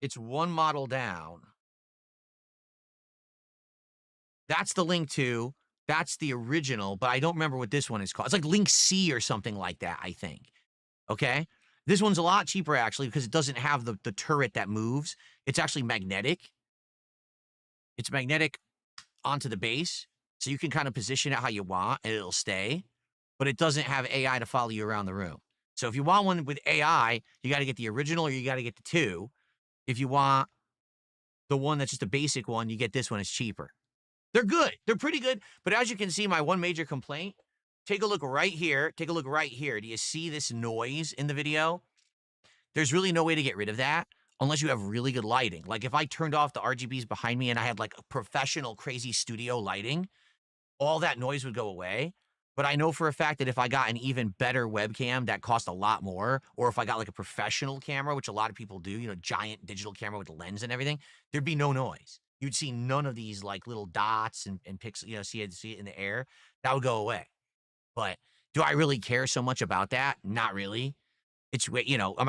It's one model down. That's the Link 2. That's the original, but I don't remember what this one is called. It's like Link C or something like that, I think. Okay? This one's a lot cheaper, actually, because it doesn't have the turret that moves. It's actually magnetic. It's magnetic onto the base, so you can kind of position it how you want, and it'll stay. But it doesn't have AI to follow you around the room. So if you want one with AI, you got to get the original or you got to get the 2. If you want the one that's just a basic one, you get this one. It's cheaper. They're good. They're pretty good. But as you can see, my one major complaint, take a look right here. Take a look right here. Do you see this noise in the video? There's really no way to get rid of that unless you have really good lighting. Like if I turned off the RGBs behind me and I had like a professional crazy studio lighting, all that noise would go away. But I know for a fact that if I got an even better webcam that cost a lot more, or if I got like a professional camera, which a lot of people do, giant digital camera with the lens and everything, there'd be no noise. You'd see none of these like little dots and pixels, see it in the air. That would go away. But do I really care so much about that? Not really. It's, am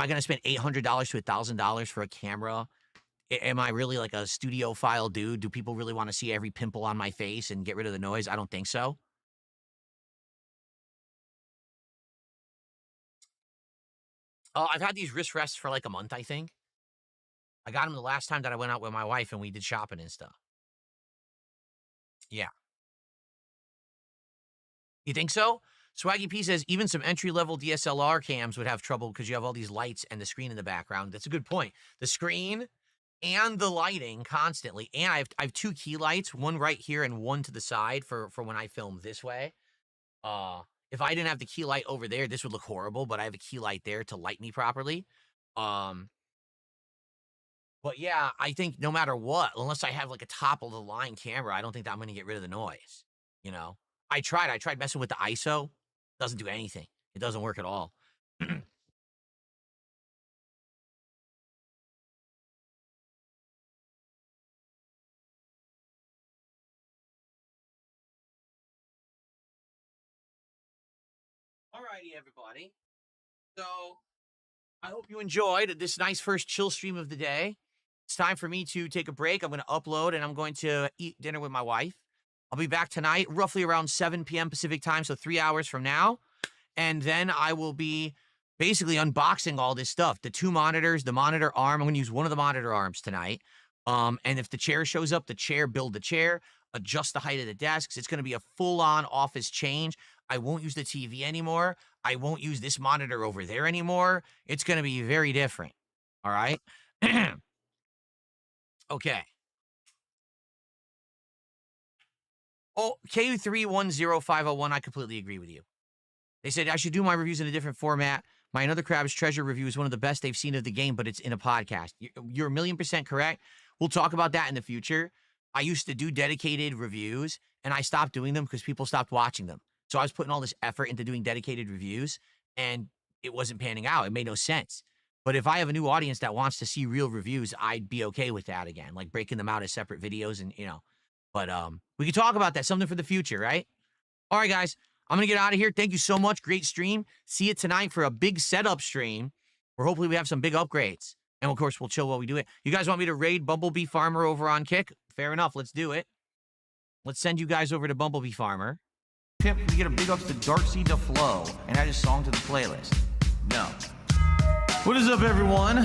I going to spend $800 to $1,000 for a camera? Am I really like a studio file dude? Do people really want to see every pimple on my face and get rid of the noise? I don't think so. I've had these wrist rests for like a month, I think. I got them the last time that I went out with my wife and we did shopping and stuff. Yeah. You think so? Swaggy P says, even some entry-level DSLR cams would have trouble because you have all these lights and the screen in the background. That's a good point. The screen and the lighting constantly. And I have 2 key lights, one right here and one to the side for when I film this way. If I didn't have the key light over there, this would look horrible, but I have a key light there to light me properly. But yeah, I think no matter what, unless I have like a top-of-the-line camera, I don't think that I'm going to get rid of the noise, I tried messing with the ISO. Doesn't do anything. It doesn't work at all. Alrighty, everybody. So, I hope you enjoyed this nice first chill stream of the day. It's time for me to take a break. I'm going to upload and I'm going to eat dinner with my wife. I'll be back tonight, roughly around 7 p.m. Pacific time, so 3 hours from now. And then I will be basically unboxing all this stuff. The 2 monitors, the monitor arm. I'm going to use one of the monitor arms tonight. And if the chair shows up, build the chair, adjust the height of the desks. It's going to be a full-on office change. I won't use the TV anymore. I won't use this monitor over there anymore. It's going to be very different. All right. Okay. Oh, KU310501, I completely agree with you. They said I should do my reviews in a different format. My Another Crab's Treasure review is one of the best they've seen of the game, but it's in a podcast. You're 1,000,000% correct. We'll talk about that in the future. I used to do dedicated reviews, and I stopped doing them because people stopped watching them. So I was putting all this effort into doing dedicated reviews, and it wasn't panning out. It made no sense. But if I have a new audience that wants to see real reviews, I'd be okay with that again, like breaking them out as separate videos and, you know. But we can talk about that, something for the future, right? All right, guys, I'm going to get out of here. Thank you so much. Great stream. See you tonight for a big setup stream where hopefully we have some big upgrades. And, of course, we'll chill while we do it. You guys want me to raid Bumblebee Farmer over on Kick? Fair enough. Let's do it. Let's send you guys over to Bumblebee Farmer. Tip, we get a big ups to Darcy DeFlo and add a song to the playlist. No. What is up, everyone?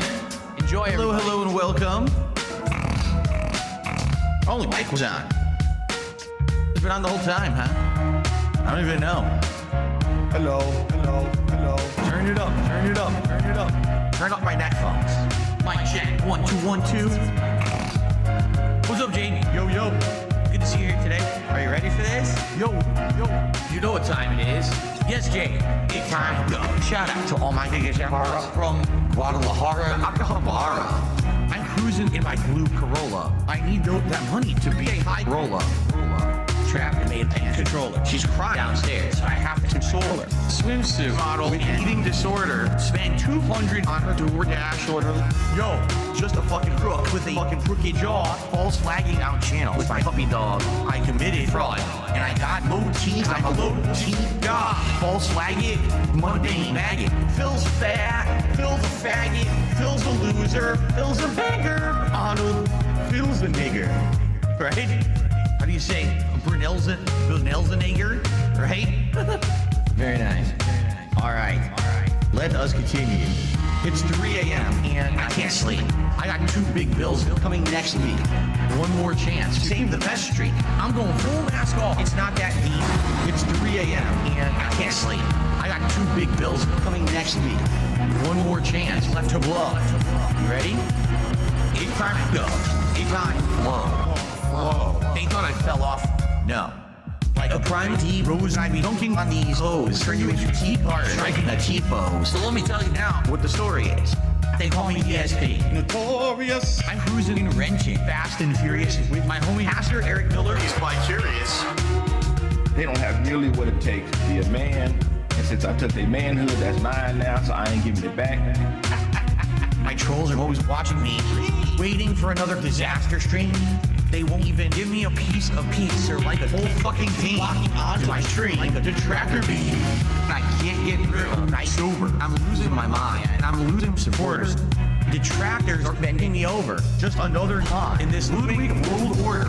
Enjoy, hello, everybody. Hello, and welcome. Only mic was on. It's been on the whole time, huh? I don't even know. Hello, hello, hello. Turn it up, turn it up, turn it up. Turn up my headphones. Mic check. 1, 2, 1, 2. What's up, Jamie? Yo, yo. Good to see you here today. Are you ready for this? Yo, yo. You know what time it is. Yes, Jay. It's time to go. Shout out to all my niggas from Guadalajara, Acapulco. I'm cruising in my blue Corolla. I need that money to be a high roller. Trapped and made a controller. She's crying downstairs, so I have to console her. Swimsuit model with eating disorder. Spend $200 on her DoorDash order. Yo, just a fucking crook with a fucking crooked jaw. False flagging out channel with my puppy dog. I committed fraud, and I got low teeth. I'm a low teeth guy. False flagging, mundane bagging. Phil's fat, Phil's a faggot, Phil's a loser, Phil's a beggar. Arnold, Phil's a nigger. Right? How do you say? Brunel's a nigger, right? Very nice. All right. Let us continue. It's 3 a.m. and I can't sleep. I got 2 big bills coming next week. One more chance to save the best streak. I'm going full mask off. It's not that deep. It's 3 a.m. and I can't sleep. I got 2 big bills coming next week. One more chance left to blow. You ready? It's time to go. It's time to flow. They thought I fell off. No. Like a prime D rose, I'd be dunking on these hoes, turn you into T-part, striking a T-pose. So let me tell you now what the story is. They call me DSP. Notorious. I'm cruising and wrenching, fast and furious, with my homie Pastor Eric Miller. He's quite curious. They don't have nearly what it takes to be a man, and since I took their manhood, that's mine now, so I ain't giving it back. My trolls are always watching me, waiting for another disaster stream. They won't even give me a piece of pizza, or like a whole fucking team blocking onto my stream like a detractor beam. I can't get through. I'm sober. I'm losing my mind, and I'm losing supporters. Detractors are bending me over. Just another knot in this Ludwig world order.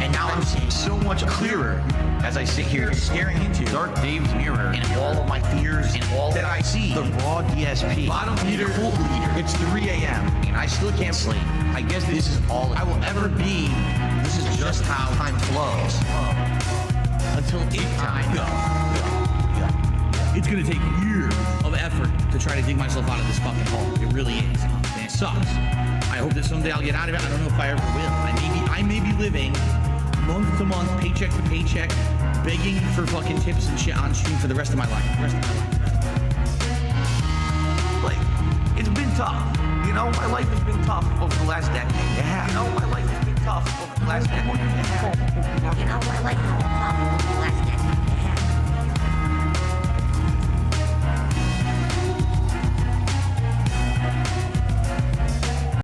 And now I'm seeing so much clearer as I sit here staring into Dark Dave's mirror and all of my fears and all that I see. The raw DSP, bottom leader, cult leader. It's 3 a.m. and I still can't sleep. I guess this is all I will ever be. This is just how time flows. Until it's time to go. It's gonna take years of effort to try to dig myself out of this fucking hole. It really is. And it sucks. I hope that someday I'll get out of it. I don't know if I ever will. I may be living month to month, paycheck to paycheck, begging for fucking tips and shit on stream for the rest of my life. Like, it's been tough. You know, my life has been tough over the last decade. Yeah. You know, my life has been tough over the last decade. Yeah.